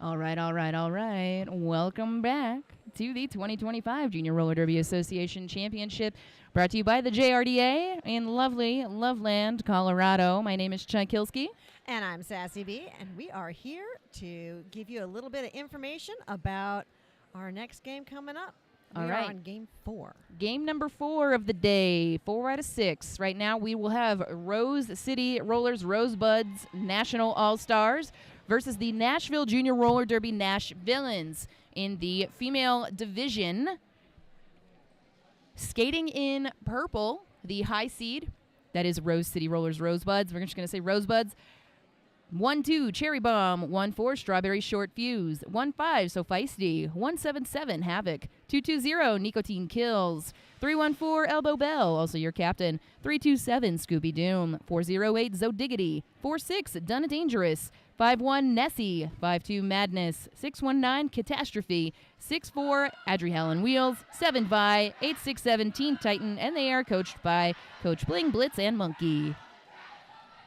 All right, all right, all right. Welcome back to the 2025 Junior Roller Derby Association Championship, brought to you by the JRDA in lovely Loveland, Colorado. My name is Chuck Kilski. And I'm Sassy B, and we are here to give you a little bit of information about our next game coming up. All we right. are on game 4. Game number 4 of the day, 4 out of 6. Right now we will have Rose City Rollers Rosebuds National All-Stars versus the Nashville Junior Roller Derby Nash Villains in the female division. Skating in purple, the high seed, that is Rose City Rollers Rosebuds. We're just going to say Rosebuds. 1-2, Cherry Bomb. 1-4, Strawberry Short Fuse. 1-5, So Feisty. 1-7-7, Havoc. 2-2-0, Nicotine Kills. 3-1-4, Elbow Bell, also your captain. 3-2-7, Scooby Doom. 4-0-8, Zodiggity. 4-6, Donna Dangerous. 5-1, Nessie. 5-2, Madness. 6-1-9, Catastrophe. 6-4, Adri Helen Wheels. 7-5, 8-6-7, Teen Titan, and they are coached by Coach Bling, Blitz, and Monkey.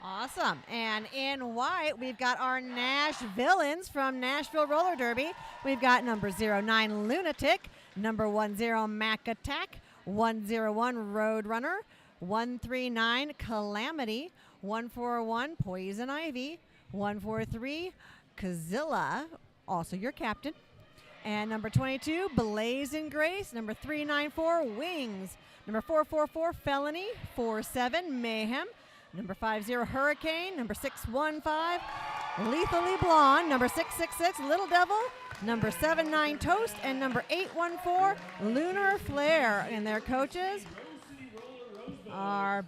Awesome. And in white, we've got our Nash Villains from Nashville Roller Derby. We've got number 09, Lunatic, number 10, Mac Attack, 101, Roadrunner, 139, Calamity, 141, Poison Ivy, 143, Kazilla, also your captain, and number 22, Blazing Grace, number 394, Wings, number 444, Felony, 47, Mayhem, number 50, Hurricane, number 615, Lethally Blonde, number 666, Little Devil, number 79, Toast, and number 814, Lunar Flare. And their coaches are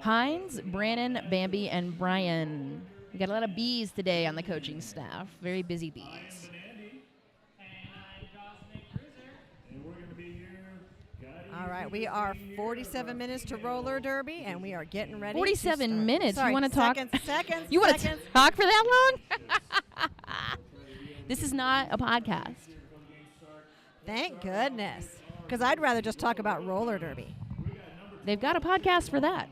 Hines, Brannon, Bambi, and Brian. We got a lot of bees today on the coaching staff. Very busy bees. all right. We are 47 minutes to roller derby, and we are getting ready. 47 minutes. Sorry, you want to talk? Seconds. You want to talk for that long? This is not a podcast. Thank goodness, because I'd rather just talk about roller derby. They've got a podcast for that.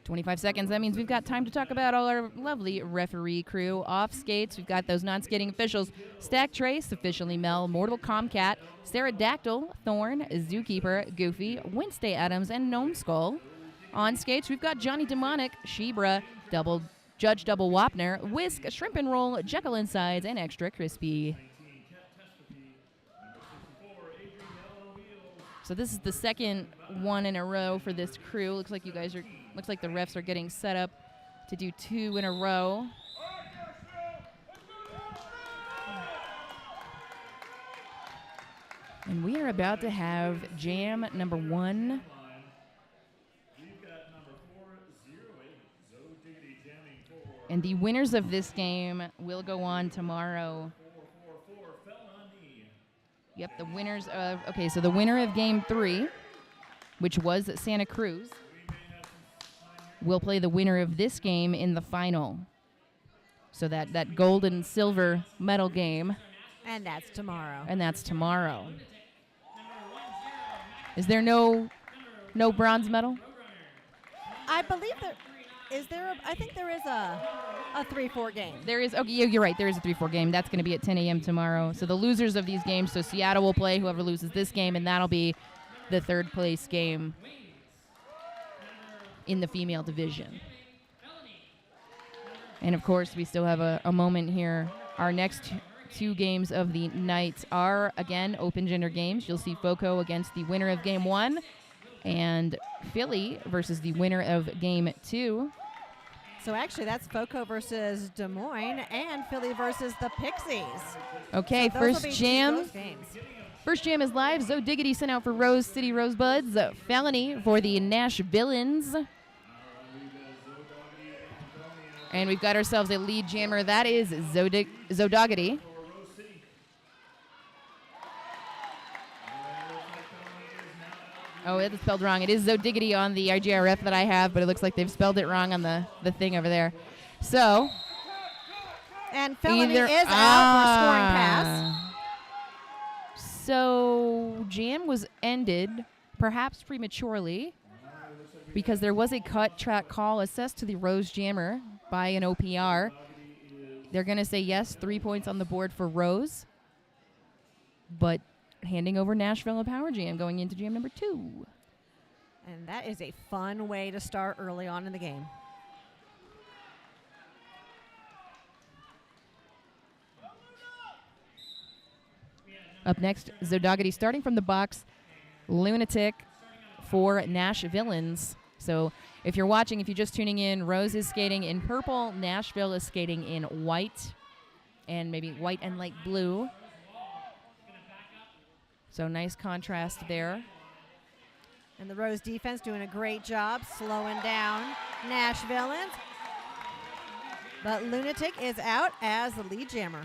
25 seconds. That means we've got time to talk about all our lovely referee crew. Off skates, we've got those non-skating officials. Stack Trace, officially Mel, Mortal Comcat, Pterodactyl, Thorn, Zookeeper, Goofy, Wednesday Adams, and Gnome Skull. On skates, we've got Johnny Demonic, Shebra, Judge Double Wapner, Whisk, Shrimp and Roll, Jekyll and Sides, and Extra Crispy. So this is the second one in a row for this crew. Looks like the refs are getting set up to do 2 in a row. And we are about to have jam number 1. And the winners of this game will go on tomorrow. Yep, the winners of, so the winner of game 3, which was Santa Cruz, will play the winner of this game in the final. So that gold and silver medal game. And that's tomorrow. Is there no bronze medal? I believe there is. I think there is a 3-4 game. There is. Okay, you're right. There is a 3-4 game. That's going to be at 10 a.m. tomorrow. So the losers of these games. So Seattle will play whoever loses this game, and that'll be the third place game in the female division. And of course, we still have a moment here. Our next 2 games of the night are again open gender games. You'll see Foco against the winner of game 1, and Philly versus the winner of game 2. So actually, that's Foco versus Des Moines and Philly versus the Pixies. Okay, so first jam. First jam is live. Zodiggity sent out for Rose City Rosebuds. Felony for the Nash Villains. And we've got ourselves a lead jammer. That is Zodoggity. Oh, it's spelled wrong. It is Zodiggity on the IGRF that I have, but it looks like they've spelled it wrong on the thing over there. So. And Felony is out for scoring pass. So jam was ended, perhaps prematurely. because there was a cut track call assessed to the Rose Jammer by an OPR. They're going to say yes, 3 points on the board for Rose, but handing over Nashville a power jam going into jam number 2. And that is a fun way to start early on in the game. Up next, Zodogity starting from the box, Lunatic for Nashvillans. So if you're watching, if you're just tuning in, Rose is skating in purple, Nashville is skating in white, and maybe white and light blue. So nice contrast there. And the Rose defense doing a great job slowing down Nashvillans. But Lunatic is out as the lead jammer.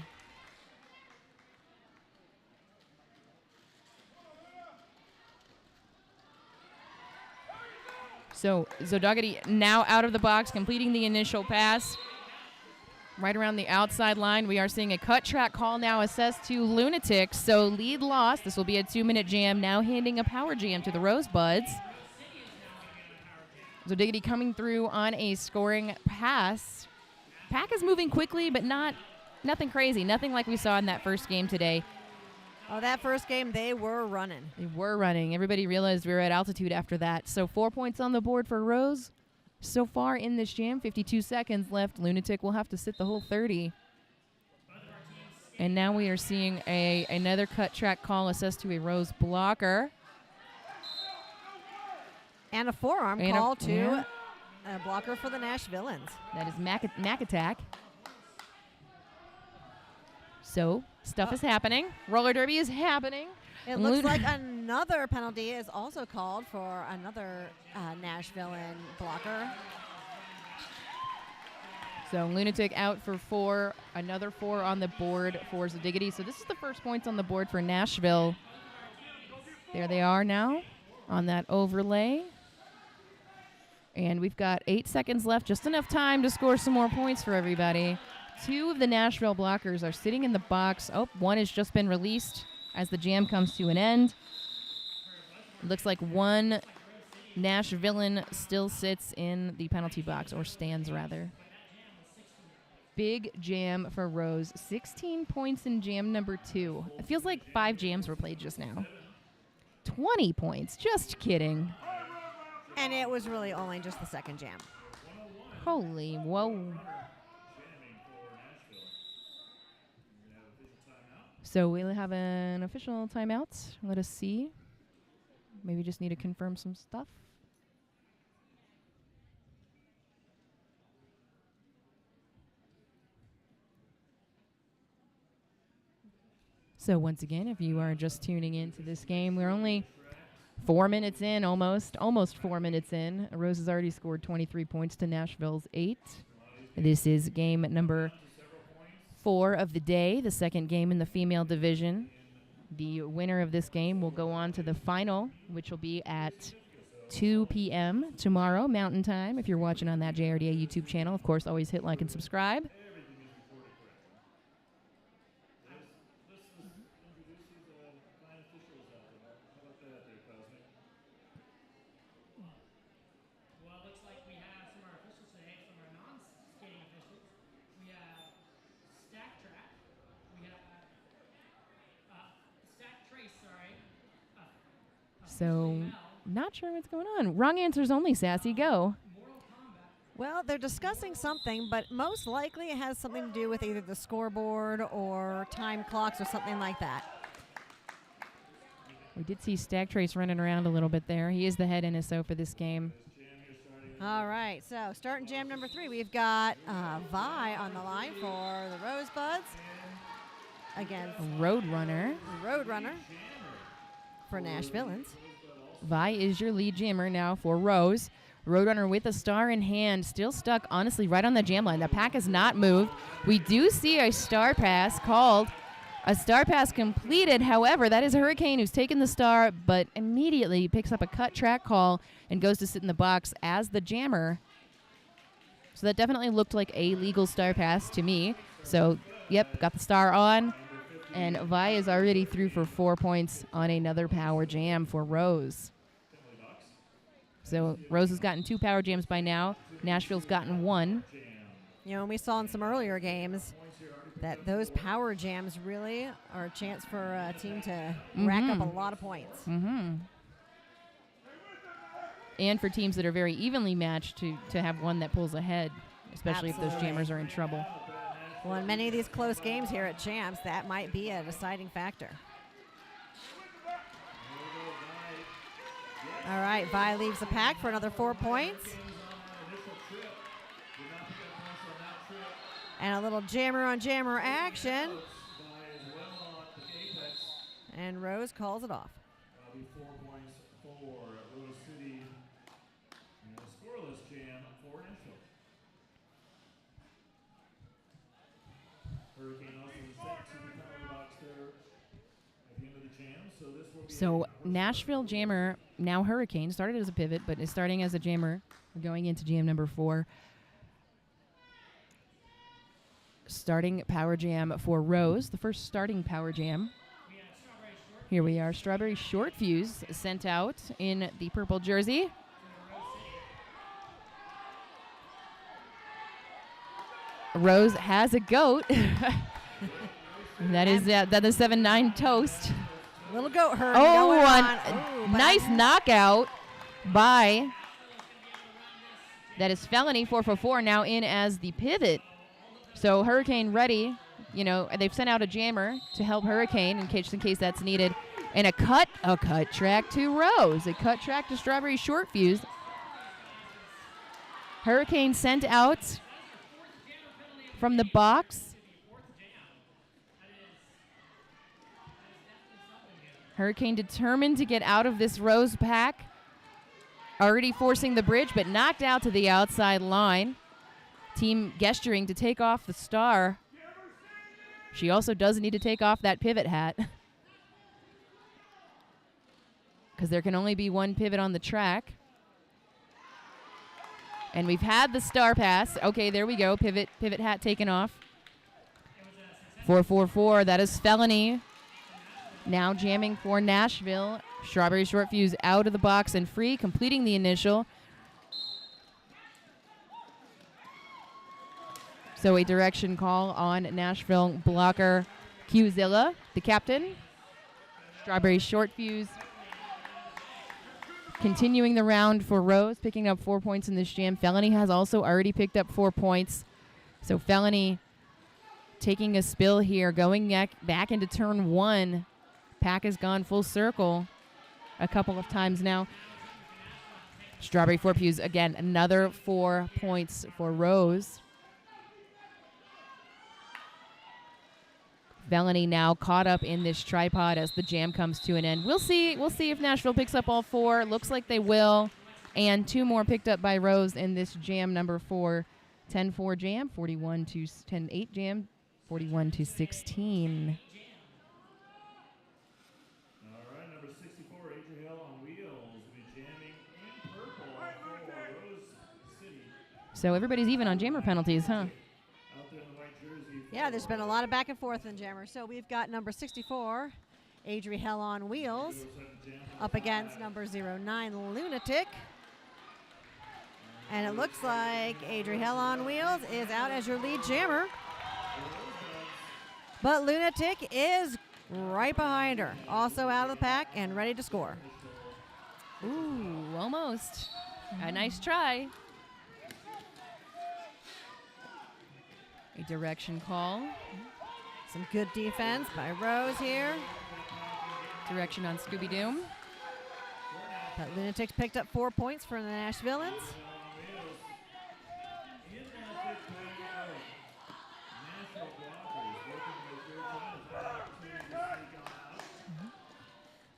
So Zodogity now out of the box, completing the initial pass. Right around the outside line, we are seeing a cut track call now assessed to Lunatic. So lead lost. This will be a 2-minute jam, now handing a power jam to the Rosebuds. Zodogity coming through on a scoring pass. Pack is moving quickly, but nothing crazy. Nothing like we saw in that first game today. Oh, that first game, they were running. They were running. Everybody realized we were at altitude after that. So 4 points on the board for Rose. So far in this jam, 52 seconds left. Lunatic will have to sit the whole 30. And now we are seeing another cut track call assessed to a Rose blocker. And a forearm call to a blocker for the Nashvillans. That is Mac Attack. So stuff is happening. Roller derby is happening. It looks like another penalty is also called for another Nashvillan blocker. So Lunatic out for 4, another 4 on the board for Zodogity. So this is the first points on the board for Nashville. There they are now on that overlay. And we've got 8 seconds left, just enough time to score some more points for everybody. 2 of the Nashville blockers are sitting in the box. Oh, 1 has just been released as the jam comes to an end. It looks like 1 Nashvillan still sits in the penalty box, or stands rather. Big jam for Rose. 16 points in jam number 2. It feels like 5 jams were played just now. 20 points. Just kidding. And it was really only just the second jam. Holy whoa. So we'll have an official timeout. Let us see. Maybe just need to confirm some stuff. So once again, if you are just tuning into this game, we're only 4 minutes in, almost 4 minutes in. Rose has already scored 23 points to Nashville's 8. This is game number 4 of the day, the second game in the female division. The winner of this game will go on to the final, which will be at 2 p.m. tomorrow, Mountain Time. If you're watching on that JRDA YouTube channel, of course, always hit like and subscribe. So, not sure what's going on. Wrong answers only, Sassy. Go. Well, they're discussing something, but most likely it has something to do with either the scoreboard or time clocks or something like that. We did see Stack Trace running around a little bit there. He is the head NSO for this game. All right, so starting jam number 3, we've got Vi on the line for the Rosebuds against Roadrunner for Nashvillans. Vi is your lead jammer now for Rose. Roadrunner with a star in hand, still stuck, honestly, right on the jam line. The pack has not moved. We do see a star pass called. A star pass completed. However, that is Hurricane who's taken the star, but immediately picks up a cut track call and goes to sit in the box as the jammer. So that definitely looked like a legal star pass to me. So, yep, got the star on. And Vi is already through for 4 points on another power jam for Rose. So Rose has gotten 2 power jams by now. Nashville's gotten 1. You know, and we saw in some earlier games that those power jams really are a chance for a team to rack up a lot of points. And for teams that are very evenly matched to have one that pulls ahead, especially if those jammers are in trouble. Well, in many of these close games here at Champs, that might be a deciding factor. All right, Vi leaves the pack for another 4 points. And a little jammer on jammer action. And Rose calls it off. 4 points for Rose City. And a scoreless jam for Nashville. Hurricane also is set to the penalty box there at the end of the jam. So this will be So Nashville jammer, now Hurricane, started as a pivot, but is starting as a jammer. We're going into jam number 4. Starting power jam for Rose, the first starting power jam. Here we are, Strawberry Short Fuse sent out in the purple jersey. Rose has a goat. That is 7-9 toast. Little goat herd. Nice knockout by, that is Felony, 4 for 4, now in as the pivot. So Hurricane ready, you know, they've sent out a jammer to help Hurricane in case that's needed. And a cut track to Rose. A cut track to Strawberry Short Fuse. Hurricane sent out from the box. Hurricane determined to get out of this Rose pack. Already forcing the bridge, but knocked out to the outside line. Team gesturing to take off the star. She also does need to take off that pivot hat. Because there can only be one pivot on the track. And we've had the star pass. Okay, there we go. Pivot hat taken off. 4-4-4. That is Felony. Now jamming for Nashville. Strawberry Short Fuse out of the box and free, completing the initial. So a direction call on Nashville blocker Qzilla, the captain. Strawberry Short Fuse continuing the round for Rose, picking up 4 points in this jam. Felony has also already picked up 4 points. So Felony taking a spill here, going back into turn 1. Pack has gone full circle a couple of times now. Strawberry Short Fuse, again, another 4 points for Rose. Felony now caught up in this tripod as the jam comes to an end. We'll see if Nashville picks up all 4. Looks like they will. And 2 more picked up by Rose in this jam number 4. 10-4 jam, 10-8 jam, 41-16. All right, number 64, Adriel on wheels, will be jamming in purple for Rose City. So everybody's even on jammer penalties, huh? Out there in the white jersey. Yeah, there's been a lot of back and forth in jammer. So we've got number 64, Adriel on wheels, up against number 09, Lunatic. And it looks like Adriel on wheels is out as your lead jammer. But Lunatic is right behind her, also out of the pack and ready to score. Ooh, almost. A nice try. A direction call. Some good defense by Rose here. Direction on Scooby-Doo. But Lunatic's picked up 4 points for the Nashvilleans.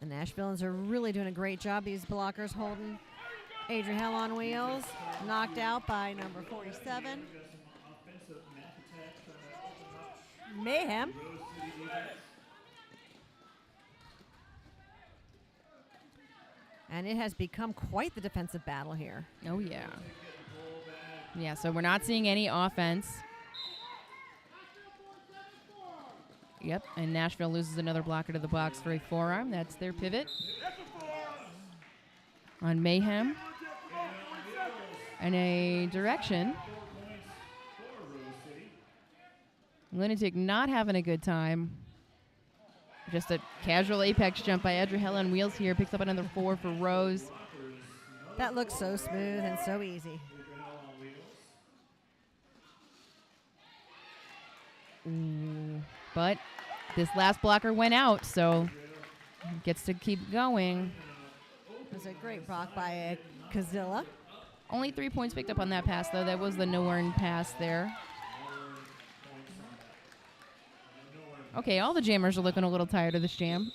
The Nashvilleans are really doing a great job. These blockers holding Adriel on wheels. Knocked out by number 47. Mayhem. And it has become quite the defensive battle here. Oh, yeah. Yeah, so we're not seeing any offense. Yep, and Nashville loses another blocker to the box for a forearm. That's their pivot on Mayhem. in a direction. 4 points for Rose City. Lunatic not having a good time. Just a casual apex jump by Adriel on wheels here. Picks up another 4 for Rose. That looks so smooth and so easy. Adriel on wheels. Ooh. But this last blocker went out, so gets to keep going. It was a great block by Kazilla. Only 3 points picked up on that pass, though. That was the no-earned pass there. Okay, all the jammers are looking a little tired of this jam.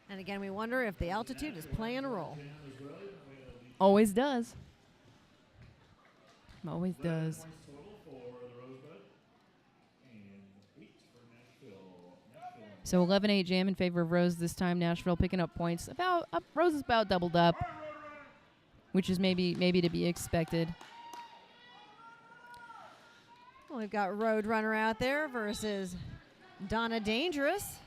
And again, we wonder if the altitude is playing a role. Always does. Always does. Points total for the Rosebud. And 8 for Nashville. So 11-8 jam in favor of Rose this time. Nashville picking up points. Rose is about doubled up, which is maybe to be expected. Well, we've got Roadrunner out there versus Donna Dangerous.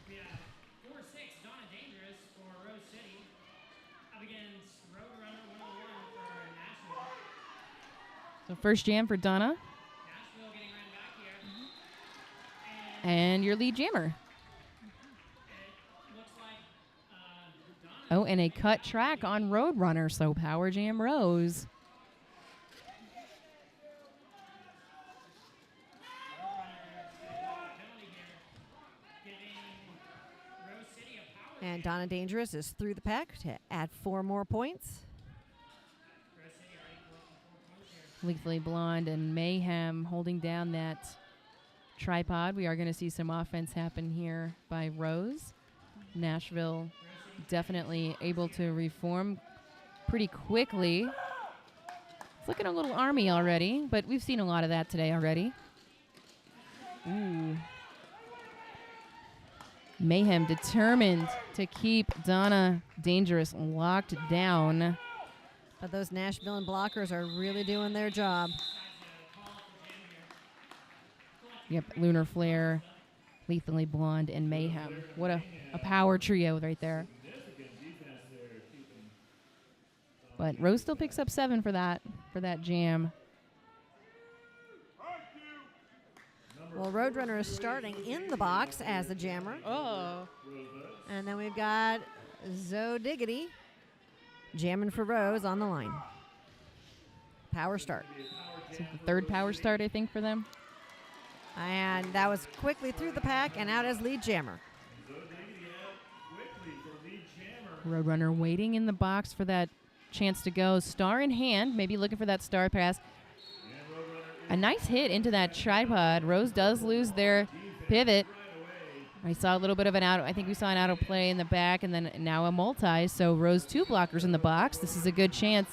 We have 4-6 Donna Dangerous for Rose City up against Roadrunner 101 for Nashville. So first jam for Donna. Nashville getting ran back here. And your lead jammer. It looks like Donna Oh, and a cut track on Roadrunner, so Power Jam Rose. penalty here, giving Rose City a power. And Donna Dangerous is through the pack to add 4 more points. Rose City already collecting 4 points here. Lethally Blonde and Mayhem holding down that tripod. We are going to see some offense happen here by Rose. Nashville definitely able to reform pretty quickly. It's looking a little army already, but we've seen a lot of that today already. Ooh. Mayhem determined to keep Donna Dangerous locked down. But those Nashville blockers are really doing their job. Yep, Lunar Flare, Lethally Blonde, and Mayhem. What a power trio right there. But Rose still picks up 7 for that jam. Well, Roadrunner is starting in the box as the jammer. Oh. And then we've got Zo Diggity jamming for Rose on the line. Power start. So the third power start, I think, for them. And that was quickly through the pack and out as lead jammer. Roadrunner waiting in the box for that chance to go. Star in hand, maybe looking for that star pass. A nice hit into that tripod. Rose does lose their pivot. I saw a little bit of an out. I think we saw an out of play in the back, and then now a multi. So Rose 2 blockers in the box. This is a good chance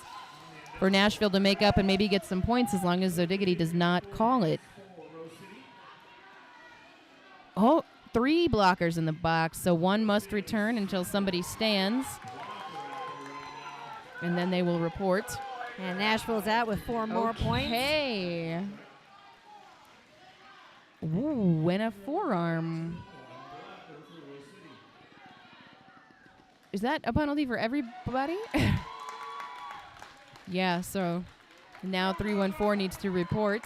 for Nashville to make up and maybe get some points as long as Zodiggity does not call it. Oh, 3 blockers in the box, so 1 must return until somebody stands. And then they will report. And Nashville's out with 4 more points. Okay. Ooh, and a forearm. Is that a penalty for everybody? Yeah, so now 314 needs to report.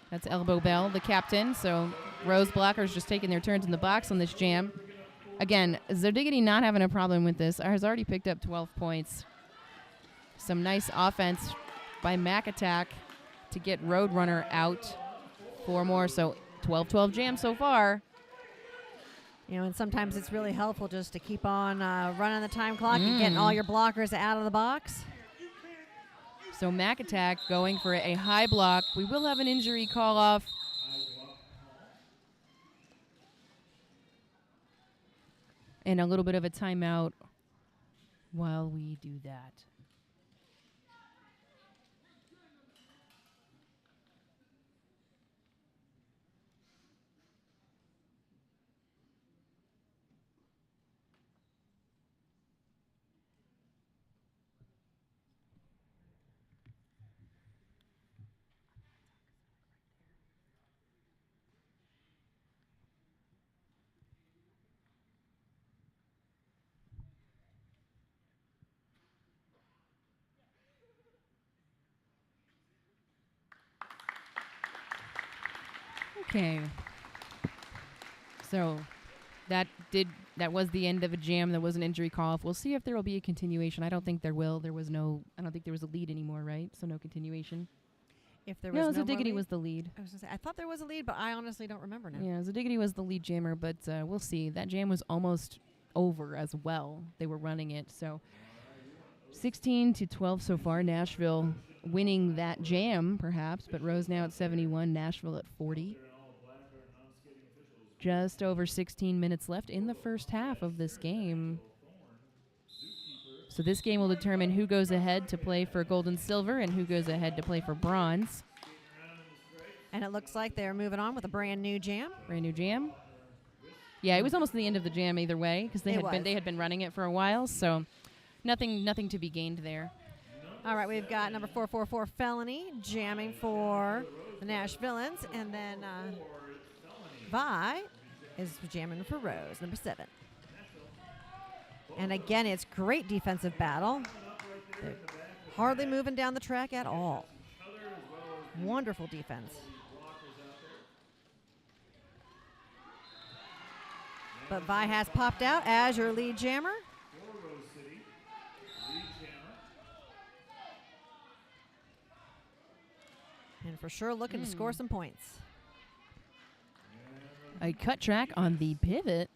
That's Elbow Bell, the captain. So Rose blockers just taking their turns in the box on this jam. Again, Zodiggity not having a problem with this. Has already picked up 12 points. Some nice offense by Mac Attack to get Roadrunner out. 4 more, so 12-12 jam so far. You know, and sometimes it's really helpful just to keep on running the time clock and getting all your blockers out of the box. So Mac Attack going for a high block. We will have an injury call off. And a little bit of a timeout while we do that. Okay. So that was the end of a jam. There was an injury call. We'll see if there will be a continuation. I don't think there will. I don't think there was a lead anymore, right? So no continuation. If there was No, no more Zodiggity lead- was the lead. I was gonna say, I thought there was a lead, but I honestly don't remember now. Yeah, Zodiggity was the lead jammer, but we'll see. That jam was almost over as well. They were running it. So 16-12 so far. Nashville winning that jam, perhaps, but Rose now at 71, Nashville at 40. Just over 16 minutes left in the first half of this game. So this game will determine who goes ahead to play for gold and silver and who goes ahead to play for bronze. And it looks like they're moving on with a brand new jam. Brand new jam. Yeah, it was almost the end of the jam either way because they It had been running it for a while, so nothing to be gained there. All right, we've got number 444 Felony jamming for the Nash Villains, and then Vi is jamming for Rose, number 7. And again, it's great defensive battle. They're hardly moving down the track at all. Wonderful defense. But Vi has popped out as your lead jammer. And for sure looking to score some points. A cut track on the pivot.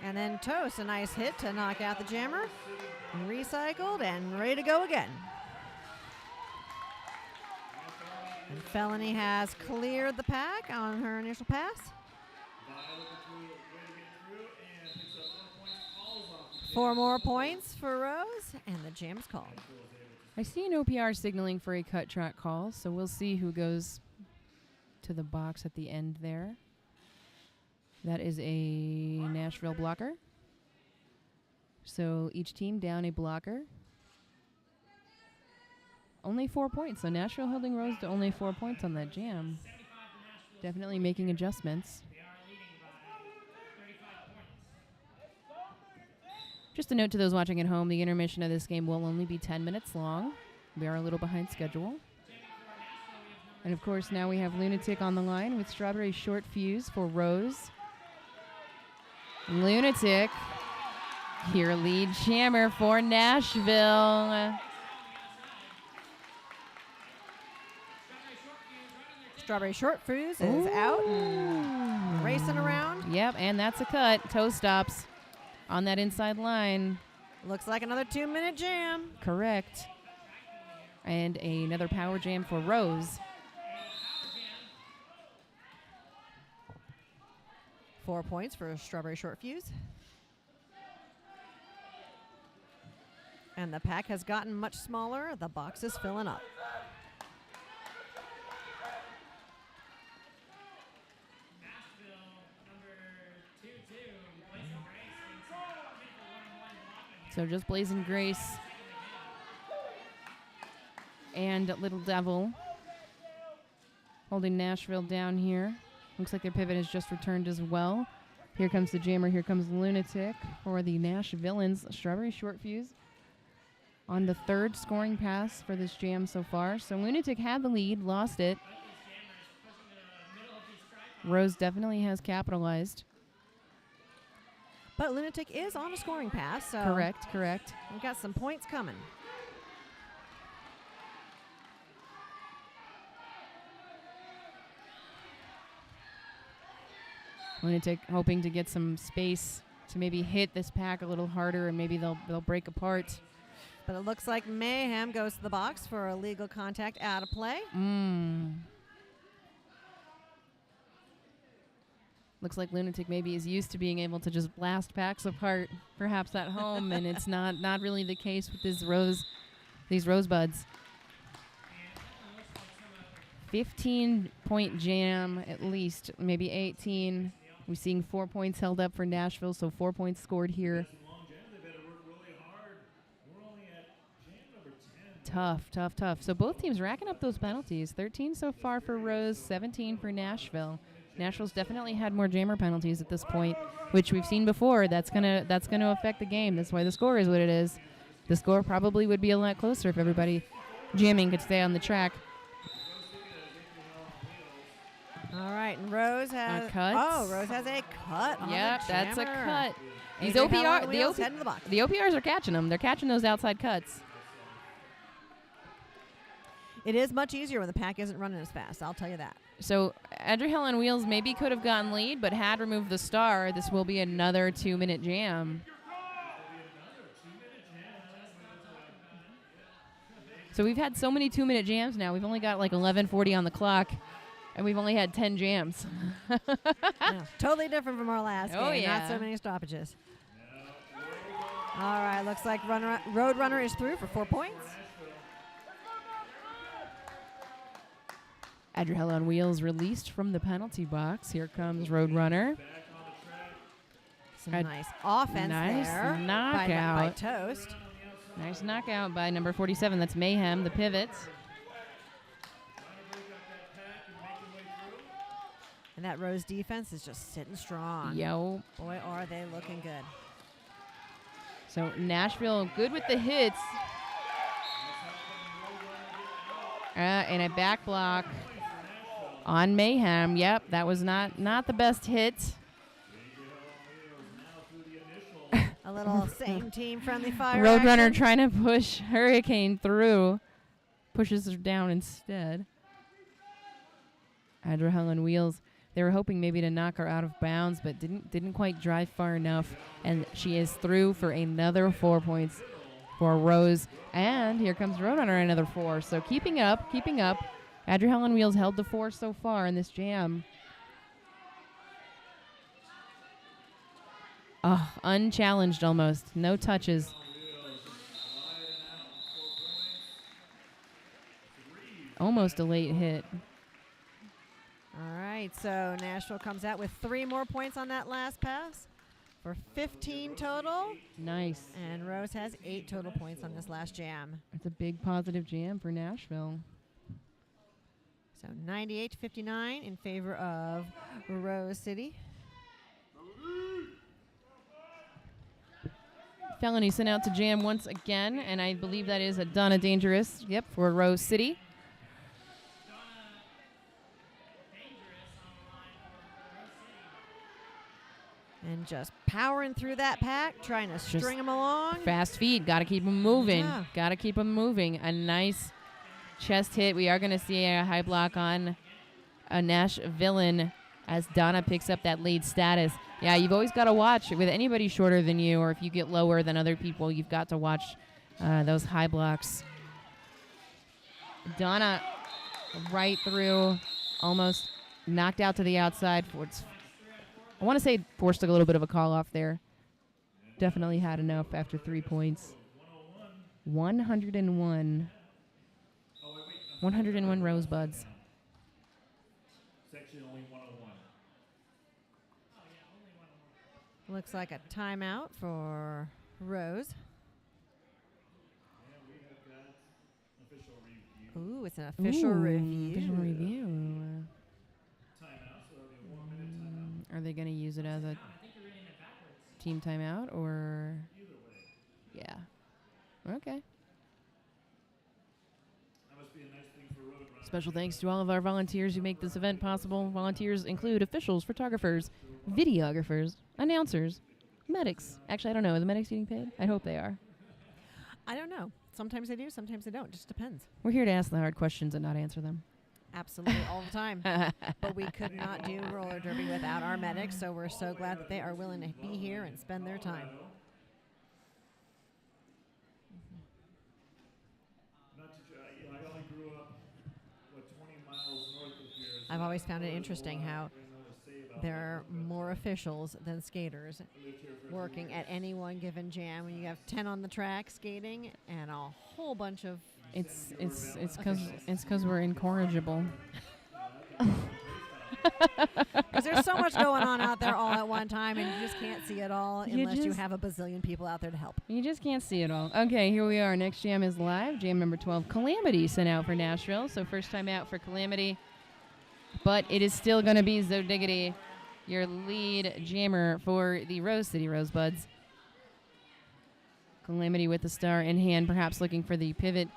And then Toast, a nice hit to knock out the jammer. Recycled and ready to go again. And Felony has cleared the pack on her initial pass. 4 more points for Rose, and the jam is called. I see an OPR signaling for a cut track call, so we'll see who goes to the box at the end there. That is a Nashville blocker. So each team down a blocker. Only 4 points, so Nashville holding Rose to only 4 points on that jam. Definitely making adjustments. Just a note to those watching at home, the intermission of this game will only be 10 minutes long. We are a little behind schedule. And of course, now we have Lunatic on the line with Strawberry Short Fuse for Rose. Lunatic, your lead jammer for Nashville. Strawberry Short Fuse is out and racing around. Yep, and that's a cut. Toe stops on that inside line. Looks like another 2-minute jam. Correct. And another power jam for Rose. 4 points for Strawberry Short Fuse. And the pack has gotten much smaller. The box is filling up. So just Blazing Grace and Little Devil holding Nashville down here. Looks like their pivot has just returned as well. Here comes the jammer. Here comes Lunatic for the Nash Villains. Strawberry Short Fuse on the 3rd scoring pass for this jam so far. So Lunatic had the lead, lost it. Rose definitely has capitalized. But Lunatic is on a scoring pass, so Correct. we've got some points coming. Lunatic hoping to get some space to maybe hit this pack a little harder, and maybe they'll break apart. But it looks like Mayhem goes to the box for a legal contact out of play. Looks like Lunatic maybe is used to being able to just blast packs apart, perhaps at home, and it's not really the case with these Rosebuds. 15-point jam at least, maybe 18. We're seeing 4 points held up for Nashville, so 4 points scored here. Tough. So both teams racking up those penalties. 13 so far for Rose, 17 for Nashville. Nashville's definitely had more jammer penalties at this point, which we've seen before. That's gonna affect the game. That's why the score is what it is. The score probably would be a lot closer if everybody jamming could stay on the track. All right, and Rose has cut. Oh, Rose has a cut. On Yep, the that's a jammer. cut. These Adrian Hell on OPR, wheels, heading to the box. the OPRs are catching them. They're catching those outside cuts. It is much easier when the pack isn't running as fast. I'll tell you that. So Andrew Hill on wheels maybe could have gotten lead, but had removed the star. This will be another 2-minute jam. So we've had so many 2-minute jams now. We've only got like 11:40 on the clock, and we've only had 10 jams. Yeah, totally different from our last Oh, game. Not yeah. so many stoppages. All right, looks like Roadrunner is through for 4 points. Adriel on wheels released from the penalty box. Here comes Roadrunner. Some A nice offense nice there by knockout. Toast. Nice knockout by number 47. That's Mayhem, the pivots. And that Rose defense is just sitting strong. Yo. Boy, are they looking good. So Nashville good with the hits. And a back block on Mayhem. Yep, that was not the best hit. A little same team friendly fire. Roadrunner action. trying to push Hurricane through. Pushes her down instead. Adriel on wheels. They were hoping maybe to knock her out of bounds, but didn't quite drive far enough. And she is through for another 4 points for Rose. And here comes Roadrunner, another 4. So keeping up. Adriel on wheels held the 4 so far in this jam. Oh, unchallenged almost. No touches. Almost a late hit. All right, so Nashville comes out with 3 more points on that last pass for 15 total. Nice. And Rose has 8 total points on this last jam. It's a big positive jam for Nashville. So 98-59 in favor of Rose City. Felony sent out to jam once again, and I believe that is a Donna Dangerous. Yep, for Rose City. And just powering through that pack, trying to string them along. Fast feet, got to keep them moving. Yeah. Got to keep them moving. A nice chest hit. We are going to see a high block on a Nash villain as Donna picks up that lead status. Yeah, you've always got to watch with anybody shorter than you, or if you get lower than other people, you've got to watch those high blocks. Donna right through, almost knocked out to the outside. I want to say forced a little bit of a call off there. Definitely had enough after 3 points. 101. 101 Rosebuds. Section only 101. Looks like a timeout for Rose. And we have got official review. Ooh, it's an official review. Official review. Timeout, so that'll be a 1-minute timeout. Are they going to use it as a team timeout or? Either way. Yeah. Okay. That must be a nice thing for Roadrunner. Special thanks to all of our volunteers who make this event possible. Volunteers include officials, photographers, videographers, announcers, medics. Actually, I don't know. Are the medics getting paid? I hope they are. I don't know. Sometimes they do, sometimes they don't. Just depends. We're here to ask the hard questions and not answer them. Absolutely, all the time. But we could not do roller derby without our medics, so we're so glad that they are willing to be here and spend their time. Not to, I only grew up, 20 miles north of here. So I've always found it interesting how I don't know what to say about there are more officials than skaters I lived here for working at any one given jam. When you have 10 on the track skating and a whole bunch of It's because we're incorrigible. because there's so much going on out there all at one time, and you just can't see it all You unless you just- have a bazillion people out there to help. You just can't see it all. Okay, here we are. Next jam is live. Jam number 12, Calamity, sent out for Nashville. So first time out for Calamity. But it is still going to be Zodiggity, your lead jammer for the Rose City Rosebuds. Calamity with the star in hand, perhaps looking for the pivot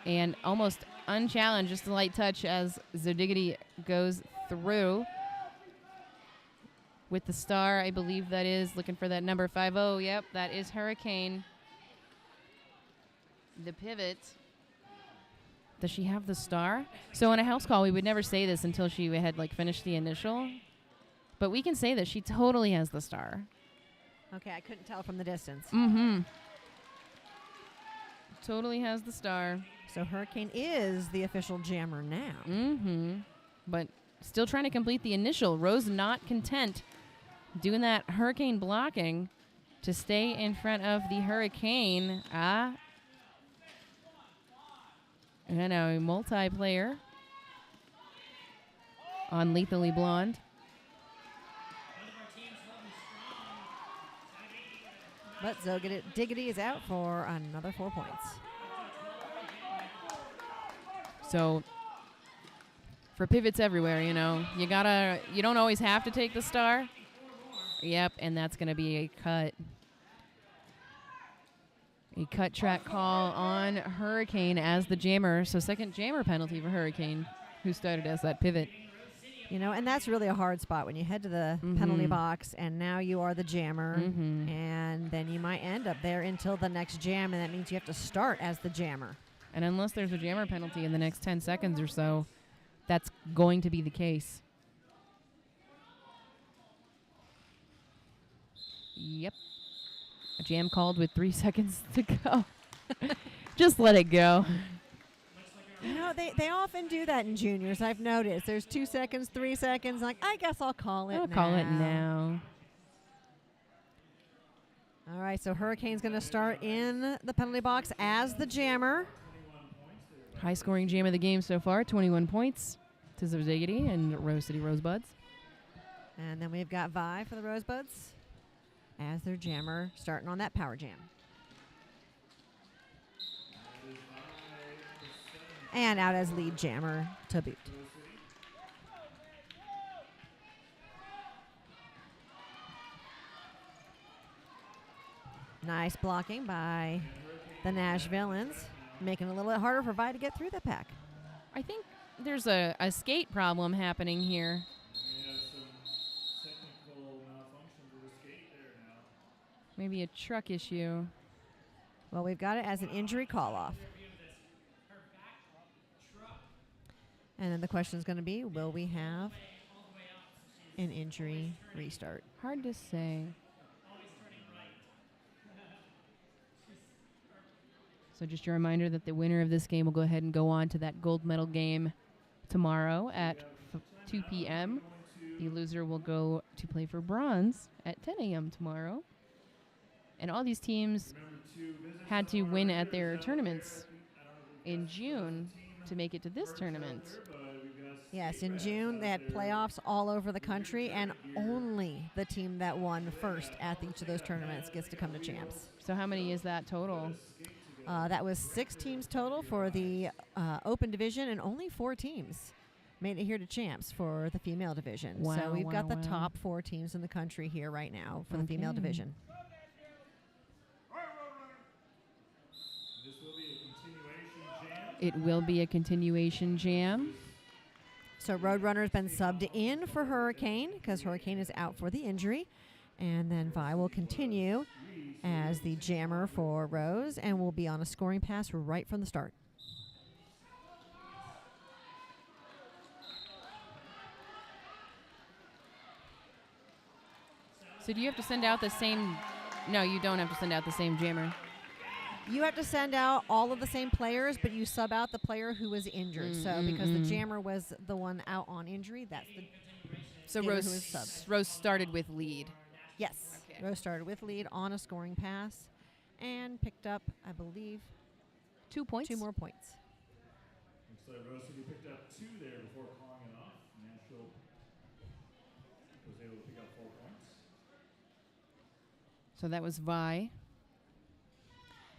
And almost unchallenged, just a light touch as Zodiggity goes through. With the star, I believe that is, looking for that number 50. Yep, that is Hurricane. The pivot. Does she have the star? So in a house call, we would never say this until she had finished the initial. But we can say that she totally has the star. Okay, I couldn't tell from the distance. Mm-hmm. Totally has the star. So Hurricane is the official jammer now. Mm-hmm. But still trying to complete the initial. Rose not content doing that Hurricane blocking to stay in front of the Hurricane. And a multiplayer on Lethally Blonde. But Zodiggity is out for another 4 points. So for pivots everywhere, you don't always have to take the star. Yep, and that's going to be a cut. A cut track call on Hurricane as the jammer. So second jammer penalty for Hurricane, who started as that pivot. And that's really a hard spot when you head to the penalty box and now you are the jammer. And then you might end up there until the next jam, and that means you have to start as the jammer. And unless there's a jammer penalty in the next 10 seconds or so, that's going to be the case. Yep. A jam called with 3 seconds to go. Just let it go. They often do that in juniors. I've noticed. There's 2 seconds, 3 seconds. I guess I'll call it now. I'll call it now. All right, so Hurricane's going to start in the penalty box as the jammer. High-scoring jam of the game so far, 21 points to Zodiggity and Rose City Rosebuds. And then we've got Vi for the Rosebuds as their jammer starting on that power jam. And out as lead jammer to boot. Nice blocking by the Nash Villains, making it a little bit harder for Vi to get through the pack. I think there's a skate problem happening here. We have some technical malfunction with the skate there now. Maybe a truck issue. Well, we've got it as an injury call-off. And then the question is going to be, will we have an injury restart? Hard to say. So just a reminder that the winner of this game will go ahead and go on to that gold medal game tomorrow at 2 p.m. The loser will go to play for bronze at 10 a.m. tomorrow. And all these teams had to win at their tournaments in June to make it to this tournament. Yes, in June they had playoffs all over the country, and only the team that won first at each of those tournaments gets to come to champs. So how many is that total? That was 6 teams total for the open division, and only 4 teams made it here to champs for the female division. Wow, so we've got the wow. top 4 teams in the country here right now for the female division. This will be a continuation jam. It will be a continuation jam. So Roadrunner's been subbed in for Hurricane because Hurricane is out for the injury. And then Vi will continue as the jammer for Rose and will be on a scoring pass right from the start. So do you have to send out the same? No, you don't have to send out the same jammer. You have to send out all of the same players, but you sub out the player who was injured. So because the jammer was the one out on injury, that's the So skater who was subbed. Rose started with lead. Yes. Okay. Rose started with lead on a scoring pass and picked up, I believe, 2 points. 2 more points. Looks like Rose City picked up 2 there before calling it off. Nashville was able to pick up 4 points. So that was Vi.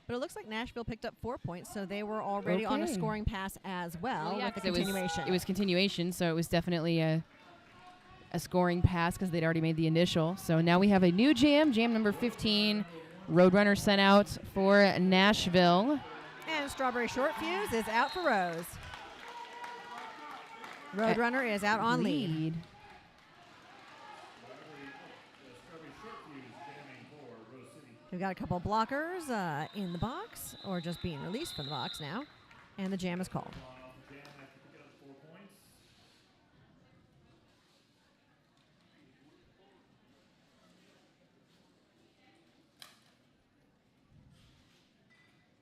But it looks like Nashville picked up 4 points, so they were already on a Okay. scoring pass as well yeah, with the 'cause continuation. It was continuation, so it was definitely a scoring pass because they'd already made the initial. So now we have a new jam, jam number 15. Roadrunner sent out for Nashville. And Strawberry Short Fuse is out for Rose. Roadrunner is out on lead. Strawberry short fuse jamming for Rose City. We've got a couple blockers in the box, or just being released from the box now. And the jam is called. Gone off the jam after picking up 4 points.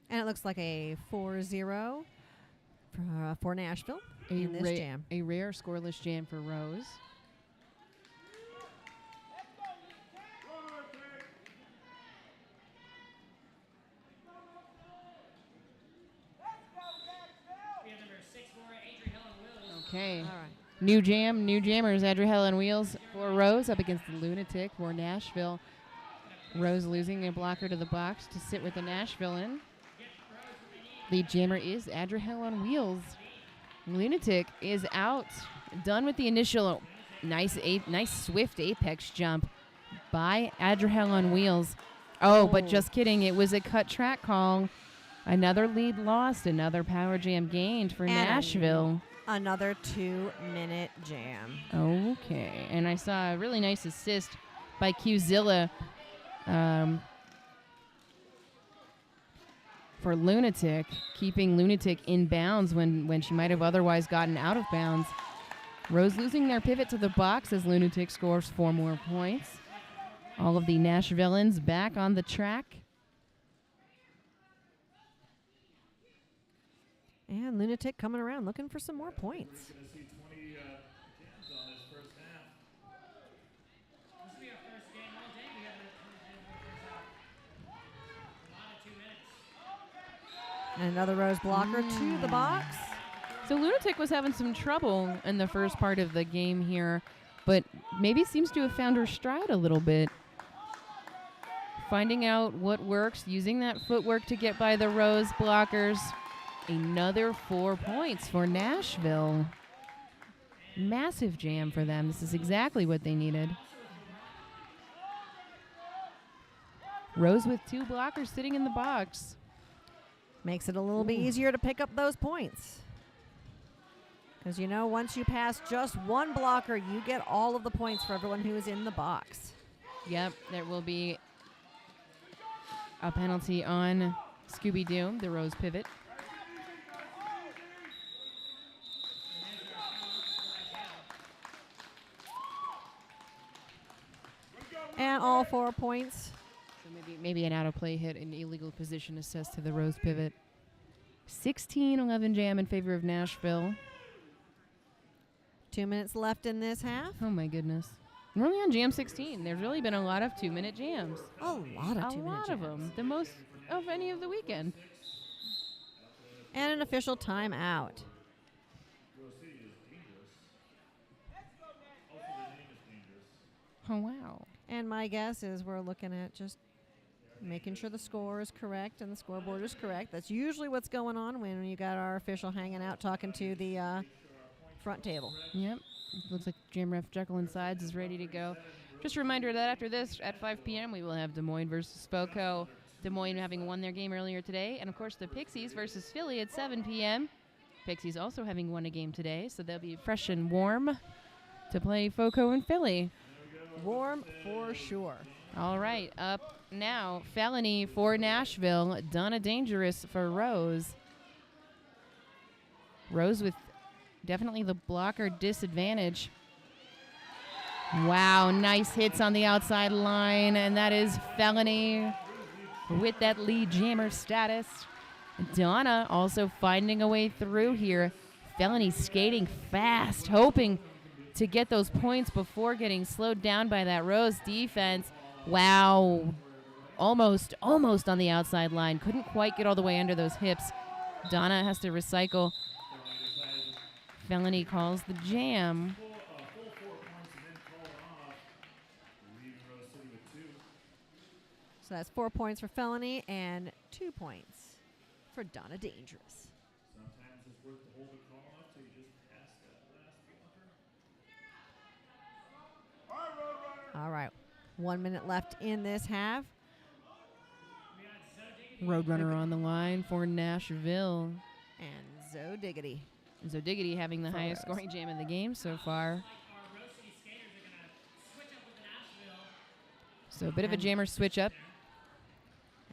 And it looks like a 4-0 for Nashville in this jam. A rare scoreless jam for Rose. We have number 6'4", Adrian Helen Wills. Okay. All right. New jam, new jammers. Adriel and Wheels for Rose up against the Lunatic for Nashville. Rose losing a blocker to the box to sit with the Nashville in. Lead jammer is Adriel on Wheels. Lunatic is out. Done with the initial nice swift apex jump by Adriel on Wheels. Oh, but just kidding. It was a cut track call. Another lead lost. Another power jam gained for Nashville. Another 2-minute jam. Okay. And I saw a really nice assist by Qzilla for Lunatic, keeping Lunatic in bounds when she might have otherwise gotten out of bounds. Rose losing their pivot to the box as Lunatic scores 4 more points. All of the Nashvilleans back on the track. And Lunatic coming around looking for some more points. We're going to see 20 jams on this first half. This will be our first game all day. We have a lot of 2 minutes. And another Rose blocker to the box. So Lunatic was having some trouble in the first part of the game here, but maybe seems to have found her stride a little bit. Finding out what works, using that footwork to get by the Rose blockers. Another 4 points for Nashville. Massive jam for them. This is exactly what they needed. Rose with 2 blockers sitting in the box. Makes it a little bit easier to pick up those points. Because, you know, once you pass just one blocker, you get all of the points for everyone who is in the box. Yep, there will be a penalty on Scooby-Doo, the Rose pivot. And all 4 points. So maybe an out-of-play hit, an illegal position assessed to the Rose pivot. 16-11 jam in favor of Nashville. 2 minutes left in this half. Oh, my goodness. We're only on jam 16. There's really been a lot of 2-minute jams. A lot of 2-minute A lot jams. of them. The most of any of the weekend. And an official timeout. Rose City is dangerous. Also, the name is dangerous. Oh, wow. And my guess is we're looking at just making sure the score is correct and the scoreboard is correct. That's usually what's going on when you got our official hanging out talking to the front table. Yep. Looks like Jam Ref Jekyll and Sides is ready to go. Just a reminder that after this, at 5 p.m., we will have Des Moines versus Spoco. Des Moines having won their game earlier today. And, of course, the Pixies versus Philly at 7 p.m. Pixies also having won a game today, so they'll be fresh and warm to play Foco and Philly. Warm for sure. All right, up now, Felony for Nashville, Donna Dangerous for Rose. Rose with definitely the blocker disadvantage. Wow, nice hits on the outside line, and that is Felony with that lead jammer status. Donna also finding a way through here. Felony skating fast, hoping to get those points before getting slowed down by that Rose defense. Wow, almost on the outside line. Couldn't quite get all the way under those hips. Donna has to recycle. Felony calls the jam. Full 4 points and then call it off. Leaving Rose City with 2. So that's 4 points for Felony and 2 points for Donna Dangerous. Sometimes it's worth to hold it call enough till you just pass that last blocker. All right. 1 minute left in this half. We got Zoe Roadrunner on the line for Nashville. And Zoe Diggity. So Diggity having the For highest Rose. scoring jam in the game so far. Our Rose City skaters are going to switch up with the Nashville. So a bit of a And- jammer switch up.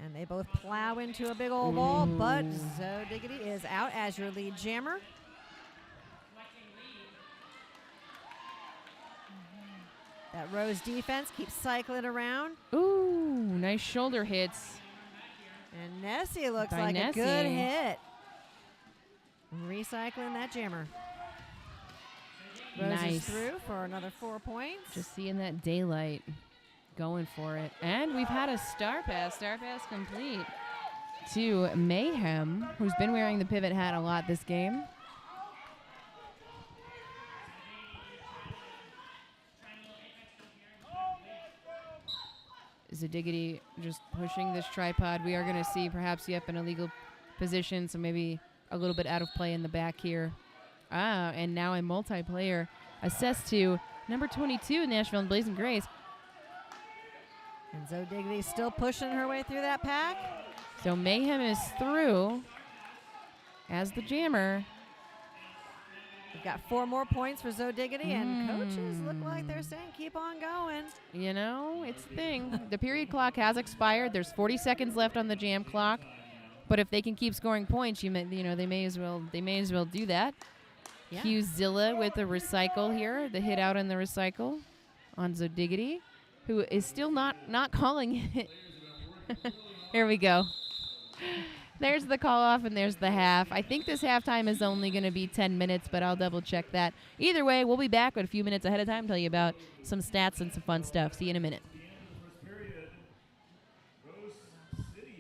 And they both plow into a big old ball, but Zoe Diggity is out as your lead jammer. Collecting lead. That Rose defense keeps cycling around. Ooh, nice shoulder hits. And Nessie looks By like a good Nessie. hit. Recycling that jammer. Rose Nice. is through for another 4 points. Just seeing that daylight. Going for it. And we've had a star pass complete to Mayhem, who's been wearing the pivot hat a lot this game. Zadiggity just pushing this tripod. We are going to see perhaps yep an illegal position, so maybe a little bit out of play in the back here. And now a multiplayer assessed to number 22, Nashville and Blazing Grace. And Zoe Diggity still pushing her way through that pack. So Mayhem is through as the jammer. We've got 4 more points for Zoe Diggity, and coaches look like they're saying keep on going. You know, it's the thing. The period clock has expired. There's 40 seconds left on the jam clock. But if they can keep scoring points, they may as well do that. Yeah. Hugh Zilla with the recycle here, the hit out on the recycle on Zodiggity, who is still not calling it. Here we go. There's the call off and there's the half. I think this halftime is only going to be 10 minutes, but I'll double check that. Either way, we'll be back with a few minutes ahead of time, tell you about some stats and some fun stuff. See you in a minute. The end of the first period, Rose City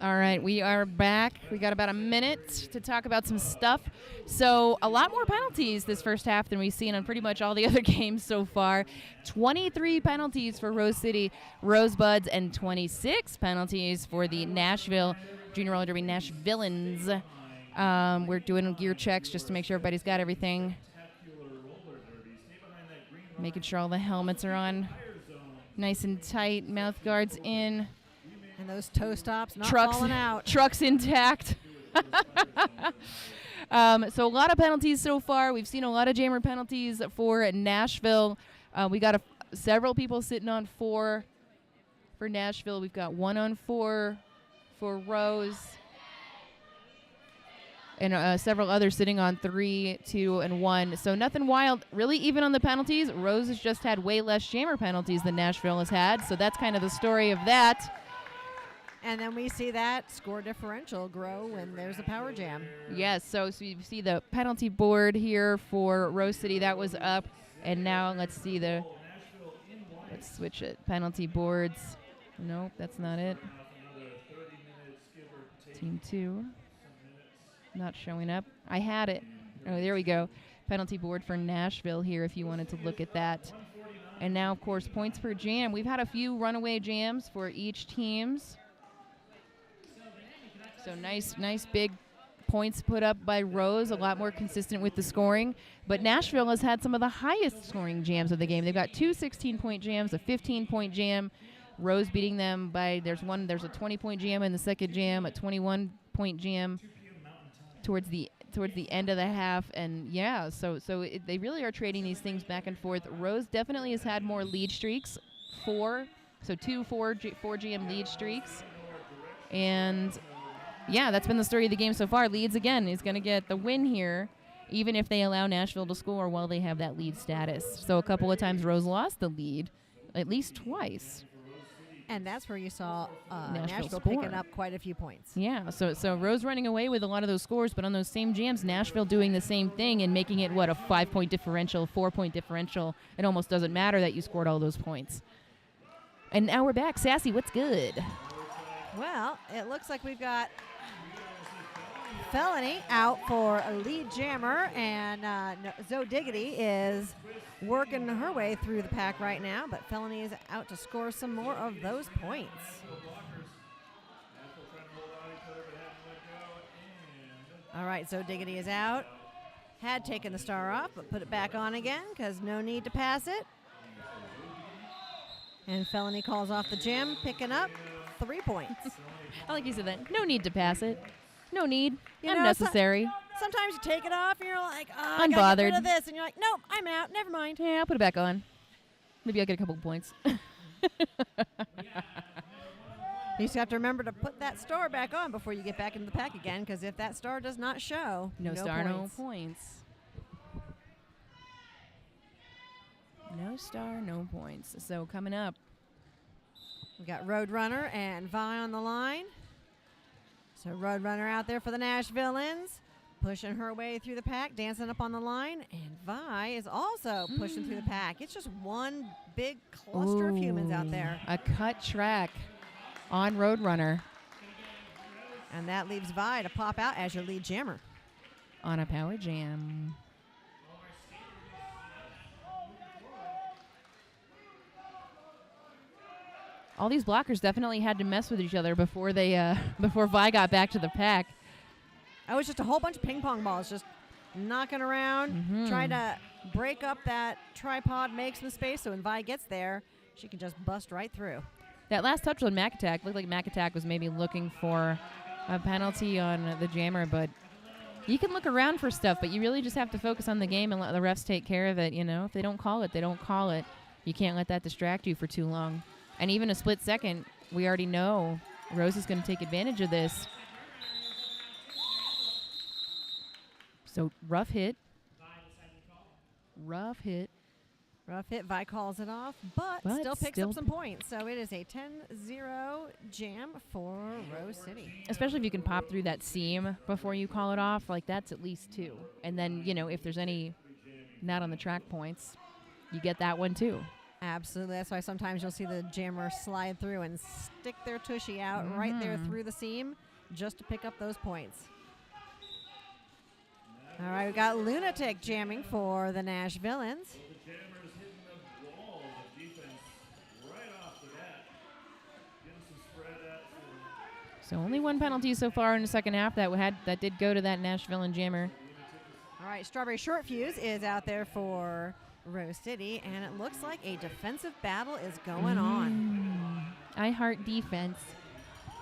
All right, we are back. We got about a minute to talk about some stuff. So a lot more penalties this first half than we've seen on pretty much all the other games so far. 23 penalties for Rose City Rosebuds and 26 penalties for the Nashville Junior Roller Derby Nash Villains. We're doing gear checks just to make sure everybody's got everything. Making sure all the helmets are on nice and tight, mouth guards in. And those toe stops not falling out. Trucks intact. So a lot of penalties so far. We've seen a lot of jammer penalties for Nashville. We got several people sitting on 4 for Nashville. We've got 1 on 4 for Rose. And several others sitting on 3, 2, and 1. So nothing wild. Really, even on the penalties, Rose has just had way less jammer penalties than Nashville has had. So that's kind of the story of that. And then we see that score differential grow when there's a power jam. Yes, so you see the penalty board here for Rose City. That was up. And now let's see let's switch it. Penalty boards. Nope, that's not it. Team 2. Not showing up. I had it. Oh, there we go. Penalty board for Nashville here if you wanted to look at that. And now, of course, points per jam. We've had a few runaway jams for each teams. So nice big points put up by Rose, a lot more consistent with the scoring. But Nashville has had some of the highest scoring jams of the game. They've got 2 16-point jams, a 15-point jam. Rose beating them by, there's a 20-point jam in the second jam, a 21-point jam towards the end of the half. And yeah, so they really are trading these things back and forth. Rose definitely has had more lead streaks, 4 jam lead streaks. And yeah, that's been the story of the game so far. Leeds, again, is going to get the win here, even if they allow Nashville to score while they have that lead status. So a couple of times Rose lost the lead, at least twice. And that's where you saw Nashville Nashville picking up quite a few points. Yeah, so Rose running away with a lot of those scores, but on those same jams, Nashville doing the same thing and making it, a 5-point differential, 4-point differential. It almost doesn't matter that you scored all those points. And now we're back. Sassy, what's good? Well, it looks like we've got Felony out for a lead jammer, and Zoe Diggity is working her way through the pack right now, but Felony is out to score some more of those points. All right, Zoe Diggity is out. Had taken the star off, but put it back on again because no need to pass it. And Felony calls off the jam, picking up 3 points. I like you said that. No need to pass it. No need. You know, Unnecessary. Sometimes you take it off and you're like, oh, I Unbothered. gotta get rid of this. And you're like, nope, I'm out. Never mind. Yeah, I'll put it back on. Maybe I'll get a couple points. You just have to remember to put that star back on before you get back into the pack again, because if that star does not show, No star, no points. No star, no points. So coming up, we got Roadrunner and Vi on the line. So Roadrunner out there for the Nashvilleans, pushing her way through the pack, dancing up on the line. And Vi is also pushing through the pack. It's just one big cluster of humans out there. A cut track on Roadrunner. And that leaves Vi to pop out as your lead jammer. On a power jam. All these blockers definitely had to mess with each other before they before Vi got back to the pack. It was just a whole bunch of ping pong balls just knocking around, trying to break up that tripod, make some space, so when Vi gets there, she can just bust right through. That last touch on Mac Attack looked like Mac Attack was maybe looking for a penalty on the jammer, but you can look around for stuff, but you really just have to focus on the game and let the refs take care of it. You know, if they don't call it, they don't call it. You can't let that distract you for too long. And even a split second, we already know Rose is going to take advantage of this. So rough hit. Rough hit. Rough hit. Vi calls it off, but still picks up some points. So it is a 10-0 jam for Rose City. Especially if you can pop through that seam before you call it off, like that's at least 2. And then, you know, if there's any not on the track points, you get that one too. Absolutely. That's why sometimes you'll see the jammer slide through and stick their tushy out right there through the seam just to pick up those points. All right, we got Lunatic jamming for the Nash Villains. The Jammers hitting the wall of defense right off the bat. Getting some spread out. So only one penalty so far in the second half that did go to that Nashville and jammer. All right, Strawberry Short Fuse is out there for Rose City, and it looks like a defensive battle is going on. I heart defense.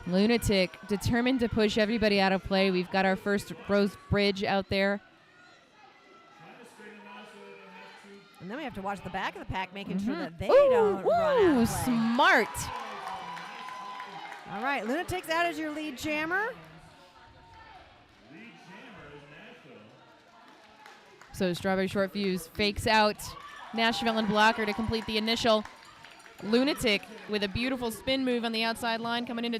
Lunatic determined to push everybody out of play. We've got our first Rose Bridge out there. And then we have to watch the back of the pack, making sure that they don't run out of play. Smart. All right, Lunatic's out as your lead jammer. So Strawberry Short Fuse fakes out Nashville and blocker to complete the initial. Lunatic with a beautiful spin move on the outside line coming into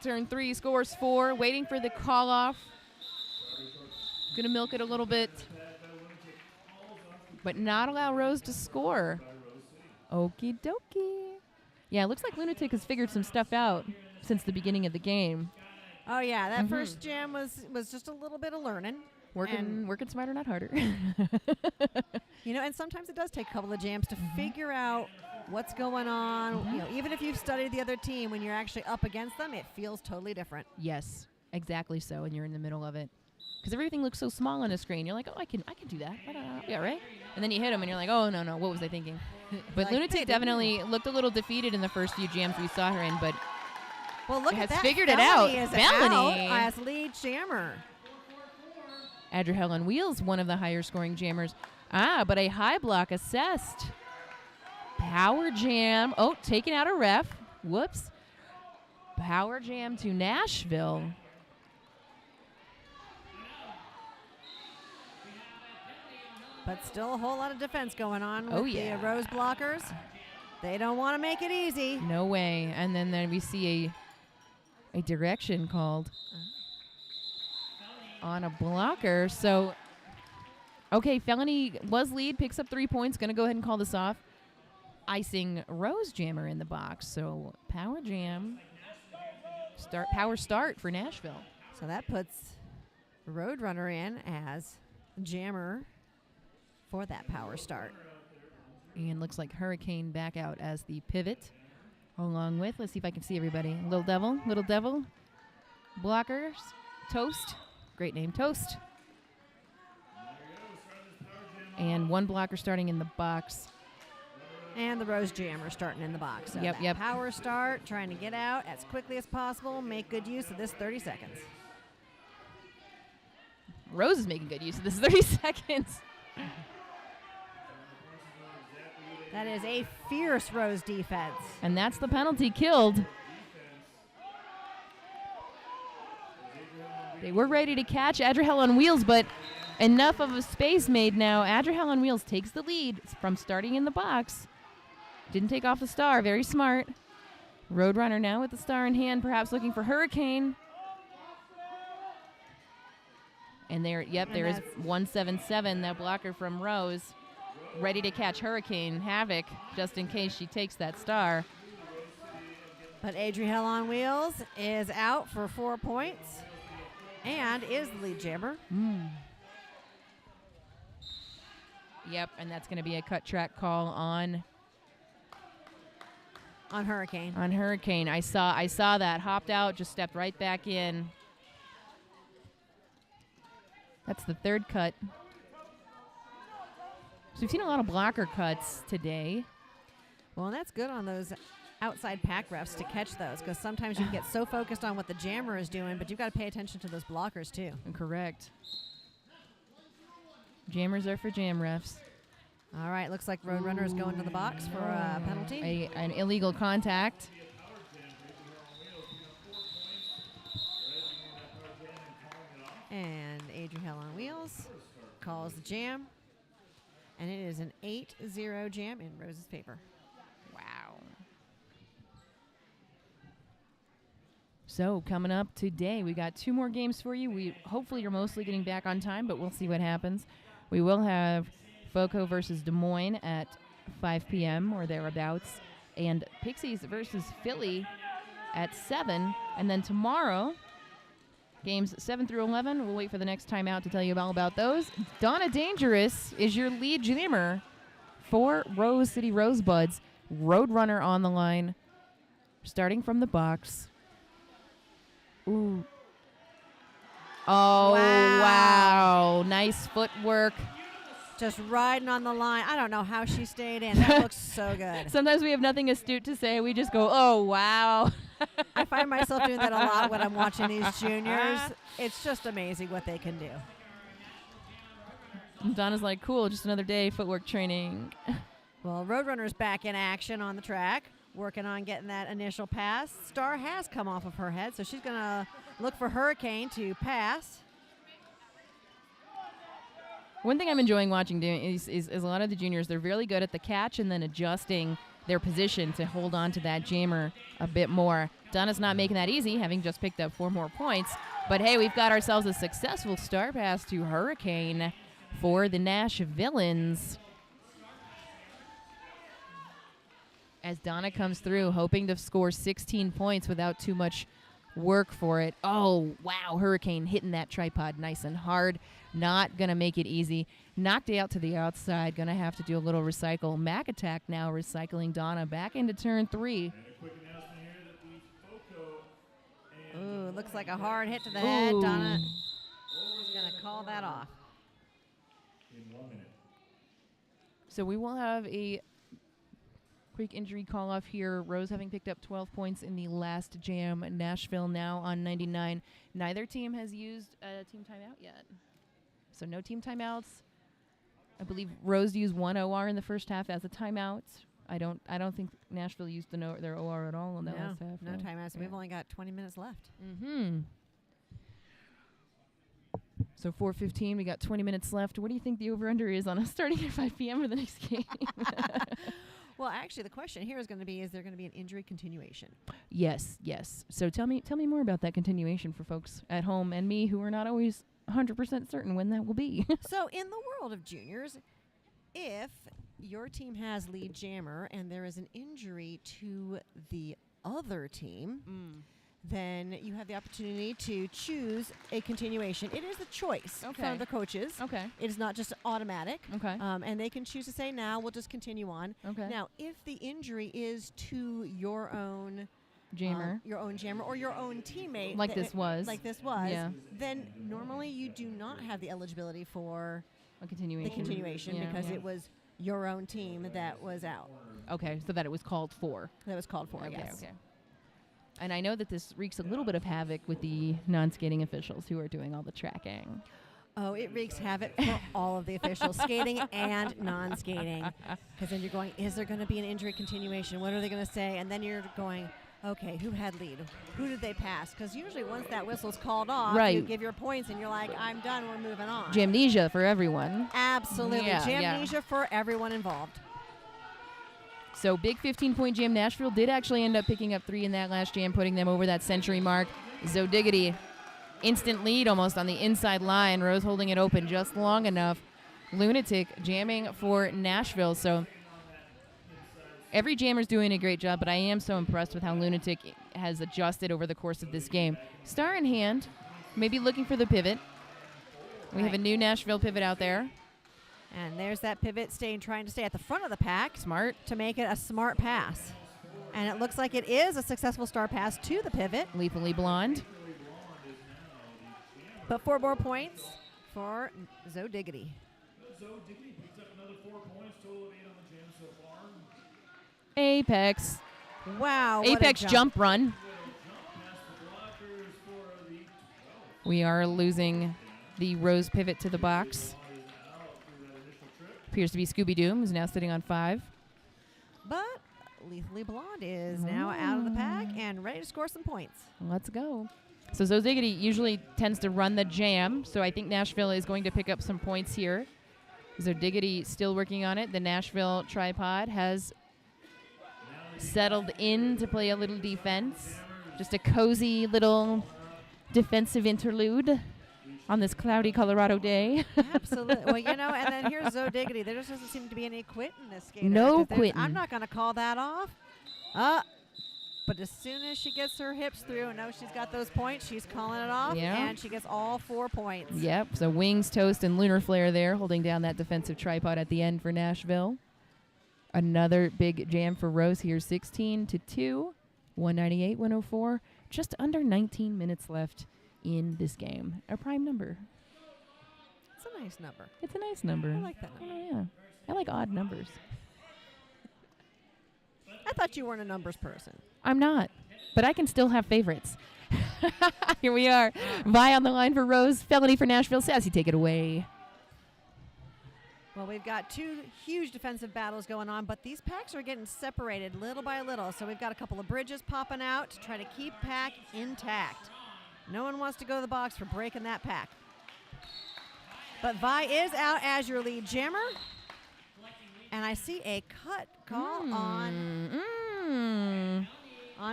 turn 3, scores 4, waiting for the call off. Gonna milk it a little bit, but not allow Rose to score. Okie dokie. Yeah, it looks like Lunatic has figured some stuff out since the beginning of the game. Oh yeah, that first jam was just a little bit of learning. Working smarter, not harder. You know, and sometimes it does take a couple of jams to figure out what's going on. You know, even if you've studied the other team, when you're actually up against them, it feels totally different. Yes, exactly so, and you're in the middle of it. Because everything looks so small on the screen. You're like, oh, I can do that. Yeah, right? And then you hit them, and you're like, oh, no, what was I thinking? But Like, Lunatic definitely looked a little defeated in the first few jams we saw her in, but Well, look has at that. figured it out. Felony is Felony. out as lead jammer. Adriel on Wheels, one of the higher scoring jammers. But a high block assessed. Power jam. Oh, taking out a ref. Whoops. Power jam to Nashville. But still a whole lot of defense going on with Oh, yeah. the Rose blockers. They don't want to make it easy. No way. And then we see a direction called on a blocker. So, okay, Felony was lead, picks up 3 points. Going to go ahead and call this off. Icing Rose Jammer in the box. So, power jam. Power start for Nashville. So that puts Roadrunner in as jammer for that power start. And looks like Hurricane back out as the pivot. Along with, let's see if I can see everybody. Little Devil. Blockers. Toast. Great name, Toast. And one blocker starting in the box. And the Rose Jammer starting in the box. So Yep. Power start, trying to get out as quickly as possible, make good use of this 30 seconds. Rose is making good use of this 30 seconds. That is a fierce Rose defense. And that's the penalty killed. They were ready to catch Adriel on Wheels, but enough of a space made now. Adriel on Wheels takes the lead from starting in the box. Didn't take off the star. Very smart. Roadrunner now with the star in hand, perhaps looking for Hurricane. And there is 177, that blocker from Rose, ready to catch Hurricane Havoc, just in case she takes that star. But Adriel on Wheels is out for 4 points and is the lead jammer. Yep, and that's going to be a cut track call on Hurricane. On Hurricane. I saw that. Hopped out, just stepped right back in. That's the third cut. So we've seen a lot of blocker cuts today. Well, and that's good on those outside pack refs to catch those, because sometimes you can get so focused on what the jammer is doing, but you've got to pay attention to those blockers too. Correct. Jammers are for jam refs. All right, looks like Roadrunner is going to the box for a penalty. An illegal contact. And Adriel on Wheels calls the jam. And it is an 8-0 jam in Rose's favor. Wow. So coming up today, we got 2 more games for you. Hopefully you're mostly getting back on time, but we'll see what happens. We will have FOCO versus Des Moines at 5 p.m. or thereabouts. And Pixies versus Philly at 7. And then tomorrow, games 7 through 11. We'll wait for the next timeout to tell you all about those. Donna Dangerous is your lead jammer for Rose City Rosebuds. Roadrunner on the line, starting from the box. Ooh. Oh, wow. Nice footwork. Just riding on the line. I don't know how she stayed in. That looks so good. Sometimes we have nothing astute to say. We just go, oh, wow. I find myself doing that a lot when I'm watching these juniors. It's just amazing what they can do. And Donna's like, cool, just another day, footwork training. Well, Roadrunner's back in action on the track, working on getting that initial pass. Star has come off of her head, so she's going to look for Hurricane to pass. One thing I'm enjoying watching is a lot of the juniors, they're really good at the catch and then adjusting their position to hold on to that jammer a bit more. Donna's not making that easy, having just picked up 4 more points. But, hey, we've got ourselves a successful star pass to Hurricane for the Nash Villains. As Donna comes through, hoping to score 16 points without too much work for it. Oh, wow, Hurricane hitting that tripod nice and hard. Not going to make it easy. Knocked out to the outside. Going to have to do a little recycle. Mac Attack now recycling Donna back into turn 3. Ooh, looks like a hard hit to the head. Donna is going to call that off. So we will have a quick injury call off here. Rose having picked up 12 points in the last jam. Nashville now on 99. Neither team has used a team timeout yet. So no team timeouts. I believe Rose used 1 OR in the first half as a timeout. I don't think Nashville used their OR at all in that last half. No timeouts. Yeah. We've only got 20 minutes left. Mm-hmm. So 4:15, we got 20 minutes left. What do you think the over-under is on us starting at 5 p.m. for the next game? Well, actually, the question here is going to be, is there going to be an injury continuation? Yes. So tell me more about that continuation for folks at home and me who are not always 100% certain when that will be. So in the world of juniors, if your team has lead jammer and there is an injury to the other team, then you have the opportunity to choose a continuation. It is a choice from the coaches. Okay. It is not just automatic. Okay. And they can choose to say, now we'll just continue on. Okay. Now, if the injury is to your own jammer, or your own teammate, like this was, yeah, then normally you do not have the eligibility for a continuation. because it was your own team that was out. Okay, so that it was called for. That was called for, yes. Okay. And I know that this wreaks a little bit of havoc with the non-skating officials who are doing all the tracking. Oh, it wreaks havoc for all of the officials, skating and non-skating. Because then you're going, is there going to be an injury continuation? What are they going to say? And then you're going, okay, who had lead? Who did they pass? Because usually once that whistle's called off, you give your points and you're like, I'm done, we're moving on. Jamnesia for everyone. Absolutely. Jamnesia for everyone involved. So big 15-point jam. Nashville did actually end up picking up 3 in that last jam, putting them over that century mark. Zodiggity, instant lead almost on the inside line. Rose holding it open just long enough. Lunatic jamming for Nashville. So every jammer's doing a great job, but I am so impressed with how Lunatic has adjusted over the course of this game. Star in hand, maybe looking for the pivot. We have a new Nashville pivot out there. And there's that pivot trying to stay at the front of the pack. Smart. To make it a smart pass. And it looks like it is a successful star pass to the pivot. Lethally Blonde. But 4 more points for Zodiggity. Zodiggity picked up another 4 points, total of 8 on the jam so far. Apex. Wow. Apex jump run. We are losing the Rose pivot to the box. Appears to be Scooby-Doo, who's now sitting on 5. But Lethally Blonde is now out of the pack and ready to score some points. Let's go. So Zodiggity usually tends to run the jam, so I think Nashville is going to pick up some points here. Zodiggity still working on it. The Nashville tripod has settled in to play a little defense. Just a cozy little defensive interlude. on this cloudy Colorado day. Absolutely. Well, and then here's Zoe Diggity. There just doesn't seem to be any quitting this skater. No 'cause quitting. I'm not going to call that off. But as soon as she gets her hips through and knows she's got those points, she's calling it off, Yeah. and she gets all 4 points. Yep. So wings, toast, and lunar flare there, holding down that defensive tripod at the end for Nashville. Another big jam for Rose here, 16-2, 198-104. Just under 19 minutes left in this game. A prime number. It's a nice number. It's a nice number. I like that number. Oh, yeah. I like odd numbers. I thought you weren't a numbers person. I'm not, but I can still have favorites. Here we are. Vi on the line for Rose. Felony for Nashville. Sassy, take it away. Well, we've got 2 huge defensive battles going on, but these packs are getting separated little by little. So we've got a couple of bridges popping out to try to keep pack intact. No one wants to go to the box for breaking that pack. But Vi is out as your lead jammer. And I see a cut call on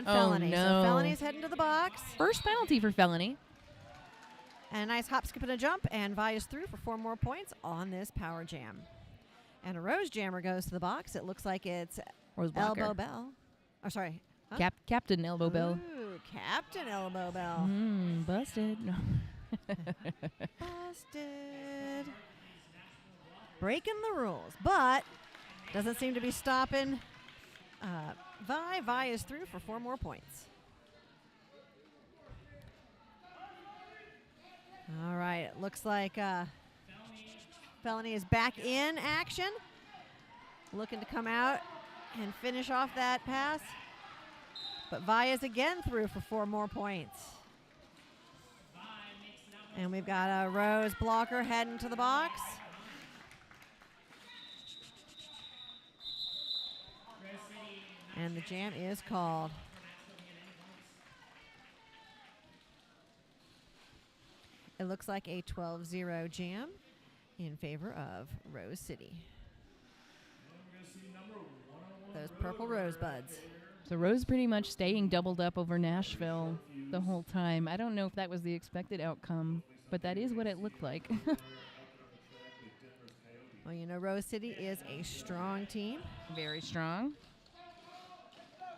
Felony. no. So Felony's heading to the box. First penalty for Felony. And a nice hop, skip, and a jump. And Vi is through for 4 more points on this power jam. And a Rose jammer goes to the box. It looks like it's Rose Blocker. Elbow Bell. Oh, sorry. Huh? Captain Elbow Bell. Ooh, Captain Elbow Bell. Busted. No. Busted. Breaking the rules, but doesn't seem to be stopping Vi. Vi is through for 4 more points. All right, it looks like Felony is back in action, looking to come out and finish off that pass. But Vi is again through for 4 more points. And we've got a Rose blocker heading to the box. And the jam is called. It looks like a 12-0 jam in favor of Rose City. Those purple rosebuds. So Rose pretty much staying doubled up over Nashville the whole time. I don't know if that was the expected outcome, but that is what it looked like. Well, Rose City is a strong team. Very strong.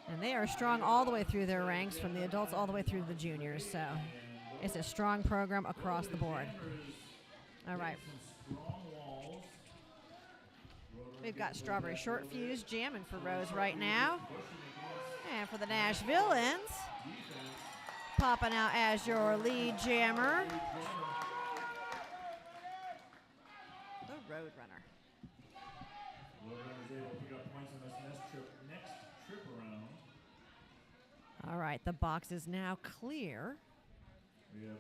And they are strong all the way through their ranks, from the adults all the way through the juniors. So it's a strong program across the board. All right. We've got Strawberry Short Fuse jamming for Rose right now. And for the Nashvilleans, popping out as your lead jammer, the Roadrunner. Roadrunner's able to pick up points on this next trip around. All right, the box is now clear.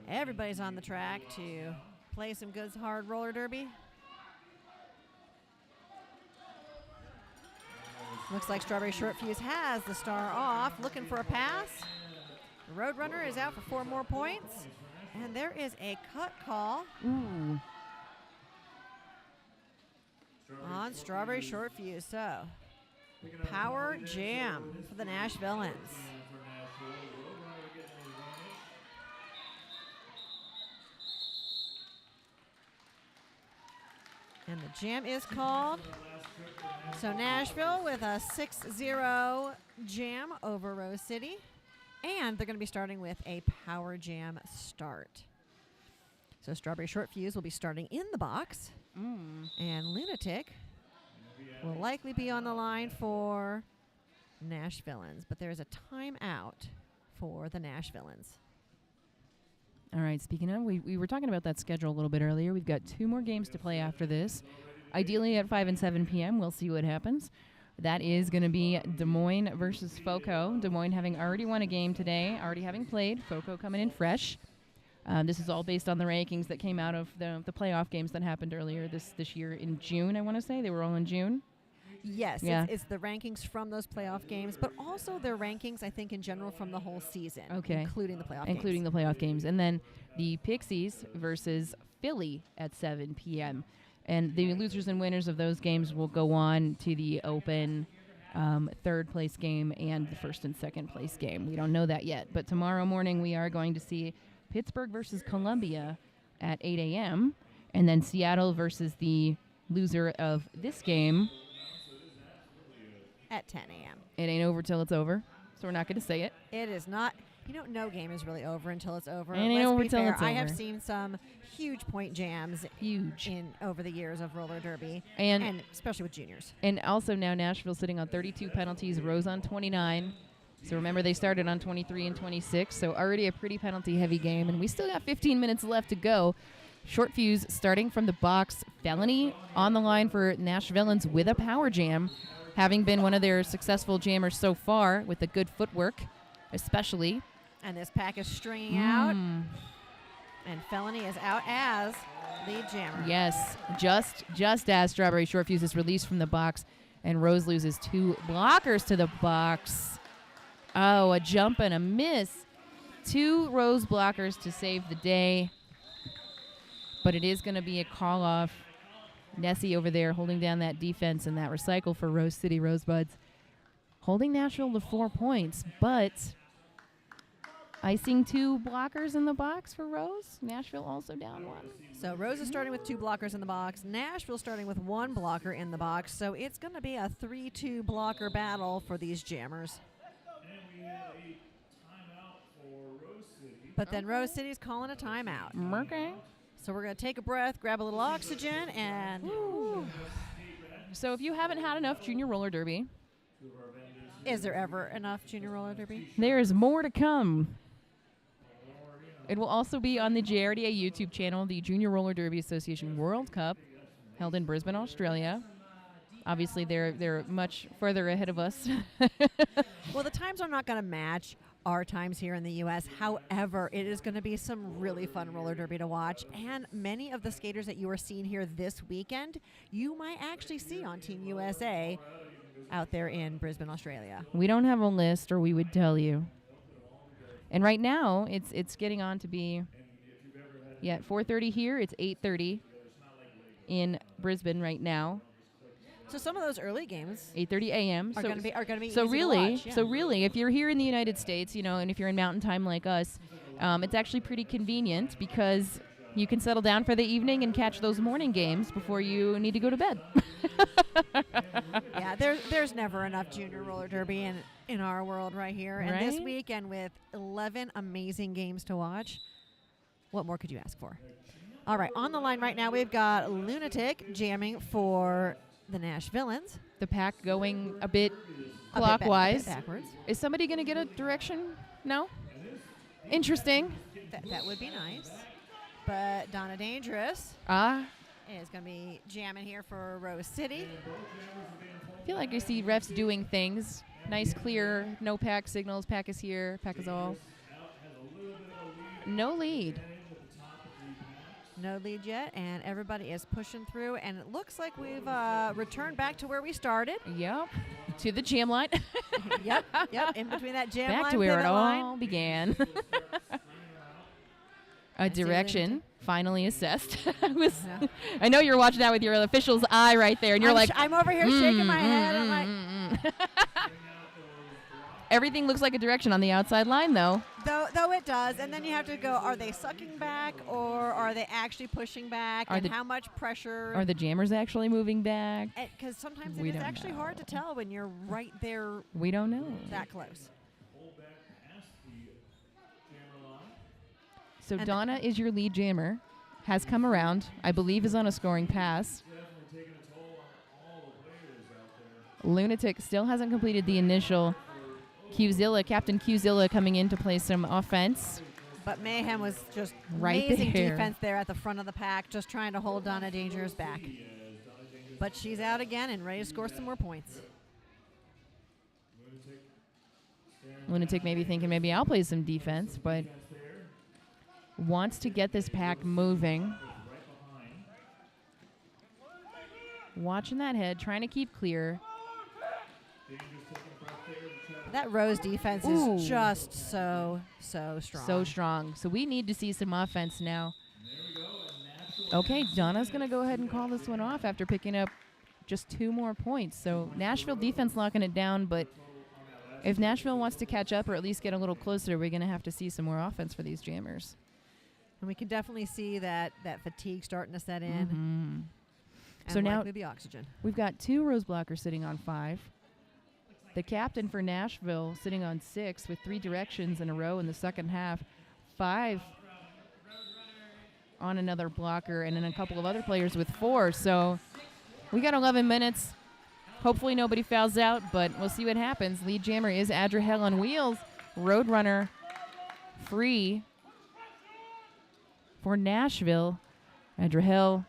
Everybody's on the track to play some good hard roller derby. Looks like Strawberry Short Fuse has the star off, looking for a pass. The Roadrunner is out for 4 more points. And there is a cut call Ooh. on Strawberry Short Fuse. So, power jam for the Nashvilleans. And the jam is called. So Nashville with a 6-0 jam over Rose City. And they're going to be starting with a power jam start. So Strawberry Short Fuse will be starting in the box. And Lunatic will likely be on the line for Nashvilleans. But there is a timeout for the Nashvilleans. All right, speaking of, we were talking about that schedule a little bit earlier. We've got 2 more games to play after this. Ideally at 5 and 7 p.m. We'll see what happens. That is going to be Des Moines versus FOCO. Des Moines having already won a game today, already having played. FOCO coming in fresh. This is all based on the rankings that came out of the playoff games that happened earlier this year in June, I want to say. They were all in June. Yes, Yeah. it's the rankings from those playoff games, but also their rankings, I think, in general from the whole season, Okay. including the playoff Including games. the playoff games. And then the Pixies versus Philly at 7 p.m. And the losers and winners of those games will go on to the open third place game and the first and second place game. We don't know that yet. But tomorrow morning we are going to see Pittsburgh versus Columbia at 8 a.m. And then Seattle versus the loser of this game. At 10 a.m. It ain't over till it's over, so we're not going to say it. It is not. You know, no game is really over until it's over. It ain't Let's over be till fair. it's I have over. seen some huge point jams Huge. in over the years of roller derby, And especially with juniors. and also now Nashville sitting on 32 penalties, Rose on 29. So remember they started on 23 and 26, so already a pretty penalty-heavy game. And we still got 15 minutes left to go. Short fuse starting from the box. Felony on the line for Nashvilleans with a power jam, having been one of their successful jammers so far with the good footwork, especially. And this pack is stringing out, and Felony is out as lead jammer. Yes, just as Strawberry Short Fuse is released from the box, and Rose loses 2 blockers to the box. Oh, a jump and a miss. 2 Rose blockers to save the day. But it is going to be a call-off. Nessie over there holding down that defense and that recycle for Rose City Rosebuds. Holding Nashville to 4 points, but icing 2 blockers in the box for Rose. Nashville also down 1. So Rose is starting with 2 blockers in the box. Nashville starting with 1 blocker in the box. So it's going to be a 3-2 blocker battle for these jammers. And we had a timeout for Rose City. But then Rose City's calling a timeout. Okay. So we're going to take a breath, grab a little oxygen, and So if you haven't had enough junior roller derby, is there ever enough junior roller derby? there is more to come. It will also be on the JRDA YouTube channel, the Junior Roller Derby Association World Cup, held in Brisbane, Australia. Obviously, they're much further ahead of us. Well, the times are not going to match our times here in the U.S. However, it is going to be some really fun roller derby to watch. And many of the skaters that you are seeing here this weekend, you might actually see on Team USA out there in Brisbane, Australia. We don't have a list, or we would tell you. And right now, it's getting on to be, 4:30 here. It's 8:30 in Brisbane right now. So some of those early games 8:30 a.m. are going to be So easy really, to watch, yeah. so really, if you're here in the United States, and if you're in Mountain Time like us, it's actually pretty convenient because you can settle down for the evening and catch those morning games before you need to go to bed. Yeah, there's never enough junior roller derby in our world right here. And this Right? weekend with 11 amazing games to watch, what more could you ask for? All right, on the line right now, we've got Lunatic jamming for the Nashvilleans. The pack going a bit A bit clockwise. backwards. Is somebody going to get a direction? No? Interesting. That would be nice. But Donna Dangerous I is going to be jamming here for Rose City. feel like I see refs doing things. Nice, clear, no pack signals. Pack is here. Pack is all. No lead. No lead yet, and everybody is pushing through. And it looks like we've returned back to where we started. Yep. To the jam line. Yep, in between that jam line, Back to where it pivot line. all began. A I see direction finally assessed. Yeah. I know you're watching that with your official's eye right there, and you're like, I'm over here shaking my head. I'm like, everything looks like a direction on the outside line, though. though it does, and then you have to go, are they sucking back or are they actually pushing back, Are and the- how much pressure? Are the jammers actually moving back? Because sometimes We it is don't actually hard to know. tell when you're right there We don't know. that close. So And Donna is your lead jammer, has come around, I believe is on a scoring pass. Lunatic still hasn't completed the initial. Captain Qzilla coming in to play some offense. But Mayhem was just Right amazing there. defense there at the front of the pack, just trying to hold Donna Dangerous back. But she's out again and ready to score some more points. Lunatic maybe thinking maybe I'll play some defense, but wants to get this pack moving. Watching that head, trying to keep clear. That Rose defense Ooh. is just so strong. So strong. So we need to see some offense now. Okay, Donna's going to go ahead and call this one off after picking up just 2 more points. So Nashville defense locking it down, but if Nashville wants to catch up or at least get a little closer, we're going to have to see some more offense for these jammers. And we can definitely see that fatigue starting to set in. Mm-hmm. And So now likely the oxygen. we've got 2 Rose blockers sitting on 5. The captain for Nashville sitting on 6 with 3 directions in a row in the second half. 5 on another blocker, and then a couple of other players with 4. So we got 11 minutes. Hopefully nobody fouls out, but we'll see what happens. Lead jammer is Adrahel on wheels. Roadrunner free for Nashville. Adrahel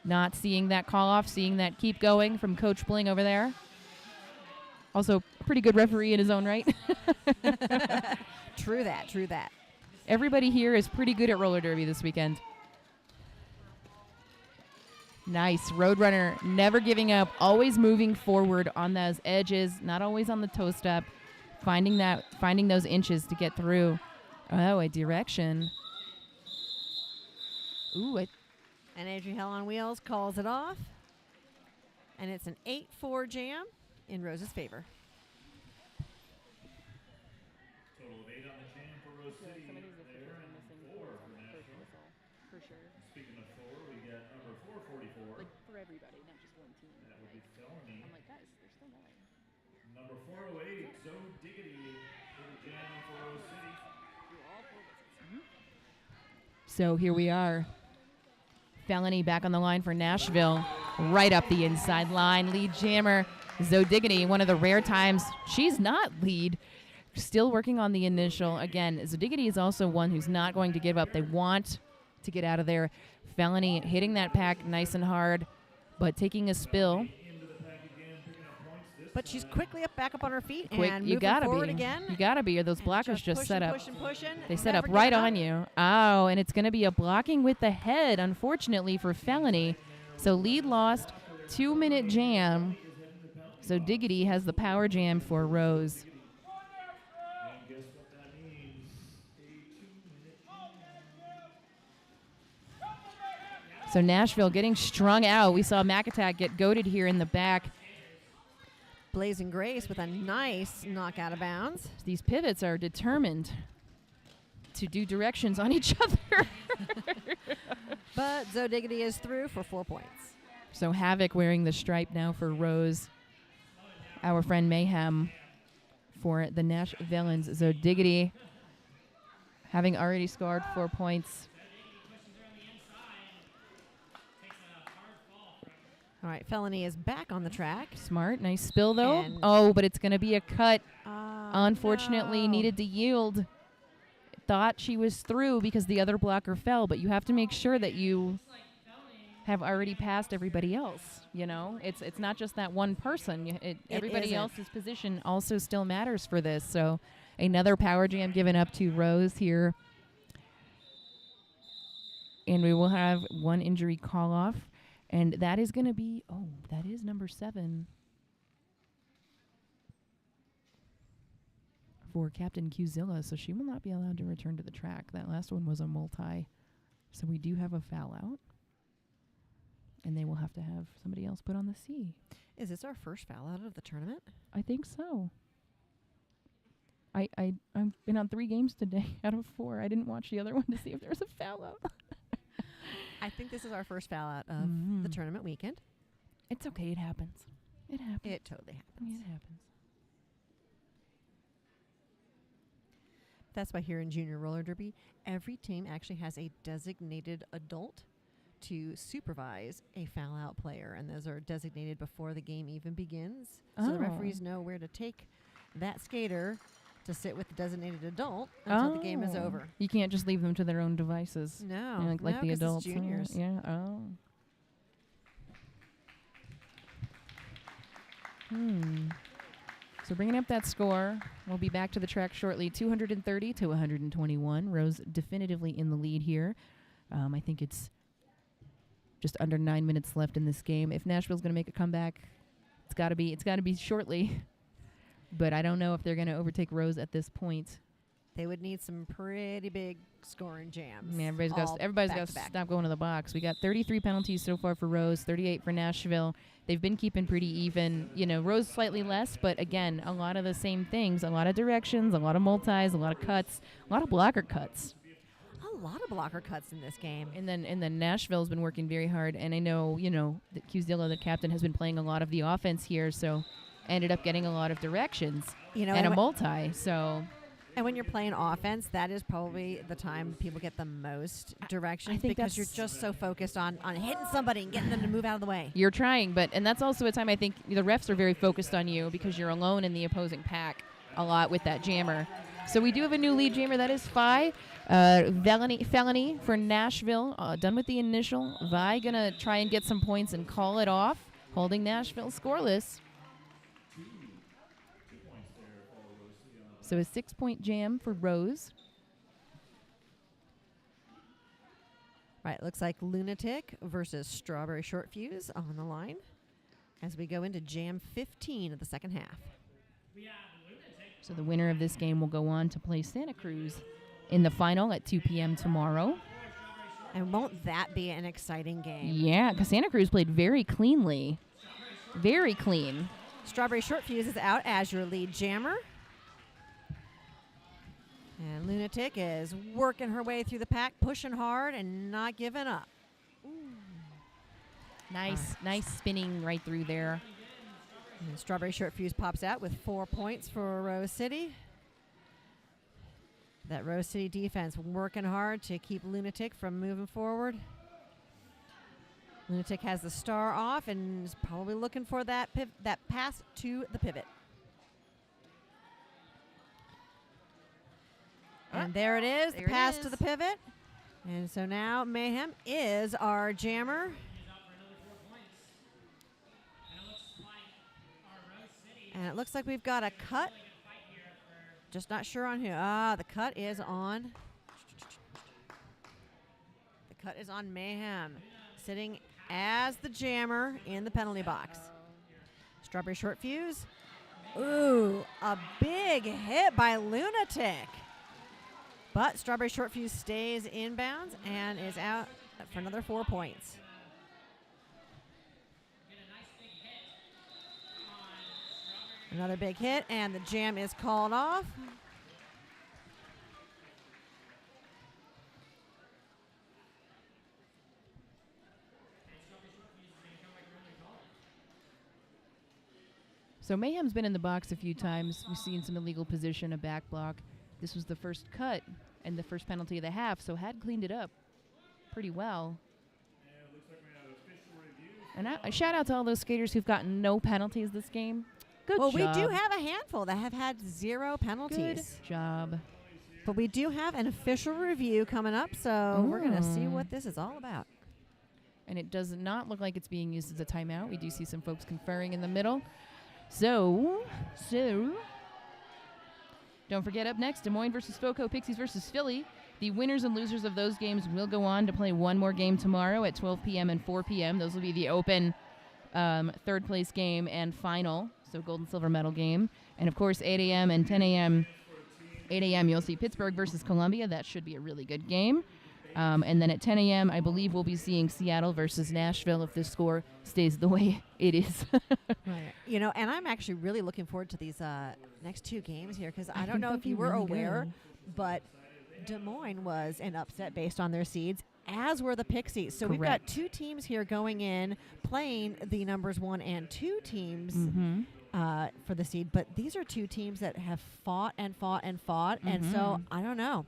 not seeing that call off, seeing that keep going from Coach Bling over there. Also, a pretty good referee in his own right. True that, true that. Everybody here is pretty good at roller derby this weekend. Nice. Roadrunner never giving up, always moving forward on those edges, not always on the toe step, finding those inches to get through. Oh, a direction. Ooh, And Adriel on wheels calls it off. And it's an 8-4 jam in Rose's favor. Total of 8 on the jam for Rose City there, and 4 for Nashville. for sure. Speaking of 4, we got number 444. Like for everybody, not just one team. That would be Felony. I'm like, guys, they're still going. Number 408, Zoe Diggity for the jam for Rose City. So here we are. Felony back on the line for Nashville. Right up the inside line. Lead jammer, Zoe Diggity, one of the rare times she's not lead. Still working on the initial. Again, Zoe Diggity is also one who's not going to give up. They want to get out of there. Felony hitting that pack nice and hard, but taking a spill. But she's quickly back up on her feet Quick, and you moving gotta forward be. again. You gotta be, or those And blockers just pushing, set up. pushing. They set up Never right giving on you. Oh, and it's going to be a blocking with the head, unfortunately, for Felony. So lead lost, 2-minute jam. So Diggity has the power jam for Rose. And guess what that means? A 2-minute. So Nashville getting strung out. We saw McAttack get goaded here in the back. Blazing Grace with a nice knock out of bounds. These pivots are determined to do directions on each other. But Zoe Diggity is through for 4 points. So Havoc wearing the stripe now for Rose. Our friend Mayhem for the Nash Villains. Zoe Diggity having already scored 4 points. All right, Felony is back on the track. Smart. Nice spill, though. And- Oh, but it's going to be a cut. Unfortunately, no. needed to yield. Thought she was through because the other blocker fell, but you have to make sure that you have already passed everybody else. You know, it's not just that one person. Everybody isn't. else's position also still matters for this. So another power jam given up to Rose here. And we will have one injury call off. And that is going to be, that is number 7 for Captain Qzilla. So she will not be allowed to return to the track. That last one was a multi. So we do have a foul out. And they will have to have somebody else put on the C. Is this our first foul out of the tournament? I think so. I've been on 3 games today out of 4. I didn't watch the other one to see if there was a foul out. I think this is our first foul out of the tournament weekend. It's okay. It happens. It happens. It totally happens. It happens. That's why here in Junior Roller Derby, every team actually has a designated adult to supervise a foul out player. And those are designated before the game even begins. So the referees know where to take that skater to sit with the designated adult until the game is over. You can't just leave them to their own devices. No, Yeah, like the 'cause it's adults. juniors. Yeah. Oh. So bringing up that score, we'll be back to the track shortly. 230 to 121. Rose definitively in the lead here. I think it's just under 9 minutes left in this game. If Nashville's going to make a comeback, it's got to be shortly. But I don't know if they're going to overtake Rose at this point. They would need some pretty big scoring jams. Yeah, everybody's all got back to back. stop going to the box. We got 33 penalties so far for Rose, 38 for Nashville. They've been keeping pretty even. You know, Rose slightly less, but again, a lot of the same things. A lot of directions, a lot of multis, a lot of cuts, a lot of blocker cuts. A lot of blocker cuts in this game. And then Nashville's been working very hard, and I know, that Cusillo, the captain, has been playing a lot of the offense here, so ended up getting a lot of directions and a multi. So, and when you're playing offense, that is probably the time people get the most direction, I think because you're just so focused on hitting somebody and getting them to move out of the way. You're trying, and that's also a time I think the refs are very focused on you because you're alone in the opposing pack a lot with that jammer. So we do have a new lead jammer. That is Vi. Felony for Nashville. Done with the initial. Vi going to try and get some points and call it off, holding Nashville scoreless. So a 6-point jam for Rose. Right, looks like Lunatic versus Strawberry Short Fuse on the line as we go into jam 15 of the second half. So the winner of this game will go on to play Santa Cruz in the final at 2 p.m. tomorrow. And won't that be an exciting game? Yeah, because Santa Cruz played very cleanly. Very clean. Strawberry Short Fuse is out as your lead jammer. And Lunatic is working her way through the pack, pushing hard and not giving up. Nice spinning right through there. And Strawberry Short Fuse pops out with 4 points for Rose City. That Rose City defense working hard to keep Lunatic from moving forward. Lunatic has the star off and is probably looking for that pass to the pivot. And there it is, the pass to the pivot. And so now Mayhem is our jammer. And it looks like we've got a cut. Just not sure on who. The cut is on. The cut is on Mayhem, sitting as the jammer in the penalty box. Strawberry Short Fuse. Ooh, a big hit by Lunatic. But Strawberry Short Fuse stays inbounds and is out for another 4 points. Another big hit, and the jam is called off. So Mayhem's been in the box a few times. We've seen some illegal position, a back block. This was the first cut and the first penalty of the half, so had cleaned it up pretty well. And a shout out to all those skaters who've gotten no penalties this game. Good job. Well, we do have a handful that have had 0 penalties. Good job. But we do have an official review coming up, so we're going to see what this is all about. And it does not look like it's being used as a timeout. We do see some folks conferring in the middle. So don't forget, up next, Des Moines versus FOCO, Pixies versus Philly. The winners and losers of those games will go on to play one more game tomorrow at 12 p.m. and 4 p.m. Those will be the open third place game and final, so gold and silver medal game. And, of course, 8 a.m. and 10 a.m. 8 a.m. you'll see Pittsburgh versus Columbia. That should be a really good game. And then at 10 a.m., I believe we'll be seeing Seattle versus Nashville if the score stays the way it is. Right. You know, and I'm actually really looking forward to these next 2 games here, because I don't know if you were aware, but Des Moines was an upset based on their seeds, as were the Pixies. So we've got 2 teams here going in, playing the numbers 1 and 2 teams for the seed. But these are 2 teams that have fought and fought and fought. And so I don't know.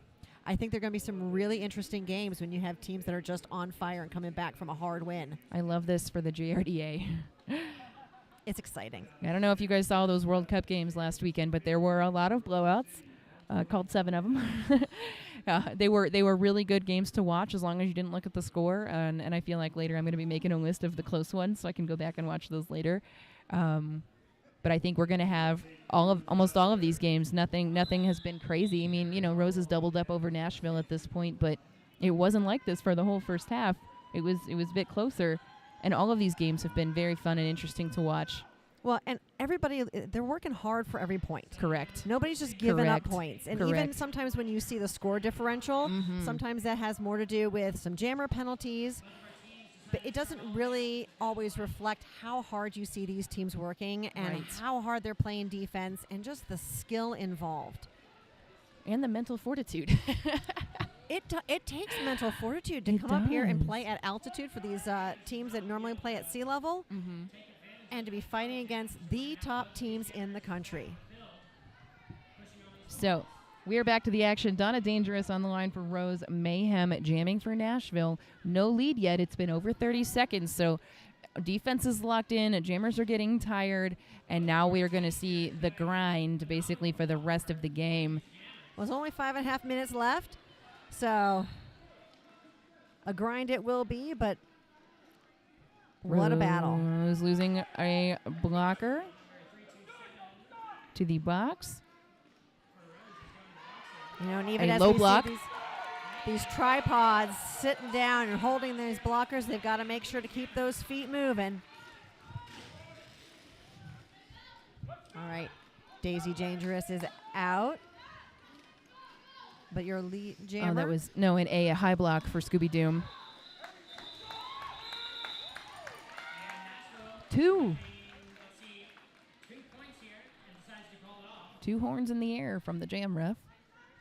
I think there are going to be some really interesting games when you have teams that are just on fire and coming back from a hard win. I love this for the JRDA. It's exciting. I don't know if you guys saw those World Cup games last weekend, but there were a lot of blowouts, called 7 of them. They were really good games to watch as long as you didn't look at the score. And I feel like later I'm going to be making a list of the close ones so I can go back and watch those later. But I think we're going to have almost all of these games. Nothing has been crazy. I mean, Rose has doubled up over Nashville at this point, but it wasn't like this for the whole first half. It was a bit closer, and all of these games have been very fun and interesting to watch. Well, and everybody, they're working hard for every point. Correct. Nobody's just giving up points. And even sometimes when you see the score differential, sometimes that has more to do with some jammer penalties. But it doesn't really always reflect how hard you see these teams working and how hard they're playing defense and just the skill involved. And the mental fortitude. It takes mental fortitude to It come up here and does. play at altitude for these teams that normally play at sea level, and to be fighting against the top teams in the country. So we are back to the action. Donna Dangerous on the line for Rose. Mayhem jamming for Nashville. No lead yet. It's been over 30 seconds. So defense is locked in. Jammers are getting tired. And now we are going to see the grind basically for the rest of the game. Well, there's only 5.5 minutes left. So a grind it will be, but what a battle. Rose losing a blocker to the box. You know, and even A as low we block. see these tripods sitting down and holding these blockers, they've got to make sure to keep those feet moving. All right, Daisy Dangerous is out. But your lead jammer. Oh, that was, no, a high block for Scooby Doom. 2. 2 horns in the air from the jam ref.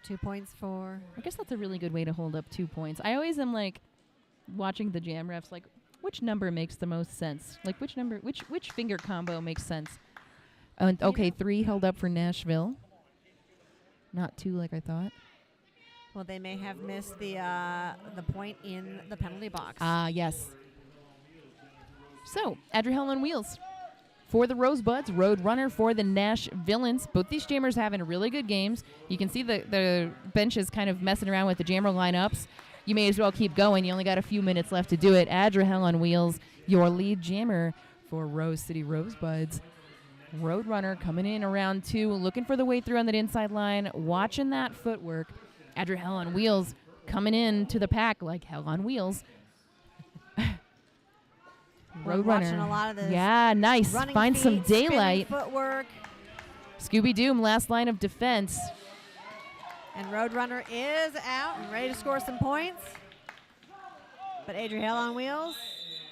2 points for. I guess that's a really good way to hold up 2 points. I always am like watching the jam refs, like which number makes the most sense? Like which number, which finger combo makes sense? Okay, 3 held up for Nashville. Not 2 like I thought. Well, they may have missed the point in the penalty box. Ah, yes. So, Adriel on wheels for the Rosebuds, Road Runner for the Nash Villains. Both these jammers having really good games. You can see the bench is kind of messing around with the jammer lineups. You may as well keep going. You only got a few minutes left to do it. Adriel on wheels, your lead jammer for Rose City Rosebuds. Road Runner coming in around 2, looking for the way through on that inside line, watching that footwork. Adriel on wheels coming in to the pack like hell on wheels. Road Watching Runner. a lot of this. Yeah, nice. Running Find feet, some spinning daylight. Footwork. Scooby Doom, last line of defense. And Roadrunner is out and ready to score some points. But Adriel on wheels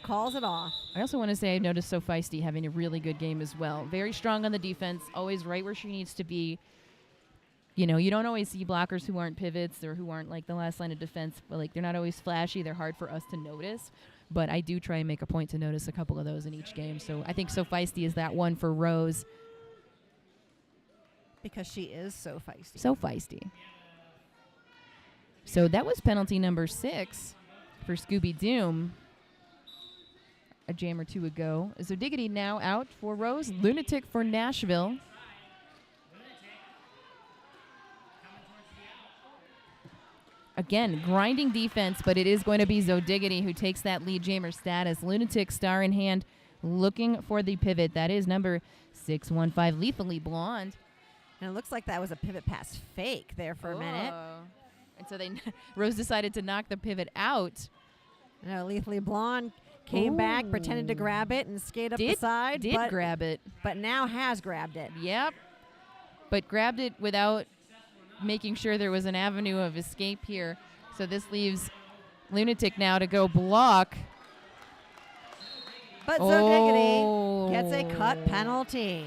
calls it off. I also want to say I noticed So Feisty having a really good game as well. Very strong on the defense, always right where she needs to be. You know, you don't always see blockers who aren't pivots or who aren't like the last line of defense, but like they're not always flashy. They're hard for us to notice. But I do try and make a point to notice a couple of those in each game. So I think So Feisty is that one for Rose. Because she is so feisty. So Feisty. So that was penalty number 6 for Scooby Doom. A jam or 2 ago. So Diggity now out for Rose. Lunatic for Nashville. Again, grinding defense, but it is going to be Zodiggity who takes that lead jammer status. Lunatic, star in hand, looking for the pivot. That is number 615, Lethally Blonde. And it looks like that was a pivot pass fake there for a minute. And so Rose decided to knock the pivot out. No, Lethally Blonde came back, pretended to grab it, and skate up the side. Did grab it. But now has grabbed it. Yep. But grabbed it without making sure there was an avenue of escape here. So this leaves Lunatic now to go block. But Zodiggity gets a cut penalty.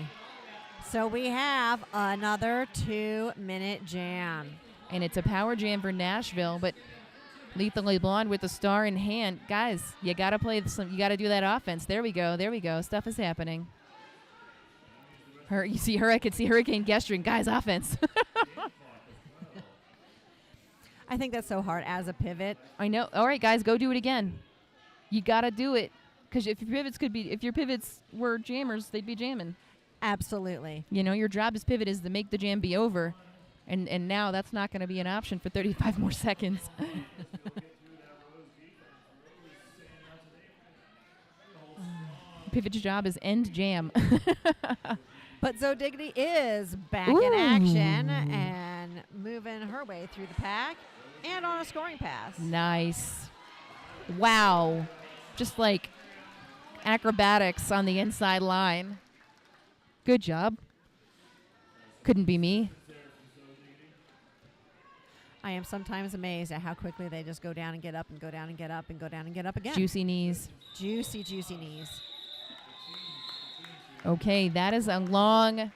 So we have another 2-minute jam. And it's a power jam for Nashville, but Lethally Blonde with the star in hand. Guys, you got to play some, you got to do that offense. There we go. There we go. Stuff is happening. You see her, I could see Hurricane gesturing. Guys, offense. I think that's so hard as a pivot. I know. All right, guys, go do it again. You got to do it. Because if your pivots were jammers, they'd be jamming. Absolutely. You know, your job as pivot is to make the jam be over. And now that's not going to be an option for 35 more seconds. Pivot's job is end jam. But Zodiggity is back in action and moving her way through the pack and on a scoring pass. Nice. Wow. Just like acrobatics on the inside line. Good job. Couldn't be me. I am sometimes amazed at how quickly they just go down and get up and go down and get up and go down and get up again. Juicy knees. Juicy, juicy knees. Okay, that is a long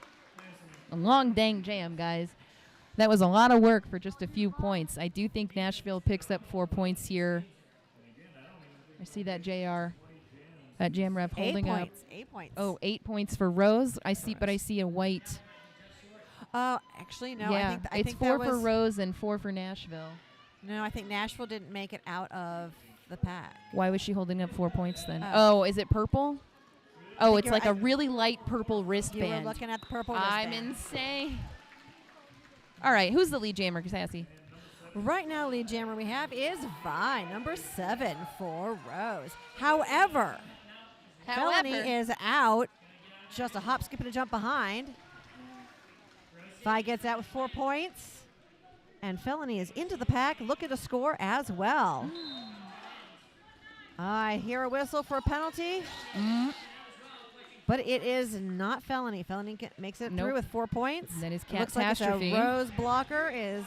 dang jam, guys. That was a lot of work for just a few points. I do think Nashville picks up 4 points here. I see that that Jam Ref holding up. 8 points. Oh, 8 points for Rose. I see a white. Oh, actually, no. Yeah, I it's think 4 that for was, Rose and 4 for Nashville. No, I think Nashville didn't make it out of the pack. Why was she holding up 4 points then? Oh. Oh, is it purple? Oh, it's you're- like a really light purple wristband. You were looking at the purple I'm wristband. insane. All right, who's the lead jammer, Sassy? Right now, lead jammer we have is Vi, number 7 for Rose. However, Felony is out. Just a hop, skip, and a jump behind. Vi gets out with 4 points. And Felony is into the pack. Look at the score as well. I hear a whistle for a penalty. But it is not Felony. Felony makes it through with 4 points. That is Looks like it's a catastrophe. Rose blocker is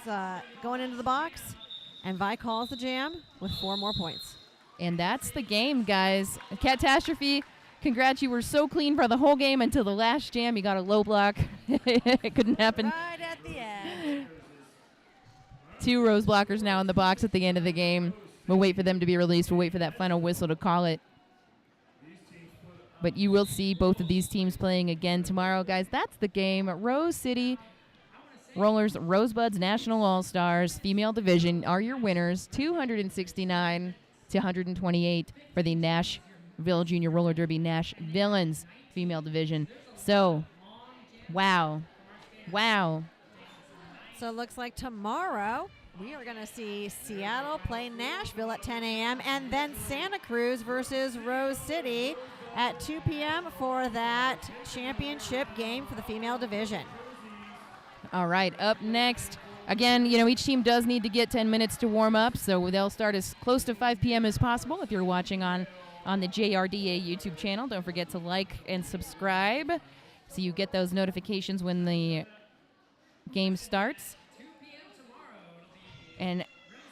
going into the box. And Vi calls the jam with 4 more points. And that's the game, guys. Catastrophe. Congrats, you were so clean for the whole game until the last jam. You got a low block. It couldn't happen. Right at the end. 2 Rose blockers now in the box at the end of the game. We'll wait for them to be released. We'll wait for that final whistle to call it. But you will see both of these teams playing again tomorrow, guys. That's the game. Rose City Rollers Rosebuds National All-Stars Female Division are your winners. 269 to 128 for the Nashville Junior Roller Derby Nash Villains Female Division. So, wow. So it looks like tomorrow we are going to see Seattle play Nashville at 10 a.m. and then Santa Cruz versus Rose City at 2 p.m. for that championship game for the female division. All right, up next. Again, each team does need to get 10 minutes to warm up, so they'll start as close to 5 p.m. as possible. If you're watching on the JRDA YouTube channel, don't forget to like and subscribe so you get those notifications when the game starts. And,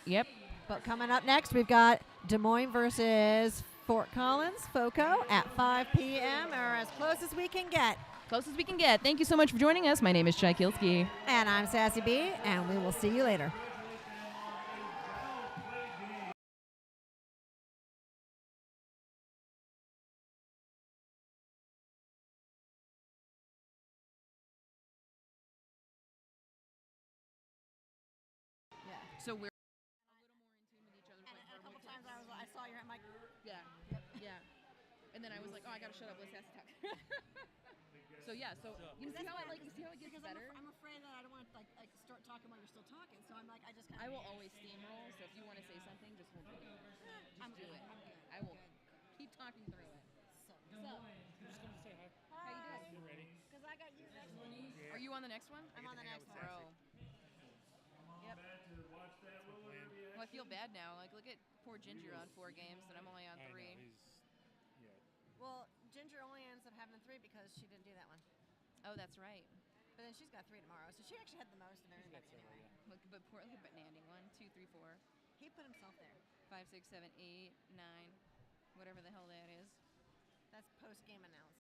yep. But coming up next, we've got Des Moines versus Fort Collins, FOCO, at 5 p.m. or as close as we can get. Close as we can get. Thank you so much for joining us. My name is Chai Kilski. And I'm Sassy B, and we will see you later. So we're And a couple times I saw your mic. Yeah. And then I was like, oh, I gotta shut up. Let's ask talk. So you see how it gets better. I'm afraid that I don't want to like start talking while you're still talking. So I'm like, I just. I will always steamroll. So if you want to say something, just hold it. Just do it. I will keep talking through it. So, I'm just going to say hi. How you doing? You ready? because I got you next one. Are you on the next one? I'm on the next one. Bro. Yep. Well, I feel bad now. Like, look at poor Ginger on 4 games, and I'm only on 3. Well, Ginger only ends up having 3 because she didn't do that one. Oh, that's right. But then she's got 3 tomorrow, so she actually had the most of everybody anyway. Look, but Nandy. 1, 2, 3, 4, He put himself there. 5, 6, 7, 8, 9, whatever the hell that is. That's post-game announcement.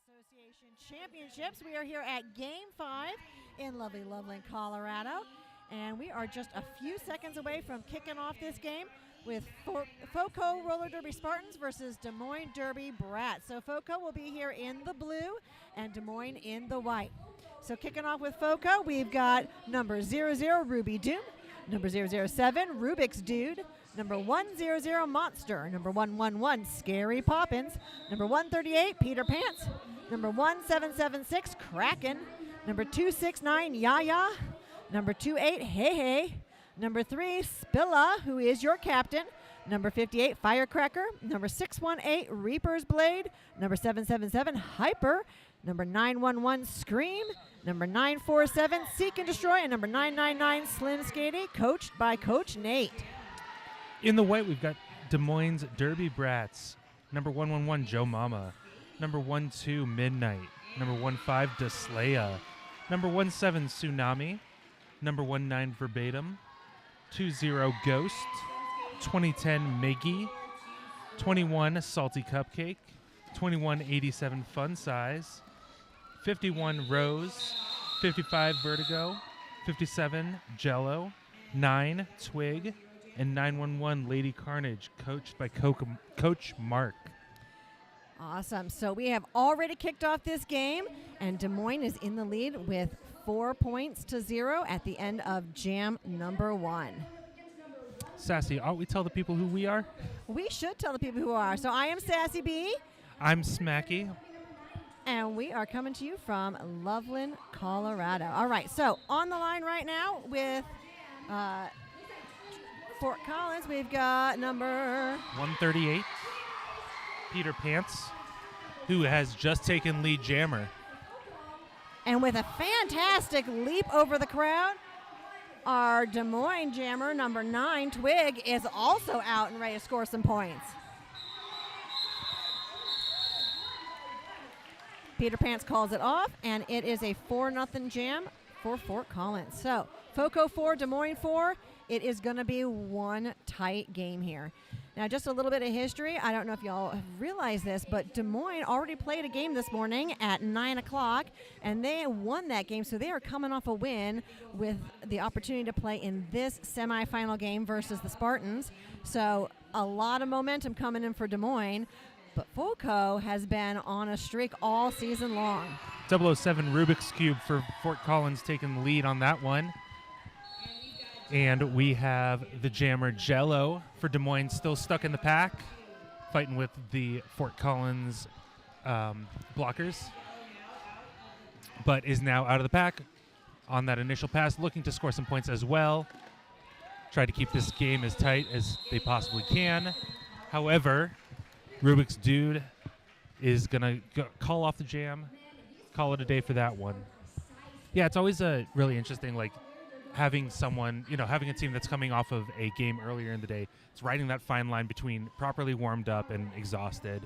Association Championships. We are here at Game 5 in lovely Loveland, Colorado. And we are just a few seconds away from kicking off this game with FOCO Roller Derby Spartans versus Des Moines Derby Brats. So FOCO will be here in the blue and Des Moines in the white. So kicking off with FOCO, we've got number 00, Ruby Doom, number 007, Rubik's Dude, number 100, Monster, number 111, Scary Poppins, number 138, Peter Pants, number 1776, Kraken, number 269, Yaya, number 28, Hey Hey, number 3, Spilla, who is your captain, number 58, Firecracker, number 618, Reaper's Blade, number 777, Hyper, number 911, Scream, number 947, Seek and Destroy, and number 999, Slim Skady, coached by Coach Nate. In the white, we've got Des Moines Derby Brats, number 111, Joe Mama, number 12, Midnight, number 15, Deslaya, number 17, Tsunami, number 19, Verbatim, 20, Ghost, 2010, Miggy, 21, Salty Cupcake, 21, 87, Fun Size, 51, Rose, 55, Vertigo, 57, Jello, 9, Twig, and 911, Lady Carnage, coached by Coach Mark. Awesome. So we have already kicked off this game, and Des Moines is in the lead with 4 points to 0 at the end of jam number 1. Sassy, ought we tell the people who we are? We should tell the people who are. So I am Sassy B, I'm Smacky. and we are coming to you from Loveland, Colorado. All right, so on the line right now with Fort Collins, we've got number 138, Peter Pants, who has just taken lead jammer. And with a fantastic leap over the crowd, our Des Moines jammer, number 9, Twig, is also out and ready to score some points. Peter Pants calls it off, and it is a 4-0 jam for Fort Collins. So, FOCO 4, Des Moines 4. It is going to be one tight game here. Now, just a little bit of history. I don't know if y'all have realized this, but Des Moines already played a game this morning at 9 o'clock, and they won that game, so they are coming off a win with the opportunity to play in this semifinal game versus the Spartans. So a lot of momentum coming in for Des Moines, but FOCO has been on a streak all season long. 007 Rubik's Cube for Fort Collins taking the lead on that one. And we have the jammer Jello for Des Moines still stuck in the pack, fighting with the Fort Collins blockers, but is now out of the pack on that initial pass, looking to score some points as well. Try to keep this game as tight as they possibly can. However, Rubik's Dude is going to call off the jam, call it a day for that one. Yeah, it's always a really interesting, having someone, having a team that's coming off of a game earlier in the day. It's riding that fine line between properly warmed up and exhausted.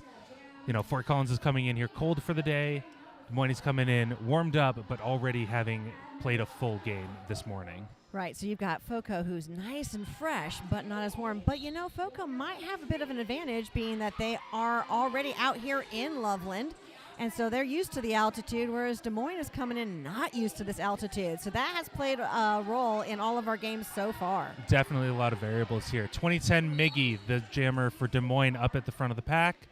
Fort Collins is coming in here cold for the day. Des Moines is coming in warmed up, but already having played a full game this morning. Right, so you've got FOCO, who's nice and fresh, but not as warm. But FOCO might have a bit of an advantage, being that they are already out here in Loveland. And so they're used to the altitude, whereas Des Moines is coming in not used to this altitude. So that has played a role in all of our games so far. Definitely a lot of variables here. 2010 Miggy, the jammer for Des Moines, up at the front of the pack,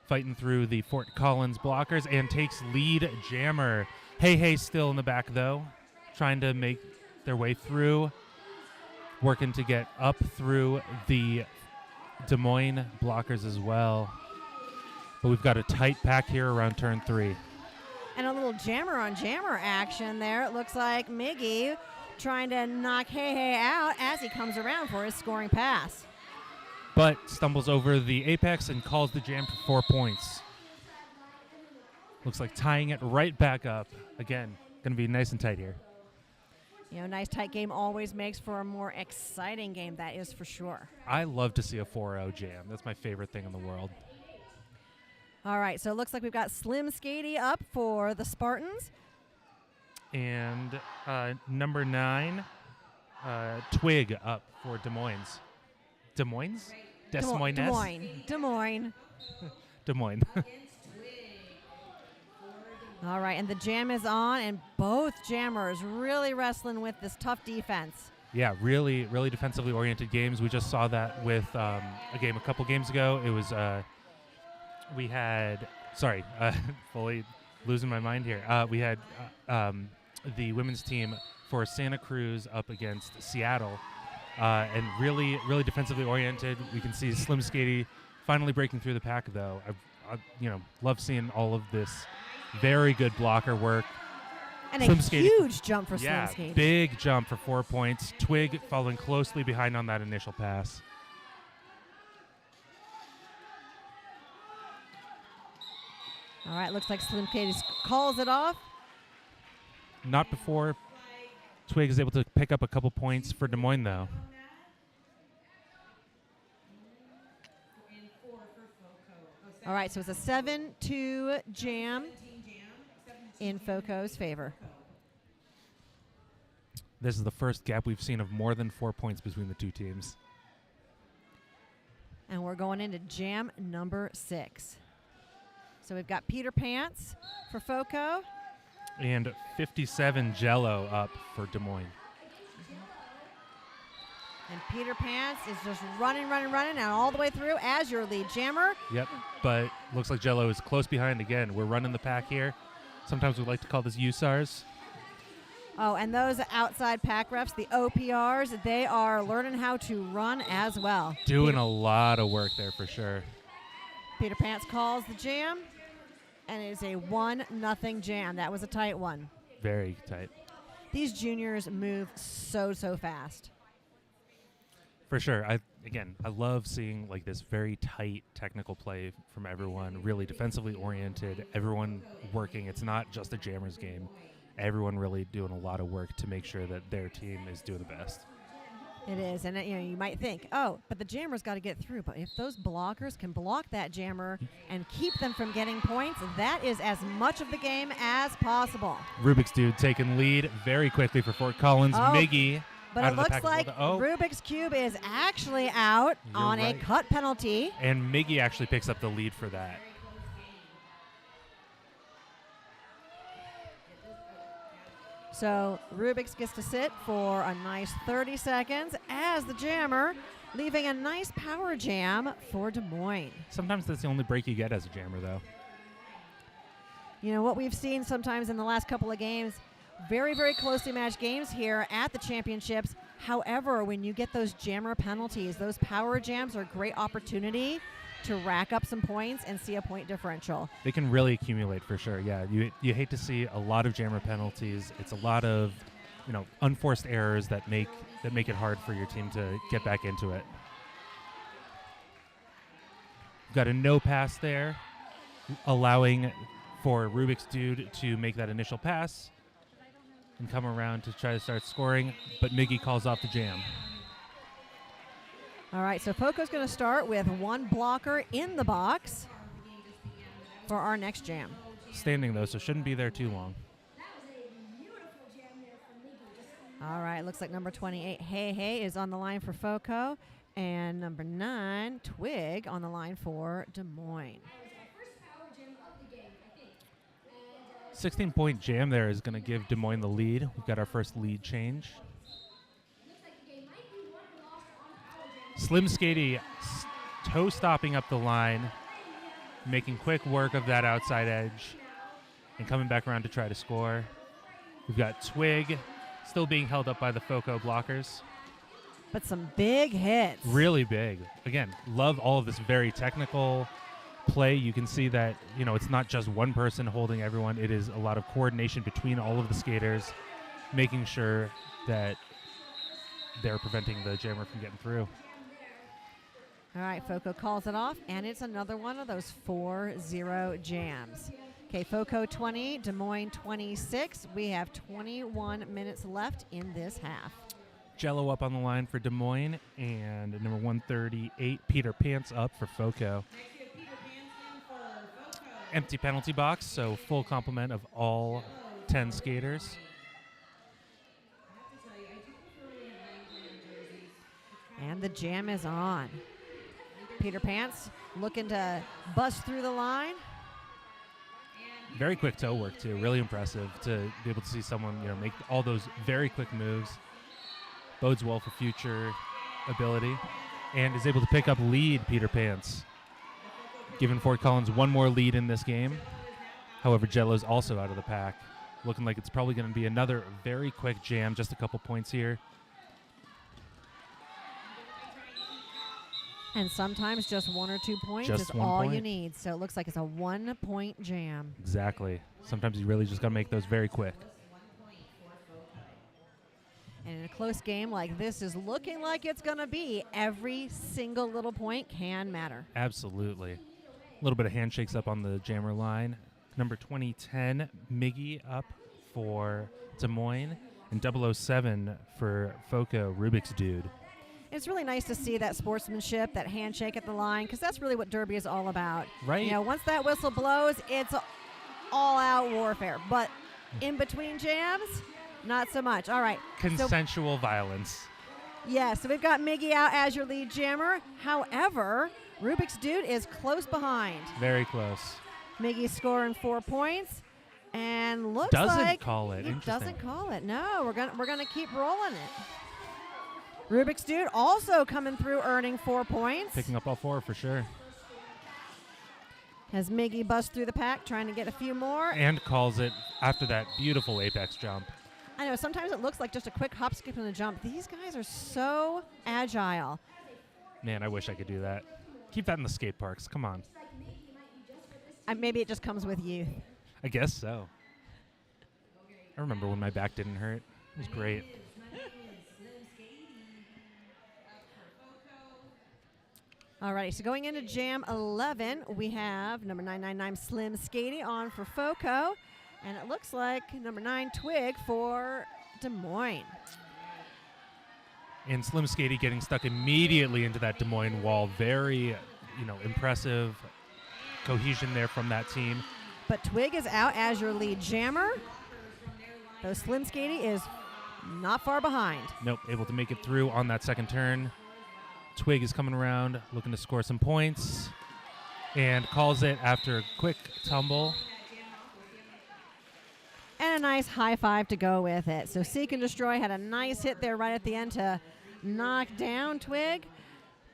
fighting through the Fort Collins blockers, and takes lead jammer. Hey Hey still in the back, though, trying to make their way through, working to get up through the Des Moines blockers as well. But we've got a tight pack here around turn 3. And a little jammer on jammer action there. It looks like Miggy trying to knock Hey Hey out as he comes around for his scoring pass. But stumbles over the apex and calls the jam for 4 points. Looks like tying it right back up. Again, going to be nice and tight here. Nice tight game always makes for a more exciting game, that is for sure. I love to see a 4-0 jam. That's my favorite thing in the world. All right, so it looks like we've got Slim Skady up for the Spartans. And number 9, Twig up for Des Moines. Des Moines? Des Moines. Des Moines. Des Moines. All right, and the jam is on, and both jammers really wrestling with this tough defense. Yeah, really, really defensively oriented games. We just saw that with a game a couple games ago. It was we had fully losing my mind here. We had the women's team for Santa Cruz up against Seattle, and really, really defensively oriented. We can see Slim Skady finally breaking through the pack, though. I love seeing all of this very good blocker work. And Slim a Skady, huge jump for yeah, Slim Skady. big jump for 4 points. Twig following closely behind on that initial pass. All right, looks like Slim Skady calls it off. Not before Twig is able to pick up a couple points for Des Moines, though. All right, so it's a 7-2 jam in FOCO's favor. This is the first gap we've seen of more than 4 points between the two teams. And we're going into jam number 6. So we've got Peter Pants for FOCO. And 57 Jello up for Des Moines. And Peter Pants is just running, and all the way through as your lead jammer. Yep, but looks like Jello is close behind again. We're running the pack here. Sometimes we like to call this USARs. Oh, and those outside pack refs, the OPRs, they are learning how to run as well. Doing a lot of work there for sure. Peter Pants calls the jam, and it is a 1-0 jam. That was a tight one. Very tight. These juniors move so fast. For sure. I love seeing like this very tight technical play from everyone, really defensively oriented, everyone working. It's not just a jammers game. Everyone really doing a lot of work to make sure that their team is doing the best. It is, and you might think, oh, but the jammer's got to get through. But if those blockers can block that jammer and keep them from getting points, that is as much of the game as possible. Rubik's Dude taking lead very quickly for Fort Collins. Oh, Miggy. But out it of the looks pack like Rubik's Cube is actually out You're on right. a cut penalty. And Miggy actually picks up the lead for that. So Rubik's gets to sit for a nice 30 seconds as the jammer, leaving a nice power jam for Des Moines. Sometimes that's the only break you get as a jammer, though. You know, what we've seen sometimes in the last couple of games, very, very closely matched games here at the championships. However, when you get those jammer penalties, those power jams are a great opportunity to rack up some points and see a point differential. They can really accumulate for sure. Yeah, you hate to see a lot of jammer penalties. It's a lot of, unforced errors that make it hard for your team to get back into it. Got a no pass there, allowing for Rubik's Dude to make that initial pass and come around to try to start scoring, but Miggy calls off the jam. All right, so FOCO's going to start with one blocker in the box for our next jam. Standing, though, so shouldn't be there too long. All right, looks like number 28, Hey is on the line for FOCO, and number 9, Twig, on the line for Des Moines. 16-point jam there is going to give Des Moines the lead. We've got our first lead change. Slim Skady toe stopping up the line, making quick work of that outside edge, and coming back around to try to score. We've got Twig still being held up by the FOCO blockers. But some big hits. Really big. Again, love all of this very technical play. You can see that, it's not just one person holding everyone. It is a lot of coordination between all of the skaters, making sure that they're preventing the jammer from getting through. All right, FOCO calls it off, and it's another one of those 4-0 jams. Okay, FOCO 20, Des Moines 26. We have 21 minutes left in this half. Jello up on the line for Des Moines, and number 138, Peter Pants up for FOCO. Empty penalty box, so full complement of all 10 skaters. And the jam is on. Peter Pants looking to bust through the line. Very quick toe work, too. Really impressive to be able to see someone, make all those very quick moves. Bodes well for future ability. And is able to pick up lead, Peter Pants. Giving Fort Collins one more lead in this game. However, Jello's also out of the pack. Looking like it's probably going to be another very quick jam. Just a couple points here. And sometimes just 1 or 2 points Just is 1 all you point. need. So it looks like it's a 1-point jam. Exactly. Sometimes you really just got to make those very quick. And in a close game like this is looking like it's going to be, every single little point can matter. Absolutely. A little bit of handshakes up on the jammer line. Number 2010, Miggy up for Des Moines. And 007 for Foco, Rubik's Dude. It's really nice to see that sportsmanship, that handshake at the line, because that's really what Derby is all about. Right. Once that whistle blows, it's all-out warfare. But in between jams, not so much. All right. Consensual violence. Yeah, so we've got Miggy out as your lead jammer. However, Rubik's Dude is close behind. Very close. Miggy's scoring 4 points, and looks Doesn't like call it. he Interesting. doesn't call it. No, we're gonna keep rolling it. Rubik's Dude also coming through, earning 4 points. Picking up all 4 for sure. As Miggy busts through the pack, trying to get a few more. And calls it after that beautiful apex jump. I know, sometimes it looks like just a quick hop, skip, and a jump. These guys are so agile. Man, I wish I could do that. Keep that in the skate parks. Come on. Maybe it just comes with youth. I guess so. I remember when my back didn't hurt. It was great. All right, so going into Jam 11, we have number 999 Slim Skady on for Foco. And it looks like number 9 Twig for Des Moines. And Slim Skady getting stuck immediately into that Des Moines wall. Very, impressive cohesion there from that team. But Twig is out as your lead jammer. Though Slim Skady is not far behind. Nope, able to make it through on that second turn. Twig is coming around, looking to score some points. And calls it after a quick tumble. And a nice high five to go with it. So Seek and Destroy had a nice hit there right at the end to knock down Twig.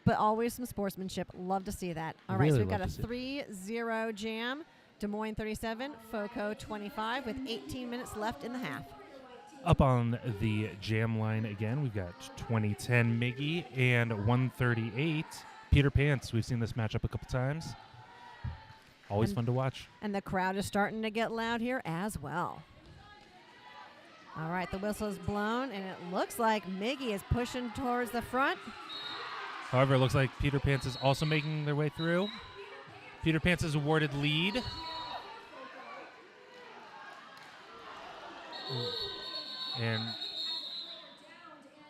But always some sportsmanship. Love to see that. All right, Really so we've got love a to see 3-0 jam. Des Moines 37, Foco 25 with 18 minutes left in the half. Up on the jam line again, we've got 2010 Miggy and 138 Peter Pants. We've seen this matchup a couple times. Always fun to watch. And the crowd is starting to get loud here as well. All right, the whistle is blown, and it looks like Miggy is pushing towards the front. However, it looks like Peter Pants is also making their way through. Peter Pants is awarded lead. And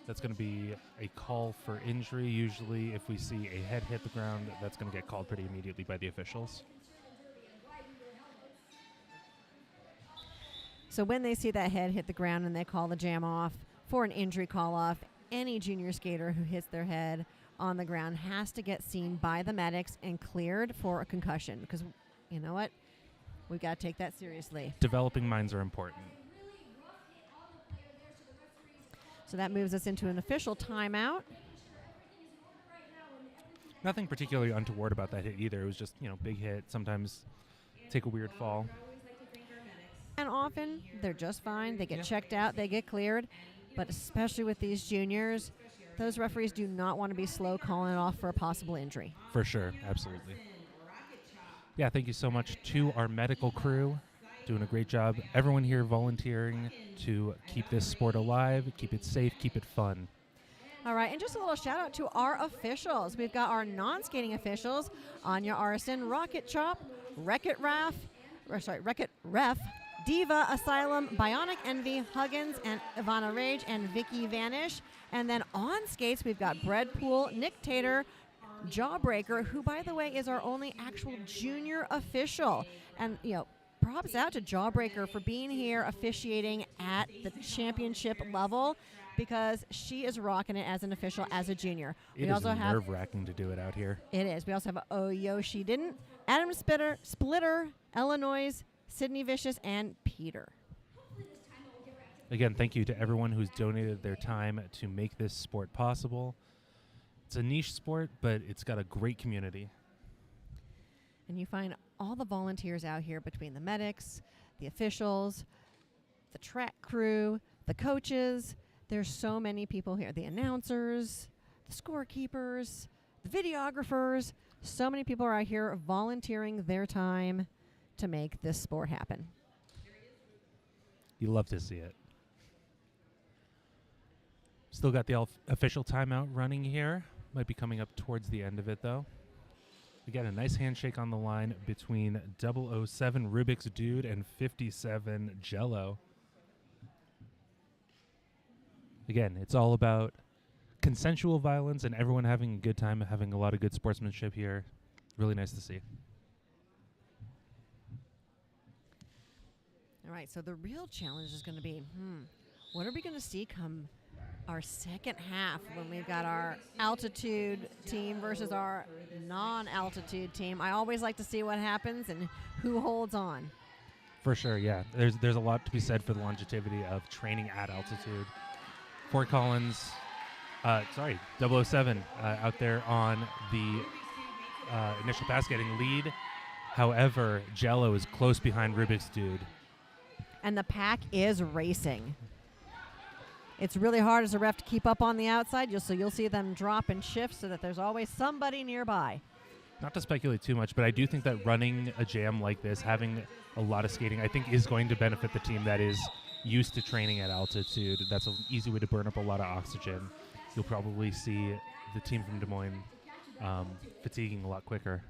that's going to be a call for injury. Usually, if we see a head hit the ground, that's going to get called pretty immediately by the officials. So when they see that head hit the ground and they call the jam off for an injury call off, any junior skater who hits their head on the ground has to get seen by the medics and cleared for a concussion, because you know what? We've got to take that seriously. Developing minds are important. So that moves us into an official timeout. Nothing particularly untoward about that hit either. It was just, big hit. Sometimes take a weird fall. And often they're just fine. They get checked out. They get cleared. But especially with these juniors, those referees do not want to be slow calling it off for a possible injury. For sure. Absolutely. Yeah, thank you so much to our medical crew. Doing a great job. Everyone here volunteering to keep this sport alive, keep it safe, keep it fun. All right, and just a little shout out to our officials. We've got our non-skating officials, Anya Arson, Rocket Chop, Wreck-It Ref, Diva, Asylum, Bionic Envy, Huggins, and Ivana Rage, and Vicky Vanish. And then on skates, we've got Breadpool, Nick Tater, Jawbreaker, who, by the way, is our only actual junior official. And, props out to Jawbreaker for being here officiating at the championship level, because she is rocking it as an official as a junior. It is nerve-wracking to do it out here. It is. We also have Oh Yo She Didn't, Adam Splitter, Illinois, Sydney Vicious, and Peter. Again, thank you to everyone who's donated their time to make this sport possible. It's a niche sport, but it's got a great community. And you find all the volunteers out here between the medics, the officials, the track crew, the coaches. There's so many people here. The announcers, the scorekeepers, the videographers. So many people are out here volunteering their time to make this sport happen. You love to see it. Still got the official timeout running here. Might be coming up towards the end of it, though. We got a nice handshake on the line between 007 Rubik's Dude and 57 Jello. Again, it's all about consensual violence and everyone having a good time, having a lot of good sportsmanship here. Really nice to see. All right, so the real challenge is going to be, what are we going to see come our second half when we've got our altitude team versus our non-altitude team? I always like to see what happens and who holds on. For sure, yeah. There's a lot to be said for the longevity of training at altitude. Fort Collins, 007 out there on the initial pass getting lead. However, Jello is close behind Rubik's Dude. And the pack is racing. It's really hard as a ref to keep up on the outside, so you'll see them drop and shift so that there's always somebody nearby. Not to speculate too much, but I do think that running a jam like this, having a lot of skating, I think is going to benefit the team that is used to training at altitude. That's an easy way to burn up a lot of oxygen. You'll probably see the team from Des Moines fatiguing a lot quicker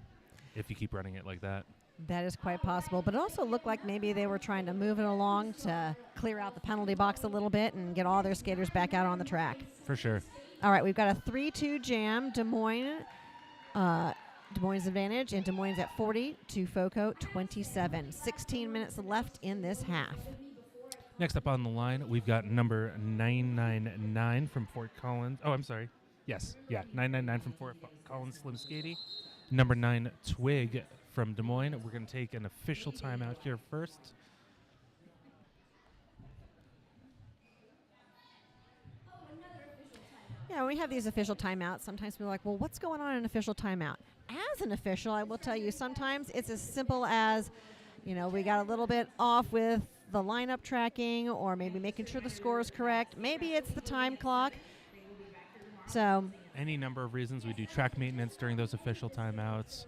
if you keep running it like that. That is quite possible, but it also looked like maybe they were trying to move it along to clear out the penalty box a little bit and get all their skaters back out on the track. For sure. All right, we've got a 3-2 jam. Des Moines advantage, and Des Moines at 40 to FOCO 27. 16 minutes left in this half. Next up on the line, we've got number 999 from Fort Collins. Oh, I'm sorry. Yes, yeah, 999 from Fort Collins, Slim Skady. Number 9, Twig from Des Moines. We're going to take an official timeout here first. Yeah, when we have these official timeouts, sometimes people are like, well, what's going on in an official timeout? As an official, I will tell you, sometimes it's as simple as, we got a little bit off with the lineup tracking or maybe making sure the score is correct. Maybe it's the time clock. So any number of reasons. We do track maintenance during those official timeouts.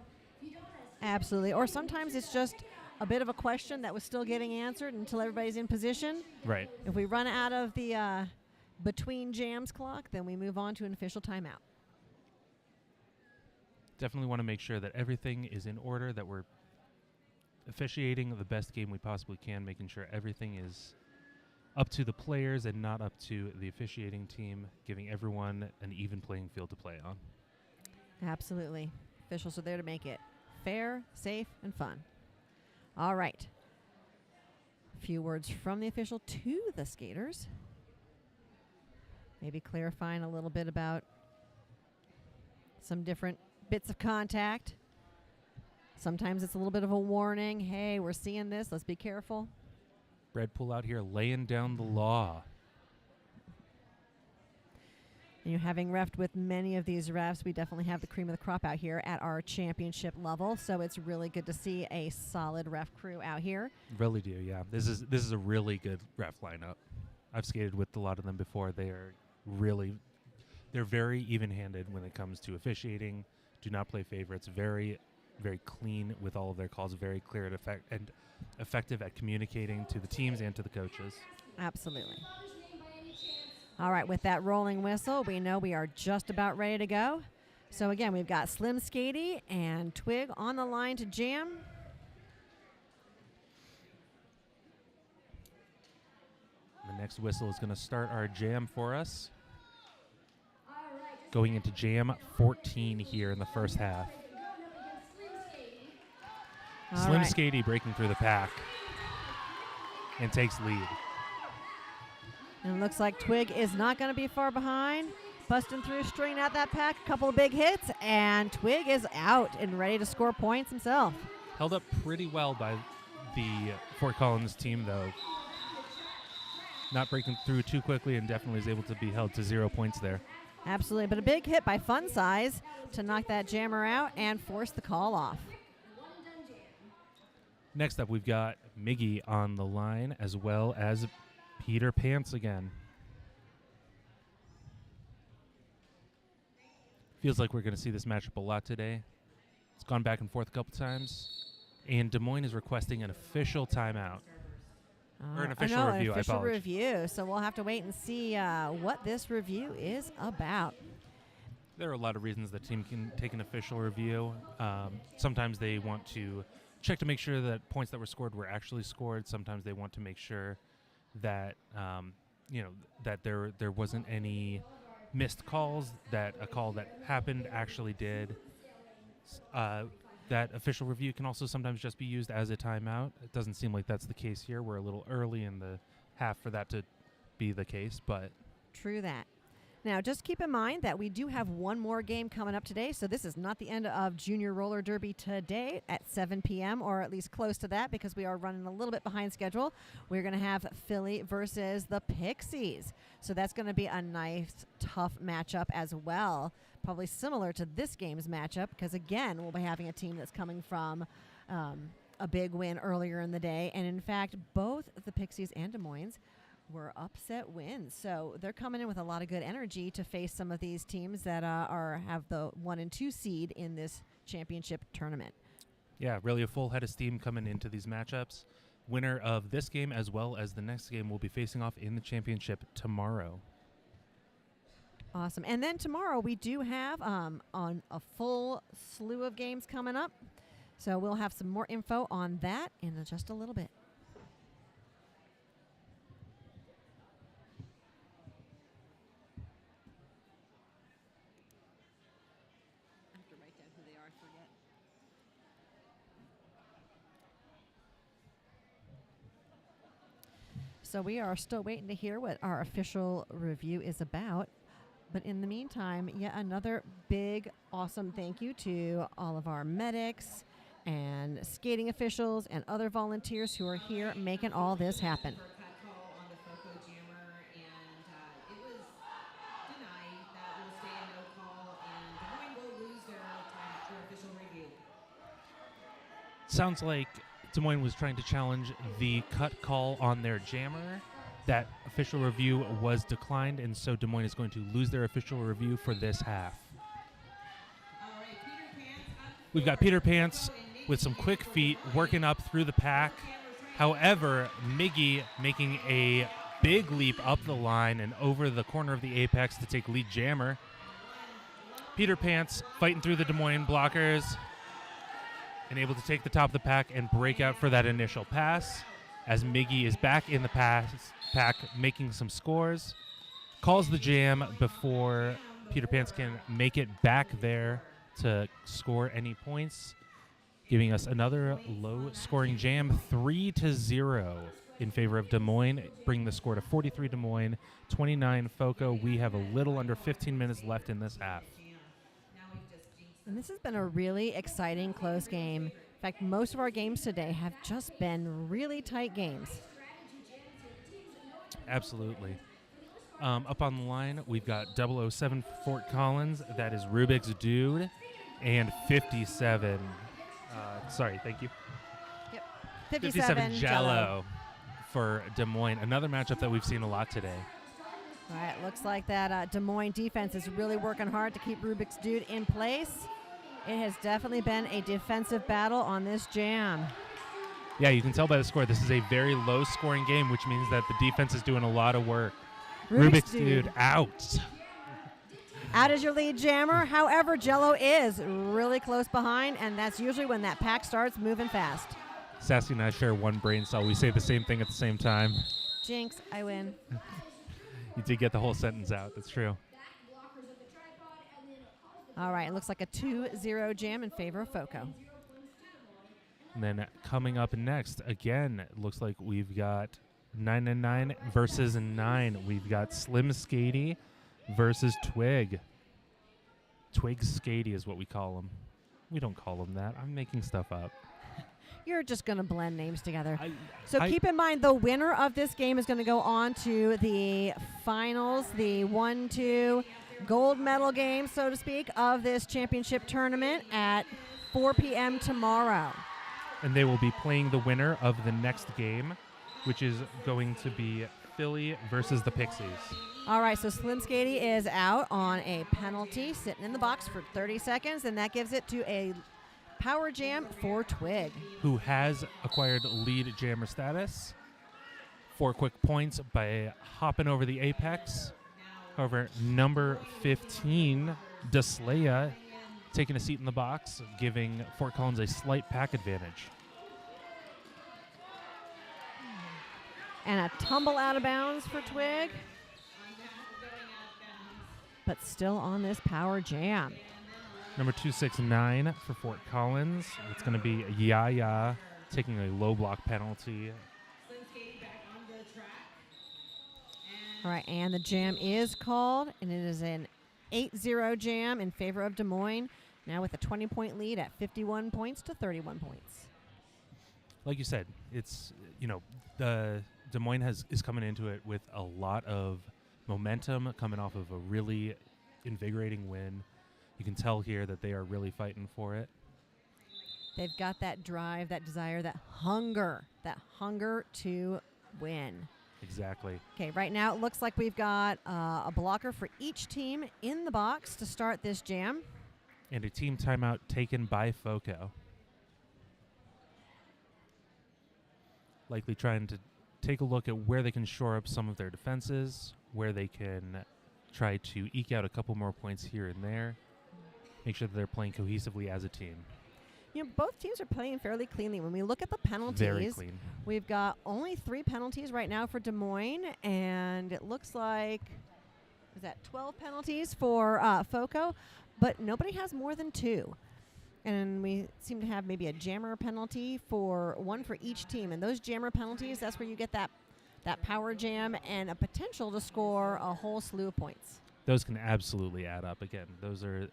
Absolutely. Or sometimes it's just a bit of a question that was still getting answered until everybody's in position. Right. If we run out of the between jams clock, then we move on to an official timeout. Definitely want to make sure that everything is in order, that we're officiating the best game we possibly can, making sure everything is up to the players and not up to the officiating team, giving everyone an even playing field to play on. Absolutely. Officials are there to make it fair, safe, and fun. All right. A few words from the official to the skaters. Maybe clarifying a little bit about some different bits of contact. Sometimes it's a little bit of a warning. Hey, we're seeing this. Let's be careful. Brad Poole out here laying down the law. And you're having refed with many of these refs. We definitely have the cream of the crop out here at our championship level. So it's really good to see a solid ref crew out here. Really do, yeah. This is a really good ref lineup. I've skated with a lot of them before. They're very even-handed when it comes to officiating. Do not play favorites. Very, very clean with all of their calls. Very clear and effective at communicating to the teams and to the coaches. Absolutely. All right, with that rolling whistle, we know we are just about ready to go. So again, we've got Slim Skady and Twig on the line to jam. The next whistle is going to start our jam for us. Going into jam 14 here in the first half. Slim Skady breaking through the pack and takes lead. And it looks like Twig is not going to be far behind. Busting through, stringing out that pack, a couple of big hits, and Twig is out and ready to score points himself. Held up pretty well by the Fort Collins team, though, not breaking through too quickly and definitely is able to be held to 0 points there. Absolutely, but a big hit by Fun Size to knock that jammer out and force the call off. Next up, we've got Miggy on the line, as well as Peter Pants again. Feels like we're going to see this matchup a lot today. It's gone back and forth a couple times. And Des Moines is requesting an official timeout. Or an official review, an official I apologize. review. So we'll have to wait and see what this review is about. There are a lot of reasons the team can take an official review. Sometimes they want to check to make sure that points that were scored were actually scored. Sometimes they want to make sure that that there wasn't any missed calls, that a call that happened actually did. That official review can also sometimes just be used as a timeout. It doesn't seem like that's the case here. We're a little early in the half for that to be the case, but True that. Now, just keep in mind that we do have one more game coming up today, so this is not the end of Junior Roller Derby today at 7 p.m., or at least close to that, because we are running a little bit behind schedule. We're going to have Philly versus the Pixies. So that's going to be a nice, tough matchup as well, probably similar to this game's matchup, because, again, we'll be having a team that's coming from a big win earlier in the day. And, in fact, both the Pixies and Des Moines were upset wins. So they're coming in with a lot of good energy to face some of these teams that have the 1 and 2 seed in this championship tournament. yeah, really a full head of steam coming into these matchups. Winner of this game as well as the next game will be facing off in the championship tomorrow. Awesome. And then tomorrow we do have on a full slew of games coming up. So we'll have some more info on that in just a little bit. So we are still waiting to hear what our official review is about. But in the meantime, yet another big, awesome thank you to all of our medics and skating officials and other volunteers who are here making all this happen. Sounds like Des Moines was trying to challenge the cut call on their jammer. That official review was declined, and so Des Moines is going to lose their official review for this half. We've got Peter Pants with some quick feet working up through the pack. However, Miggy making a big leap up the line and over the corner of the apex to take lead jammer. Peter Pants fighting through the Des Moines blockers and able to take the top of the pack and break out for that initial pass as Miggy is back in the pack making some scores. Calls the jam before Peter Pants can make it back there to score any points, giving us another low-scoring jam, 3-0 in favor of Des Moines, bringing the score to 43 Des Moines, 29 FOCO. We have a little under 15 minutes left in this half. And this has been a really exciting, close game. In fact, most of our games today have just been really tight games. Absolutely. Up on the line, we've got 007 Fort Collins. That is Rubik's Dude. And 57. Thank you. Yep. 57 Jello for Des Moines. Another matchup that we've seen a lot today. All right, looks like that Des Moines defense is really working hard to keep Rubik's Dude in place. It has definitely been a defensive battle on this jam. Yeah, you can tell by the score. This is a very low-scoring game, which means that the defense is doing a lot of work. Rubik's Dude out. Out is your lead jammer. However, Jello is really close behind, and that's usually when that pack starts moving fast. Sassy and I share one brain cell. We say the same thing at the same time. Jinx, I win. You did get the whole sentence out. That's true. All right, it looks like a 2-0 jam in favor of FOCO. And then coming up next, again, it looks like we've got 9 versus 9. We've got Slim Skatey versus Twig. Twig Skatey is what we call him. We don't call him that. I'm making stuff up. you're just going to blend names together. I- So I- keep in mind, the winner of this game is going to go on to the finals, the 1-2 gold medal game, so to speak, of this championship tournament at 4 p.m. tomorrow. And they will be playing the winner of the next game, which is going to be Philly versus the Pixies. All right, so Slim Skady is out on a penalty, sitting in the box for 30 seconds, and that gives it to a power jam for Twig. Who has acquired lead jammer status. 4 quick points by hopping over the apex. However, number 15, Deslaya, taking a seat in the box, giving Fort Collins a slight pack advantage. And a tumble out of bounds for Twig. But still on this power jam. Number 269 for Fort Collins. It's going to be Yaya taking a low block penalty. All right, and the jam is called, and it is an 8-0 jam in favor of Des Moines, now with a 20-point lead at 51 points to 31 points. Like you said, it's, the Des Moines is coming into it with a lot of momentum, coming off of a really invigorating win. You can tell here that they are really fighting for it. They've got that drive, that desire, that hunger to win. Exactly. Okay, right now it looks like we've got a blocker for each team in the box to start this jam. And a team timeout taken by FOCO. Likely trying to take a look at where they can shore up some of their defenses, where they can try to eke out a couple more points here and there. Make sure that they're playing cohesively as a team. Both teams are playing fairly cleanly. When we look at the penalties, Very clean. we've got only 3 penalties right now for Des Moines, and it looks like, is that 12 penalties for FOCO, but nobody has more than 2. And we seem to have maybe a jammer penalty for 1 for each team. And those jammer penalties, that's where you get that power jam and a potential to score a whole slew of points. Those can absolutely add up. Again, those are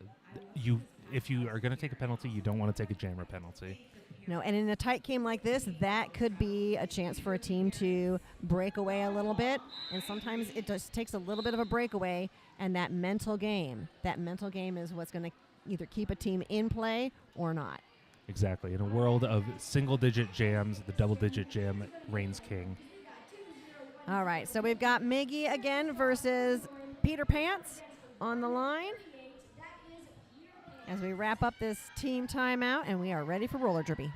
if you are going to take a penalty, you don't want to take a jammer penalty. And in a tight game like this, that could be a chance for a team to break away a little bit. And sometimes it just takes a little bit of a breakaway, and that mental game is what's going to either keep a team in play or not. Exactly. In a world of single-digit jams, the double-digit jam reigns king. All right, so we've got Miggy again versus Peter Pants on the line as we wrap up this team timeout, and we are ready for roller derby.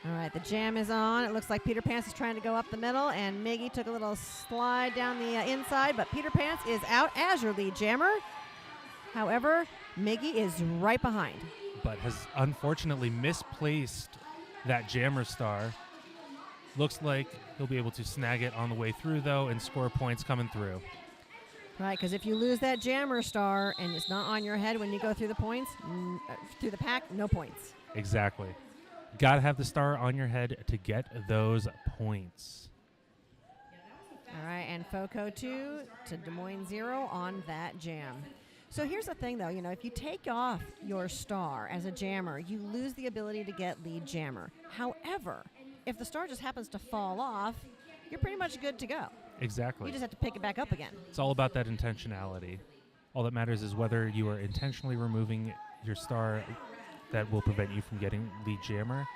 All right, the jam is on. It looks like Peter Pants is trying to go up the middle, and Miggy took a little slide down the inside, but Peter Pants is out as your lead jammer. However, Miggy is right behind. But has unfortunately misplaced that jammer star. Looks like he'll be able to snag it on the way through, though, and score points coming through. Right, because if you lose that jammer star and it's not on your head when you go through the points, through the pack, no points. Exactly. Got to have the star on your head to get those points. All right, and FOCO 2 to Des Moines 0 on that jam. So here's the thing, though. If you take off your star as a jammer, you lose the ability to get lead jammer. However, if the star just happens to fall off, you're pretty much good to go. Exactly. You just have to pick it back up again. It's all about that intentionality. All that matters is whether you are intentionally removing your star that will prevent you from getting lead jammer.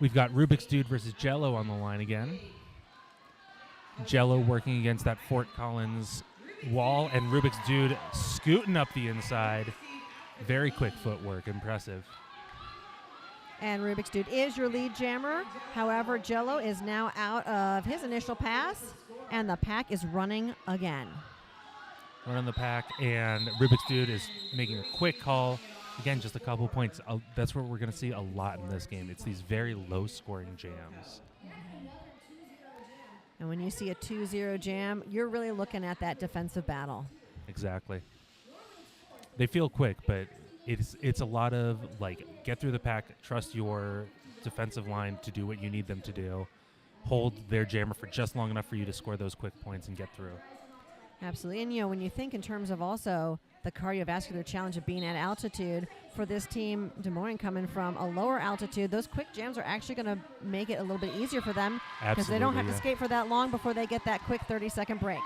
We've got Rubik's Dude versus Jello on the line again. Jello working against that Fort Collins wall, and Rubik's Dude scooting up the inside. Very quick footwork. Impressive. And Rubik's Dude is your lead jammer. However, Jello is now out of his initial pass, and the pack is running again. Running the pack, and Rubik's Dude is making a quick call. Again, just a couple points. That's what we're going to see a lot in this game. It's these very low-scoring jams. And when you see a 2-0 jam, you're really looking at that defensive battle. Exactly. They feel quick, but it's a lot of, get through the pack, trust your defensive line to do what you need them to do, hold their jammer for just long enough for you to score those quick points and get through. Absolutely. And, when you think in terms of also the cardiovascular challenge of being at altitude. For this team, Des Moines coming from a lower altitude, those quick jams are actually going to make it a little bit easier for them because they don't have to skate for that long before they get that quick 30-second break.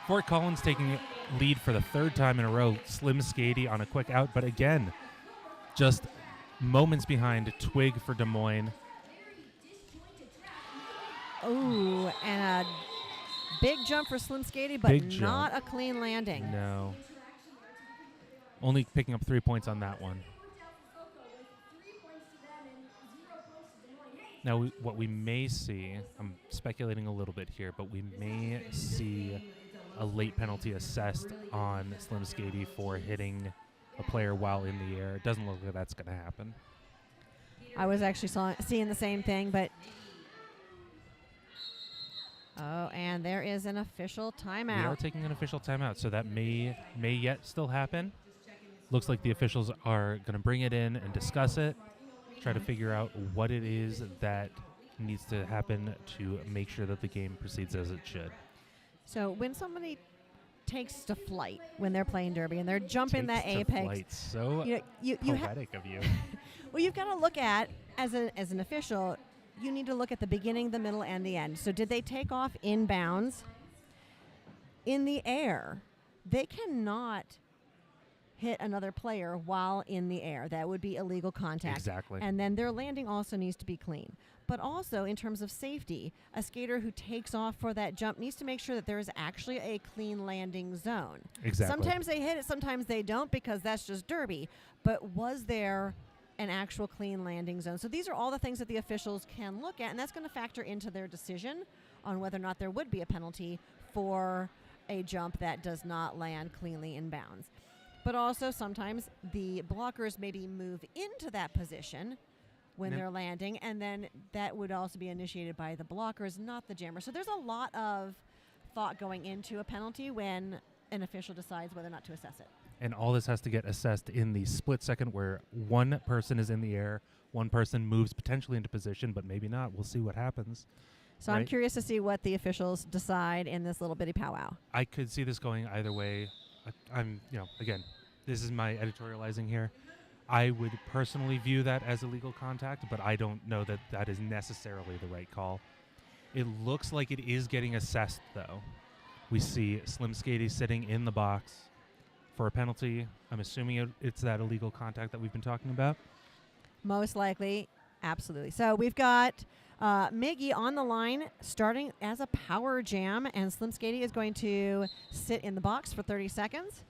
Fort Collins taking lead for the third time in a row. Slim Skady on a quick out, but again, just moments behind Twig for Des Moines. Ooh, and a big jump for Slim Skady, but not a clean landing. No. Only picking up 3 points on that one. Now, what we may see, I'm speculating a little bit here, but we may see a late penalty assessed on Slim Skady for hitting a player while in the air. It doesn't look like that's going to happen. I was actually seeing the same thing, but... Oh, and there is an official timeout. We are taking an official timeout, so that may yet still happen. Looks like the officials are going to bring it in and discuss it, try to figure out what it is that needs to happen to make sure that the game proceeds as it should. So when somebody takes to flight when they're playing derby and they're jumping that apex, flight. So poetic of you. Well, you've got to look at as an official. You need to look at the beginning, the middle, and the end. So did they take off inbounds? In the air, they cannot hit another player while in the air. That would be illegal contact. Exactly. And then their landing also needs to be clean. But also, in terms of safety, a skater who takes off for that jump needs to make sure that there is actually a clean landing zone. Exactly. Sometimes they hit it, sometimes they don't, because that's just derby. But was there an actual clean landing zone? So these are all the things that the officials can look at, and that's going to factor into their decision on whether or not there would be a penalty for a jump that does not land cleanly in bounds. But also sometimes the blockers maybe move into that position when they're landing, and then that would also be initiated by the blockers, not the jammer. So there's a lot of thought going into a penalty when an official decides whether or not to assess it. And all this has to get assessed in the split second where one person is in the air, one person moves potentially into position, but maybe not. We'll see what happens. So I'm curious to see what the officials decide in this little bitty powwow. I could see this going either way. I'm, again, this is my editorializing here. I would personally view that as illegal contact, but I don't know that that is necessarily the right call. It looks like it is getting assessed, though. We see Slim Skady sitting in the box for a penalty. I'm assuming it's that illegal contact that we've been talking about. Most likely, absolutely. So we've got Miggy on the line starting as a power jam, and Slim Skady is going to sit in the box for 30 seconds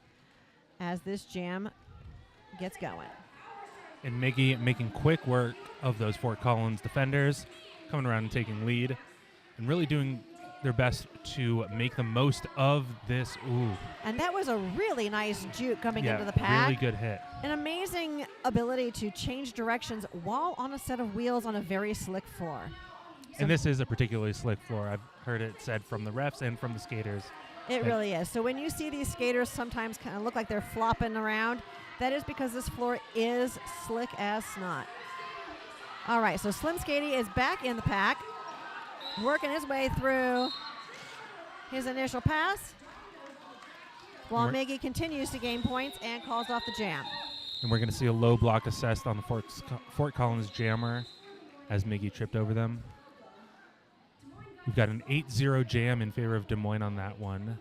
as this jam gets going. And Miggy making quick work of those Fort Collins defenders, coming around and taking lead, and really doing their best to make the most of this. Ooh. And that was a really nice juke coming into the pack. Really good hit. An amazing ability to change directions while on a set of wheels on a very slick floor. And this is a particularly slick floor. I've heard it said from the refs and from the skaters. It really is. So when you see these skaters sometimes kind of look like they're flopping around, that is because this floor is slick as snot. All right, so Slim Skady is back in the pack, working his way through his initial pass, while Miggy continues to gain points and calls off the jam. And we're going to see a low block assessed on the Fort Collins jammer as Miggy tripped over them. We've got an 8-0 jam in favor of Des Moines on that one.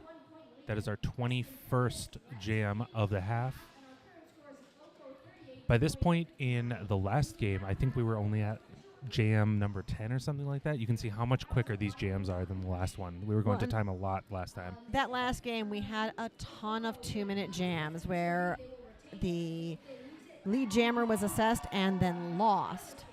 That is our 21st jam of the half. By this point in the last game, I think we were only at jam number 10 or something like that. You can see how much quicker these jams are than the last one. We were going to time a lot last time. That last game, we had a ton of 2-minute jams where the lead jammer was assessed and then lost.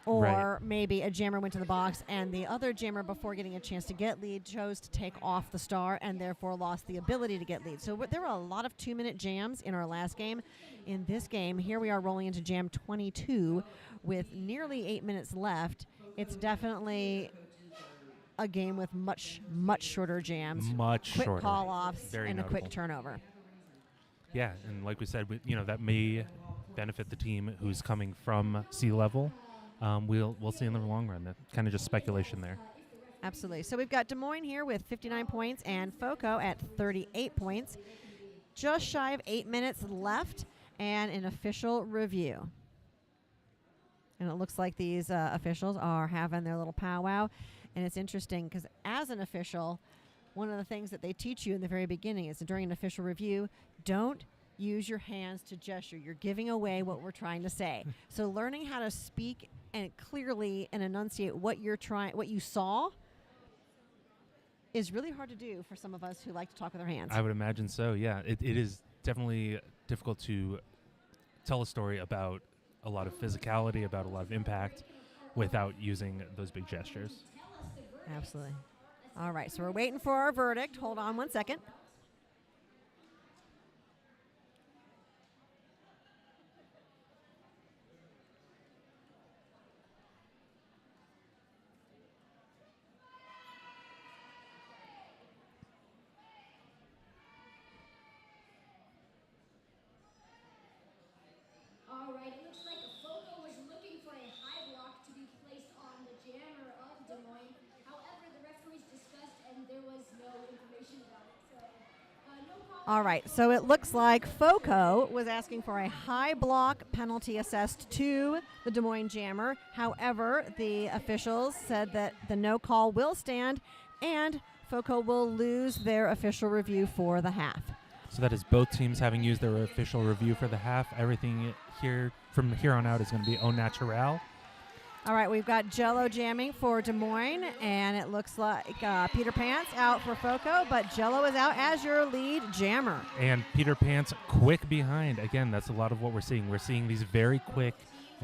Or maybe a jammer went to the box and the other jammer, before getting a chance to get lead, chose to take off the star and therefore lost the ability to get lead. So there were a lot of 2-minute jams in our last game. In this game, here we are rolling into jam 22 with nearly 8 minutes left. It's definitely a game with much, much shorter jams. Quick shorter. Call-offs and notable. a quick turnover. Yeah, and like we said, that may benefit the team who's coming from sea level. We'll see in the long run. That kind of just speculation there. Absolutely. So we've got Des Moines here with 59 points and FOCO at 38 points. just shy of 8 minutes left and an official review. And it looks like these officials are having their little powwow. And it's interesting because as an official, one of the things that they teach you in the very beginning is that during an official review, don't use your hands to gesture. You're giving away what we're trying to say. So learning how to speak and clearly and enunciate what you saw is really hard to do for some of us who like to talk with our hands. I would imagine so, yeah. It is definitely difficult to tell a story about a lot of physicality, about a lot of impact, without using those big gestures. Absolutely. All right, so we're waiting for our verdict. Hold on 1 second. All right, it looks like Foco was looking for a high block to be placed on the jammer of Des Moines. However, the referees discussed and there was no information about it. So, no call. All right, so it looks like Foco was asking for a high block penalty assessed to the Des Moines Jammer. However, the officials said that the no call will stand and Foco will lose their official review for the half. So that is both teams having used their official review for the half. Everything here from here on out is going to be au naturel. All right, we've got Jello jamming for Des Moines, and it looks like Peter Pants out for Foco, but Jello is out as your lead jammer. And Peter Pants quick behind. Again, that's a lot of what we're seeing. We're seeing these very quick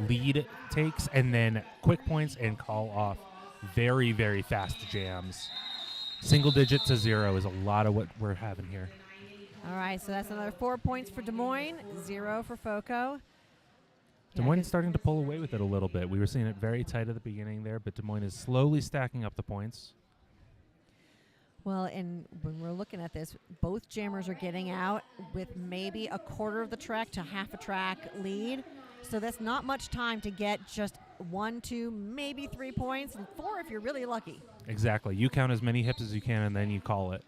lead takes and then quick points and call off. Very, very fast jams. Single digit to 0 is a lot of what we're having here. All right, so that's another 4 points for Des Moines, 0 for Foco. Des Moines is starting to pull away with it a little bit. We were seeing it very tight at the beginning there, but Des Moines is slowly stacking up the points. Well, and when we're looking at this, both jammers are getting out with maybe a quarter of the track to half a track lead. So that's not much time to get just 1, 2, maybe 3 points, and 4 if you're really lucky. Exactly. You count as many hips as you can, and then you call it.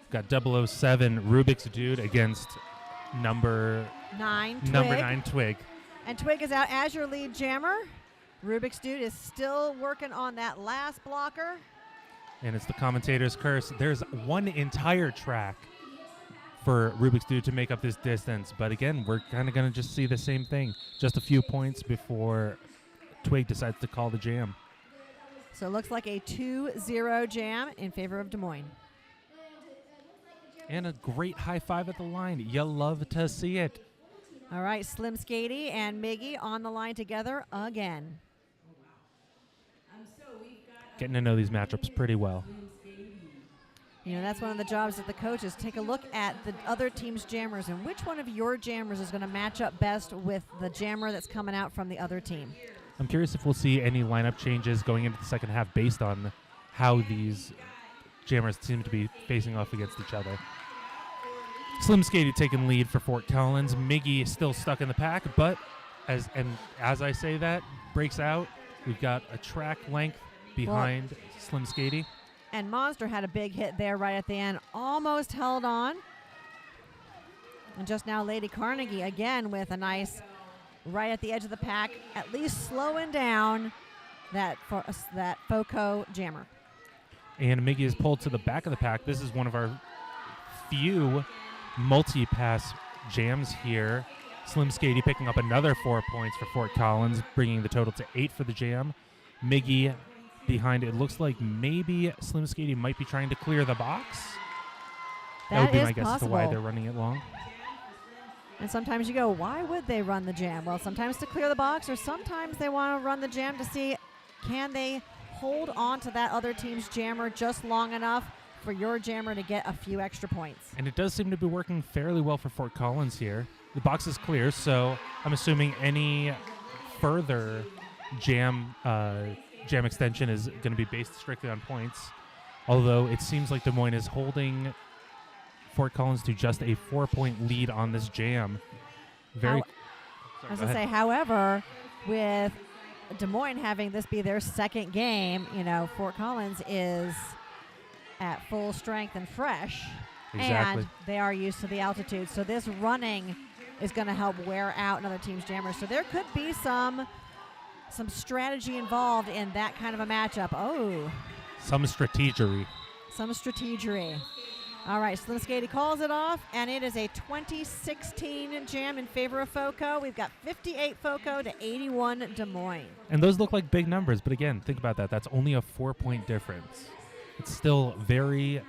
Got 007 Rubik's Dude against number 9, Twig. number 9 Twig. And Twig is out as your lead jammer. Rubik's Dude is still working on that last blocker. And it's the commentator's curse. There's one entire track for Rubik's Dude to make up this distance. But again, we're kind of going to just see the same thing. Just a few points before Twig decides to call the jam. So it looks like a 2-0 jam in favor of Des Moines. And a great high five at the line. You love to see it. All right, Slim Skady and Miggy on the line together again. Getting to know these matchups pretty well. You know, that's one of the jobs of the coaches. Take a look at the other team's jammers and which one of your jammers is going to match up best with the jammer that's coming out from the other team. I'm curious if we'll see any lineup changes going into the second half based on how these jammers seem to be facing off against each other. Slim Skady taking lead for Fort Collins. Miggy is still stuck in the pack, but as I say that, breaks out. We've got a track length behind Slim Skady. And Monster had a big hit there right at the end. Almost held on. And just now Lady Carnegie again with a nice right at the edge of the pack, at least slowing down that Foco jammer. And Miggy is pulled to the back of the pack. This is one of our few multi-pass jams here. Slim Skady picking up another 4 points for Fort Collins, bringing the total to 8 for the jam. Miggy behind. It looks like maybe Slim Skady might be trying to clear the box. That would be my guess as to why they're running it long. And sometimes you go, why would they run the jam? Well, sometimes to clear the box, or sometimes they want to run the jam to see can they hold on to that other team's jammer just long enough for your jammer to get a few extra points. And it does seem to be working fairly well for Fort Collins here. The box is clear, so I'm assuming any further jam extension is going to be based strictly on points. Although it seems like Des Moines is holding Fort Collins to just a 4-point lead on this jam. I was going to say, however, with Des Moines having this be their second game, you know, Fort Collins is at full strength and fresh. Exactly. And they are used to the altitude. So this running is going to help wear out another team's jammer. So there could be some strategy involved in that kind of a matchup. Oh. Some strategery. Some strategery. All right, Slim Skady calls it off, and it is a 2016 jam in favor of FOCO. We've got 58 FOCO to 81 Des Moines. And those look like big numbers, but again, think about that. That's only a 4-point difference. It's still very,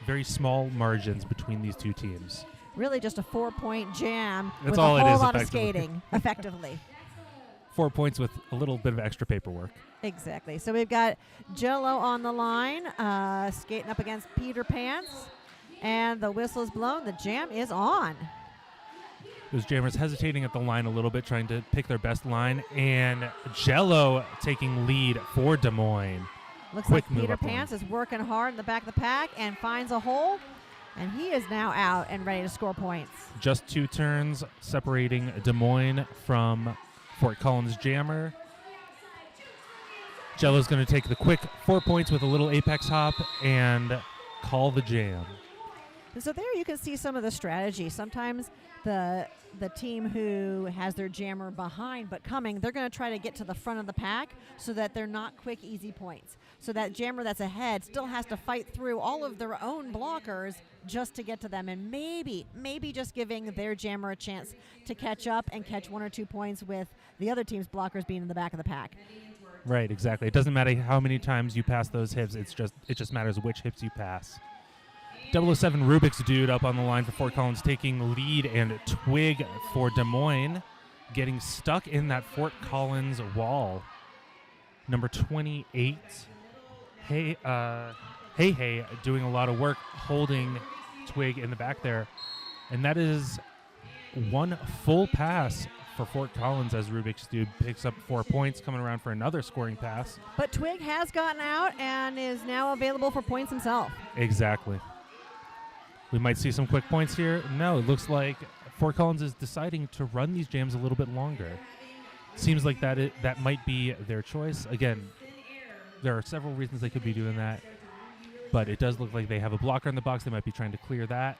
very small margins between these two teams. Really just a 4-point jam That's with all a it whole is, lot of effectively. skating, effectively. 4 points with a little bit of extra paperwork. Exactly. So we've got Jello on the line, skating up against Peter Pants, and the whistle is blown. The jam is on. Those jammers hesitating at the line a little bit, trying to pick their best line, and Jello taking lead for Des Moines. Looks Quick like move Peter up line. Pants is working hard in the back of the pack and finds a hole, and he is now out and ready to score points. Just 2 turns separating Des Moines from Fort Collins jammer. Jello's going to take the quick 4 points with a little apex hop and call the jam. And so there you can see some of the strategy. Sometimes the team who has their jammer behind but coming, they're going to try to get to the front of the pack so that they're not quick, easy points. So that jammer that's ahead still has to fight through all of their own blockers just to get to them, and maybe just giving their jammer a chance to catch up and catch 1 or 2 points with the other team's blockers being in the back of the pack. Right, exactly. It doesn't matter how many times you pass those hips. It just matters which hips you pass. 007 Rubik's Dude up on the line for Fort Collins, taking lead, and Twig for Des Moines, getting stuck in that Fort Collins wall. Number 28, Hey, doing a lot of work holding Twig in the back there. And that is 1 full pass for Fort Collins as Rubik's Dude picks up 4 points, coming around for another scoring pass. But Twig has gotten out and is now available for points himself. Exactly. We might see some quick points here. No, it looks like Fort Collins is deciding to run these jams a little bit longer. Seems like that might be their choice. Again, there are several reasons they could be doing that, but it does look like they have a blocker in the box. They might be trying to clear that.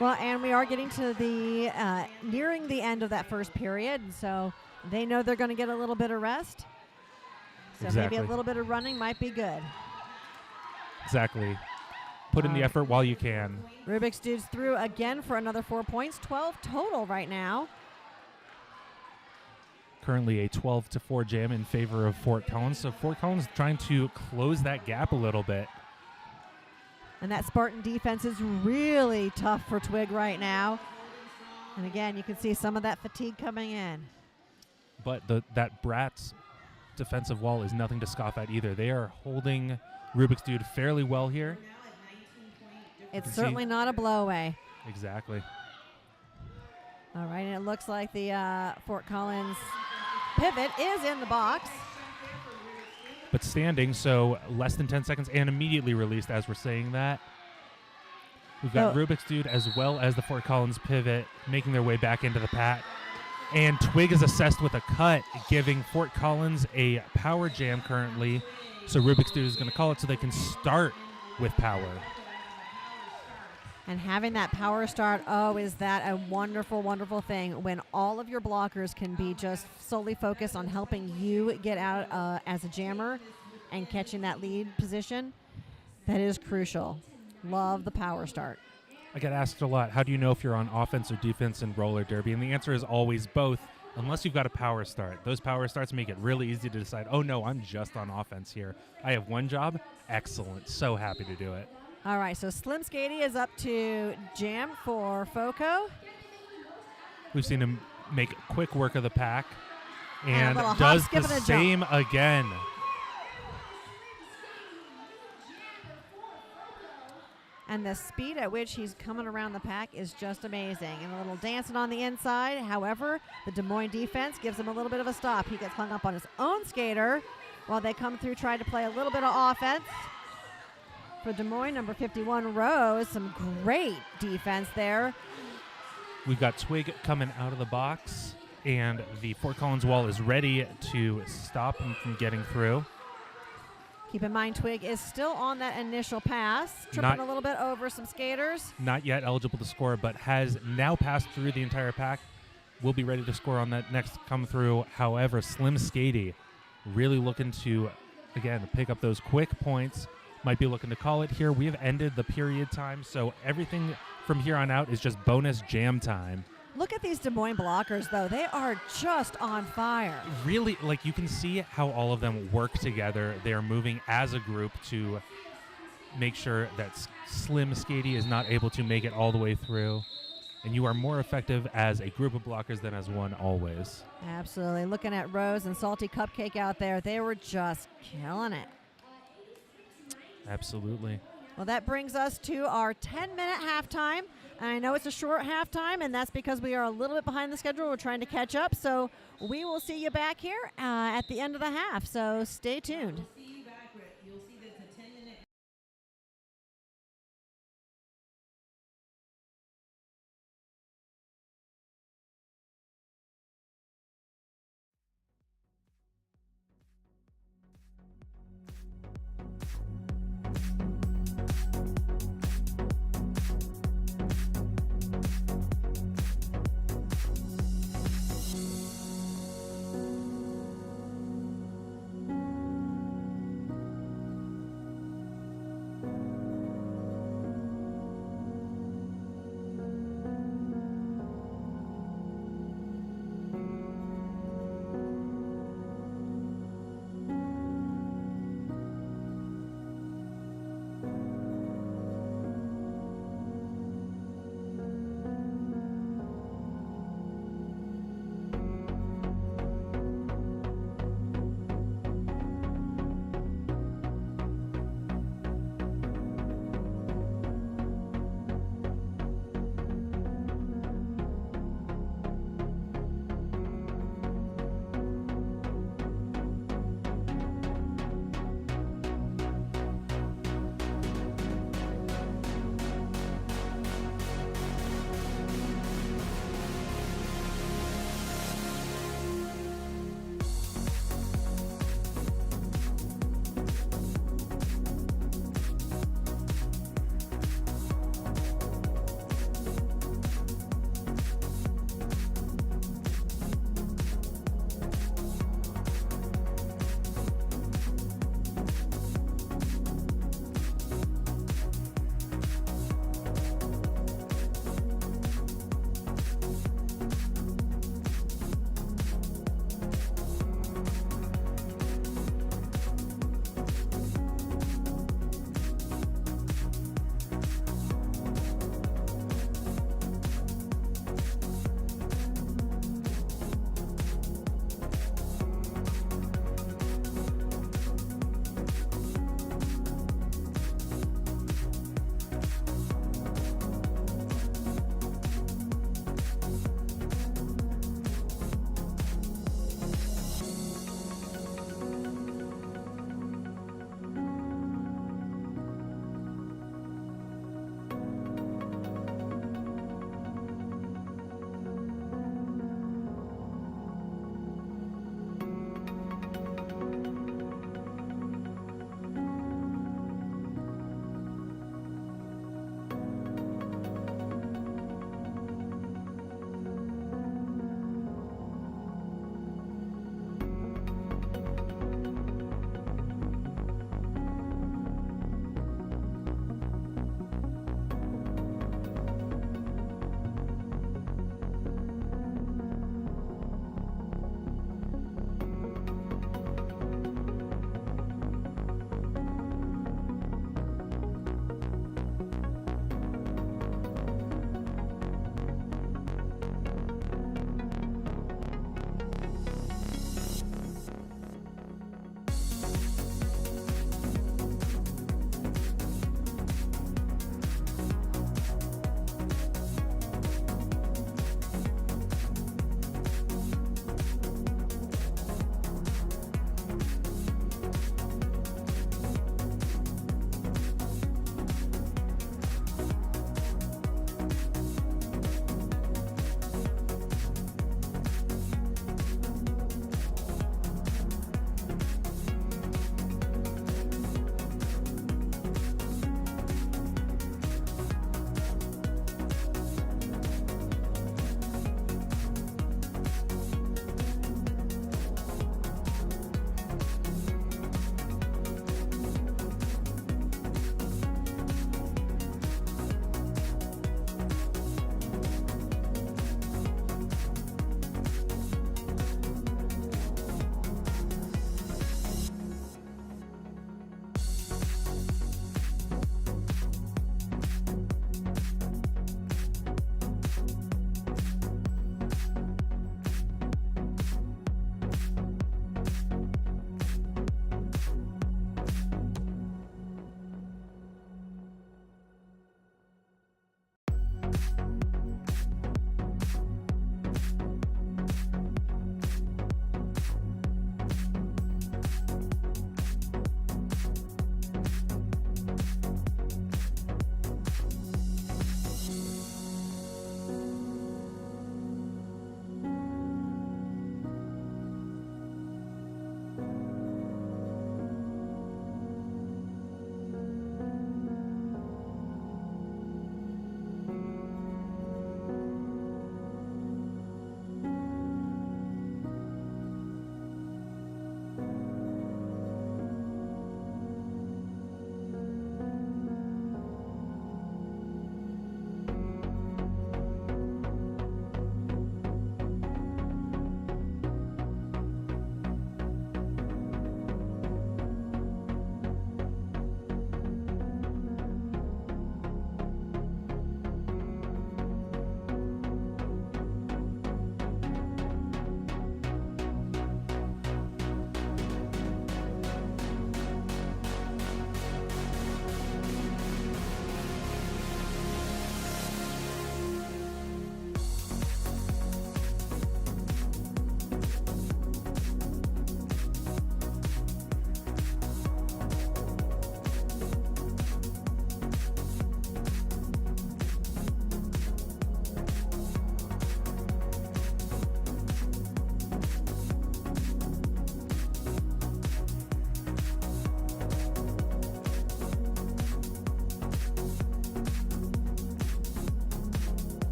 Well, and we are getting to the nearing the end of that first period, so they know they're going to get a little bit of rest. So Exactly. maybe a little bit of running might be good. Exactly. Put in the effort while you can. Rubik's Dude's through again for another 4 points. 12 total right now. Currently a 12-4 jam in favor of Fort Collins. So Fort Collins trying to close that gap a little bit. And that Spartan defense is really tough for Twig right now. And again, you can see some of that fatigue coming in. But that Bratz defensive wall is nothing to scoff at either. They are holding Rubik's Dude fairly well here. It's certainly not a blowaway. Exactly. All right, and it looks like the Fort Collins pivot is in the box. But standing, so less than 10 seconds and immediately released as we're saying that. We've got Rubik's Dude as well as the Fort Collins pivot making their way back into the pack. And Twig is assessed with a cut, giving Fort Collins a power jam currently. So Rubik's Dude is going to call it so they can start with power. And having that power start, is that a wonderful, wonderful thing when all of your blockers can be just solely focused on helping you get out as a jammer and catching that lead position. That is crucial. Love the power start. I get asked a lot, how do you know if you're on offense or defense in roller derby? And the answer is always both, unless you've got a power start. Those power starts make it really easy to decide, oh no, I'm just on offense here. I have one job. Excellent. So happy to do it. All right, so Slim Skady is up to jam for FOCO. We've seen him make quick work of the pack and a little hop, does skip, the and a same again. And the speed at which he's coming around the pack is just amazing. And a little dancing on the inside. However, the Des Moines defense gives him a little bit of a stop. He gets hung up on his own skater while they come through trying to play a little bit of offense. For Des Moines, number 51, Rose, some great defense there. We've got Twig coming out of the box, and the Fort Collins wall is ready to stop him from getting through. Keep in mind, Twig is still on that initial pass, tripping Not- a little bit over some skaters. Not yet eligible to score, but has now passed through the entire pack. Will be ready to score on that next come through. However, Slim Skady really looking to, again, pick up those quick points. Might be looking to call it here. We have ended the period time, so everything from here on out is just bonus jam time. Look at these Des Moines blockers, though. They are just on fire. Really, like, you can see how all of them work together. They are moving as a group to make sure that Slim Skady is not able to make it all the way through. And you are more effective as a group of blockers than as one always. Absolutely. Looking at Rose and Salty Cupcake out there, they were just killing it. Absolutely. Well, that brings us to our 10-minute halftime. And I know it's a short halftime, and that's because we are a little bit behind the schedule. We're trying to catch up. So we will see you back here at the end of the half. So stay tuned. We'll see you back. You'll see that the 10-minute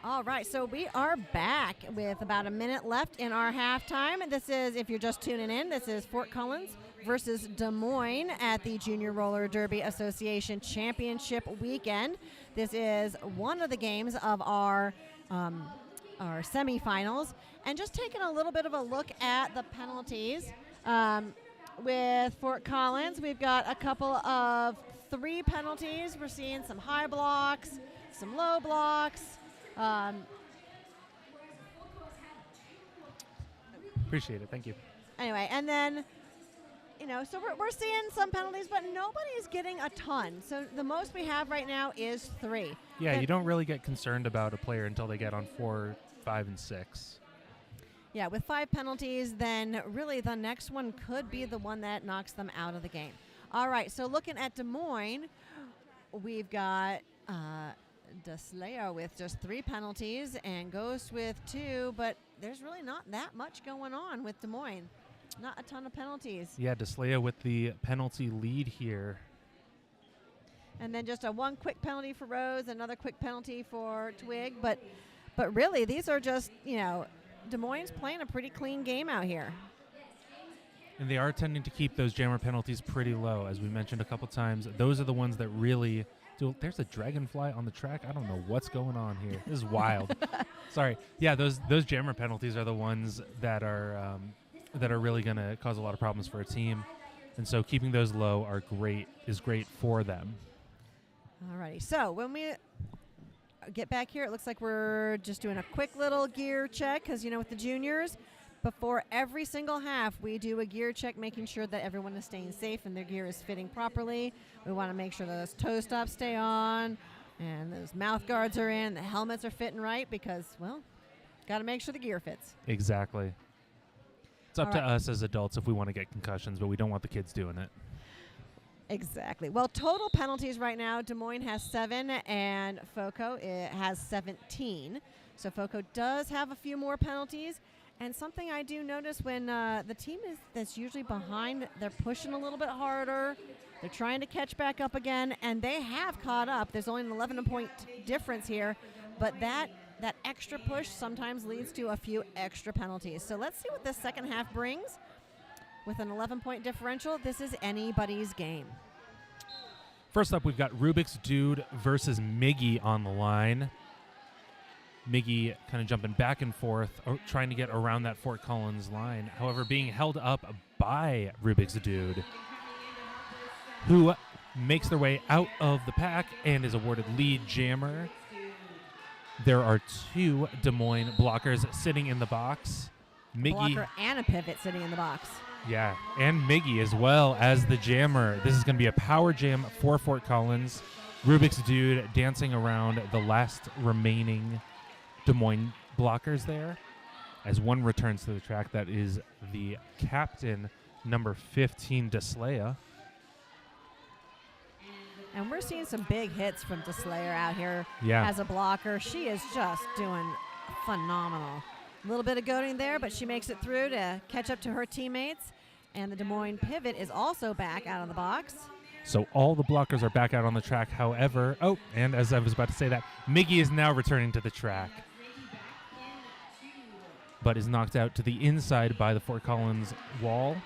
All right, so we are back with about a minute left in our halftime. This is, if you're just tuning in, this is Fort Collins versus Des Moines at the Junior Roller Derby Association Championship weekend. This is one of the games of our semifinals. And just taking a little bit of a look at the penalties. With Fort Collins, we've got a couple of 3 penalties. We're seeing some high blocks, some low blocks. Appreciate it. Thank you. Anyway, and then, so we're seeing some penalties, but nobody's getting a ton. So the most we have right now is 3. Yeah, you don't really get concerned about a player until they get on 4, 5, and 6. Yeah, with 5 penalties, then really the next one could be the one that knocks them out of the game. All right, so looking at Des Moines, we've got Deslayer with just 3 penalties and Ghost with 2, but there's really not that much going on with Des Moines. Not a ton of penalties. Yeah, Deslea with the penalty lead here. And then just a 1 quick penalty for Rose, another quick penalty for Twig, but really these are just, Des Moines playing a pretty clean game out here. And they are tending to keep those jammer penalties pretty low, as we mentioned a couple times. Those are the ones that really do. There's a dragonfly on the track. I don't know what's going on here. This is wild. Sorry. Yeah, those jammer penalties are the ones that are really going to cause a lot of problems for a team. And so keeping those low is great for them. All righty. So when we get back here, it looks like we're just doing a quick little gear check because, with the juniors, before every single half, we do a gear check, making sure that everyone is staying safe and their gear is fitting properly. We want to make sure those toe stops stay on and those mouth guards are in, the helmets are fitting right because, got to make sure the gear fits. Exactly. It's up to us as adults if we want to get concussions, but we don't want the kids doing it. Exactly. Well, total penalties right now, Des Moines has 7 and FOCO has 17. So FOCO does have a few more penalties. And something I do notice when the team that's usually behind, they're pushing a little bit harder. They're trying to catch back up again, and they have caught up. There's only an 11-point difference here, but that extra push sometimes leads to a few extra penalties. So let's see what the second half brings. With an 11-point differential, this is anybody's game. First up, we've got Rubik's Dude versus Miggy on the line. Miggy kind of jumping back and forth, trying to get around that Fort Collins line. However, being held up by Rubik's Dude, who makes their way out of the pack and is awarded lead jammer. There are 2 Des Moines blockers sitting in the box. Miggy, blocker and a pivot sitting in the box. Yeah, and Miggy as well as the jammer. This is going to be a power jam for Fort Collins. Rubik's Dude dancing around the last remaining Des Moines blockers there as one returns to the track. That is the captain, number 15, Deslea. And we're seeing some big hits from Deslayer out here Yeah. as a blocker. She is just doing phenomenal. A little bit of goading there, but she makes it through to catch up to her teammates. And the Des Moines pivot is also back out of the box. So all the blockers are back out on the track. However, and as I was about to say that, Miggy is now returning to the track, but is knocked out to the inside by the Fort Collins wall.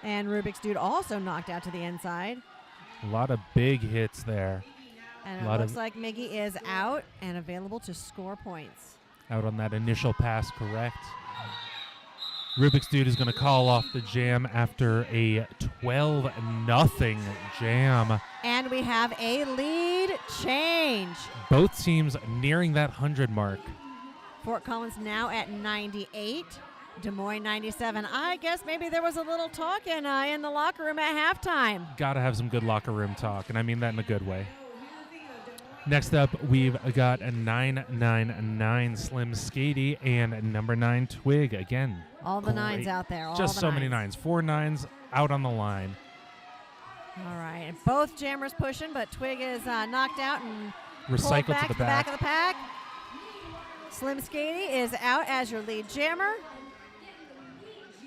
And Rubik's Dude also knocked out to the inside. A lot of big hits there. And it looks like Miggy is out and available to score points. Out on that initial pass, correct. Rubik's Dude is going to call off the jam after a 12-0 jam. And we have a lead change. Both teams nearing that 100 mark. Fort Collins now at 98. Des Moines 97. I guess maybe there was a little talk in the locker room at halftime. Got to have some good locker room talk, and I mean that in a good way. Next up, we've got a 999 Slim Skady and number 9 Twig. Again, all the nines out there. Just so many nines. 4 nines out on the line. All right. And both jammers pushing, but Twig is knocked out and recycled back to the back of the pack. Slim Skady is out as your lead jammer.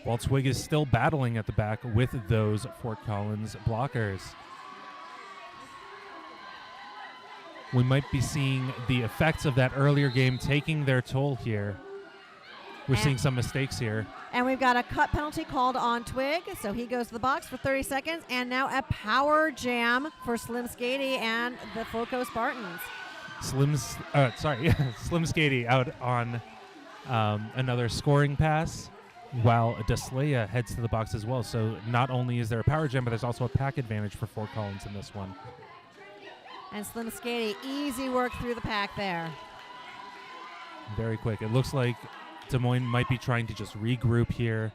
While Twig is still battling at the back with those Fort Collins blockers. we might be seeing the effects of that earlier game taking their toll here. We're seeing some mistakes here. And we've got a cut penalty called on Twig, so he goes to the box for 30 seconds. And now a power jam for Slim Skady and the Foco Spartans. Slim Skady out on another scoring pass, while Deslea heads to the box as well. So not only is there a power jam, but there's also a pack advantage for Fort Collins in this one. And Slim Skady, easy work through the pack there. Very quick. It looks like Des Moines might be trying to just regroup here,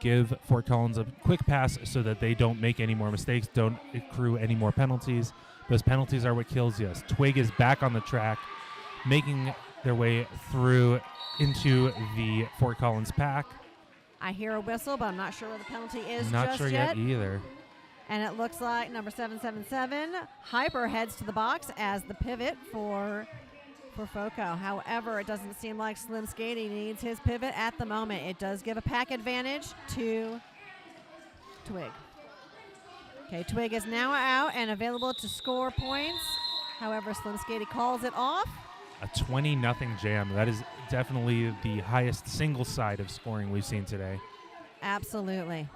give Fort Collins a quick pass so that they don't make any more mistakes, don't accrue any more penalties. Those penalties are what kills you. Twig is back on the track, making their way through into the Fort Collins pack. I hear a whistle, but I'm not sure where the penalty is Not just sure yet either. And it looks like number 777, Hyper, heads to the box as the pivot for Foco. However, it doesn't seem like Slim Skady needs his pivot at the moment. It does give a pack advantage to Twig. Okay, Twig is now out and available to score points. However, Slim Skady calls it off. A 20-0 jam. That is definitely the highest single side of scoring we've seen today. Absolutely.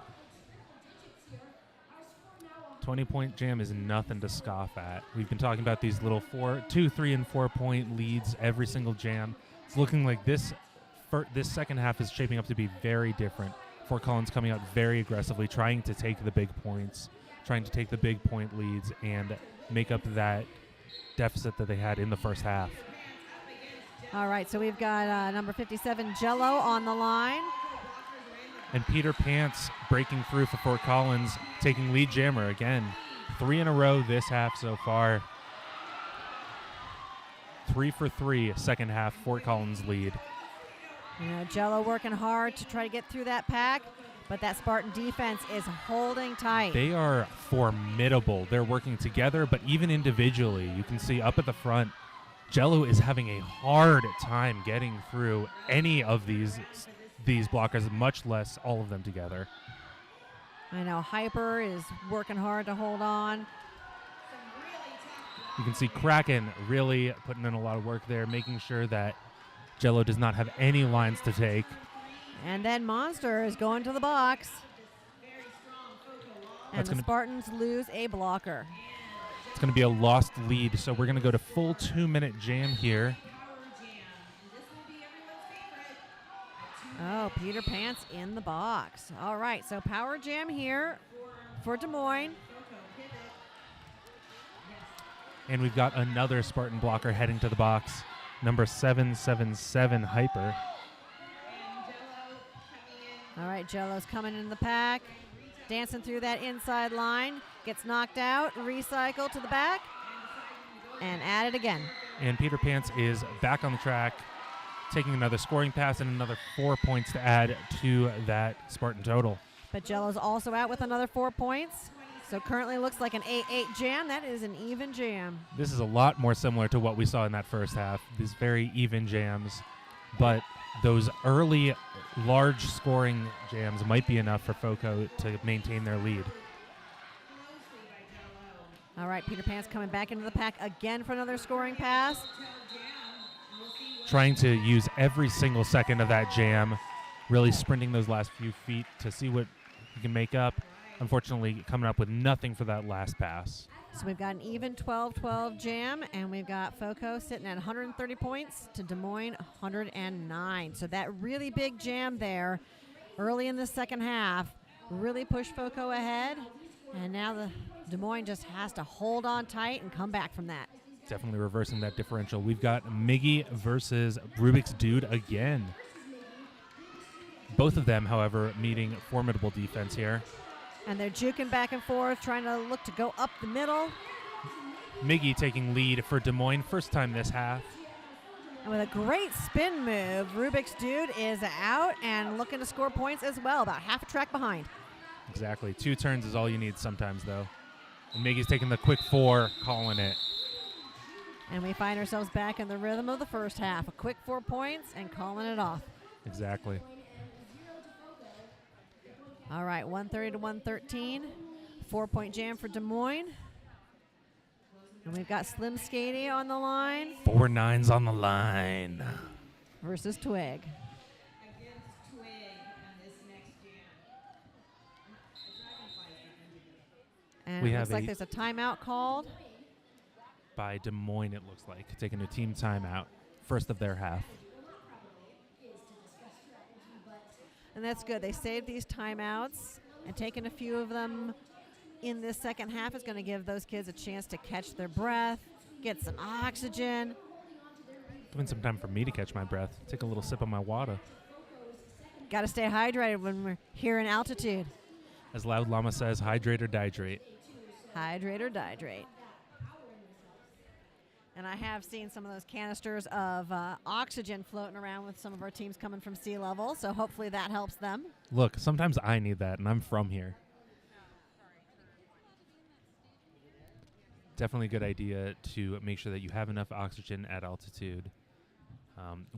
20-point jam is nothing to scoff at. We've been talking about these little 2, 3, and 4-point leads every single jam. It's looking like this second half is shaping up to be very different. Fort Collins coming out very aggressively, trying to take the big points, trying to take the big point leads and make up that deficit that they had in the first half. All right, so we've got number 57, Jello, on the line. And Peter Pants breaking through for Fort Collins, taking lead jammer again. 3 in a row this half so far. 3 for 3, second half, Fort Collins lead. Jello working hard to try to get through that pack, but that Spartan defense is holding tight. They are formidable. They're working together, but even individually, you can see up at the front, Jello is having a hard time getting through any of these blockers, much less all of them together. I know Hyper is working hard to hold on. You can see Kraken really putting in a lot of work there, making sure that Jello does not have any lines to take. And then Monster is going to the box. And the Spartans lose a blocker. It's going to be a lost lead, so we're going to go to full 2-minute jam here. Oh, Peter Pants in the box. All right, so power jam here for Des Moines. And we've got another Spartan blocker heading to the box, number 777, Hyper. All right, Jello's coming in the pack, dancing through that inside line, gets knocked out, recycle to the back, and at it again. And Peter Pants is back on the track, taking another scoring pass and another 4 points to add to that Spartan total. But Jello's also out with another 4 points. So currently looks like an 8-8 jam. That is an even jam. This is a lot more similar to what we saw in that first half. These very even jams. But those early large scoring jams might be enough for Foco to maintain their lead. All right, Peter Pants coming back into the pack again for another scoring pass. Trying to use every single second of that jam, really sprinting those last few feet to see what he can make up. Unfortunately, coming up with nothing for that last pass. So we've got an even 12-12 jam, and we've got Foco sitting at 130 points to Des Moines 109. So that really big jam there early in the second half really pushed Foco ahead, and now the Des Moines just has to hold on tight and come back from that. Definitely reversing that differential. We've got Miggy versus Rubik's Dude again. Both of them, however, meeting formidable defense here. And they're juking back and forth, trying to look to go up the middle. Miggy taking lead for Des Moines, first time this half. And with a great spin move, Rubik's Dude is out and looking to score points as well, about half a track behind. Exactly. 2 turns is all you need sometimes, though. And Miggy's taking the quick 4, calling it. And we find ourselves back in the rhythm of the first half. A quick 4 points and calling it off. Exactly. All right, 130 to 113. 4-point jam for Des Moines. And we've got Slim Skady on the line 4 9s on the line. versus Twig. Against Twig on this next jam. The Dragonflies are And We it have looks like a- there's a timeout called. By Des Moines, it looks like, taking a team timeout, first of their half. And that's good. They saved these timeouts, and taking a few of them in this second half is going to give those kids a chance to catch their breath, get some oxygen. Giving some time for me to catch my breath, take a little sip of my water. Got to stay hydrated when we're here in altitude. As Loud Llama says, hydrate or dihydrate. Hydrate or dihydrate. And I have seen some of those canisters of oxygen floating around with some of our teams coming from sea level, so hopefully that helps them. Look, sometimes I need that, and I'm from here. Definitely a good idea to make sure that you have enough oxygen at altitude.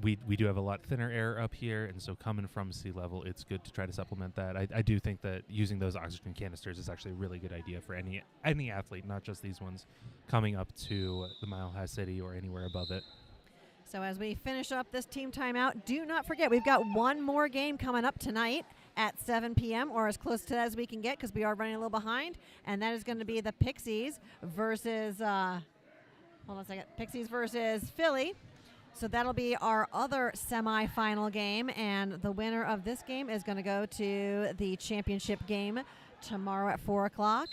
We do have a lot thinner air up here, and so coming from sea level, it's good to try to supplement that. I do think that using those oxygen canisters is actually a really good idea for any athlete, not just these ones, coming up to the Mile High City or anywhere above it. So as we finish up this team timeout, do not forget we've got one more game coming up tonight at 7 p.m. or as close to that as we can get because we are running a little behind, and that is going to be the Pixies versus Pixies versus Philly. So that'll be our other semifinal game, and the winner of this game is going to go to the championship game tomorrow at 4 o'clock.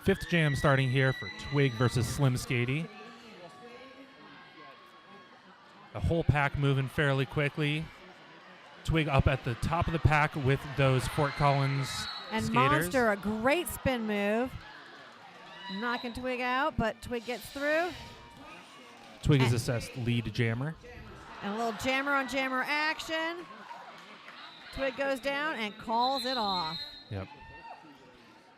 5th jam starting here for Twig versus Slim Skady. The whole pack moving fairly quickly. Twig up at the top of the pack with those Fort Collins And skaters. Monster, a great spin move. Knocking Twig out, but Twig gets through. Twig is assessed lead jammer. And a little jammer on jammer action. Twig goes down and calls it off. Yep.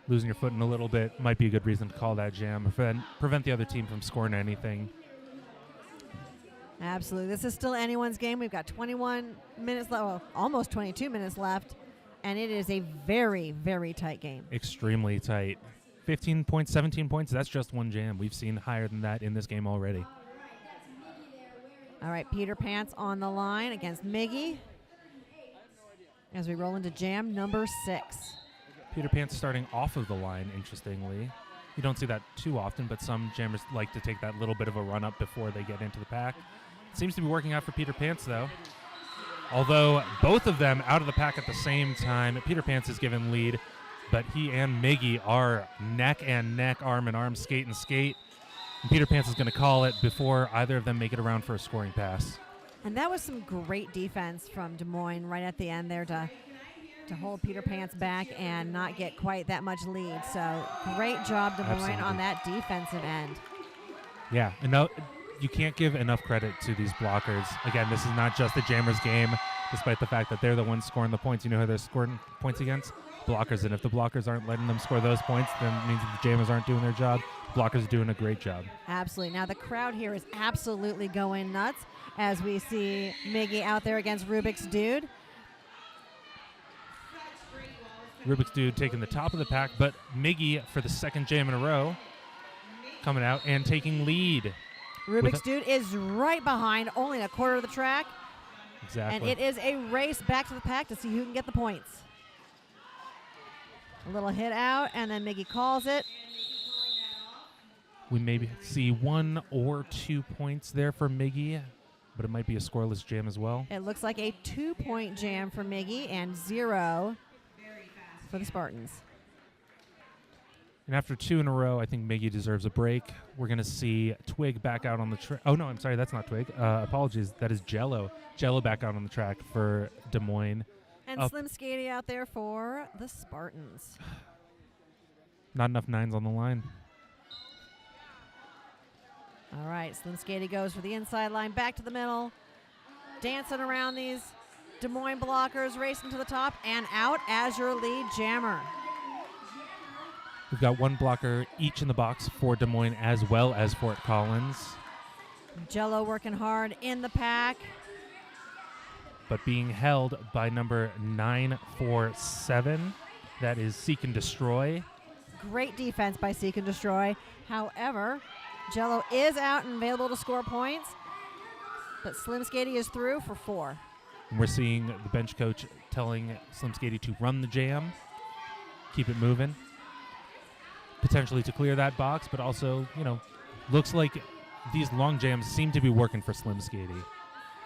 Losing your footing a little bit might be a good reason to call that jam or prevent the other team from scoring anything. Absolutely. This is still anyone's game. We've got 21 minutes left, well, almost 22 minutes left, and it is a very, very tight game. Extremely tight. 15 points, 17 points, that's just one jam. We've seen higher than that in this game already. All right, Peter Pants on the line against Miggy as we roll into jam number 6. Peter Pants starting off of the line, interestingly. You don't see that too often, but some jammers like to take that little bit of a run up before they get into the pack. It seems to be working out for Peter Pants, though. Although both of them out of the pack at the same time, Peter Pants is given lead, but he and Miggy are neck and neck, arm in arm, skate and skate. And Peter Pants is going to call it before either of them make it around for a scoring pass. And that was some great defense from Des Moines right at the end there to hold Peter Pants back and not get quite that much lead. So great job, Des Moines, Absolutely. on that defensive end. Yeah, and no, you can't give enough credit to these blockers. Again, this is not just the Jammers game, despite the fact that they're the ones scoring the points. You know who they're scoring points against? Blockers. And if the blockers aren't letting them score those points, then it means that the Jammers aren't doing their job. Blockers are doing a great job. Absolutely. Now the crowd here is absolutely going nuts as we see Miggy out there against Rubik's Dude. Rubik's Dude taking the top of the pack, but Miggy for the second jam in a row coming out and taking lead. Rubik's Dude is right behind, only a quarter of the track. Exactly. And it is a race back to the pack to see who can get the points. A little hit out, and then Miggy calls it. We maybe see 1 or 2 points there for Miggy, but it might be a scoreless jam as well. It looks like a 2-point jam for Miggy and 0 for the Spartans. And after 2 in a row, I think Miggy deserves a break. We're going to see Twig back out on the track. Oh, no, I'm sorry, that's not Twig. Apologies, that is Jello. Jello back out on the track for Des Moines. And Slim Skady out there for the Spartans. Not enough 9s on the line. All right, Slim Skady goes for the inside line, back to the middle. Dancing around these Des Moines blockers, racing to the top, and out as your lead jammer. We've got 1 blocker each in the box for Des Moines as well as Fort Collins. Jello working hard in the pack. But being held by number 947. That is Seek and Destroy. Great defense by Seek and Destroy. However, Jello is out and available to score points, but Slim Skady is through for 4. And we're seeing the bench coach telling Slim Skady to run the jam, keep it moving, potentially to clear that box, but also, looks like these long jams seem to be working for Slim Skady.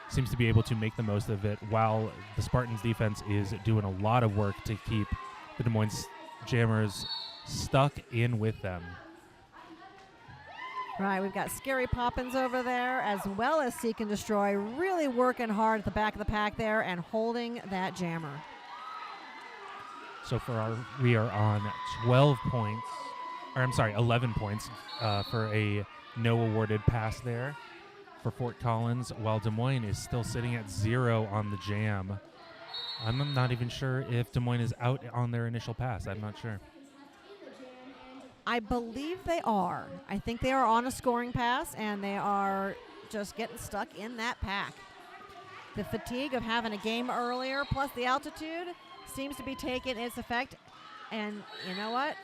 Seems to be able to make the most of it while the Spartans defense is doing a lot of work to keep the Des Moines Jammers stuck in with them. Right, we've got Scary Poppins over there as well as Seek and Destroy, really working hard at the back of the pack there and holding that jammer. So we are on 11 points for a no awarded pass there for Fort Collins, while Des Moines is still sitting at 0 on the jam. I'm not even sure if Des Moines is out on their initial pass. I'm not sure. I believe they are. I think they are on a scoring pass, and they are just getting stuck in that pack. The fatigue of having a game earlier, plus the altitude, seems to be taking its effect. And you know what?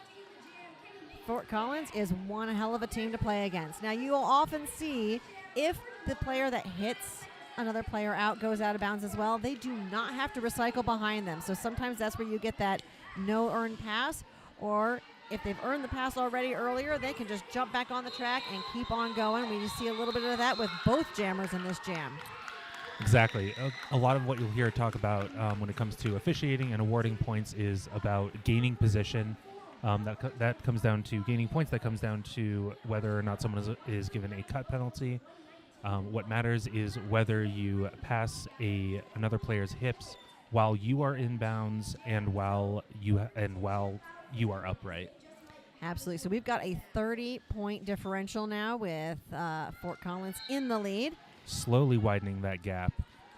Fort Collins is one hell of a team to play against. Now, you will often see if the player that hits another player out goes out of bounds as well, they do not have to recycle behind them. So sometimes that's where you get that no earned pass, or if they've earned the pass already earlier, they can just jump back on the track and keep on going. We see a little bit of that with both jammers in this jam. Exactly. A lot of what you'll hear talk about when it comes to officiating and awarding points is about gaining position. That comes down to gaining points. That comes down to whether or not someone is given a cut penalty. What matters is whether you pass another player's hips while you are in bounds and while you are upright. Absolutely. So we've got a 30-point differential now with Fort Collins in the lead. Slowly widening that gap.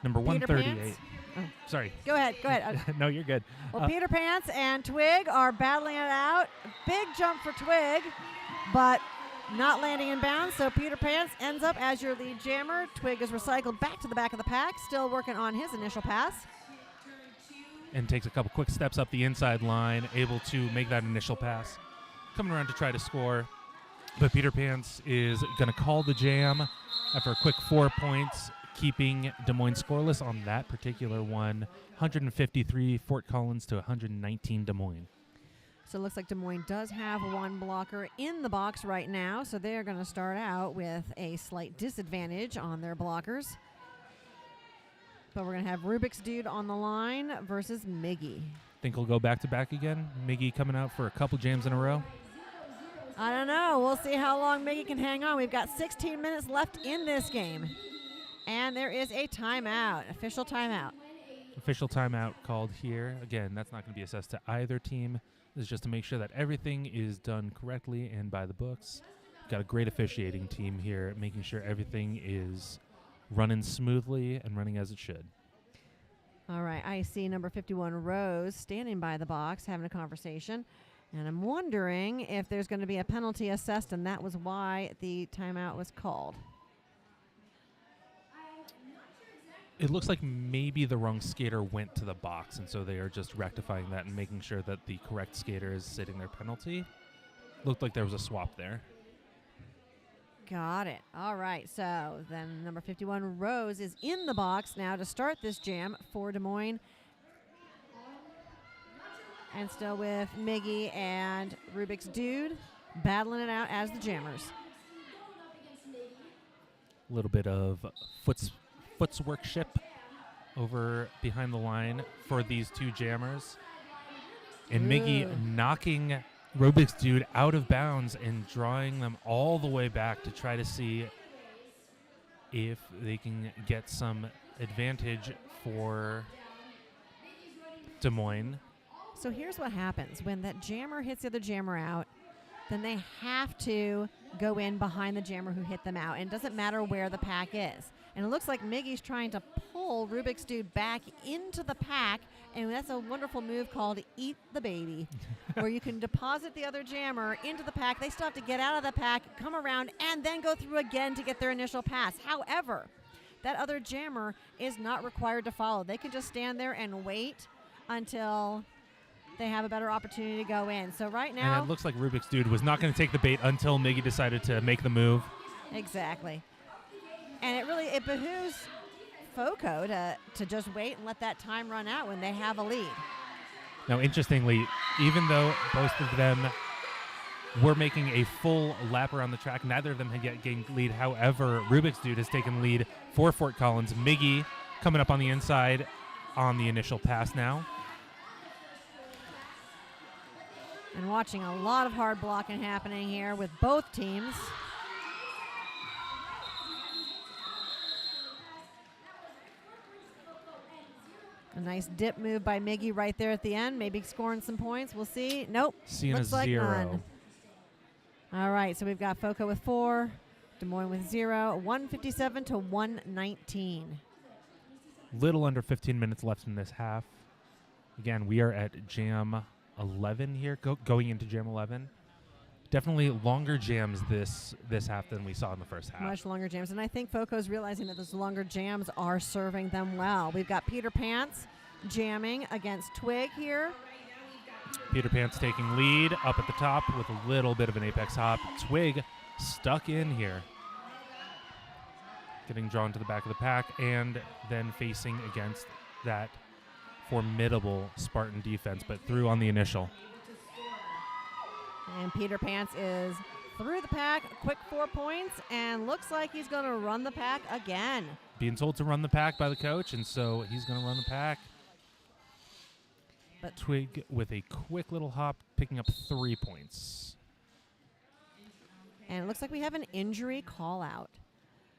Number Peter 138. Pants. Sorry. Go ahead. No, you're good. Well, Peter Pants and Twig are battling it out. Big jump for Twig, but not landing in bounds. So Peter Pants ends up as your lead jammer. Twig is recycled back to the back of the pack, still working on his initial pass. And takes a couple quick steps up the inside line, able to make that initial pass. Coming around to try to score. But Peter Pants is going to call the jam after a quick 4 points, keeping Des Moines scoreless on that particular one. 153 Fort Collins to 119 Des Moines. So it looks like Des Moines does have one blocker in the box right now, so they're going to start out with a slight disadvantage on their blockers. But we're going to have Rubik's Dude on the line versus Miggy. Think we'll go back-to-back again? Miggy coming out for a couple jams in a row? I don't know. We'll see how long Miggy can hang on. We've got 16 minutes left in this game. And there is a timeout, official timeout. Official timeout called here. Again, that's not going to be assessed to either team. This is just to make sure that everything is done correctly and by the books. Got a great officiating team here, making sure everything is running smoothly and running as it should. All right, I see number 51, Rose, standing by the box, having a conversation. And I'm wondering if there's going to be a penalty assessed, and that was why the timeout was called. It looks like maybe the wrong skater went to the box, and so they are just rectifying that and making sure that the correct skater is sitting their penalty. Looked like there was a swap there. Got it. All right, so then number 51, Rose, is in the box now to start this jam for Des Moines. And still with Miggy and Rubik's Dude battling it out as the jammers. A little bit of foot's workship over behind the line for these two jammers. And Miggy knocking Rubik's Dude out of bounds and drawing them all the way back to try to see if they can get some advantage for Des Moines. So here's what happens. When that jammer hits the other jammer out, then they have to go in behind the jammer who hit them out. And it doesn't matter where the pack is. And it looks like Miggy's trying to pull Rubik's Dude back into the pack. And that's a wonderful move called Eat the Baby, where you can deposit the other jammer into the pack. They still have to get out of the pack, come around, and then go through again to get their initial pass. However, that other jammer is not required to follow. They can just stand there and wait until they have a better opportunity to go in. So right And now, it looks like Rubik's Dude was not going to take the bait until Miggy decided to make the move. exactly. And it behooves FOCO to just wait and let that time run out when they have a lead. Now, interestingly, even though both of them were making a full lap around the track, neither of them had yet gained lead. However, Rubik's Dude has taken lead for Fort Collins. Miggy coming up on the inside on the initial pass now. And watching a lot of hard blocking happening here with both teams. A nice dip move by Miggy right there at the end, maybe scoring some points. We'll see. Nope. Seeing Looks a like 0. none. All right, so we've got FOCO with 4, Des Moines with 0, 157 to 119. Little under 15 minutes left in this half. Again, we are at Jam 11 here, going into Jam 11. Definitely longer jams this half than we saw in the first half. Much longer jams. And I think FOCO's realizing that those longer jams are serving them well. We've got Peter Pants jamming against Twig here. Peter Pants taking lead up at the top with a little bit of an apex hop. Twig stuck in here. Getting drawn to the back of the pack and then facing against that formidable Spartan defense, but through on the initial. And Peter Pants is through the pack, a quick 4 points, and looks like he's going to run the pack again. Being told to run the pack by the coach, and so he's going to run the pack. But Twig with a quick little hop, picking up 3 points. And it looks like we have an injury call out.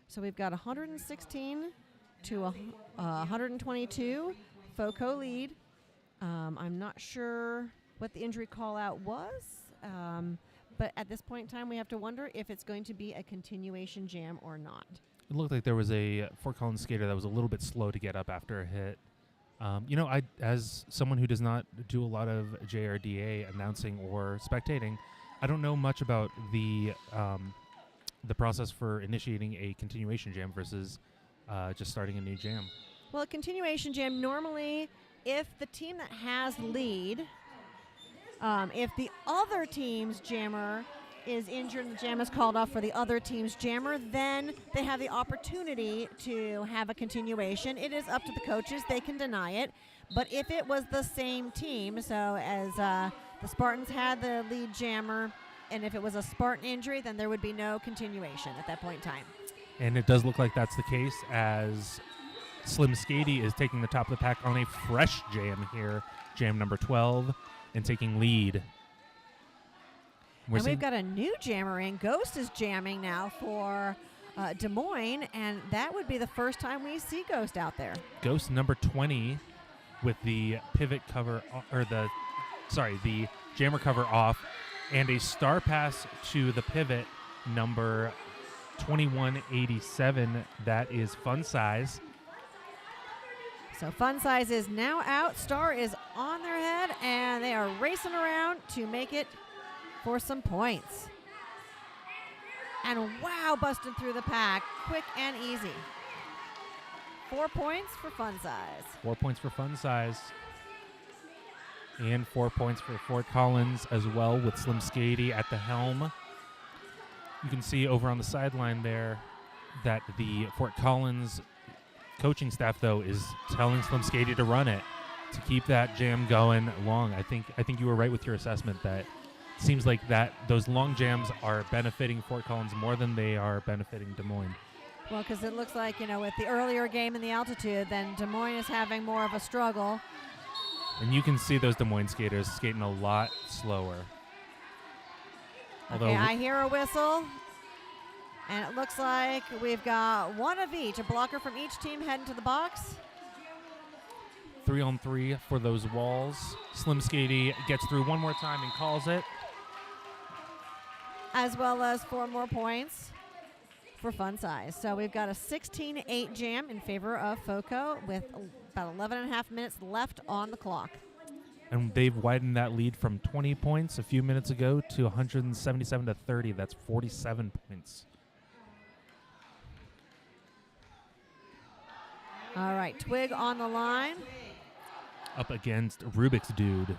So we've got 116 to 122, FOCO lead. I'm not sure what the injury call out was, but at this point in time, we have to wonder if it's going to be a continuation jam or not. It looked like there was a Fort Collins skater that was a little bit slow to get up after a hit. I, as someone who does not do a lot of JRDA announcing or spectating, I don't know much about the process for initiating a continuation jam versus just starting a new jam. Well, a continuation jam, normally, if the team that has lead, if the other team's jammer is injured and the jam is called off for the other team's jammer, then they have the opportunity to have a continuation. It is up to the coaches. They can deny it. But if it was the same team, so as the Spartans had the lead jammer, and if it was a Spartan injury, then there would be no continuation at that point in time. And it does look like that's the case, as Slim Skady is taking the top of the pack on a fresh jam here, jam number 12, and taking lead. And we've got a new jammer in. Ghost is jamming now for Des Moines, and that would be the first time we see Ghost out there. Ghost number 20 with the pivot cover, the jammer cover off, and a star pass to the pivot number 2187. That is Fun Size. So Fun Size is now out. Star is on their head, and they are racing around to make it for some points. And wow, busted through the pack, quick and easy. 4 points for Fun Size. 4 points for Fun Size. And 4 points for Fort Collins as well, with Slim Skady at the helm. You can see over on the sideline there that the Fort Collins coaching staff, though, is telling Slim Skady to run it, to keep that jam going long. I think you were right with your assessment that it seems like that those long jams are benefiting Fort Collins more than they are benefiting Des Moines. Well, because it looks like, with the earlier game in the altitude, then Des Moines is having more of a struggle. And you can see those Des Moines skaters skating a lot slower. Okay, I hear a whistle. And it looks like we've got one of each, a blocker from each team heading to the box. 3-on-3 for those walls. Slim Skady gets through one more time and calls it. As well as 4 more points for Fun Size. So we've got a 16-8 jam in favor of FOCO with about 11 and a half minutes left on the clock. And they've widened that lead from 20 points a few minutes ago to 177 to 30. That's 47 points. All right, Twig on the line. Up against Rubik's Dude.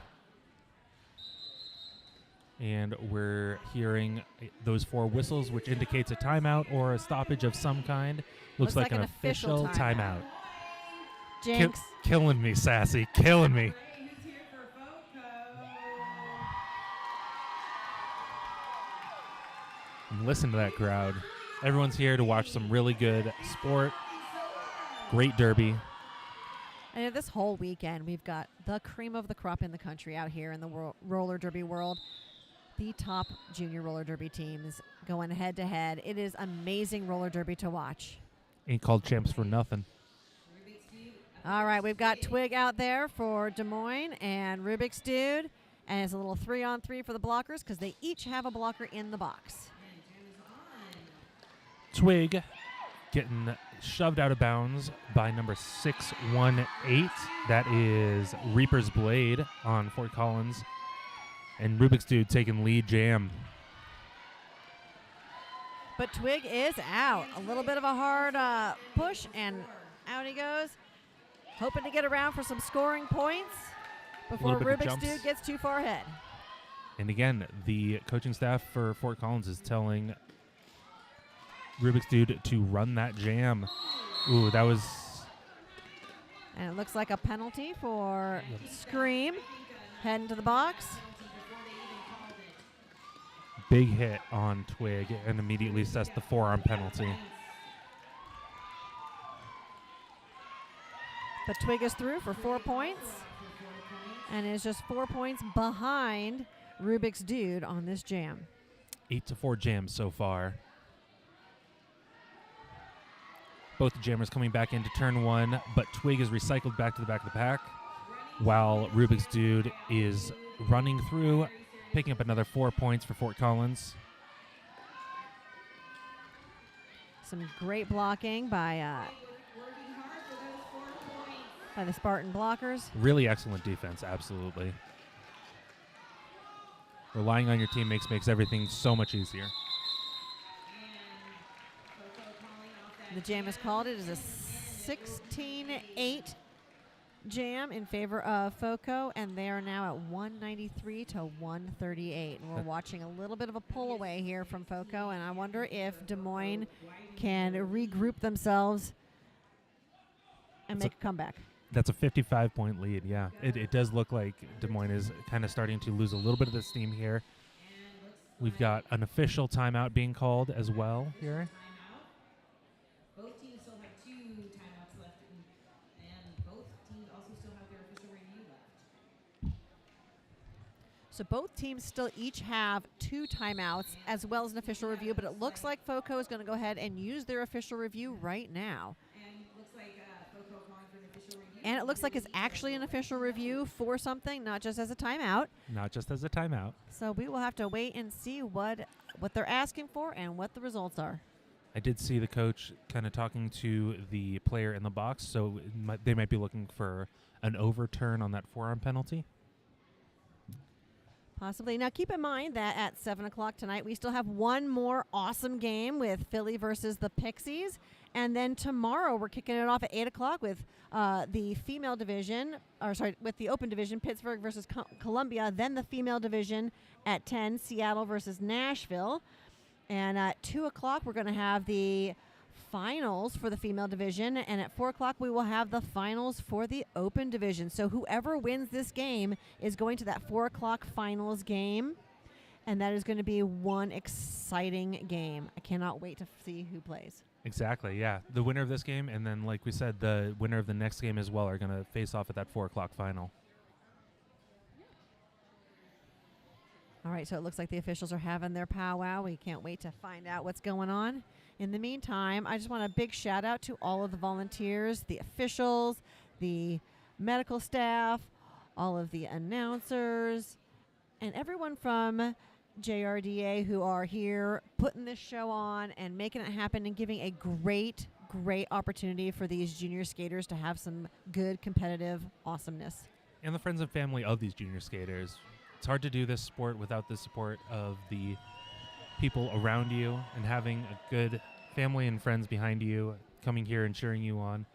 And we're hearing those 4 whistles, which indicates a timeout or a stoppage of some kind. Looks like an official timeout. Jinx. Killing me, Sassy. Killing me. Ray, who's here for FOCO? And listen to that crowd. Everyone's here to watch some really good sport. Great derby. And this whole weekend, we've got the cream of the crop in the country out here in the roller derby world. The top junior roller derby teams going head to head. It is amazing roller derby to watch. Ain't called champs for nothing. All right, we've got Twig out there for Des Moines and Rubik's Dude. And it's a little 3-on-3 for the blockers because they each have a blocker in the box. Twig getting shoved out of bounds by number 618. That is Reaper's Blade on Fort Collins. And Rubik's Dude taking lead jam. But Twig is out. A little bit of a hard push, and out he goes. Hoping to get around for some scoring points before Little bit of Rubik's jumps. Dude gets too far ahead. And again, the coaching staff for Fort Collins is telling Rubik's Dude to run that jam. Ooh, that was And it looks like a penalty for Scream. Heading to the box. big hit on Twig and immediately sets the forearm penalty. But Twig is through for 4 points and is just 4 points behind Rubik's Dude on this jam. 8-4 jams so far. Both the jammers coming back into turn one, but Twig is recycled back to the back of the pack, while Rubik's Dude is running through, picking up another 4 points for Fort Collins. Some great blocking by the Spartan blockers. Really excellent defense, absolutely. Relying on your teammates makes everything so much easier. The jam is called. It is a 16-8 jam in favor of FOCO, and they are now at 193 to 138. And we're watching a little bit of a pull away here from FOCO, and I wonder if Des Moines can regroup themselves and make a comeback. That's a 55-point lead, yeah. It does look like Des Moines is kind of starting to lose a little bit of the steam here. We've got an official timeout being called as well here. Both teams still have 2 timeouts left, and both teams also still have their official review left. So both teams still each have 2 timeouts as well as an official review, but it looks like FOCO is going to go ahead and use their official review right now. And looks like FOCO calling for an official review. And it looks like it's actually an official review for something, not just as a timeout. Not just as a timeout. So we will have to wait and see what they're asking for and what the results are. I did see the coach kind of talking to the player in the box, so they might be looking for an overturn on that forearm penalty. Possibly. Now, keep in mind that at 7 o'clock tonight, we still have one more awesome game with Philly versus the Pixies. And then tomorrow, we're kicking it off at 8 o'clock with the female division, with the open division, Pittsburgh versus Columbia. Then the female division at 10, Seattle versus Nashville. And at 2 o'clock, we're going to have the finals for the female division. And at 4 o'clock, we will have the finals for the open division. So whoever wins this game is going to that 4 o'clock finals game. And that is going to be one exciting game. I cannot wait to see who plays. Exactly, yeah. The winner of this game, and then, like we said, the winner of the next game as well are going to face off at that 4 o'clock final. All right, so it looks like the officials are having their powwow. We can't wait to find out what's going on. In the meantime, I just want a big shout out to all of the volunteers, the officials, the medical staff, all of the announcers, and everyone from JRDA who are here putting this show on and making it happen and giving a great, great opportunity for these junior skaters to have some good competitive awesomeness. And the friends and family of these junior skaters. It's hard to do this sport without the support of the people around you and having a good family and friends behind you coming here and cheering you on.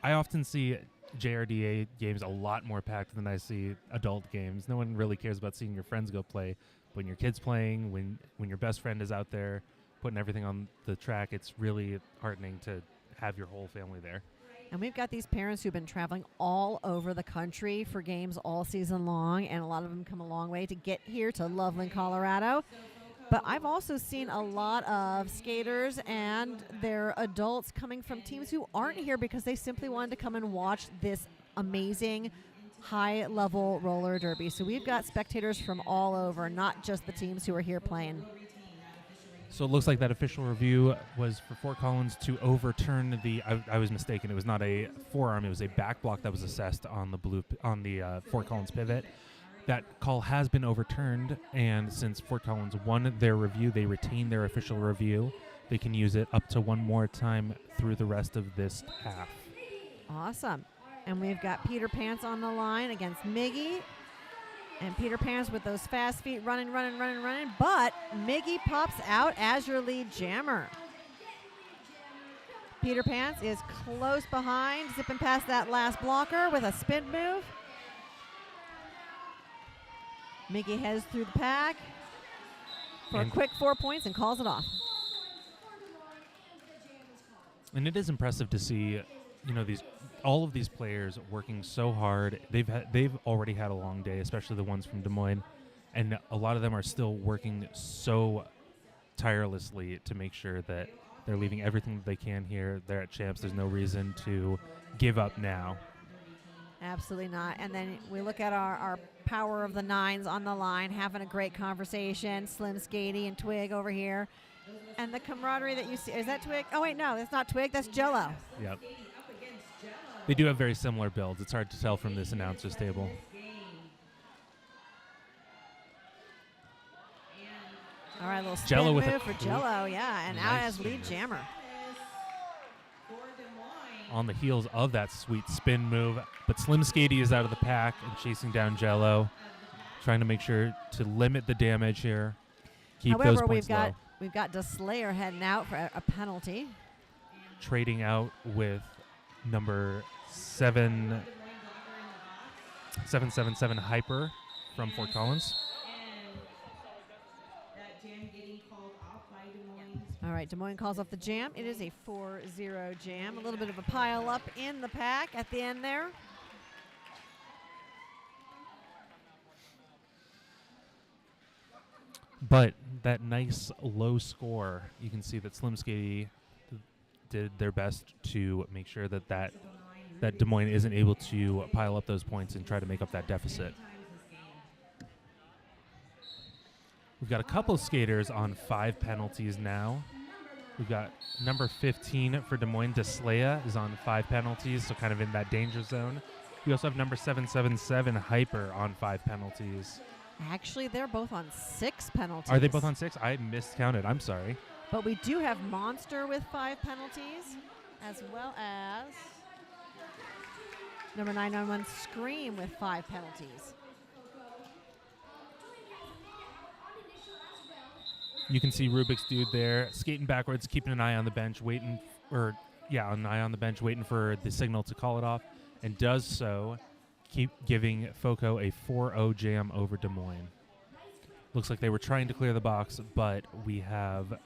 I often see JRDA games a lot more packed than I see adult games. No one really cares about seeing your friends go play, when your kid's playing, when your best friend is out there putting everything on the track, it's really heartening to have your whole family there. And we've got these parents who've been traveling all over the country for games all season long, and a lot of them come a long way to get here to Loveland, Colorado. But I've also seen a lot of skaters and their adults coming from teams who aren't here because they simply wanted to come and watch this amazing high-level roller derby. So we've got spectators from all over, not just the teams who are here playing. So it looks like that official review was for Fort Collins to overturn the. I was mistaken. It was not a forearm. It was a back block that was assessed on the Fort Collins pivot. That call has been overturned, and since Fort Collins won their review, they retain their official review. They can use it up to one more time through the rest of this half. Awesome. And we've got Peter Pants on the line against Miggy. And Peter Pants with those fast feet running. But Miggy pops out as your lead jammer. Peter Pants is close behind, zipping past that last blocker with a spin move. Miggy heads through the pack for a quick 4 points and calls it off. And it is impressive to see, all of these players working so hard. They've already had a long day, especially the ones from Des Moines, and a lot of them are still working so tirelessly to make sure that they're leaving everything that they can here. They're at Champs. There's no reason to give up now. Absolutely not. And then we look at our power of the nines on the line, having a great conversation. Slim, Skatey, and Twig over here. And the camaraderie that you see. Is that Twig? Oh, wait, no, that's not Twig. That's Jello. Yep. They do have very similar builds. It's hard to tell from this announcer's table. All right, a little Jello spin with move for Jello, yeah, and out nice as lead spin jammer. On the heels of that sweet spin move, but Slim Skatey is out of the pack and chasing down Jello, trying to make sure to limit the damage here. Keep those However, points low. we've got DeSlayer heading out for a penalty. Trading out with number 777 Hyper from Fort Collins. All right, Des Moines calls off the jam. It is a 4-0 jam. A little bit of a pile up in the pack at the end there. But that nice low score, you can see that Slim Skatey did their best to make sure that Des Moines isn't able to pile up those points and try to make up that deficit. We've got a couple skaters on 5 penalties now. We've got number 15 for Des Moines, DeSlaya, is on 5 penalties, so kind of in that danger zone. We also have number 777 Hyper on 5 penalties. Actually, they're both on 6 penalties. Are they both on 6? I miscounted. I'm sorry. But we do have Monster with 5 penalties, as well as number 991 Scream with 5 penalties. You can see Rubik's Dude there, skating backwards, keeping an eye on the bench, waiting for the signal to call it off, and does so, keep giving FOCO a 4-0 jam over Des Moines. Looks like they were trying to clear the box, but we have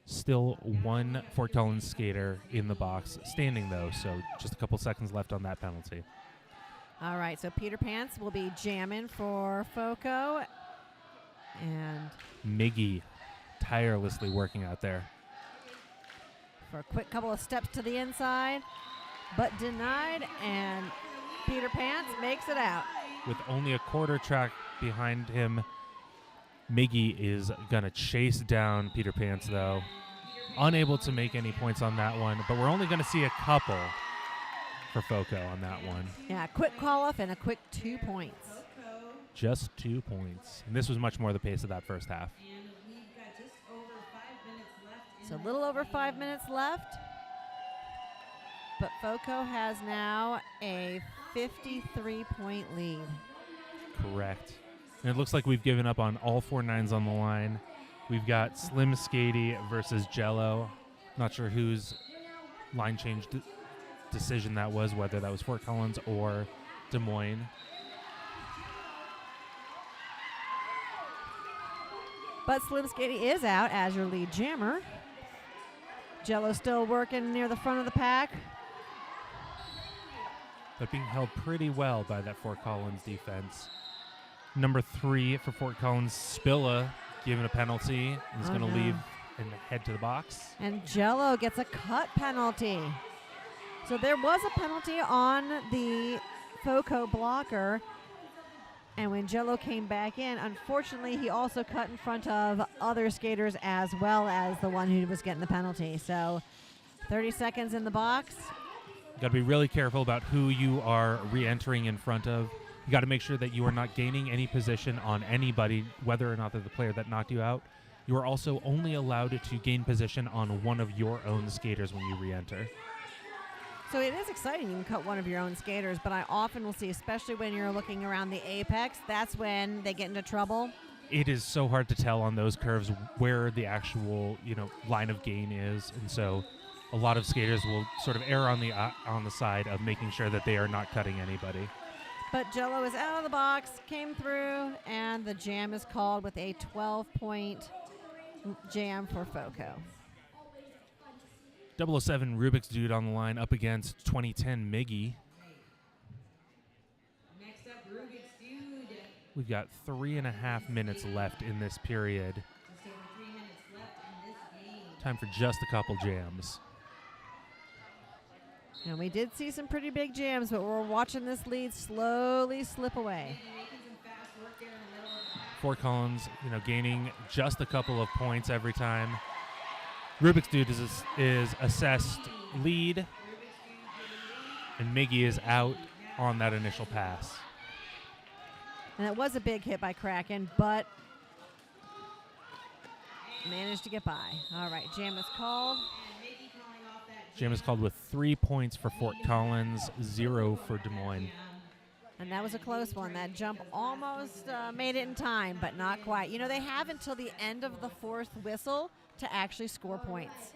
still one Fort Collins skater in the box, standing though, so just a couple seconds left on that penalty. All right, so Peter Pants will be jamming for FOCO. And Miggy tirelessly working out there. For a quick couple of steps to the inside, but denied, and Peter Pants makes it out. With only a quarter track behind him, Miggy is going to chase down Peter Pants, though. Unable to make any points on that one, but we're only going to see a couple for FOCO on that one. Yeah, quick call-off and a quick 2 points. Just 2 points. And this was much more the pace of that first half. So a little over 5 minutes left. But FOCO has now a 53-point lead. Correct. And it looks like we've given up on all 4 nines on the line. We've got Slim Skatey versus Jello. Not sure whose line change decision that was, whether that was Fort Collins or Des Moines. But Slim Skady is out as your lead jammer. Jello still working near the front of the pack. But being held pretty well by that Fort Collins defense. Number 3 for Fort Collins, Spilla, given a penalty, and is going to leave and head to the box. And Jello gets a cut penalty. So there was a penalty on the FOCO blocker. And when Jello came back in, unfortunately, he also cut in front of other skaters as well as the one who was getting the penalty. So 30 seconds in the box. You got to be really careful about who you are re-entering in front of. You got to make sure that you are not gaining any position on anybody, whether or not they're the player that knocked you out. You are also only allowed to gain position on one of your own skaters when you re-enter. So it is exciting. You can cut one of your own skaters, but I often will see, especially when you're looking around the apex, that's when they get into trouble. It is so hard to tell on those curves where the actual, line of gain is, and so a lot of skaters will sort of err on the side of making sure that they are not cutting anybody. But Jello is out of the box, came through, and the jam is called with a 12-point jam for FOCO. 007 Rubik's Dude on the line up against 2010 Miggy. Next up, Rubik's Dude. We've got 3.5 minutes left in this period. Just over 3 minutes left in this game. Time for just a couple jams. And we did see some pretty big jams, but we're watching this lead slowly slip away. Making some fast work there in the middle of the pack. Fort Collins, gaining just a couple of points every time. Rubik's Dude is assessed lead, and Miggy is out on that initial pass. And it was a big hit by Kraken, but managed to get by. All right, jam is called. Jam is called with 3 points for Fort Collins, 0 for Des Moines. And that was a close one. That jump almost made it in time, but not quite. They have until the end of the fourth whistle to actually score points.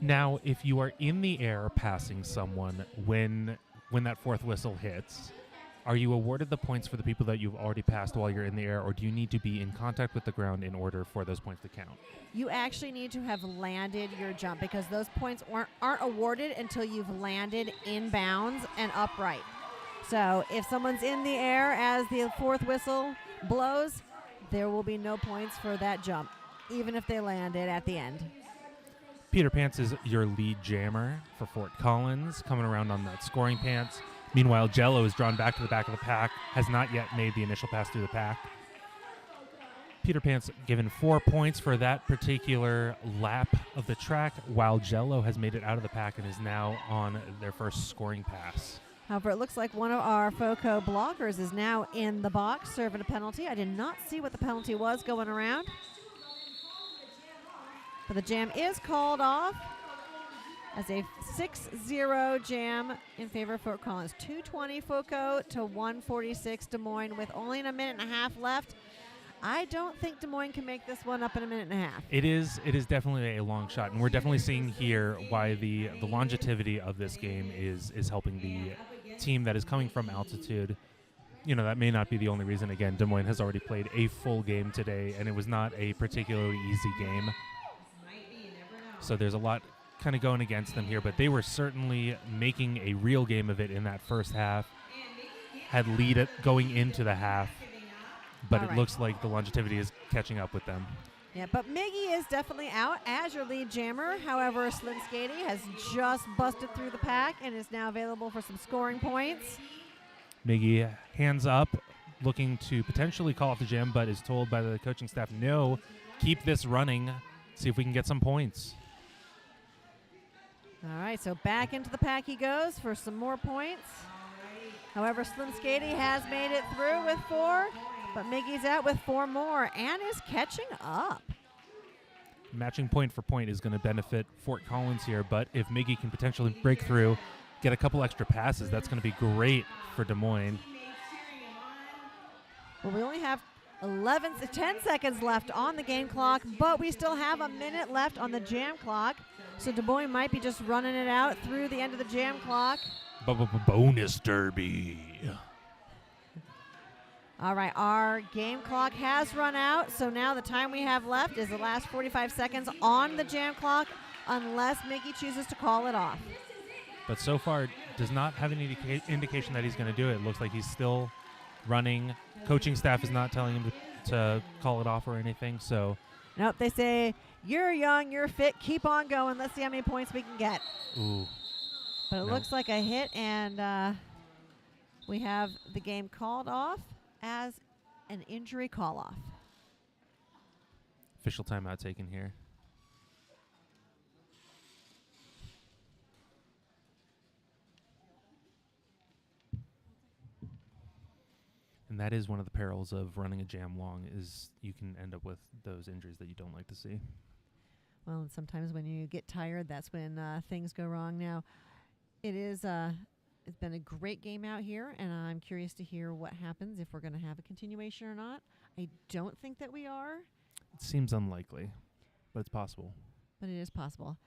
Now, if you are in the air passing someone when that fourth whistle hits, are you awarded the points for the people that you've already passed while you're in the air, or do you need to be in contact with the ground in order for those points to count? You actually need to have landed your jump because those points aren't awarded until you've landed in bounds and upright. So if someone's in the air as the fourth whistle blows, there will be no points for that jump, even if they landed at the end. Peter Pants is your lead jammer for Fort Collins, coming around on that scoring pants. Meanwhile, Jello is drawn back to the back of the pack, has not yet made the initial pass through the pack. Peter Pants given 4 points for that particular lap of the track, while Jello has made it out of the pack and is now on their first scoring pass. However, it looks like one of our FOCO blockers is now in the box serving a penalty. I did not see what the penalty was going around. But the jam is called off as a 6-0 jam in favor of Fort Collins. 220 FOCO to 146 Des Moines with only a minute and a half left. I don't think Des Moines can make this one up in a minute and a half. It is definitely a long shot, and we're definitely seeing here why the longevity of this game is helping the team that is coming from altitude. That may not be the only reason. Again, Des Moines has already played a full game today, and it was not a particularly easy game. So there's a lot kind of going against them here, but they were certainly making a real game of it in that first half. Had lead it going into the half, but it looks like the longevity is catching up with them. Yeah, but Miggy is definitely out as your lead jammer. However, Slim Skady has just busted through the pack and is now available for some scoring points. Miggy hands up, looking to potentially call off the jam, but is told by the coaching staff, no, keep this running, see if we can get some points. All right, so back into the pack he goes for some more points. However, Slim Skady has made it through with 4, but Miggy's out with 4 more and is catching up. Matching point for point is going to benefit Fort Collins here, but if Miggy can potentially break through, get a couple extra passes, that's going to be great for Des Moines. Well, we only have 10 seconds left on the game clock, but we still have a minute left on the jam clock. So Des Moines might be just running it out through the end of the jam clock. Bonus derby. All right, our game clock has run out, so now the time we have left is the last 45 seconds on the jam clock, unless Mickey chooses to call it off. But so far, does not have any indication that he's going to do it. It looks like he's still running. Coaching staff is not telling him to call it off or anything. So, Nope, they say, you're young, you're fit, keep on going. Let's see how many points we can get. ooh, But it No. looks like a hit, and we have the game called off as an injury call-off. official timeout taken here. And that is one of the perils of running a jam long, is you can end up with those injuries that you don't like to see. Well, and sometimes when you get tired, that's when things go wrong. Now, it's been a great game out here, and I'm curious to hear what happens, if we're going to have a continuation or not. I don't think that we are, It seems unlikely, but it's possible. but it is possible.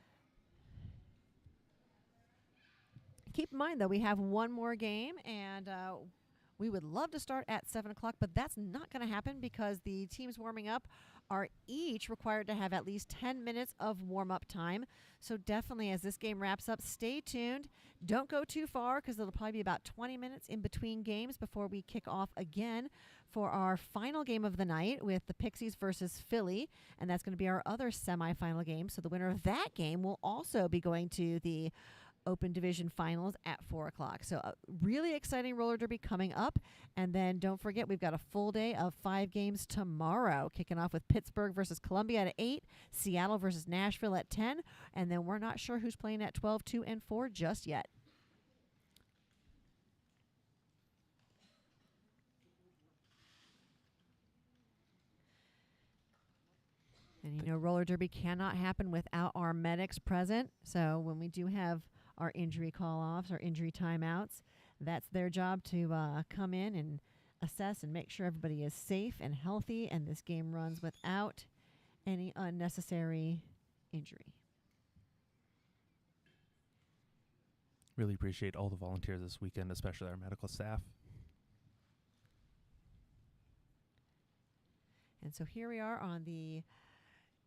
Keep in mind, though, we have one more game, and we would love to start at 7 o'clock, but that's not going to happen because the teams warming up are each required to have at least 10 minutes of warm-up time. So definitely, as this game wraps up, stay tuned. Don't go too far because it'll probably be about 20 minutes in between games before we kick off again for our final game of the night with the Pixies versus Philly, and that's going to be our other semifinal game. So the winner of that game will also be going to the Open Division Finals at 4 o'clock. So a really exciting roller derby coming up. And then don't forget, we've got a full day of 5 games tomorrow, kicking off with Pittsburgh versus Columbia at 8, Seattle versus Nashville at 10, and then we're not sure who's playing at 12, 2, and 4 just yet. And you know, roller derby cannot happen without our medics present. So when we do have our injury call-offs, our injury timeouts, that's their job to come in and assess and make sure everybody is safe and healthy and this game runs without any unnecessary injury. Really appreciate all the volunteers this weekend, especially our medical staff. And so here we are on the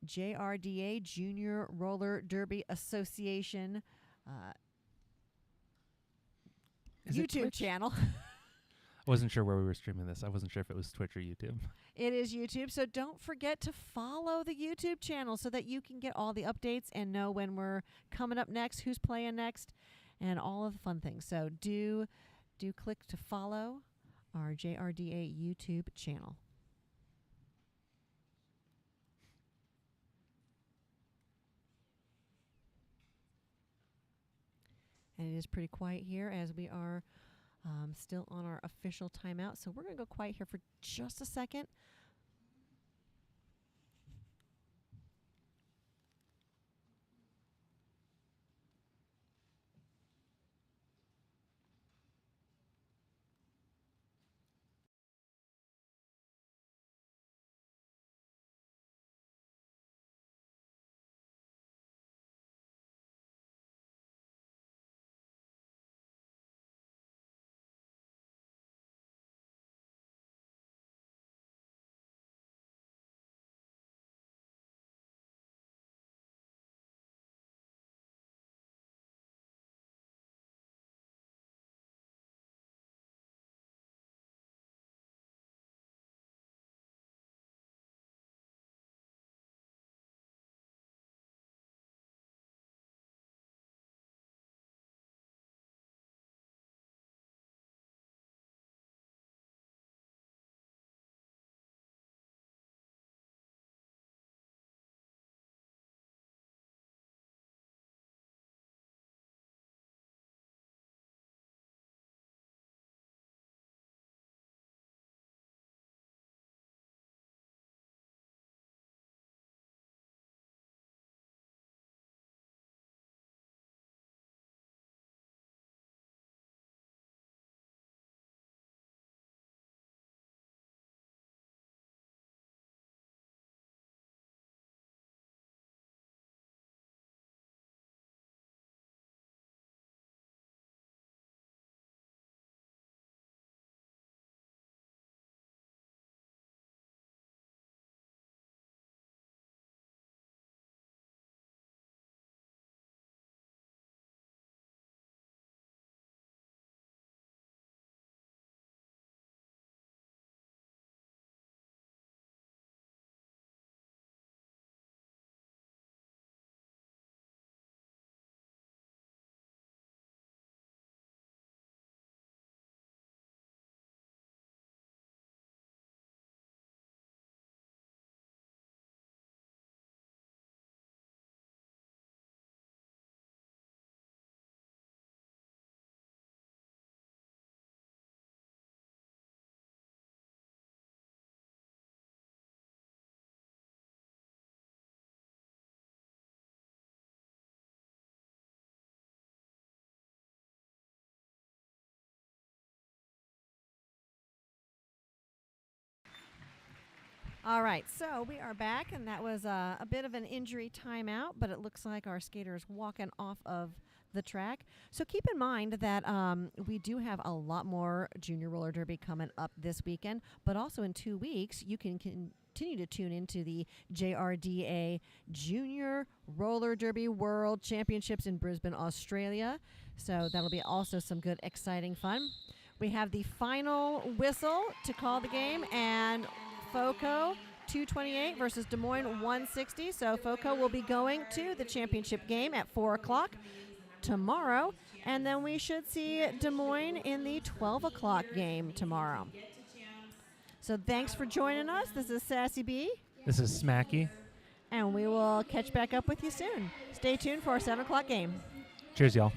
JRDA, Junior Roller Derby Association Is it YouTube Twitch? channel. I wasn't sure where we were streaming this. I wasn't sure if it was Twitch or YouTube. It is YouTube, so don't forget to follow the YouTube channel so that you can get all the updates and know when we're coming up next, who's playing next, and all of the fun things. So do click to follow our JRDA YouTube channel. And it is pretty quiet here as we are still on our official timeout. So we're going to go quiet here for just a second. All right, so we are back, and that was a bit of an injury timeout, but it looks like our skater's walking off of the track. So keep in mind that we do have a lot more junior roller derby coming up this weekend, but also in 2 weeks, you can continue to tune into the JRDA Junior Roller Derby World Championships in Brisbane, Australia. So that'll be also some good, exciting fun. We have the final whistle to call the game, and FOCO 228 versus Des Moines 160. So FOCO will be going to the championship game at 4 o'clock tomorrow, and then we should see Des Moines in the 12 o'clock game tomorrow. So thanks for joining us. This is Sassy B, This is Smacky. and we will catch back up with you soon. Stay tuned for our 7 o'clock game. Cheers, y'all.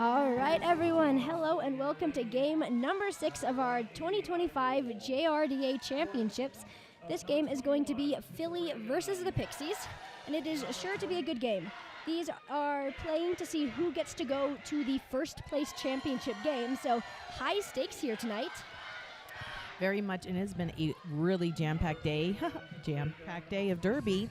All right, everyone. Hello and welcome to game number 6 of our 2025 JRDA Championships. This game is going to be Philly versus the Pixies, and it is sure to be a good game. These are playing to see who gets to go to the first place championship game, so high stakes here tonight. Very much, and it has been a really jam-packed day, of Derby.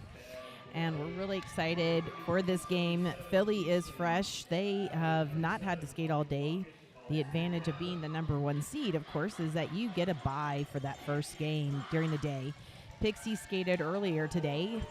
And we're really excited for this game. Philly is fresh. They have not had to skate all day. The advantage of being the number 1 seed, of course, is that you get a bye for that first game during the day. Pixies skated earlier today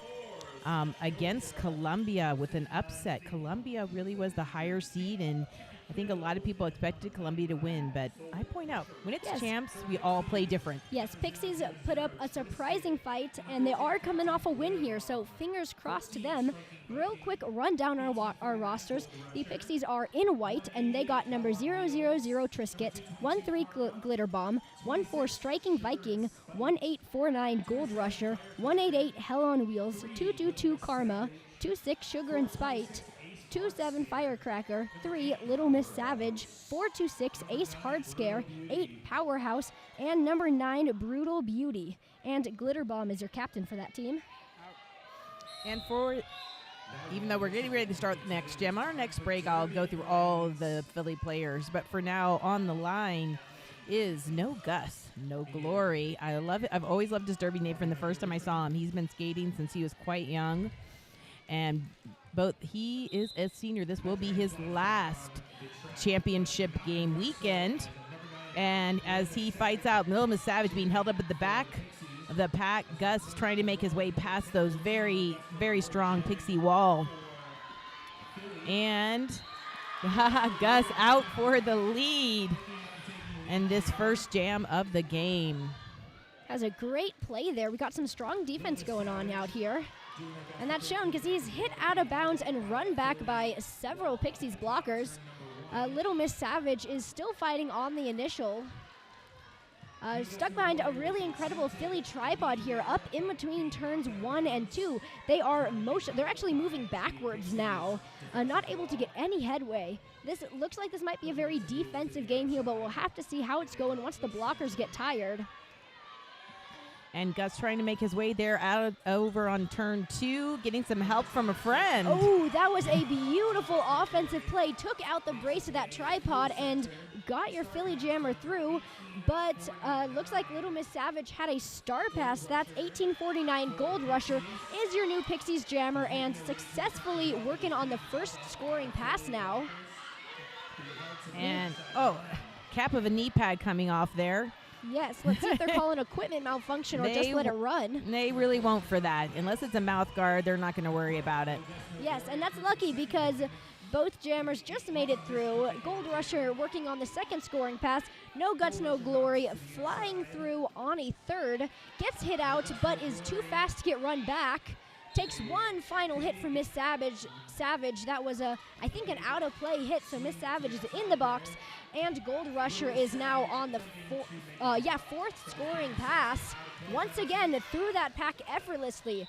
against Columbia with an upset. Columbia really was the higher seed, and I think a lot of people expected Columbia to win, but I point out, when it's champs, we all play different. Yes, Pixies put up a surprising fight, and they are coming off a win here, so fingers crossed to them. Real quick rundown our rosters. The Pixies are in white, and they got number 000 Trisket, 13 Glitter Bomb, 14 Striking Viking, 1849 Gold Rusher, 188 Hell on Wheels, 222 Karma, 26 Sugar and Spite, 27 Firecracker, 3 Little Miss Savage, 426 Ace Hard Scare, 8 Powerhouse, and number 9 Brutal Beauty. And Glitter Bomb is your captain for that team. And even though we're getting ready to start the next gym, our next break, I'll go through all of the Philly players. But for now, on the line is no Gus, no Glory. I love it. I've always loved his Derby name from the first time I saw him. He's been skating since he was quite young. And he is a senior. This will be his last championship game weekend. And as he fights out, Little Miss Savage being held up at the back of the pack, Gus trying to make his way past those very, very strong Pixie wall. And Gus out for the lead in this first jam of the game. Has a great play there. We got some strong defense going on out here. And that's shown because he's hit out of bounds and run back by several Pixies blockers. Little Miss Savage is still fighting on the initial. Stuck behind a really incredible Philly tripod here, up in between turns 1 and 2. They're actually moving backwards now, not able to get any headway. This looks like this might be a very defensive game here, but we'll have to see how it's going once the blockers get tired. And Gus trying to make his way there over on turn 2, getting some help from a friend. Oh, that was a beautiful offensive play. Took out the brace of that tripod and got your Philly jammer through. But looks like Little Miss Savage had a star pass. That's 1849 Gold Rusher is your new Pixies jammer and successfully working on the first scoring pass now. And, cap of a knee pad coming off there. Yes, let's see if they're calling equipment malfunction or just let it run. They really won't for that. Unless it's a mouth guard, they're not going to worry about it. Yes, and that's lucky because both jammers just made it through. Gold Rusher working on the second scoring pass. No Guts, no Glory flying through on a third. Gets hit out, but is too fast to get run back. Takes one final hit from Miss Savage. That was I think an out of play hit, so Miss Savage is in the box. And Gold Rusher is now on the fourth scoring pass. Once again, through that pack effortlessly.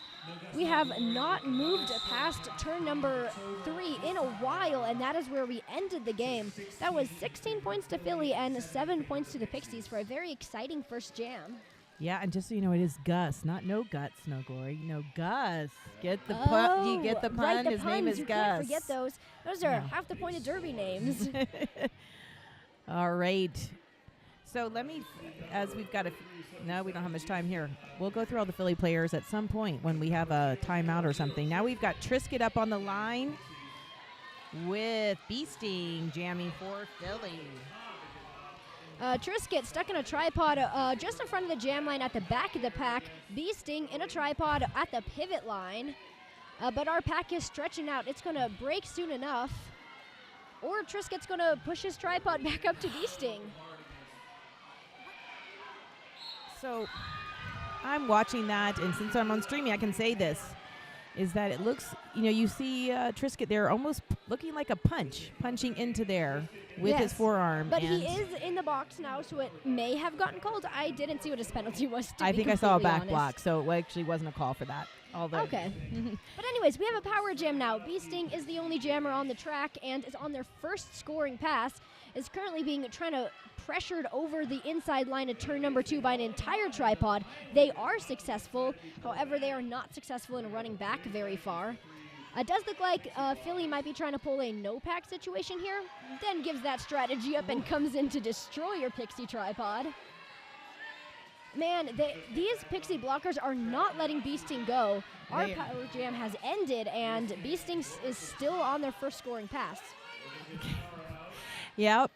We have not moved past turn number 3 in a while, and that is where we ended the game. That was 16 points to Philly and 7 points to the Pixies for a very exciting first jam. Yeah, and just so you know, it is Gus, not no Guts, no Glory. No, Gus. Get the pun. Do you get the pun? Right, the His puns. name is you Gus. Can't forget those. Those are half the point of Derby names. All right. So let me, as we've got no, we don't have much time here. We'll go through all the Philly players at some point when we have a timeout or something. Now we've got Trisket up on the line with Beasting jamming for Philly. Trisket stuck in a tripod just in front of the jam line at the back of the pack. Beasting in a tripod at the pivot line. But our pack is stretching out. It's going to break soon enough. or Triskett's going to push his tripod back up to Beasting. So I'm watching that, and since I'm on streaming, I can say this, is that it looks, you see Trisket there almost looking like a punching into there with his forearm. But and he is in the box now, so it may have gotten called. I didn't see what his penalty was, to I be think I saw a completely back honest. block, so it actually wasn't a call for that. Although Okay. But anyways, we have a power jam now. Beasting is the only jammer on the track and is on their first scoring pass. Is currently being pressured over the inside line of turn number 2 by an entire tripod. They are successful. However, they are not successful in running back very far. It does look like Philly might be trying to pull a no-pack situation here, then gives that strategy up and comes in to destroy your Pixie tripod. Man, these Pixie blockers are not letting Beasting go. Our power jam has ended, and Beasting is still on their first scoring pass. Yep,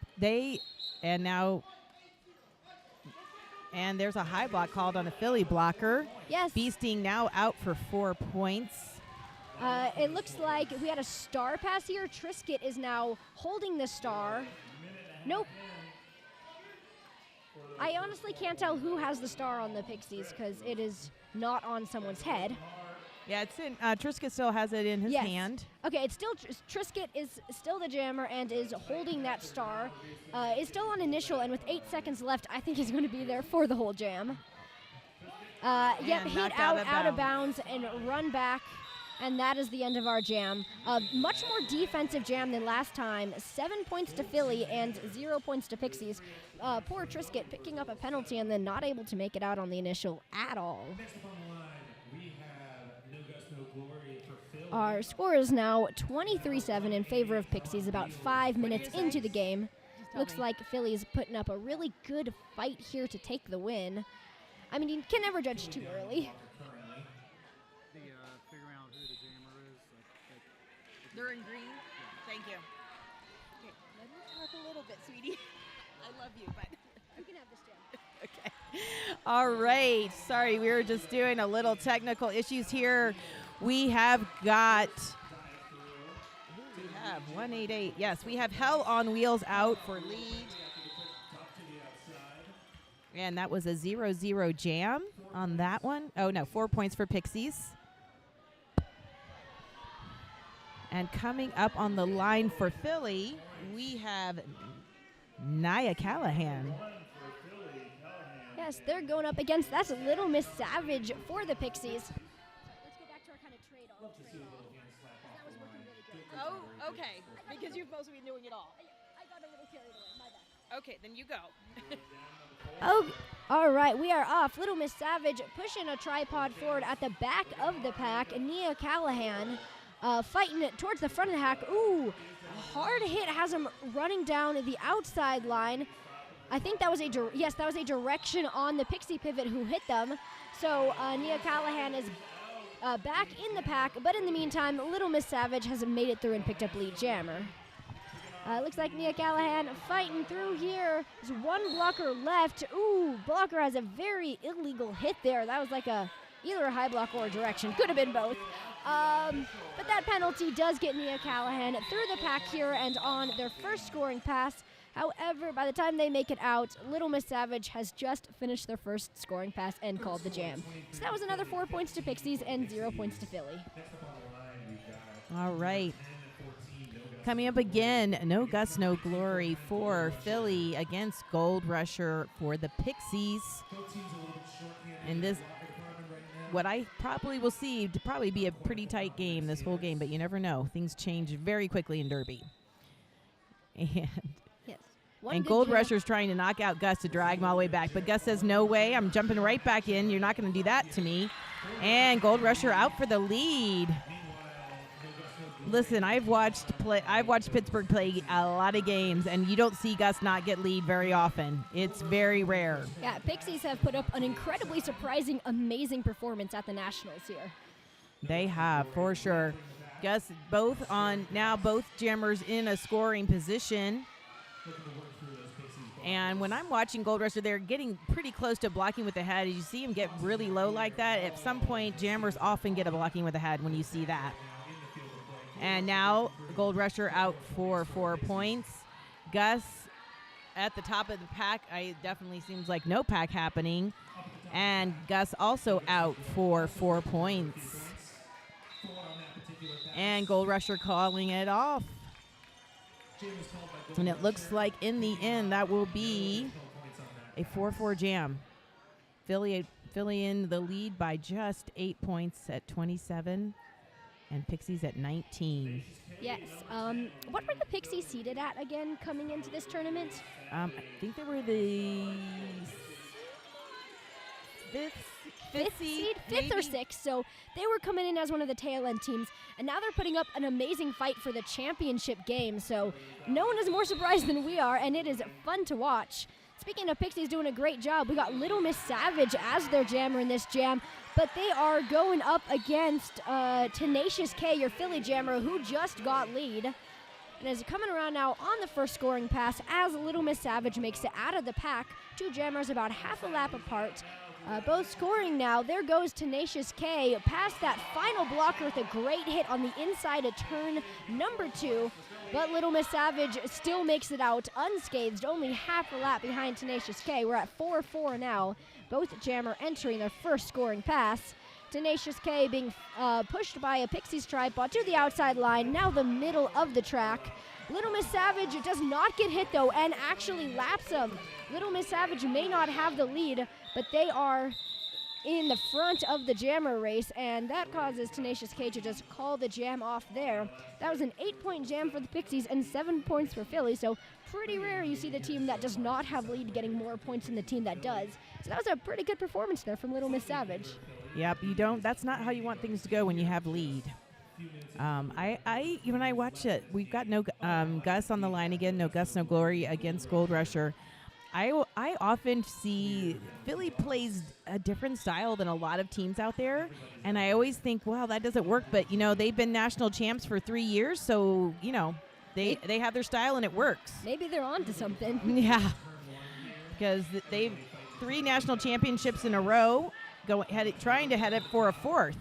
and there's a high block called on a Philly blocker. Yes. Beasting now out for 4 points. It looks like we had a star pass here. Trisket is now holding the star. Nope. I honestly can't tell who has the star on the Pixies because it is not on someone's head. Yeah, it's in. Trisket still has it in his hand. Okay, it's still Trisket is still the jammer and is holding that star. Is still on initial, and with 8 seconds left, I think he's going to be there for the whole jam. Yep, hit out of bounds and run back, and that is the end of our jam. Much more defensive jam than last time. 7 points to Philly and 0 points to Pixies. Poor Trisket picking up a penalty and then not able to make it out on the initial at all. Our score is now 23-7 in favor of Pixies about 5 minutes into the game. Looks like Philly is putting up a really good fight here to take the win. I mean, you can never judge too early. Figuring out who the jammer is. They're in green? Thank you. Okay, let me talk a little bit, sweetie. I love you, but... You can have this jam. Okay. All right. Sorry, we were just doing a little technical issues here. We have got... Who do we have? 188. Yes, we have Hell on Wheels out for lead. And that was a 0-0 jam on that one. Oh, no, 4 points for Pixies. And coming up on the line for Philly, we have Nia Callahan. Yes, they're going up against, that's Little Miss Savage for the Pixies. Let's go back to our kind of trade-off. That was working really good. Oh, okay, because you're supposed to be doing it all. I got a little carried away, my bad. Okay, then you go. Oh, all right, we are off. Little Miss Savage pushing a tripod forward at the back of the pack. Nia Callahan fighting it towards the front of the pack. Ooh, hard hit has him running down the outside line. I think that was a direction on the Pixie pivot who hit them. So Nia Callahan is back in the pack, but in the meantime, Little Miss Savage has made it through and picked up lead jammer. Looks like Nia Callahan fighting through here. There's one blocker left. Ooh, blocker has a very illegal hit there. That was like either a high block or a direction. Could have been both. But that penalty does get Nia Callahan through the pack here and on their first scoring pass. However, by the time they make it out, Little Miss Savage has just finished their first scoring pass and called the jam. So that was another 4 points to Pixies and 0 points to Philly. All right. Coming up again, No Guts, No Glory for Philly against Gold Rusher for the Pixies. And this, what I probably will see to probably be a pretty tight game this whole game, but you never know. Things change very quickly in Derby. And Gold Rusher's trying to knock out Gus to drag him all the way back. But Gus says, no way, I'm jumping right back in. You're not going to do that to me. And Gold Rusher out for the lead. Listen, I've watched Pittsburgh play a lot of games, and you don't see Gus not get lead very often. It's very rare. Yeah, Pixies have put up an incredibly surprising, amazing performance at the Nationals here. They have, for sure. Gus, both jammers in a scoring position. And when I'm watching Gold Rusher, they're getting pretty close to blocking with the head. You see him get really low like that. At some point, jammers often get a blocking with the head when you see that. And now Gold Rusher out for 4 points. Gus at the top of the pack. It definitely seems like no pack happening. And Gus also out for 4 points. And Gold Rusher calling it off. And it looks like in the end that will be a 4-4 jam. Philly in the lead by just 8 points at 27, and Pixies at 19. Yes. What were the Pixies seated at again coming into this tournament? I think they were the fifth seed, fifth or maybe? sixth. So they were coming in as one of the tail end teams, and now they're putting up an amazing fight for the championship game. So no one is more surprised than we are, and it is fun to watch. Speaking of Pixies doing a great job, we got Little Miss Savage as their jammer in this jam, but they are going up against Tenacious K, your Philly jammer, who just got lead. And is coming around now on the first scoring pass as Little Miss Savage makes it out of the pack. Two jammers about half a lap apart. Both scoring now. There goes Tenacious K past that final blocker with a great hit on the inside of turn number 2. But Little Miss Savage still makes it out unscathed, only half a lap behind Tenacious K. We're at 4-4 now. Both jammer entering their first scoring pass. Tenacious K being pushed by a Pixies tripod to the outside line, now the middle of the track. Little Miss Savage does not get hit though and actually laps him. Little Miss Savage may not have the lead, but they are in the front of the jammer race, and that causes Tenacious K to just call the jam off there. That was an 8-point jam for the Pixies and 7 points for Philly, so pretty rare you see the team that does not have lead getting more points than the team that does. So that was a pretty good performance there from Little Miss Savage. Yep, that's not how you want things to go when you have lead. When I watch it, we've got no Gus on the line again, no Gus, no Glory against Gold Rusher. I often see Philly plays a different style than a lot of teams out there, and I always think, well, that doesn't work. But they've been national champs for 3 years, so they have their style and it works. Maybe they're on to something. Yeah, because they've 3 national championships in a row, trying to head it for a 4th,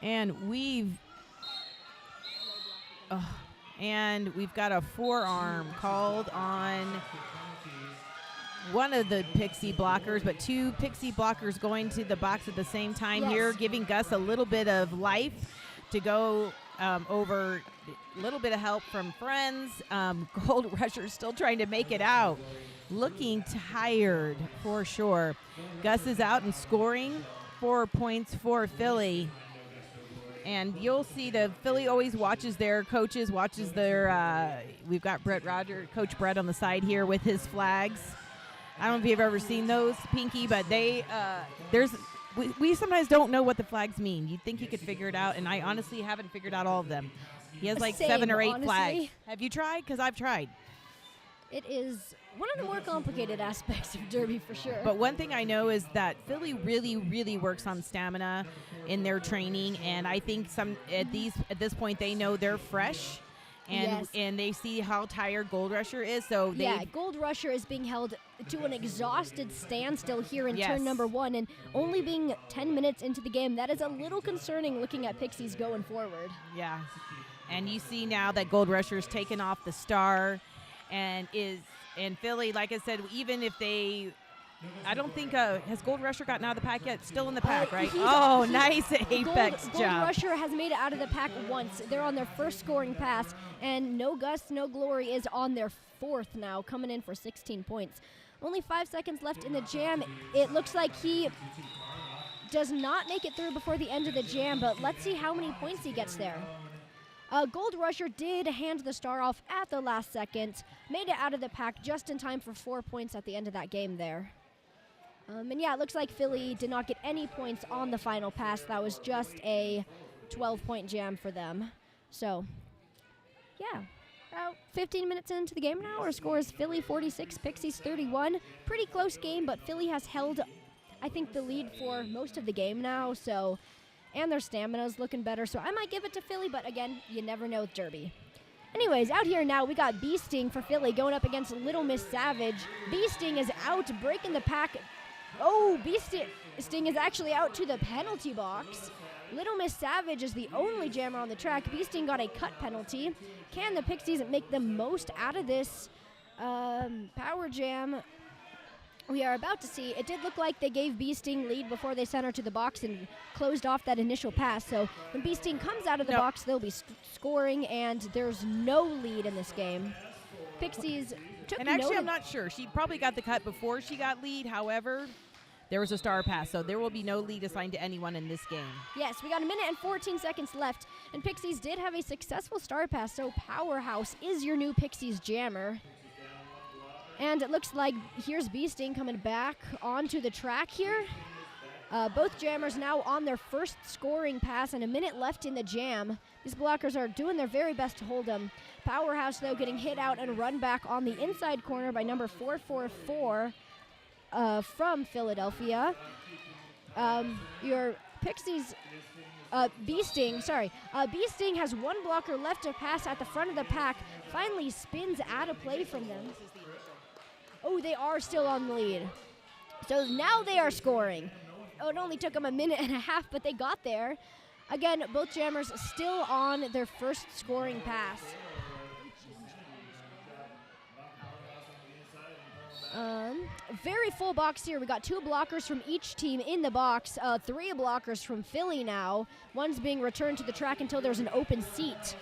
and we've got a forearm called on one of the Pixie blockers, but 2 Pixie blockers going to the box at the same time here, giving Gus a little bit of life to go over, a little bit of help from friends. Gold Rusher still trying to make it out. Looking tired for sure. Gus is out and scoring 4 points for Philly. And you'll see the Philly always watches their coaches, we've got Coach Brett on the side here with his flags. I don't know if you've ever seen those, Pinky, but we sometimes don't know what the flags mean. You'd think you could figure it out, and I honestly haven't figured out all of them. He has like 7 or 8 flags. Have you tried? Because I've tried. It is one of the more complicated aspects of Derby for sure. But one thing I know is that Philly really, really works on stamina in their training, and I think at this point they know they're fresh, and they see how tired Gold Rusher is. So Gold Rusher is being held to an exhausted standstill here in turn number 1, and only being 10 minutes into the game. That is a little concerning looking at Pixies going forward. Yeah, and you see now that Gold Rusher's taken off the star. And Philly, like I said, even if I don't think, has Gold Rusher gotten out of the pack yet? Still in the pack, right? Nice apex job. Gold Rusher has made it out of the pack once. They're on their first scoring pass, and no Gus, no Glory is on their 4th now, coming in for 16 points. Only 5 seconds left in the jam. It looks like he does not make it through before the end of the jam, but let's see how many points he gets there. Gold Rusher did hand the star off at the last second, made it out of the pack just in time for 4 points at the end of that game there. It looks like Philly did not get any points on the final pass. That was just a 12-point jam for them. So, about 15 minutes into the game now. Our score is Philly 46, Pixies 31. Pretty close game, but Philly has held, I think, the lead for most of the game now, so... And their stamina's looking better, so I might give it to Philly, but again, you never know with Derby. Anyways, out here now, we got Bee Sting for Philly going up against Little Miss Savage. Bee Sting is out, breaking the pack. Oh, Bee Sting is actually out to the penalty box. Little Miss Savage is the only jammer on the track. Beasting got a cut penalty. Can the Pixies make the most out of this power jam? We are about to see. It did look like they gave Beasting lead before they sent her to the box and closed off that initial pass. So when Beasting comes out of the box, they'll be scoring, and there's no lead in this game. Pixies took And actually, no I'm not sure. She probably got the cut before she got lead. However, there was a star pass, so there will be no lead assigned to anyone in this game. Yes, we got a minute and 14 seconds left, and Pixies did have a successful star pass, so Powerhouse is your new Pixies jammer. And it looks like here's Beasting coming back onto the track here. Both jammers now on their first scoring pass and a minute left in the jam. These blockers are doing their very best to hold them. Powerhouse, though, getting hit out and run back on the inside corner by number 444 from Philadelphia. Your Pixies, Beasting has one blocker left to pass at the front of the pack. Finally spins out of play from them. Oh, they are still on the lead. So now they are scoring. Oh, it only took them a minute and a half, but they got there. Again, both jammers still on their first scoring pass. Very full box here. We got 2 blockers from each team in the box. 3 blockers from Philly now. One's being returned to the track until there's an open seat.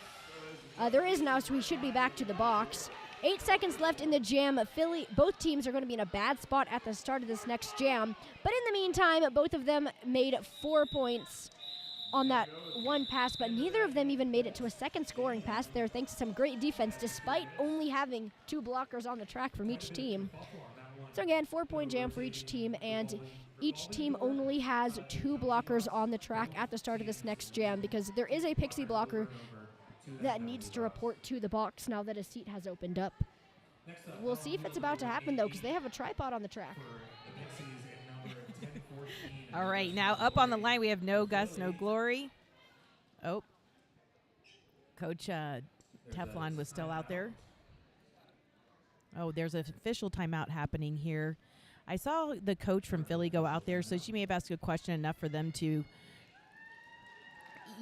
There is now, so we should be back to the box. 8 seconds left in the jam. Philly, both teams are going to be in a bad spot at the start of this next jam. But in the meantime, both of them made 4 points on that one pass, but neither of them even made it to a second scoring pass there thanks to some great defense despite only having 2 blockers on the track from each team. So again, 4-point jam for each team, and each team only has 2 blockers on the track at the start of this next jam because there is a Pixie blocker that needs to report to the box now that a seat has opened up. We'll see if it's about to happen, though, because they have a tripod on the track. All right, now up on the line, we have No Gus, No Glory. Oh, Coach Teflon was still out there. Oh, there's an official timeout happening here. I saw the coach from Philly go out there, so she may have asked a question enough for them to,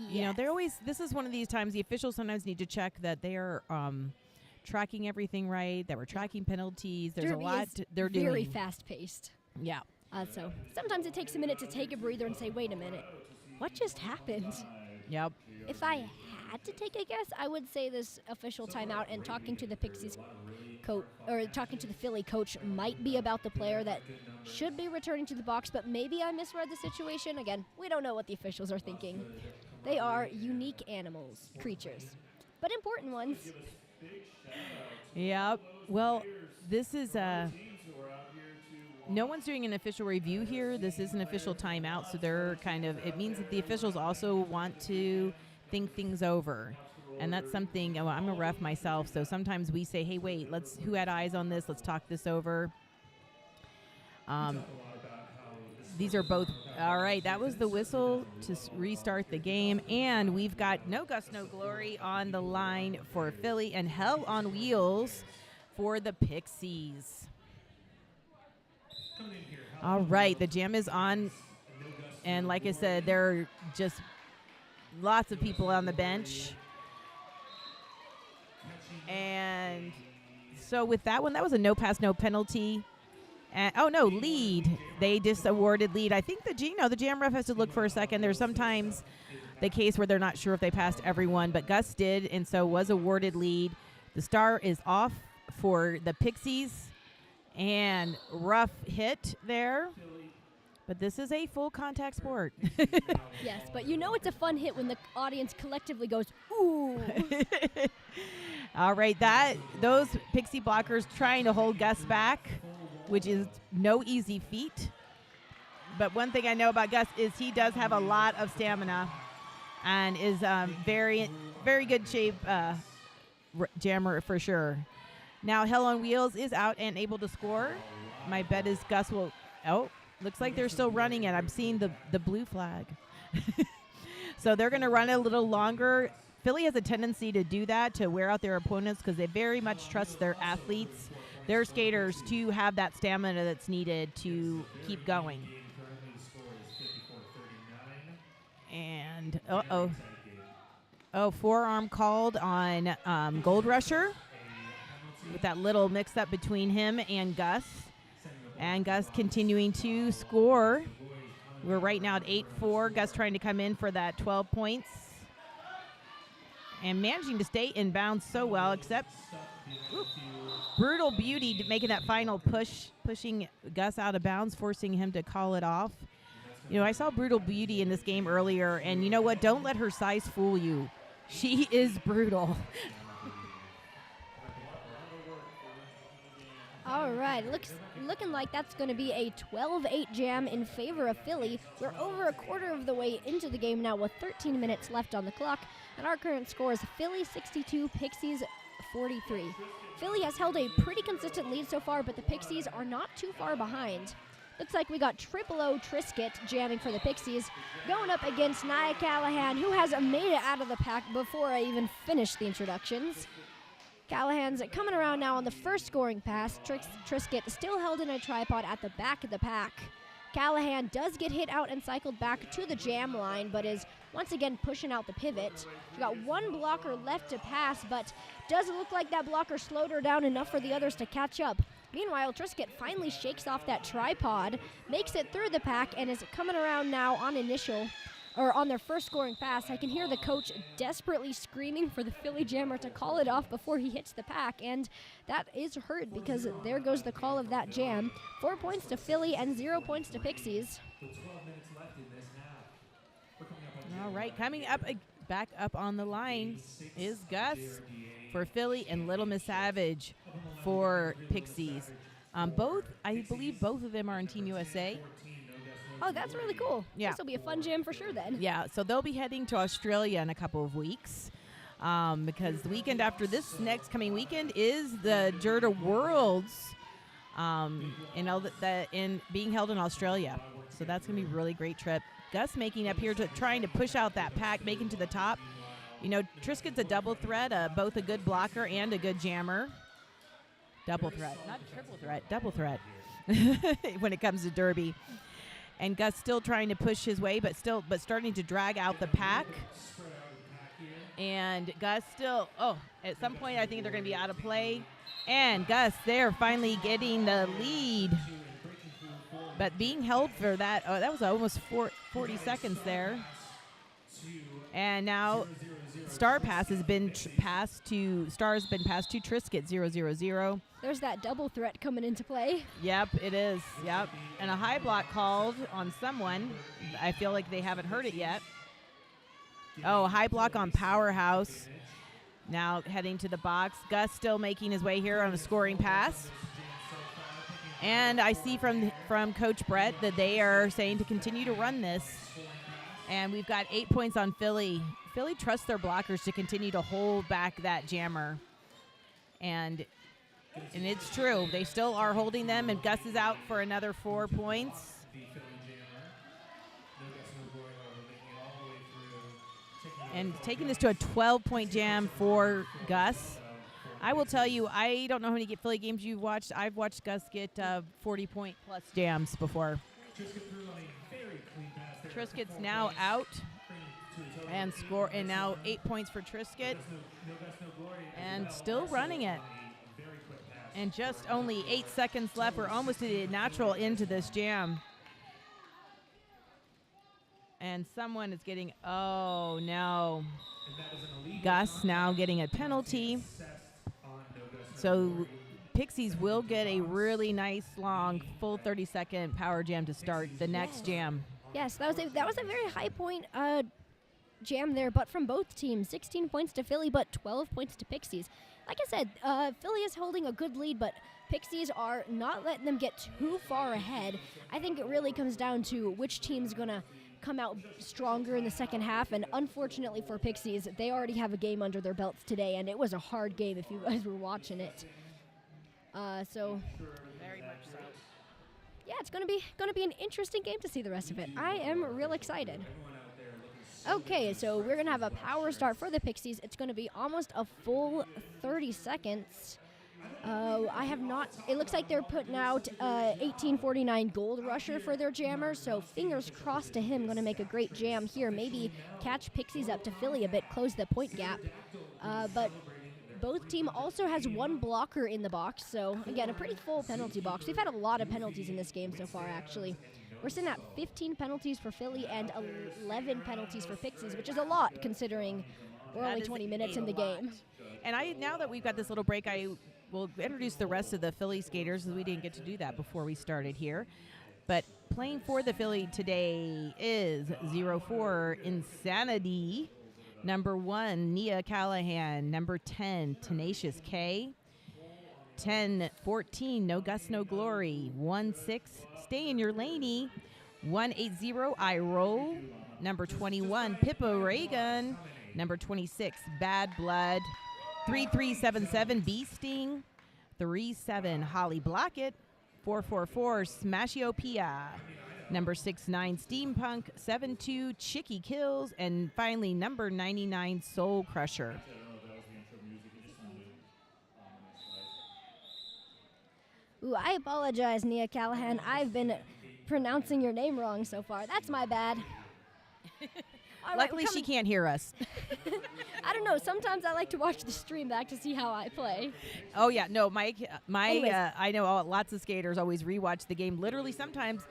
you know, they're always, this is one of these times the officials sometimes need to check that they are tracking everything right, that we're tracking penalties. There's Derby a lot they're doing. Very fast-paced. Yeah. So sometimes it takes a minute to take a breather and say, wait a minute, what just happened? Yep. If I had to take a guess, I would say this official timeout and talking to the Pixies coach or talking to the Philly coach might be about the player that should be returning to the box, but maybe I misread the situation. Again, we don't know what the officials are thinking. They are unique animals, creatures, but important ones. Yep. Well, this is no one's doing an official review here. This is an official timeout, so they're kind of, it means that the officials also want to think things over. And that's something, well, I'm a ref myself, so sometimes we say, hey, wait, who had eyes on this? Let's talk this over. These are both, all right, that was the whistle to restart the game. And we've got No Gus, No Glory on the line for Philly and Hell on Wheels for the Pixies. All right, the jam is on. And like I said, there are just lots of people on the bench. And so with that one, that was a no pass, no penalty. And, oh, no, lead. They just awarded lead. I think the jam ref has to look for a second. There's sometimes the case where they're not sure if they passed everyone, but Gus did, and so was awarded lead. The star is off for the Pixies. And rough hit there. But this is a full contact sport. Yes, but you know it's a fun hit when the audience collectively goes, ooh. All right, those Pixie blockers trying to hold Gus back, which is no easy feat. But one thing I know about Gus is he does have a lot of stamina and is very, very good shape jammer for sure. Now Hell on Wheels is out and able to score. My bet is Gus will, looks like they're still running it. I'm seeing the blue flag. So they're going to run it a little longer. Philly has a tendency to do that, to wear out their opponents because they very much trust their athletes, their skaters, to have that stamina that's needed to keep going. And Uh-oh. Oh, forearm called on Gold Rusher with that little mix-up between him and Gus. And Gus continuing to score. We're right now at 8-4. Gus trying to come in for that 12 points. And managing to stay in bounds so well, except Brutal Beauty making that final push, pushing Gus out of bounds, forcing him to call it off. You know, I saw Brutal Beauty in this game earlier, and you know what? Don't let her size fool you. She is brutal. All right, looking like that's going to be a 12-8 jam in favor of Philly. We're over a quarter of the way into the game now with 13 minutes left on the clock, and our current score is Philly 62, Pixies 43. Philly has held a pretty consistent lead so far, but the Pixies are not too far behind. Looks like we got Triple O Triscuit jamming for the Pixies, going up against Nia Callahan, who has made it out of the pack before I even finished the introductions. Callahan's coming around now on the first scoring pass. Triscuit still held in a tripod at the back of the pack. Callahan does get hit out and cycled back to the jam line, but is once again pushing out the pivot. She got one blocker left to pass, but doesn't look like that blocker slowed her down enough for the others to catch up. Meanwhile, Triscuit finally shakes off that tripod, makes it through the pack, and is coming around now on their first scoring pass. I can hear the coach desperately screaming for the Philly Jammer to call it off before he hits the pack, and that is heard because there goes the call of that jam. 4 points to Philly and 0 points to Pixies. All right, coming up, back up on the line is Gus for Philly and Little Miss Savage for Pixies. I believe both of them are in Team USA. Oh, that's really cool. Yeah. This will be a fun jam for sure then. Yeah, so they'll be heading to Australia in a couple of weeks because the weekend after this next coming weekend is the JRDA Worlds being held in Australia. So that's going to be a really great trip. Gus making up here trying to push out that pack, making to the top. You know, Triscuit's a double threat, both a good blocker and a good jammer. Double threat, not triple threat, double threat when it comes to Derby. And Gus still trying to push his way, but starting to drag out the pack. And Gus still, at some point I think they're going to be out of play. And Gus there finally getting the lead. But being held for that, that was almost 40 seconds there. And now Star has been passed to Triscuit 0-0-0. There's that double threat coming into play. Yep, it is. Yep. And a high block called on someone. I feel like they haven't heard it yet. Oh, high block on Powerhouse. Now heading to the box. Gus still making his way here on a scoring pass. And I see from Coach Brett that they are saying to continue to run this. And we've got 8 points on Philly. Philly trusts their blockers to continue to hold back that jammer. And it's true. They still are holding them, and Gus is out for another 4 points. And taking this to a 12-point jam for Gus. I will tell you, I don't know how many Philly games you've watched. I've watched Gus get 40-point-plus jams before. Triscuit's now out and now 8 points for Triscuit. And still running it. And just only 8 seconds left. We're almost at a natural end to this jam. And someone is getting, oh no. Gus now getting a penalty. So Pixies will get a really nice long full 30-second power jam to start the next jam. Yes, that was a very high point jam there, but from both teams. 16 points to Philly, but 12 points to Pixies. Like I said, Philly is holding a good lead, but Pixies are not letting them get too far ahead. I think it really comes down to which team's going to come out stronger in the second half, and unfortunately for Pixies, they already have a game under their belts today, and it was a hard game if you guys were watching it. So Very much so. yeah, it's gonna be an interesting game to see the rest of it. I am real excited. Okay, so we're gonna have a power start for the Pixies. It's gonna be almost a full 30 seconds. I have not. It looks like they're putting out 1849 Gold Rusher for their jammer, so fingers crossed to him. Going to make a great jam here. Maybe catch Pixies up to Philly a bit, close the point gap. But both team also has one blocker in the box, so again, a pretty full penalty box. We've had a lot of penalties in this game so far, actually. We're sitting at 15 penalties for Philly and 11 penalties for Pixies, which is a lot considering we're only 20 minutes in the game. And now that we've got this little break, I will introduce the rest of the Philly skaters, as we didn't get to do that before we started here. But playing for the Philly today is 04 Insanity, number 1 Nia Callahan, number 10 Tenacious K, 10-14 No Gus No Glory, 1-6 Stay in Your Laney, 180 I Roll, number 21 Pippa Raygun, number 26 Bad Blood, 3377 Bee Sting, 37 Holly Blockett, 444 Smashiopia, number 69 Steampunk, 72 Chicky Kills, and finally number 99 Soul Crusher. Ooh, I apologize, Nia Callahan. I've been pronouncing your name wrong so far. That's my bad. All right, Luckily, she can't hear us. I don't know. Sometimes I like to watch the stream back to see how I play. Oh, yeah. No, my Anyways. I know lots of skaters always rewatch the game. Literally, sometimes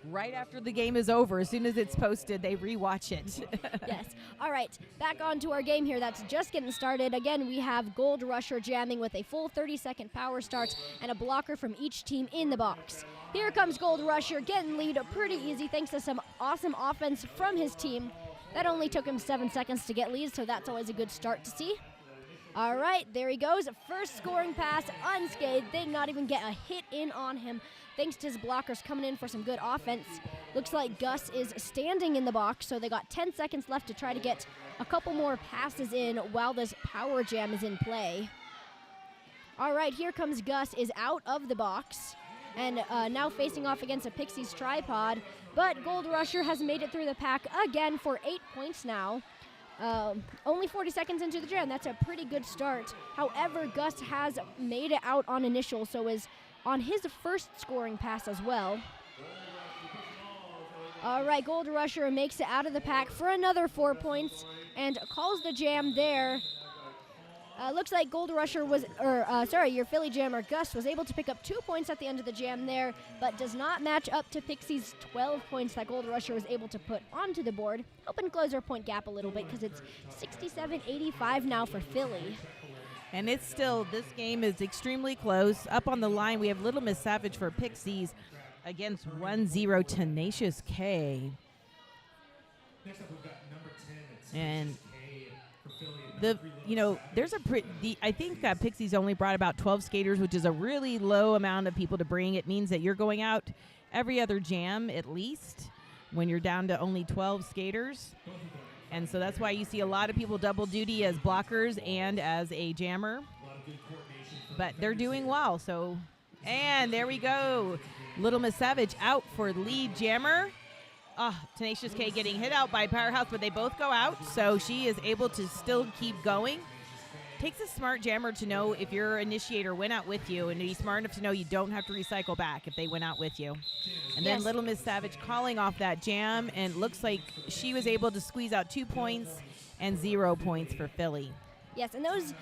right after the game is over, as soon as it's posted, they rewatch it. Yes. All right. Back on to our game here. That's just getting started. Again, we have Gold Rusher jamming with a full 30-second power start and a blocker from each team in the box. Here comes Gold Rusher getting lead pretty easy thanks to some awesome offense from his team. That only took him 7 seconds to get lead, so that's always a good start to see. All right, there he goes. First scoring pass, unscathed. They not even get a hit in on him, thanks to his blockers coming in for some good offense. Looks like Gus is standing in the box, so they got 10 seconds left to try to get a couple more passes in while this power jam is in play. All right, here comes Gus, is out of the box, and now facing off against a Pixies tripod. But Gold Rusher has made it through the pack again for 8 points now. Only 40 seconds into the jam. That's a pretty good start. However, Gus has made it out on initial, so is on his first scoring pass as well. All right, Gold Rusher makes it out of the pack for another 4 points and calls the jam there. Looks like Gold Rusher was, your Philly jammer Gus was able to pick up 2 points at the end of the jam there, but does not match up to Pixie's 12 points that Gold Rusher was able to put onto the board. Helping close our point gap a little bit because it's 67-85 now for Philly. And it's still, this game is extremely close. Up on the line, we have Little Miss Savage for Pixies against 1-0 Tenacious K. Next up, we've got number 10. And There's I think Pixies only brought about 12 skaters, which is a really low amount of people to bring. It means that you're going out every other jam at least when you're down to only 12 skaters. And so that's why you see a lot of people double duty as blockers and as a jammer. But they're doing well. So, and there we go. Little Miss Savage out for lead jammer. Tenacious K getting hit out by Powerhouse, but they both go out, so she is able to still keep going. Takes a smart jammer to know if your initiator went out with you, and to be smart enough to know you don't have to recycle back if they went out with you. And then Little Miss Savage calling off that jam, and it looks like she was able to squeeze out 2 points and 0 points for Philly. Yes, and those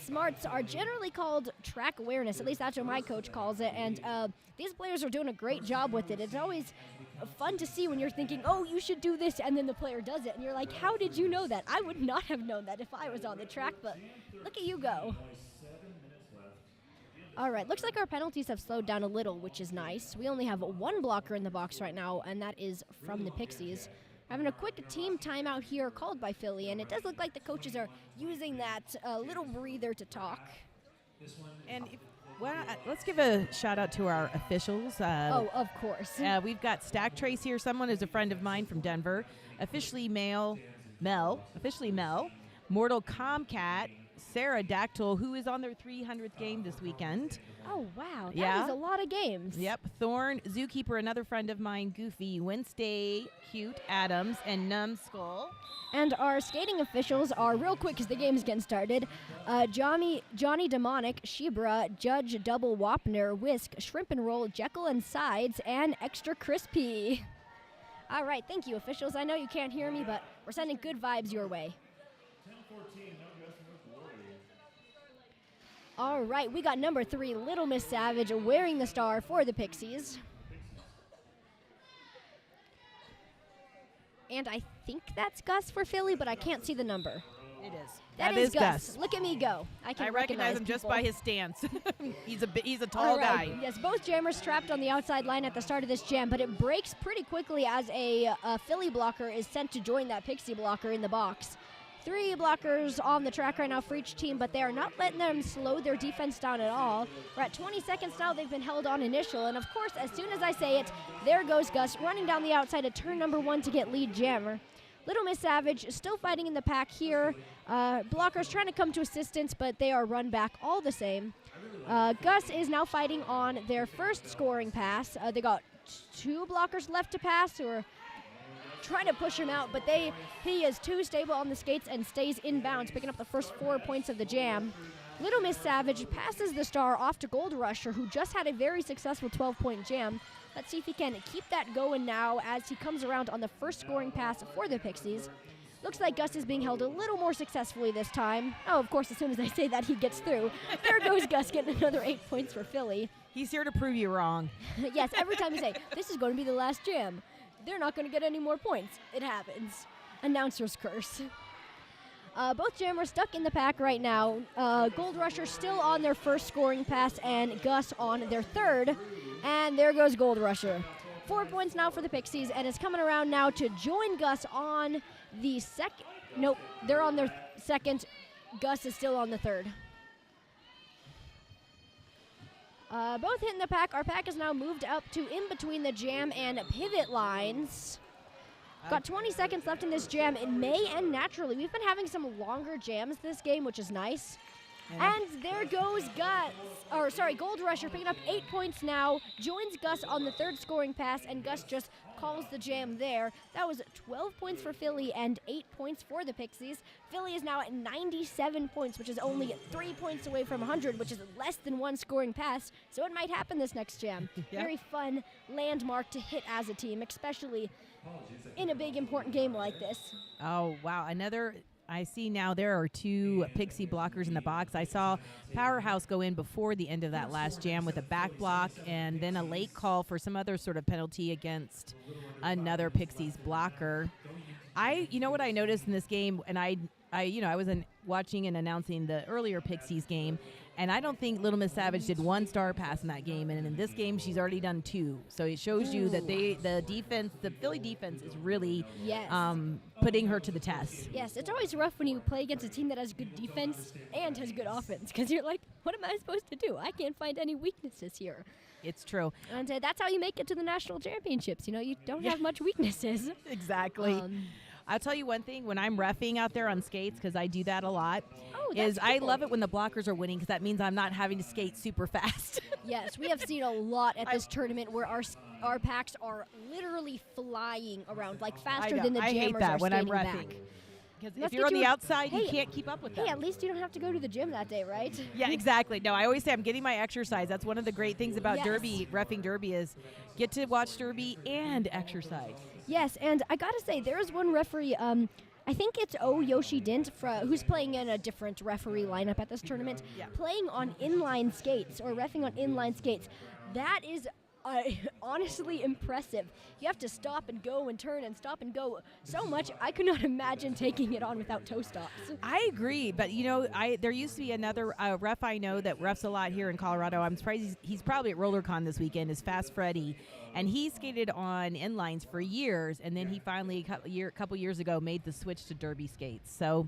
smarts are generally called track awareness. At least that's what my coach calls it. And these players are doing a great job with it. It's always fun to see when you're thinking, oh, you should do this, and then the player does it. And you're like, how did you know that? I would not have known that if I was on the track, but look at you go. All right, looks like our penalties have slowed down a little, which is nice. We only have one blocker in the box right now, and that is from the Pixies. Having a quick team timeout here called by Philly, and it does look like the coaches are using that little breather to talk. And let's give a shout out to our officials. Of course. We've got Stack Trace here, someone who's a friend of mine from Denver. Officially Mel, Mortal Comcat, Pterodactyl, who is on their 300th game this weekend. Oh, wow. That is Yeah. a lot of games. Yep. Thorn, Zookeeper, another friend of mine, Goofy, Wednesday, Cute, Adams, and Numbskull. And our skating officials are real quick because the game's getting started. Johnny Demonic, Shebra, Judge Double Wapner, Whisk, Shrimp and Roll, Jekyll and Sides, and Extra Crispy. All right, thank you, officials. I know you can't hear me, but we're sending good vibes your way. 10-14, no Gus, no glory. All right, we got number 3, Little Miss Savage, wearing the star for the Pixies. And I think that's Gus for Philly, but I can't see the number. It is. That is Gus. Look at me go. I can I recognize him just by people. his stance. he's a tall All right. guy. Yes, both jammers trapped on the outside line at the start of this jam, but it breaks pretty quickly as a Philly blocker is sent to join that Pixie blocker in the box. 3 blockers on the track right now for each team, but they are not letting them slow their defense down at all. We're at 20 seconds now. They've been held on initial, and of course, as soon as I say it, there goes Gus running down the outside of turn number 1 to get lead jammer. Little Miss Savage still fighting in the pack here. Blockers trying to come to assistance, but they are run back all the same. Gus is now fighting on their first scoring pass. They got 2 blockers left to pass who are trying to push him out, but he is too stable on the skates and stays inbounds, picking up the first 4 points of the jam. Little Miss Savage passes the star off to Gold Rusher, who just had a very successful 12-point jam. Let's see if he can keep that going now as he comes around on the first scoring pass for the Pixies. Looks like Gus is being held a little more successfully this time. Oh, of course, as soon as I say that, he gets through. There goes Gus getting another 8 points for Philly. He's here to prove you wrong. Yes, every time you say, this is going to be the last jam, they're not going to get any more points. It happens. Announcer's curse. Both jammers stuck in the pack right now. Gold Rusher still on their first scoring pass and Gus on their third. And there goes Gold Rusher. 4 points now for the Pixies, and it's coming around now to join Gus on the second. Nope, they're on their second. Gus is still on the third. Both hitting the pack. Our pack is now moved up to in between the jam and pivot lines. Got 20 seconds left in this jam. It may end naturally. We've been having some longer jams this game, which is nice. Yeah. And there goes Gold Rusher picking up 8 points now, joins Gus on the third scoring pass, and Gus just calls the jam there. That was 12 points for Philly and 8 points for the Pixies. Philly is now at 97 points, which is only 3 points away from 100, which is less than 1 scoring pass, so it might happen this next jam. Yep. Very fun landmark to hit as a team, especially in a big important game like this. Oh, wow. I see now there are 2 Pixie blockers in the box. I saw Powerhouse go in before the end of that last jam with a back block and then a late call for some other sort of penalty against another Pixies blocker. You know what I noticed in this game, and I was watching and announcing the earlier Pixies game, and I don't think Little Miss Savage did 1 star pass in that game, and in this game she's already done 2. So it shows you that the Philly defense is really Yes. putting her to the test. Yes, it's always rough when you play against a team that has good defense and has good offense, because you're like, what am I supposed to do? I can't find any weaknesses here. It's true. And that's how you make it to the national championships. You know, you don't have much weaknesses. Exactly. I'll tell you one thing, when I'm reffing out there on skates, because I do that a lot, that's I cool. love it when the blockers are winning, because that means I'm not having to skate super fast. Yes, we have seen a lot at this tournament where our packs are literally flying around, like faster than the I jammers hate that are when I'm skating reffing. back. Because Let's if you're on get the you outside, you hey, can't keep up with them. Hey, at least you don't have to go to the gym that day, right? Yeah, exactly. No, I always say I'm getting my exercise. That's one of the great things about Yes. Derby, reffing Derby, is get to watch Derby and exercise. Yes, and I gotta say, there is one referee, I think it's Yoshi Dint, who's playing in a different referee lineup at this tournament, playing on inline skates, or reffing on inline skates. That is honestly impressive. You have to stop and go and turn and stop and go so much. I could not imagine taking it on without toe stops. I agree, but there used to be another ref I know that refs a lot here in Colorado. I'm surprised he's probably at RollerCon this weekend, is Fast Freddy, and he skated on inlines for years, and then he finally a couple years ago made the switch to Derby skates. So,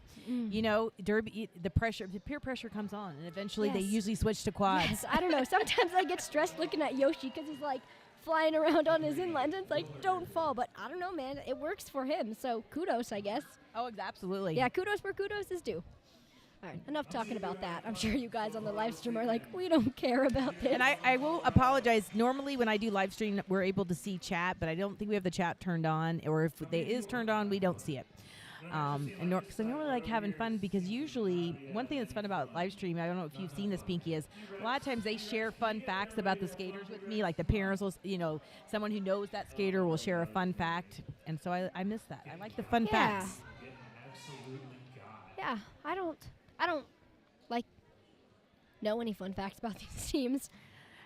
Derby, the peer pressure comes on, and eventually they usually switch to quads. Yes, I don't know. Sometimes I get stressed looking at Yoshi because he's like flying around on his inlines, and it's like, don't fall. But I don't know, man. It works for him, so kudos, I guess. Oh, absolutely. Yeah, kudos where kudos is due. All right, enough talking about that. I'm sure you guys on the live stream are like, we don't care about this. And I will apologize. Normally when I do live stream, we're able to see chat, but I don't think we have the chat turned on, or if it is turned on, we don't see it. Because I normally like having fun, because usually one thing that's fun about live stream, I don't know if you've seen this, Pinky, is a lot of times they share fun facts about the skaters with me. Like the parents will, someone who knows that skater will share a fun fact. And so I miss that. I like the fun facts. Yeah, I don't like know any fun facts about these teams.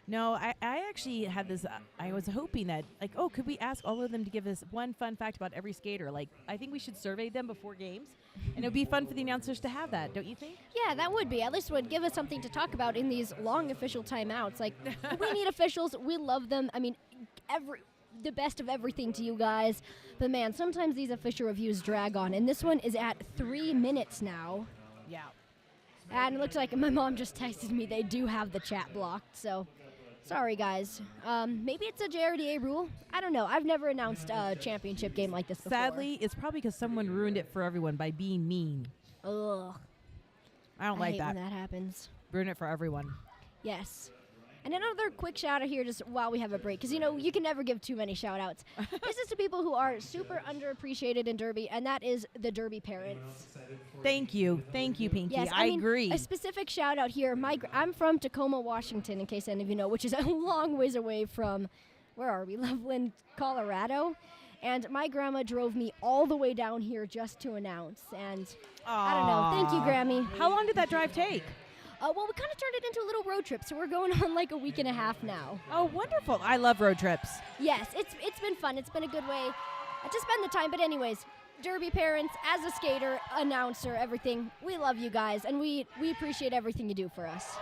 No, I actually had this. I was hoping that, could we ask all of them to give us one fun fact about every skater? I think we should survey them before games, and it would be fun for the announcers to have that, don't you think? Yeah, that would be. At least it would give us something to talk about in these long official timeouts. We need officials. We love them. I mean, the best of everything to you guys. But, man, sometimes these official reviews drag on, and this one is at 3 minutes now. Yeah. And it looks like my mom just texted me they do have the chat blocked, so sorry, guys. Maybe it's a JRDA rule. I don't know. I've never announced a championship game like this before. Sadly, it's probably because someone ruined it for everyone by being mean. Ugh. I don't like hate that. when that happens. Ruin it for everyone. Yes. And another quick shout out here just while we have a break, because, you can never give too many shout outs. This is to people who are super underappreciated in Derby, and that is the Derby parents. Thank you, Pinky. Yes, I agree. A specific shout out here. I'm from Tacoma, Washington, in case any of you know, which is a long ways away from, where are we? Loveland, Colorado. And my grandma drove me all the way down here just to announce. And I don't know. Thank you, Grammy. How long did that drive take? Well, we kind of turned it into a little road trip, so we're going on like a week and a half now. Oh, wonderful. I love road trips. Yes, it's been fun. It's been a good way to spend the time. But anyways, Derby parents, as a skater, announcer, everything, we love you guys, and we appreciate everything you do for us.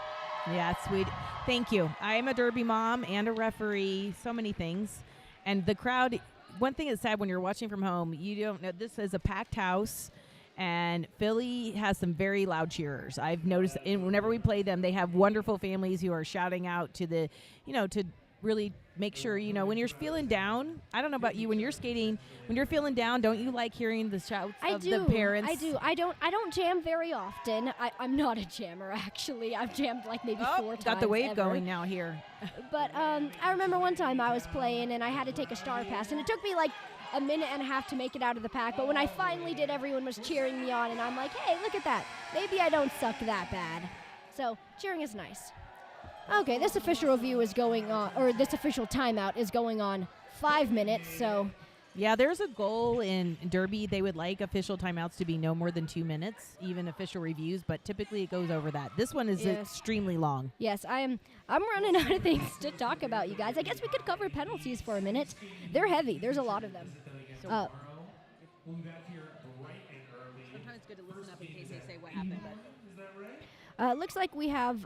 Yeah, sweet. Thank you. I am a Derby mom and a referee, so many things. And the crowd, one thing is sad when you're watching from home, you don't know, this is a packed house. And Philly has some very loud cheerers. I've noticed whenever we play them, they have wonderful families who are shouting out to the, to really make sure, when you're feeling down. I don't know about you, when you're skating, when you're feeling down, don't you like hearing the shouts of the parents? I do. I don't jam very often. I'm not a jammer, actually. I've jammed maybe 4 times. Got the wave ever. going now here. But I remember one time I was playing and I had to take a star pass, and it took me a minute and a half to make it out of the pack, but when I finally did, everyone was cheering me on, and I'm like, hey, look at that. Maybe I don't suck that bad. So cheering is nice. Okay, this official review is going on, or this official timeout is going on 5 minutes, so. Yeah, there's a goal in Derby. They would like official timeouts to be no more than 2 minutes, even official reviews, but typically it goes over that. This one is extremely long. Yes, I'm running out of things to talk about, you guys. I guess we could cover penalties for a minute. They're heavy. There's a lot of them. We'll be back here bright and early. Sometimes it's good to listen up in case they say what happened. Looks like we have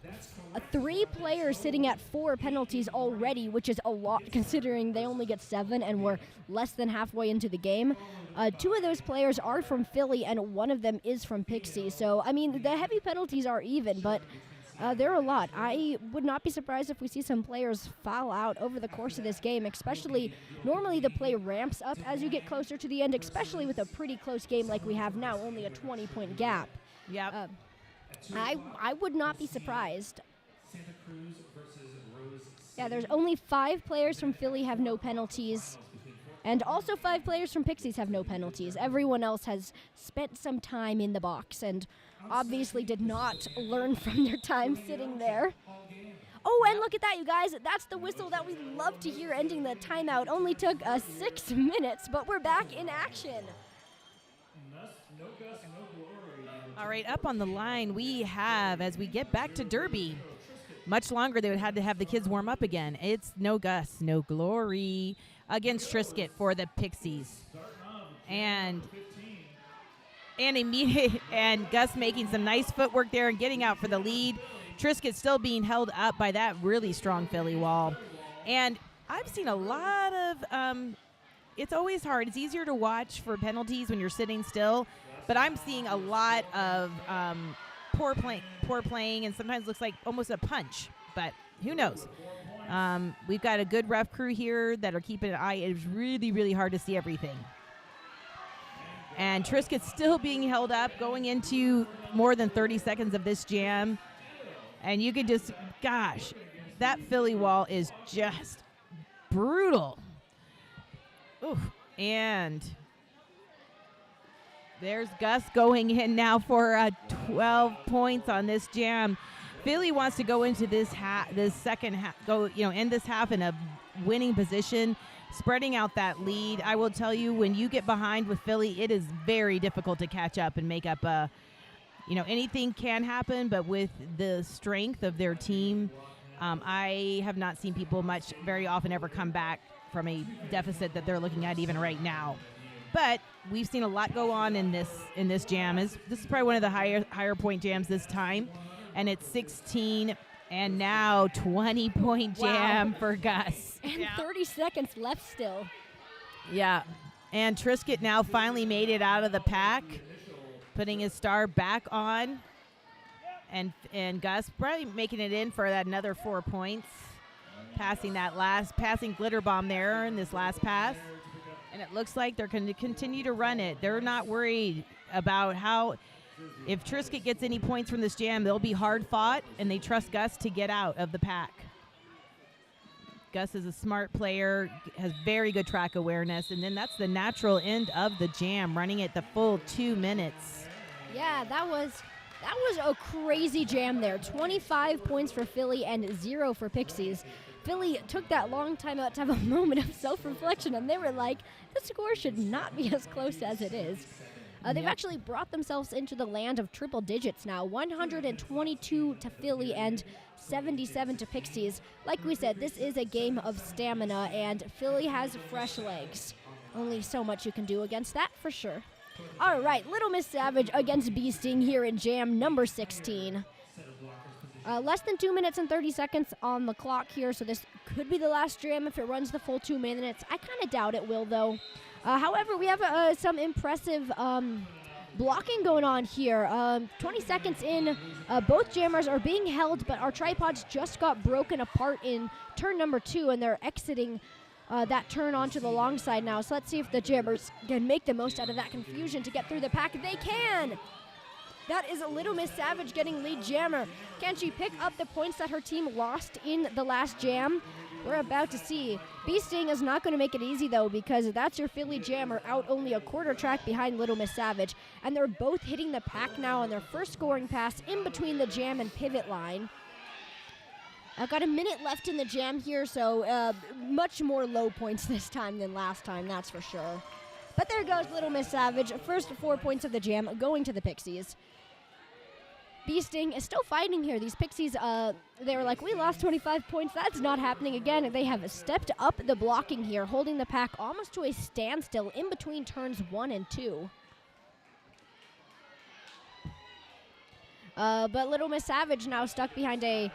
3 players sitting at 4 penalties already, which is a lot considering they only get 7 and we're less than halfway into the game. 2 of those players are from Philly and 1 of them is from Pixie. So, I mean, the heavy penalties are even, but there are a lot. I would not be surprised if we see some players foul out over the course of this game, especially normally the play ramps up as you get closer to the end, especially with a pretty close game like we have now, only a 20-point gap. Yeah. I would not be surprised. Yeah, there's only 5 players from Philly have no penalties. And also 5 players from Pixies have no penalties. Everyone else has spent some time in the box and obviously did not learn from their time sitting there. Oh, and look at that, you guys. That's the whistle that we love to hear ending the timeout. Only took 6 minutes, but we're back in action. All right, up on the line we have, as we get back to Derby, much longer they would have to have the kids warm up again. It's no Gus, no glory against Trisket for the Pixies. And Gus making some nice footwork there and getting out for the lead. Trisket still being held up by that really strong Philly wall. And I've seen a lot of, it's always hard. It's easier to watch for penalties when you're sitting still. But I'm seeing a lot of poor playing, and sometimes looks like almost a punch. But who knows? We've got a good ref crew here that are keeping an eye. It's really, really hard to see everything. And Triscuit's still being held up going into more than 30 seconds of this jam. And you can just, gosh, that Philly wall is just brutal. Oof. And there's Gus going in now for 12 points on this jam. Philly wants to go into this second half, end this half in a winning position, spreading out that lead. I will tell you, when you get behind with Philly, it is very difficult to catch up and make up anything can happen, but with the strength of their team, I have not seen people very often ever come back from a deficit that they're looking at even right now. But we've seen a lot go on in this jam. This is probably one of the higher point jams this time, and it's 16 and now 20-point jam for Gus. And 30 seconds left still. Yeah, and Triscuit now finally made it out of the pack, putting his star back on, and Gus probably making it in for that another 4 points, passing glitter bomb there in this last pass. And it looks like they're going to continue to run it. They're not worried about if Triscuit gets any points from this jam, they'll be hard fought, and they trust Gus to get out of the pack. Gus is a smart player, has very good track awareness, and then that's the natural end of the jam, running it the full 2 minutes. Yeah, that was a crazy jam there. 25 points for Philly and 0 for Pixies. Philly took that long time out to have a moment of self-reflection, and they were like, the score should not be as close as it is. They've actually brought themselves into the land of triple digits now, 122 to Philly and 77 to Pixies. Like we said, this is a game of stamina, and Philly has fresh legs. Only so much you can do against that, for sure. All right, Little Miss Savage against Bee Sting here in jam number 16. Less than 2 minutes and 30 seconds on the clock here, so this could be the last jam if it runs the full 2 minutes. I kind of doubt it will, though. However, we have some impressive blocking going on here. 20 seconds in, both jammers are being held, but our tripods just got broken apart in turn number 2, and they're exiting that turn onto the long side now. So let's see if the jammers can make the most out of that confusion to get through the pack. They can! That is a Little Miss Savage getting lead jammer. Can she pick up the points that her team lost in the last jam? We're about to see. Bee Sting is not going to make it easy, though, because that's your Philly jammer out only a quarter track behind Little Miss Savage. And they're both hitting the pack now on their first scoring pass in between the jam and pivot line. I've got a minute left in the jam here, so much more low points this time than last time, that's for sure. But there goes Little Miss Savage. First 4 points of the jam going to the Pixies. Bee Sting is still fighting here. These Pixies, they were like, we lost 25 points. That's not happening again. They have stepped up the blocking here, holding the pack almost to a standstill in between turns 1 and 2. But Little Miss Savage now stuck behind a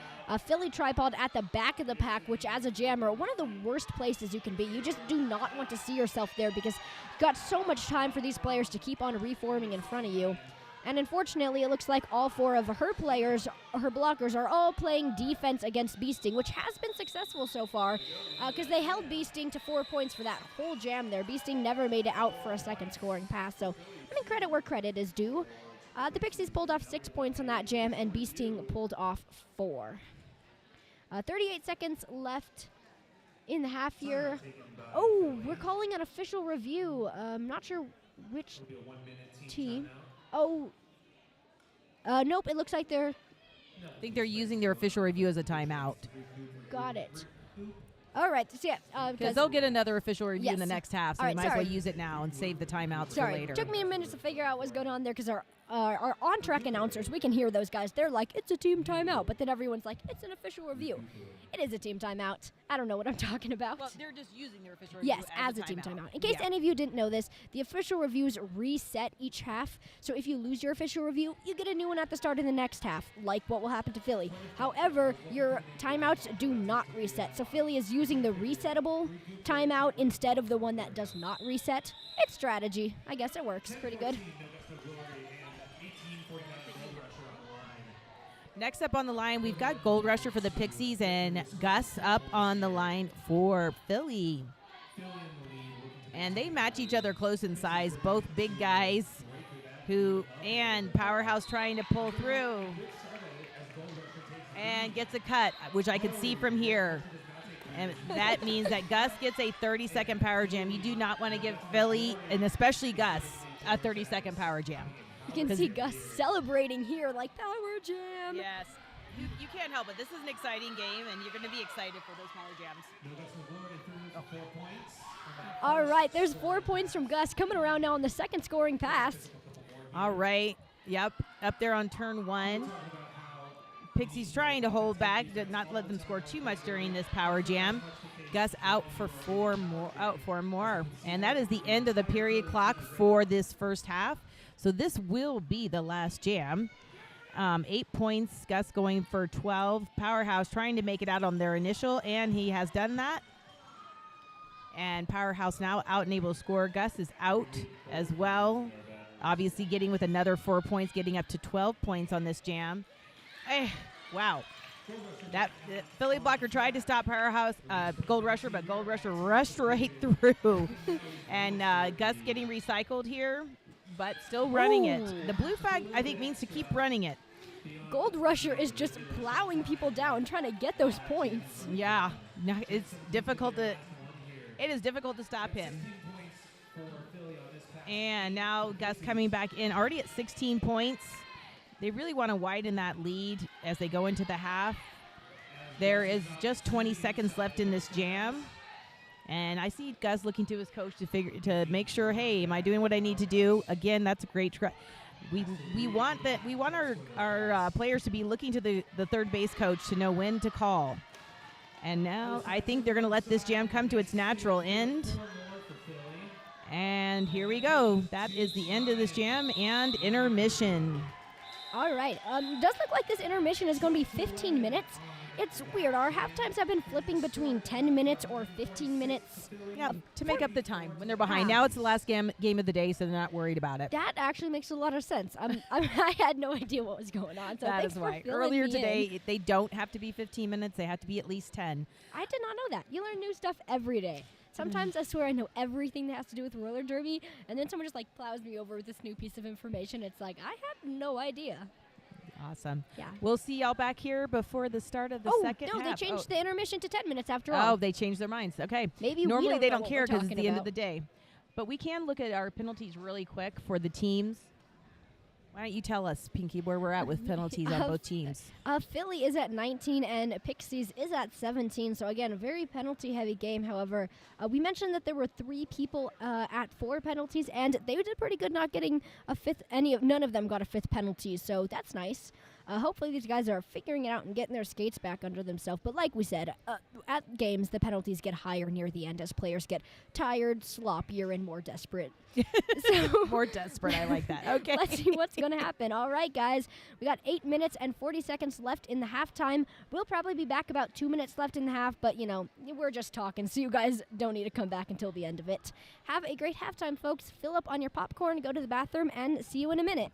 Philly tripod at the back of the pack, which as a jammer, one of the worst places you can be. You just do not want to see yourself there because you've got so much time for these players to keep on reforming in front of you. And unfortunately, it looks like all 4 of her players, her blockers, are all playing defense against Bee Sting, which has been successful so far because they held Bee Sting to 4 points for that whole jam there. Bee Sting never made it out for a second scoring pass, so I mean, credit where credit is due. The Pixies pulled off 6 points on that jam, and Bee Sting pulled off 4. 38 seconds left in the half here. Oh, we're calling an official review. I'm not sure which team. Oh, nope, it looks like they're... I think they're using their official review as a timeout. Got it. All right, so yeah. Because they'll get another official review in the Yes. next half, so All they right, might as well sorry. use it now and save the timeouts Sorry, for later. took me a minute to figure out what's going on there because our on-track announcers, we can hear those guys. They're like, it's a team timeout, but then everyone's like, it's an official review. It is a team timeout. I don't know what I'm talking about. Well, they're just using their official review Yes, as a team timeout. In case Yeah. any of you didn't know this, the official reviews reset each half. So if you lose your official review, you get a new one at the start of the next half, like what will happen to Philly. However, your timeouts do not reset. So Philly is using the resettable timeout instead of the one that does not reset. It's strategy. I guess it works pretty good. Next up on the line, we've got Gold Rusher for the Pixies and Gus up on the line for Philly. And they match each other close in size, both big guys and Powerhouse trying to pull through. And gets a cut, which I can see from here. And that means that Gus gets a 30-second power jam. You do not want to give Philly, and especially Gus, a 30-second power jam. You can see Gus celebrating here like power jam. Yes. You can't help it. This is an exciting game, and you're going to be excited for those power jams. All right, there's 4 points from Gus coming around now on the second scoring pass. All right. Yep. Up there on turn 1. Pixie's trying to hold back, to not let them score too much during this power jam. Gus out for 4 more. And that is the end of the period clock for this first half. So this will be the last jam. 8 points, Gus going for 12. Powerhouse trying to make it out on their initial, and he has done that. And Powerhouse now out and able to score. Gus is out as well. Obviously getting with another 4 points, getting up to 12 points on this jam. Wow. That Philly blocker tried to stop Powerhouse, Gold Rusher, but Gold Rusher rushed right through. And Gus getting recycled here, but still running it. The blue flag, I think, means to keep running it. Gold Rusher is just plowing people down, trying to get those points. Yeah, no, it is difficult to stop him. And now Gus coming back in, already at 16 points. They really want to widen that lead as they go into the half. There is just 20 seconds left in this jam. And I see Gus looking to his coach to make sure, hey, am I doing what I need to do? Again, that's a great try. We want our players to be looking to the third base coach to know when to call. And now I think they're going to let this jam come to its natural end. And here we go. That is the end of this jam and intermission. All right. Does look like this intermission is going to be 15 minutes. It's weird. Our half times have been flipping between 10 minutes or 15 minutes. Yeah, to make up the time when they're behind. Now it's the last game of the day, so they're not worried about it. That actually makes a lot of sense. I had no idea what was going on. So that is why. Earlier today, they don't have to be 15 minutes. They have to be at least 10. I did not know that. You learn new stuff every day. Sometimes I swear I know everything that has to do with roller derby, and then someone just like plows me over with this new piece of information. It's like, I had no idea. Awesome. Yeah. We'll see y'all back here before the start of the second half. No, they changed the intermission to 10 minutes after all. Oh, they changed their minds. Okay. Maybe normally they don't know care what we're because it's the talking end of about. the day. But we can look at our penalties really quick for the teams. Why don't you tell us, Pinky, where we're at with penalties on both teams? Philly is at 19 and Pixies is at 17. So again, a very penalty-heavy game. However, we mentioned that there were 3 people at 4 penalties, and they did pretty good not getting a fifth. None of them got a 5th penalty, so that's nice. Hopefully these guys are figuring it out and getting their skates back under themselves. But like we said, at games, the penalties get higher near the end as players get tired, sloppier, and more desperate. So more desperate. I like that. Okay. Let's see what's going to happen. All right, guys. We got 8 minutes and 40 seconds left in the halftime. We'll probably be back about 2 minutes left in the half, but, you know, we're just talking, so you guys don't need to come back until the end of it. Have a great halftime, folks. Fill up on your popcorn, go to the bathroom, and see you in a minute.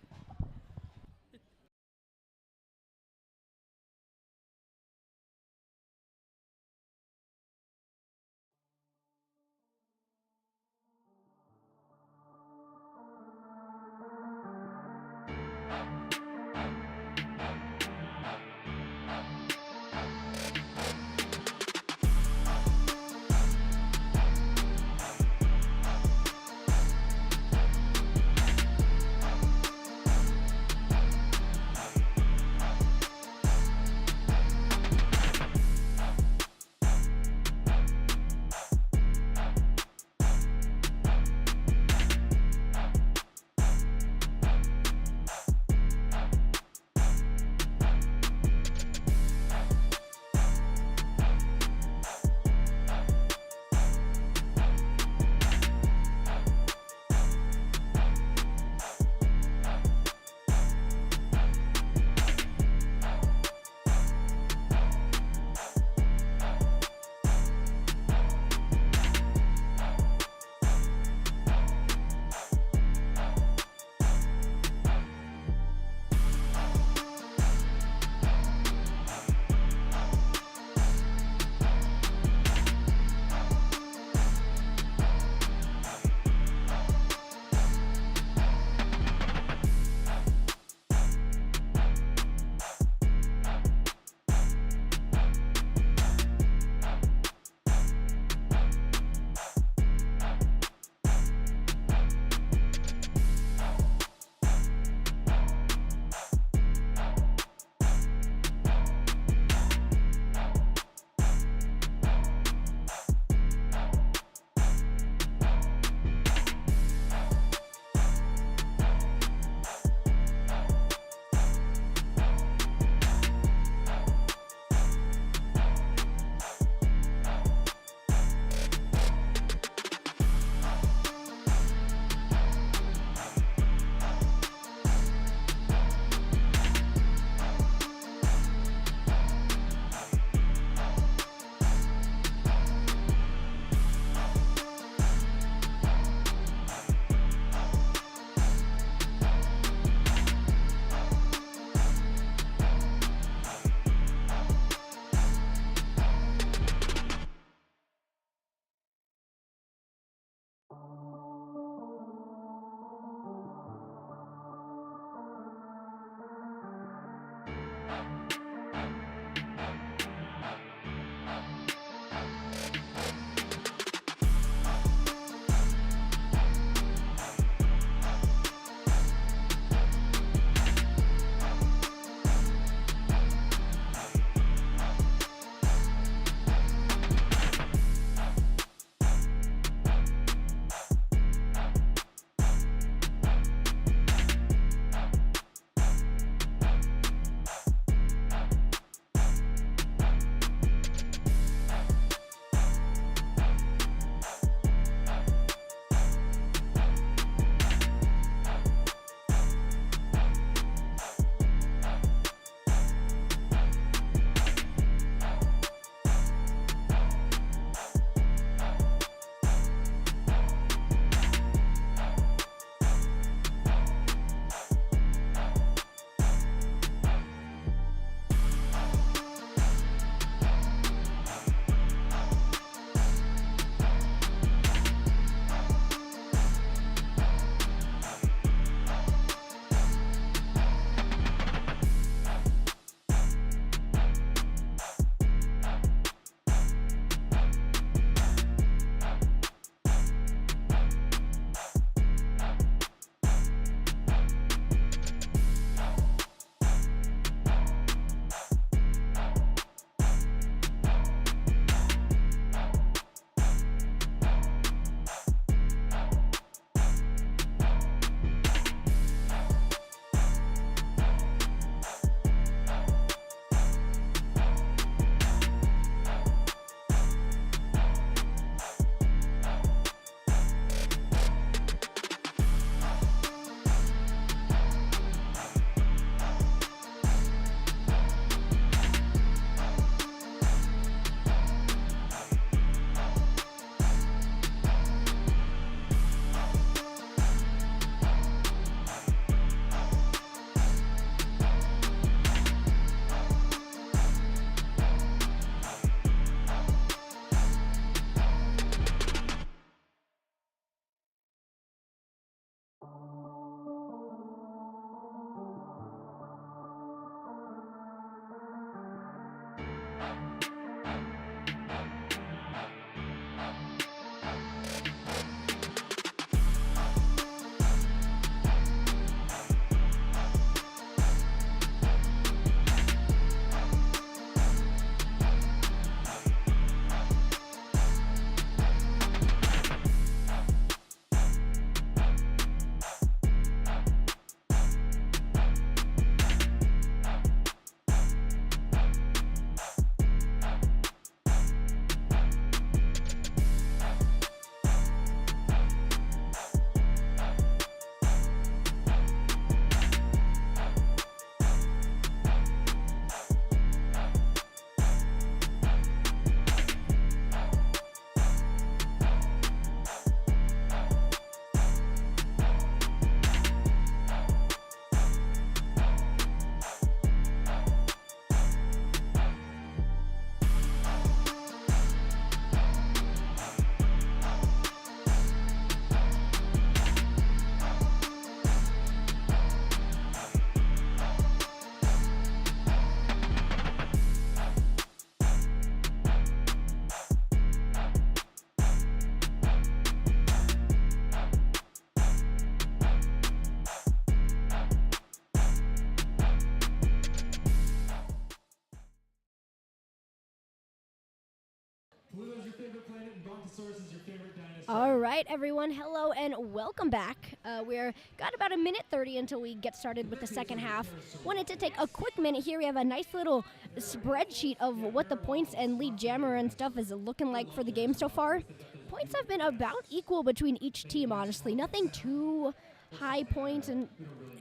Pluto's your favorite planet and Brontosaurus is your favorite dinosaur. All right, everyone. Hello and welcome back. We're got about 1:30 until we get started with the second half. Wanted to take a quick minute here. We have a nice little spreadsheet of what the points and lead jammer and stuff is looking like for the game so far. Points have been about equal between each team, honestly. Nothing too high points, and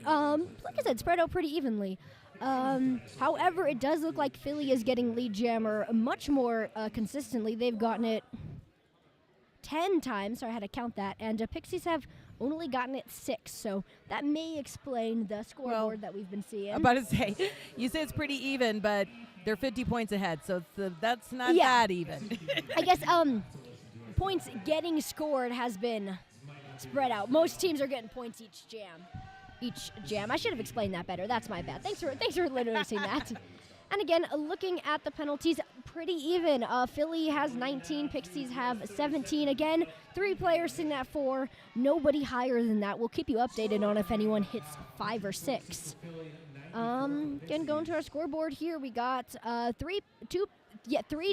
like I said, spread out pretty evenly. However, it does look like Philly is getting lead jammer much more consistently. They've gotten it 10 times, so I had to count that, and Pixies have only gotten it 6, so that may explain the scoreboard that we've been seeing. I'm about to say, you say it's pretty even, but they're 50 points ahead, so that's not Yeah. that even. I guess points getting scored has been spread out. Most teams are getting points each jam. I should have explained that better. That's my bad. Thanks for noticing that. And again, looking at the penalties, pretty even. Philly has 19, Pixies have 17. Again, 3 players sitting at 4. Nobody higher than that. We'll keep you updated on if anyone hits 5 or 6. Again, going to our scoreboard here, we got 3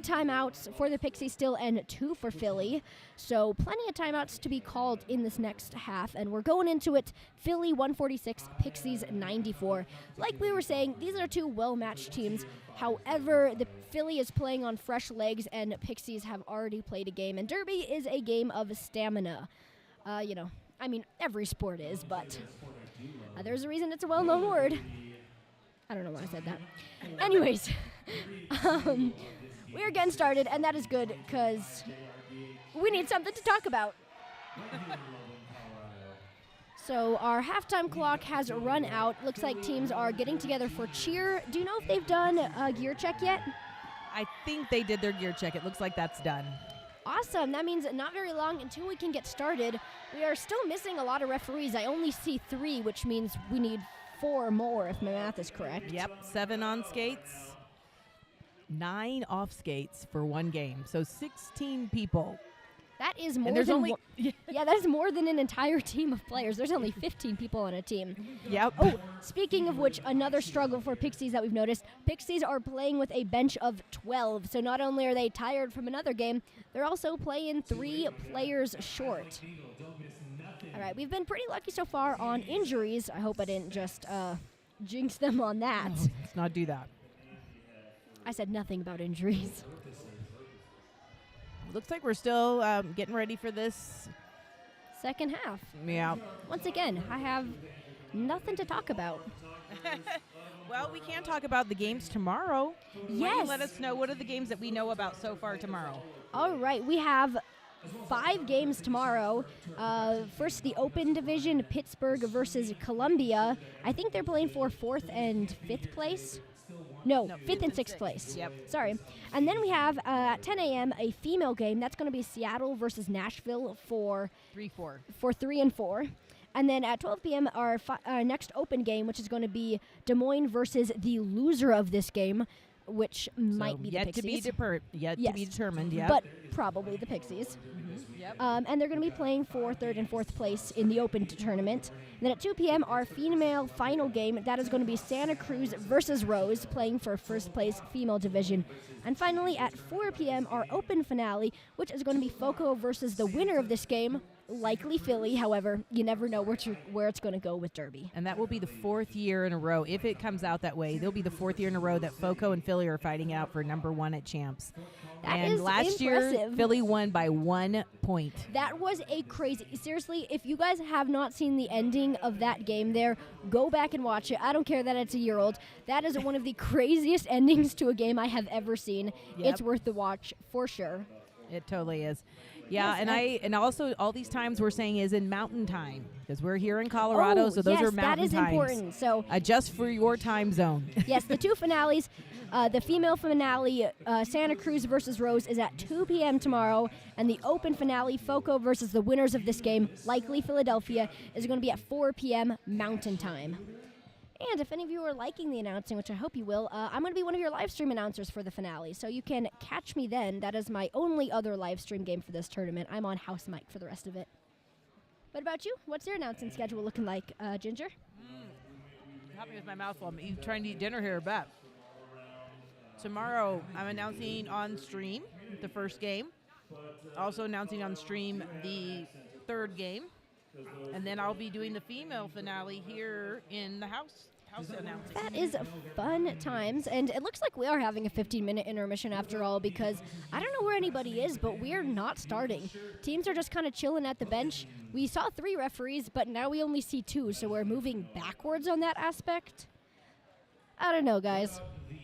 timeouts for the Pixies still and 2 for Philly. So plenty of timeouts to be called in this next half, and we're going into it. Philly 146, Pixies 94. Like we were saying, these are 2 well-matched teams. However, the Philly is playing on fresh legs, and Pixies have already played a game. And Derby is a game of stamina. Every sport is, but there's a reason it's a well-known word. I don't know why I said that. Anyways, we are getting started, and that is good because we need something to talk about. So our halftime clock has run out. Looks like teams are getting together for cheer. Do you know if they've done a gear check yet? I think they did their gear check. It looks like that's done. Awesome. That means not very long until we can get started. We are still missing a lot of referees. I only see 3, which means we need 4 more if my math is correct. Yep, 7 on skates, 9 off skates for 1 game. So 16 people. That is more there's than only- that is more than an entire team of players. There's only 15 people on a team. Yep. Oh, speaking of which, another struggle for Pixies that we've noticed. Pixies are playing with a bench of 12. So not only are they tired from another game, they're also playing 3 players short. All right, we've been pretty lucky so far on injuries. I hope I didn't just jinx them on that. Oh, let's not do that. I said nothing about injuries. Looks like we're still getting ready for this. Second half. Yeah. Once again, I have nothing to talk about. Well, we can talk about the games tomorrow. Why don't you Yes. let us know what are the games that we know about so far tomorrow. All right, we have 5 games tomorrow. First, the Open Division, Pittsburgh versus Columbia. I think they're playing for 4th and 5th place. No, 5th and 6th place. Yep. Sorry. And then we have at 10 a.m. a female game. That's going to be Seattle versus Nashville for 3-4. 3 and 4. And then at 12 p.m., our next open game, which is going to be Des Moines versus the loser of this game, which might be the yet Pixies. to be yet Yes. to be determined. Yeah. But probably the Pixies. Yep. And they're going to be playing for 3rd and 4th place in the Open tournament. And then at 2 p.m., our female final game, that is going to be Santa Cruz versus Rose, playing for 1st place female division. And finally, at 4 p.m., our Open finale, which is going to be Foco versus the winner of this game, likely Philly. However, you never know where it's going to go with Derby. And that will be the 4th year in a row. If it comes out that way, there'll be the 4th year in a row that Foco and Philly are fighting out for number 1 at champs. That and is last year, impressive. Philly won by 1 point. That was a crazy. Seriously, if you guys have not seen the ending of that game there, go back and watch it. I don't care that it's a year old. That is one of the craziest endings to a game I have ever seen. Yep. It's worth the watch for sure. It totally is. Yeah, Yes, and also all these times we're saying is in mountain time because we're here in Colorado, so those yes, are mountain that is times. important. So Adjust for your time zone. yes, the 2 finales. The female finale, Santa Cruz versus Rose, is at 2 p.m. tomorrow, and the Open finale, Foco versus the winners of this game, likely Philadelphia, is going to be at 4 p.m. Mountain Time. And if any of you are liking the announcing, which I hope you will, I'm going to be one of your live stream announcers for the finale, so you can catch me then. That is my only other live stream game for this tournament. I'm on house mic for the rest of it. What about you? What's your announcing schedule looking like, Ginger? Help me with my mouth full. I'm trying to eat dinner here, but tomorrow I'm announcing on stream the first game. Also announcing on stream the third game. And then I'll be doing the female finale here in the house announcing. That is fun times, and it looks like we are having a 15-minute intermission after all, because I don't know where anybody is, but we're not starting. Teams are just kind of chilling at the bench. We saw 3 referees, but now we only see 2, so we're moving backwards on that aspect. I don't know, guys. The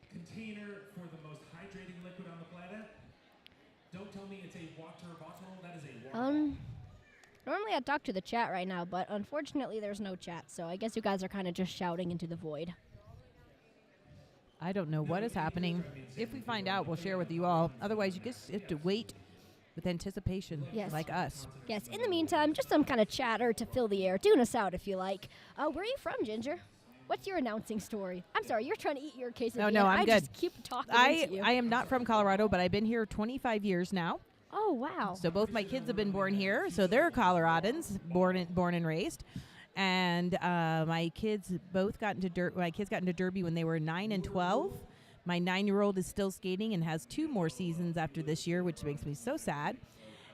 container for the most hydrating liquid on the planet. Don't tell me it's a water bottle. That is a water. Normally I'd talk to the chat right now, but unfortunately there's no chat, so I guess you guys are kind of just shouting into the void. I don't know what is happening. If we find out, we'll share with you all. Otherwise, you just have to wait with anticipation, Yes. like us. Yes, in the meantime, just some kind of chatter to fill the air. Tune us out if you like. Where are you from, Ginger? What's your announcing story? I'm sorry, you're trying to eat your quesadilla. No, I'm I good. just keep talking into you. I am not from Colorado, but I've been here 25 years now. Oh, wow. So both my kids have been born here, so they're Coloradans, born and raised. And my kids got into Derby when they were 9 and 12. My 9-year-old is still skating and has 2 more seasons after this year, which makes me so sad.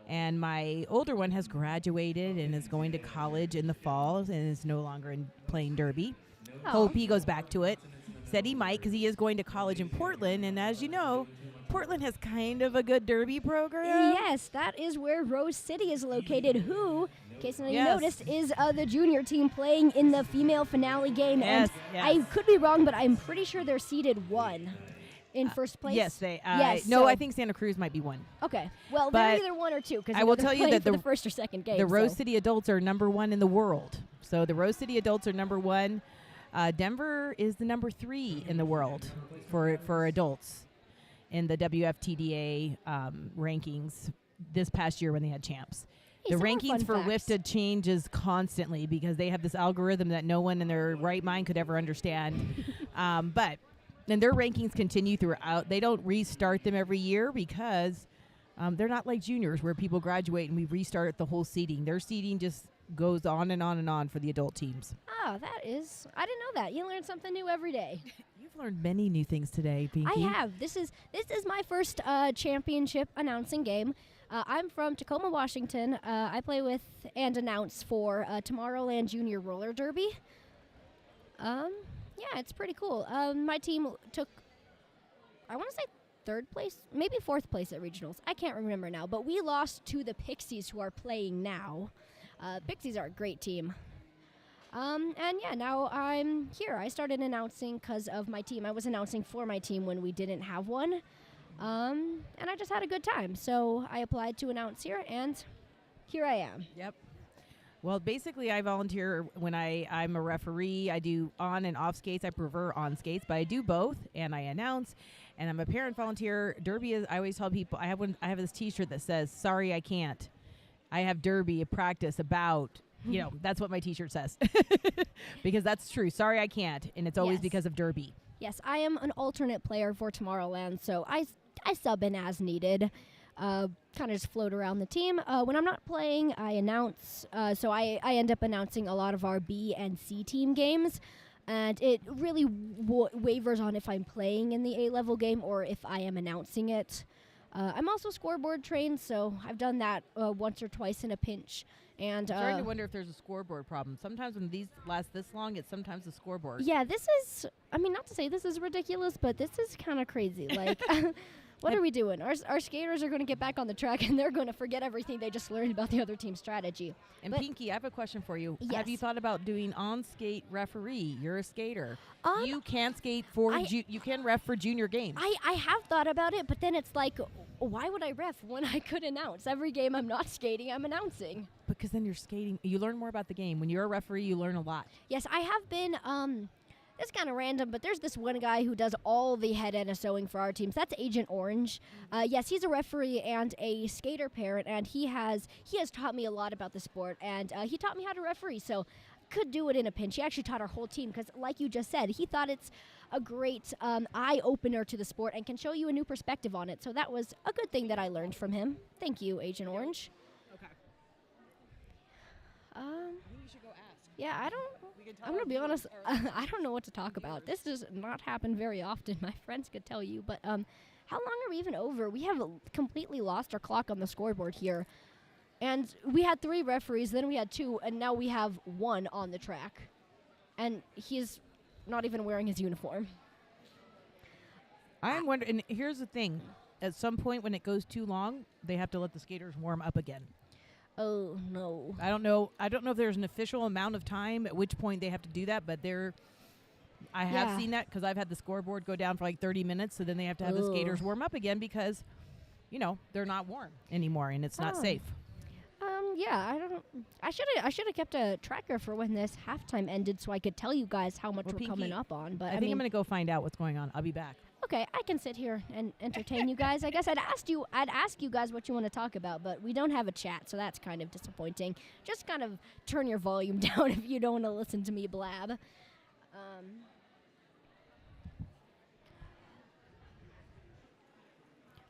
And my older one has graduated and is going to college in the fall and is no longer playing Derby. Oh. Hope he goes back to it. Said he might, because he is going to college in Portland, and as you know, Portland has kind of a good Derby program. Yes, that is where Rose City is located, who, in case none of you Yes. noticed, is the junior team playing in the female finale game. Yes, and I could be wrong, but I'm pretty sure they're seeded 1 in first place. Yes, they. Yes, no, so- I think Santa Cruz might be 1. Okay, well, But they're either 1 or 2, because I will tell you that for the the first or second game. The Rose so. City adults are number 1 in the world. So the Rose City adults are number 1. Denver is the number 3 in the world for adults in the WFTDA rankings this past year when they had champs. Hey, The some more rankings fun for facts. WIFTA changes constantly because they have this algorithm that no one in their right mind could ever understand. But their rankings continue throughout. They don't restart them every year because they're not like juniors where people graduate and we restart the whole seeding. Their seeding just goes on and on and on for the adult teams. Oh, that is... I didn't know that. You learn something new every day. You've learned many new things today, Pinky. I have. This is my first championship announcing game. I'm from Tacoma, Washington. I play with and announce for Tomorrowland Junior Roller Derby. Yeah, it's pretty cool. My team took, I want to say 3rd place, maybe 4th place at regionals. I can't remember now, but we lost to the Pixies, who are playing now. Pixies are a great team. And yeah, now I'm here. I started announcing because of my team. I was announcing for my team when we didn't have one. And I just had a good time. So I applied to announce here, and here I am. Yep. Well, basically, I volunteer when I'm a referee. I do on and off skates. I prefer on skates, but I do both, and I announce. And I'm a parent volunteer. Derby is. I always tell people I have this T-shirt that says "Sorry, I can't." I have Derby a practice about. That's what my T-shirt says, because that's true. Sorry, I can't, and it's always Yes. because of Derby. Yes, I am an alternate player for Tomorrowland, so I sub in as needed. Kind of just float around the team. When I'm not playing, I announce. So I end up announcing a lot of our B and C team games. And it really wavers on if I'm playing in the A-level game or if I am announcing it. I'm also scoreboard trained, so I've done that once or twice in a pinch. And I'm starting to wonder if there's a scoreboard problem. Sometimes when these last this long, it's sometimes the scoreboard. yeah, this is, I mean, not to say this is ridiculous, but this is kind of crazy. Like, what are we doing? Our skaters are going to get back on the track, and they're going to forget everything they just learned about the other team's strategy. And But- Pinky, I have a question for you. Yes. Have you thought about doing on-skate referee? You're a skater. Um, You can skate for you can ref for junior games. I have thought about it, but then it's like, why would I ref when I could announce? Every game I'm not skating, I'm announcing. Because then you're skating. You learn more about the game. When you're a referee, you learn a lot. Yes, I have been, it's kind of random, but there's this one guy who does all the head NSOing for our teams. That's Agent Orange. Yes, he's a referee and a skater parent, and he has taught me a lot about the sport, and he taught me how to referee, so could do it in a pinch. He actually taught our whole team because, like you just said, he thought it's a great eye-opener to the sport and can show you a new perspective on it. So that was a good thing that I learned from him. Thank you, Agent Orange. Okay. Um, You should go ask. yeah, I'm going to be honest, I don't know what to talk about. This does not happen very often. My friends could tell you, but how long are we even over? We have completely lost our clock on the scoreboard here. And we had 3 referees, then we had 2, and now we have 1 on the track. And he's not even wearing his uniform. I'm wondering, and here's the thing. At some point when it goes too long, they have to let the skaters warm up again. Oh, no. I don't know if there's an official amount of time at which point they have to do that, but I have seen that because I've had the scoreboard go down for like 30 minutes, so then they have to have the skaters warm up again because, they're not warm anymore and it's not safe. Yeah, I should have kept a tracker for when this halftime ended so I could tell you guys how much we're Pinky, coming up on. But I think I'm going to go find out what's going on. I'll be back. Okay, I can sit here and entertain you guys. I guess I'd ask you guys what you want to talk about, but we don't have a chat, so that's kind of disappointing. Just kind of turn your volume down if you don't want to listen to me blab.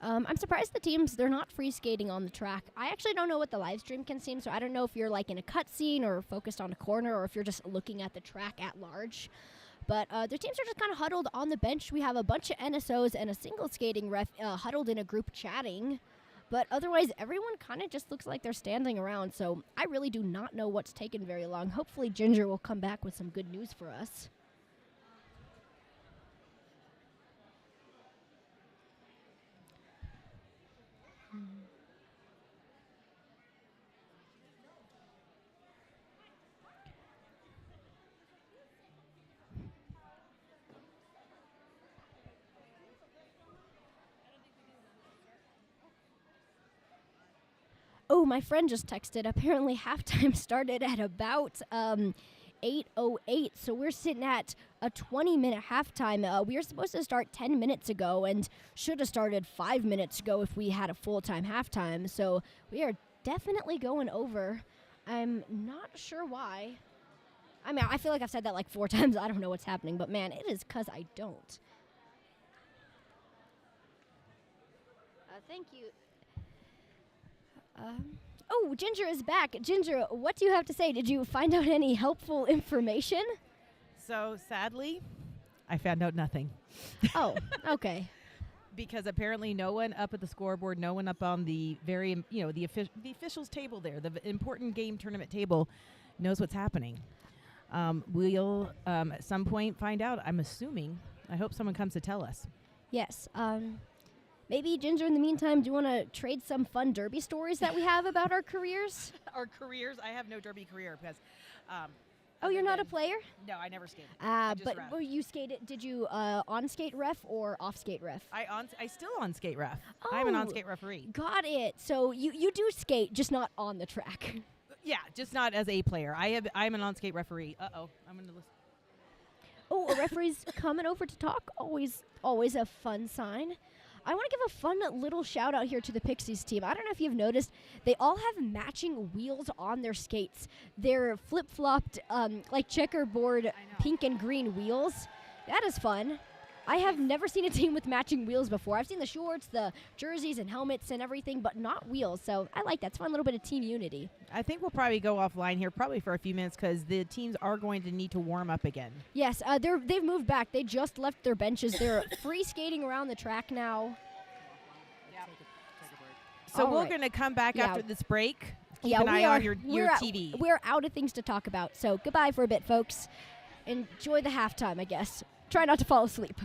I'm surprised the teams, they're not free skating on the track. I actually don't know what the live stream can seem, so I don't know if you're like in a cutscene or focused on a corner or if you're just looking at the track at large. But the teams are just kind of huddled on the bench. We have a bunch of NSOs and a single skating ref huddled in a group chatting. But otherwise, everyone kind of just looks like they're standing around, so I really do not know what's taken very long. Hopefully Ginger will come back with some good news for us. Oh, my friend just texted. Apparently, halftime started at about 8:08, so we're sitting at a 20-minute halftime. We were supposed to start 10 minutes ago and should have started 5 minutes ago if we had a full-time halftime. So we are definitely going over. I'm not sure why. I mean, I feel like I've said that like 4 times. I don't know what's happening, but man, it is because I don't. Thank you. Oh, Ginger is back. Ginger, what do you have to say? Did you find out any helpful information? So, sadly, I found out nothing. Oh, okay. Because apparently no one up at the scoreboard, no one up on the the officials table there, the important game tournament table, knows what's happening. We'll at some point find out, I'm assuming. I hope someone comes to tell us. Yes. Maybe, Ginger, in the meantime, do you want to trade some fun derby stories that we have about our careers? Our careers? I have no derby career because... oh, you're not a player? No, I never skated. But you skated, did you on-skate ref or off-skate ref? I still on-skate ref. Oh, I'm an on-skate referee. Got it. So you do skate, just not on the track. Yeah, just not as a player. I'm an on-skate referee. Uh-oh, I'm going to listen. Oh, a referee's coming over to talk. Always a fun sign. I want to give a fun little shout out here to the Pixies team. I don't know if you've noticed, they all have matching wheels on their skates. They're flip-flopped, like checkerboard pink and green wheels. That is fun. I have never seen a team with matching wheels before. I've seen the shorts, the jerseys, and helmets and everything, but not wheels. So I like that. It's a fun little bit of team unity. I think we'll probably go offline here probably for a few minutes because the teams are going to need to warm up again. Yes, they've moved back. They just left their benches. They're free skating around the track now. So we're going to come back after this break. Keep an eye on your TV. We're out of things to talk about. So goodbye for a bit, folks. Enjoy the halftime, I guess. Try not to fall asleep.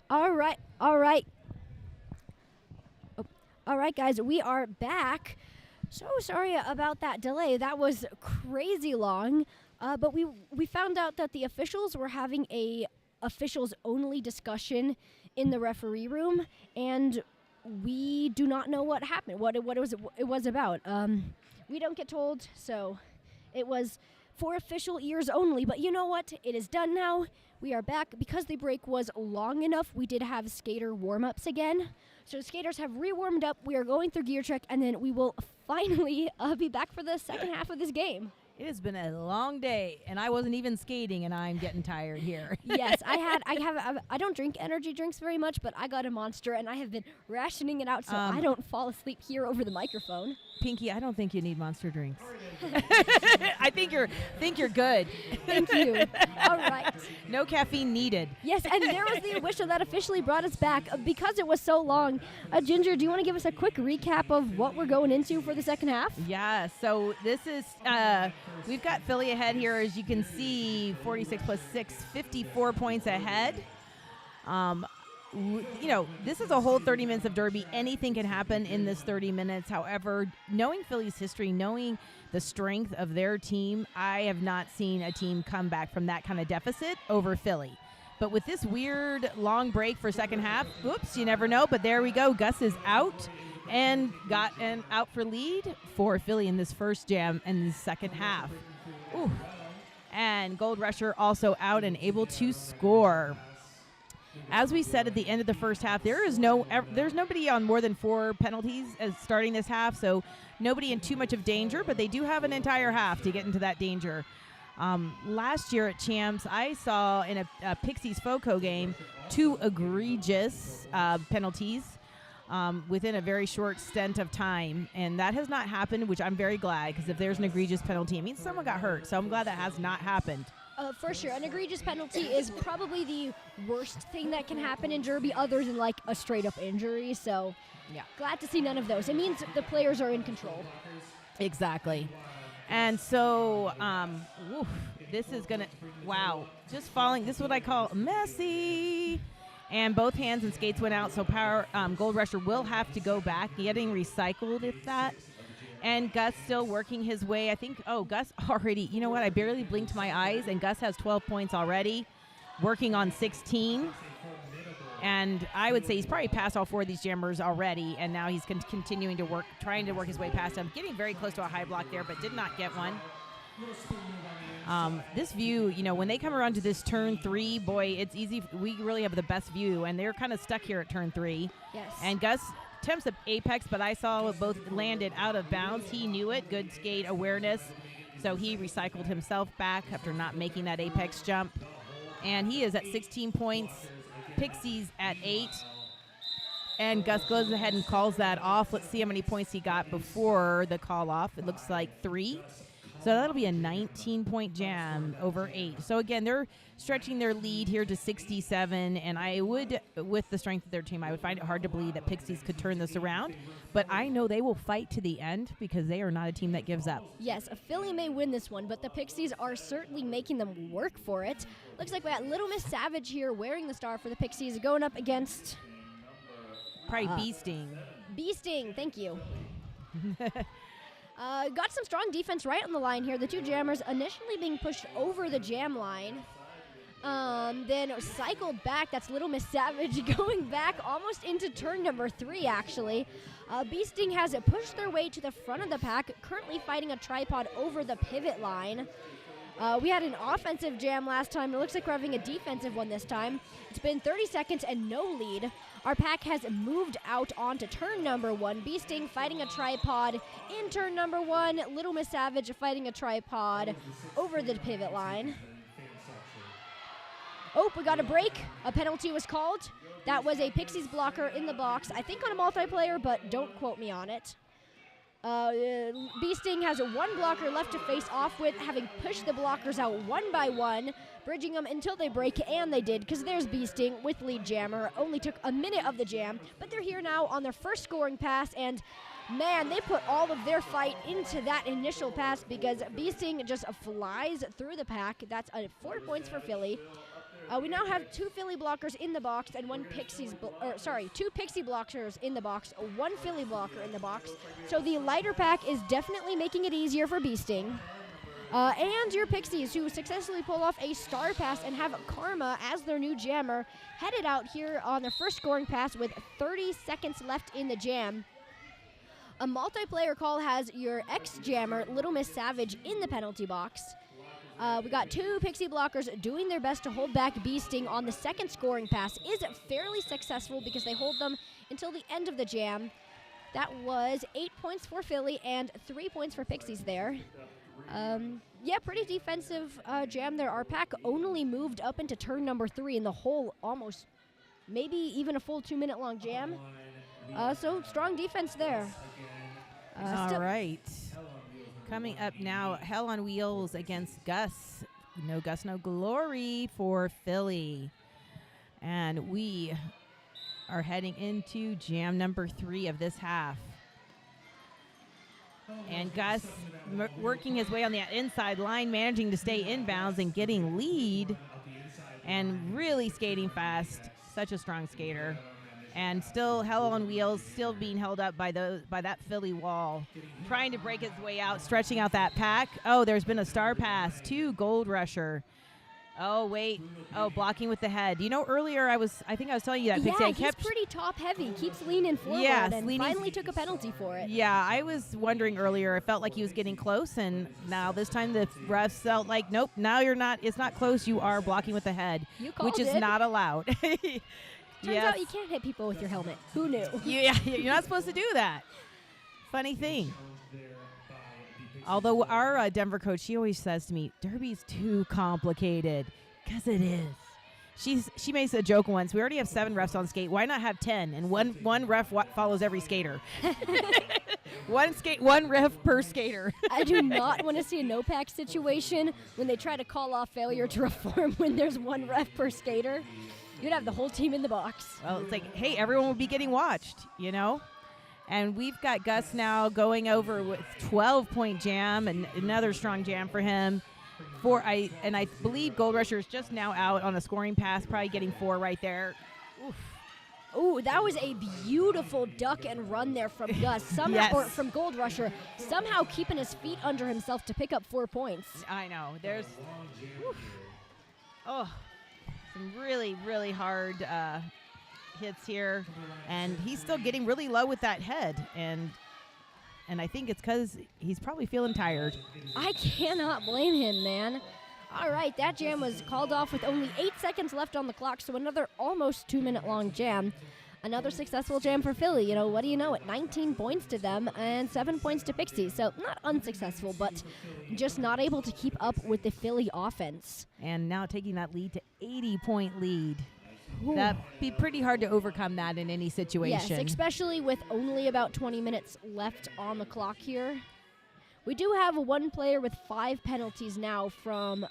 All right. All right. Oh, all right, guys. We are back. So sorry about that delay. That was crazy long. But we found out that the officials were having a officials-only discussion in the referee room, and we do not know what happened, what it was about. We don't get told, so it was for official ears only. But you know what? It is done now. We are back. Because the break was long enough, we did have skater warm-ups again. So skaters have re-warmed up. We are going through gear check, and then we will finally be back for the second half of this game. It has been a long day, and I wasn't even skating, and I'm getting tired here. Yes, I don't drink energy drinks very much, but I got a Monster, and I have been rationing it out so I don't fall asleep here over the microphone. Pinky, I don't think you need Monster drinks. I think you're good. Thank you. All right. No caffeine needed. Yes, and there was the whistle that officially brought us back because it was so long. Ginger, do you want to give us a quick recap of what we're going into for the second half? Yeah, so this is, we've got Philly ahead here, as you can see, 46 plus 6, 54 points ahead. This is a whole 30 minutes of Derby. Anything can happen in this 30 minutes. However, knowing Philly's history, knowing the strength of their team, I have not seen a team come back from that kind of deficit over Philly. But with this weird long break for second half, oops, you never know. But there we go. Gus is out and got an out for lead for Philly in this first jam in the second half. Ooh. And Gold Rusher also out and able to score. As we said at the end of the first half, there's nobody on more than 4 penalties as starting this half, so nobody in too much of danger, but they do have an entire half to get into that danger. Last year at Champs, I saw in a Pixies FOCO game 2 egregious penalties within a very short stint of time, and that has not happened, which I'm very glad, because if there's an egregious penalty, it means someone got hurt, so I'm glad that has not happened. For sure. An egregious penalty is probably the worst thing that can happen in Derby other than like a straight up injury. So yeah, glad to see none of those. It means the players are in control. Exactly. And so this is going to, just falling. This is what I call messy. And both hands and skates went out. So Gold Rusher will have to go back, getting recycled if that. And Gus still working his way. I think, Gus already, you know what? I barely blinked my eyes, and Gus has 12 points already, working on 16. And I would say he's probably passed all 4 of these jammers already, and now he's continuing to work, trying to work his way past them, getting very close to a high block there, but did not get one. This view, when they come around to this turn 3, boy, it's easy. We really have the best view, and they're kind of stuck here at turn 3. Yes. And Gus attempts at apex, but I saw both landed out of bounds. He knew it. Good skate awareness. So he recycled himself back after not making that apex jump. And he is at 16 points. Pixies at 8. And Gus goes ahead and calls that off. Let's see how many points he got before the call off. It looks like 3. So that'll be a 19-point jam over 8. So, again, they're stretching their lead here to 67. And I would, with the strength of their team, I would find it hard to believe that Pixies could turn this around. But I know they will fight to the end because they are not a team that gives up. Yes, Philly may win this one, but the Pixies are certainly making them work for it. Looks like we got Little Miss Savage here wearing the star for the Pixies, going up against... Probably Bee-Sting. Bee-Sting, thank you. Got some strong defense right on the line here. The 2 jammers initially being pushed over the jam line. Then cycled back. That's Little Miss Savage going back almost into turn number 3, actually. Bee-Sting has pushed their way to the front of the pack, currently fighting a tripod over the pivot line. We had an offensive jam last time. It looks like we're having a defensive one this time. It's been 30 seconds and no lead. Our pack has moved out onto turn number 1. Bee-Sting fighting a tripod in turn number 1. Little Miss Savage fighting a tripod over the pivot line. Oh, we got a break. A penalty was called. That was a Pixies blocker in the box. I think on a multiplayer, but don't quote me on it. Bee-Sting has 1 blocker left to face off with, having pushed the blockers out one by one, bridging them until they break, and they did, because there's Bee-Sting with lead jammer. Only took a minute of the jam, but they're here now on their first scoring pass, and man, they put all of their fight into that initial pass because Bee-Sting just flies through the pack. That's 4 points for Philly. We now have 2 Philly blockers in the box and 2 Pixie blockers in the box, 1 Philly blocker in the box. So the lighter pack is definitely making it easier for Beasting. And your Pixies, who successfully pull off a star pass and have Karma as their new jammer, headed out here on their first scoring pass with 30 seconds left in the jam. A multiplayer call has your ex-jammer, Little Miss Savage, in the penalty box. We got 2 Pixie blockers doing their best to hold back Beasting on the second scoring pass. Is fairly successful because they hold them until the end of the jam. That was 8 points for Philly and 3 points for Pixies there. Pretty defensive jam there. Our pack only moved up into turn number 3 in the whole almost, maybe even a full 2-minute long jam. So strong defense there. All right. Coming up now, Hell on Wheels against Gus. No Gus, no glory for Philly. And we are heading into jam number 3 of this half. And Gus working his way on the inside line, managing to stay inbounds and getting lead. And really skating fast. Such a strong skater. And still Hell on Wheels, still being held up by that Philly wall. Trying to break his way out, stretching out that pack. Oh, there's been a star pass to Gold Rusher. Oh, wait. Oh, blocking with the head. You know, earlier I think I was telling you that, Pixie. Yeah, he's pretty top-heavy. Keeps leaning forward and finally took a penalty for it. Yeah, I was wondering earlier. It felt like he was getting close, and now this time the refs felt like, nope, now you're not. It's not close. You are blocking with the head, which is not allowed. Turns out you can't hit people with your helmet. Who knew? Yeah, you're not supposed to do that. Funny thing. Although our Denver coach, she always says to me, Derby's too complicated, because it is. She makes a joke once. We already have 7 refs on skate. Why not have 10? And one ref follows every skater. One ref per skater. I do not want to see a no-pack situation when they try to call off failure to reform when there's 1 ref per skater. You'd have the whole team in the box. Well, it's like, hey, everyone would be getting watched, you know? And we've got Gus now going over with 12-point jam, and another strong jam for him. I believe Gold Rusher is just now out on a scoring pass, probably getting 4 right there. Oof. Ooh, that was a beautiful duck and run there from Gus. Somehow, or from Gold Rusher, somehow keeping his feet under himself to pick up 4 points. I know. There's some really, really hard hits here, and he's still getting really low with that head, and I think it's because he's probably feeling tired. I cannot blame him, man. All right, that jam was called off with only 8 seconds left on the clock, so another almost 2-minute long jam. Another successful jam for Philly. You know, what do you know it? 19 points to them and 7 points to Pixies. So not unsuccessful, but just not able to keep up with the Philly offense. And now taking that lead to 80-point lead. That'd be pretty hard to overcome that in any situation. Yes, especially with only about 20 minutes left on the clock here. We do have 1 player with 5 penalties now from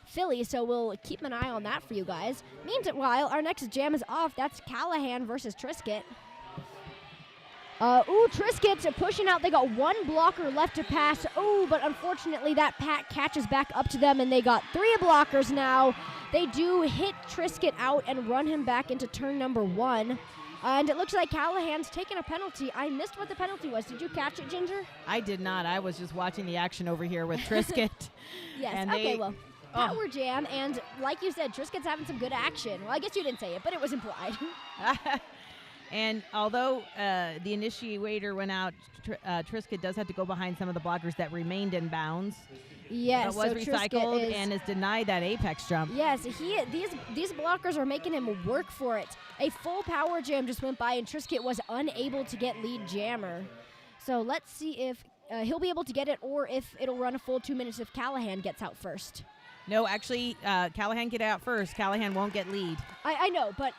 Philly, so we'll keep an eye on that for you guys. Meanwhile, our next jam is off. That's Callahan versus Triscuit. Triscuit's pushing out. They got 1 blocker left to pass. But unfortunately that pack catches back up to them, and they got 3 blockers now. They do hit Triscuit out and run him back into turn number 1. And it looks like Callahan's taking a penalty. I missed what the penalty was. Did you catch it, Ginger? I did not. I was just watching the action over here with Triscuit. Yes, and power jam, and like you said, Triscuit's having some good action. Well, I guess you didn't say it, but it was implied. And although the initiator went out, Triscuit does have to go behind some of the blockers that remained in bounds. Yes, was recycled and is denied that apex jump. Yes, these blockers are making him work for it. A full power jam just went by, and Triscuit was unable to get lead jammer. So let's see if he'll be able to get it, or if it'll run a full 2 minutes if Callahan gets out first. No, actually, Callahan get out first. Callahan won't get lead. I know, but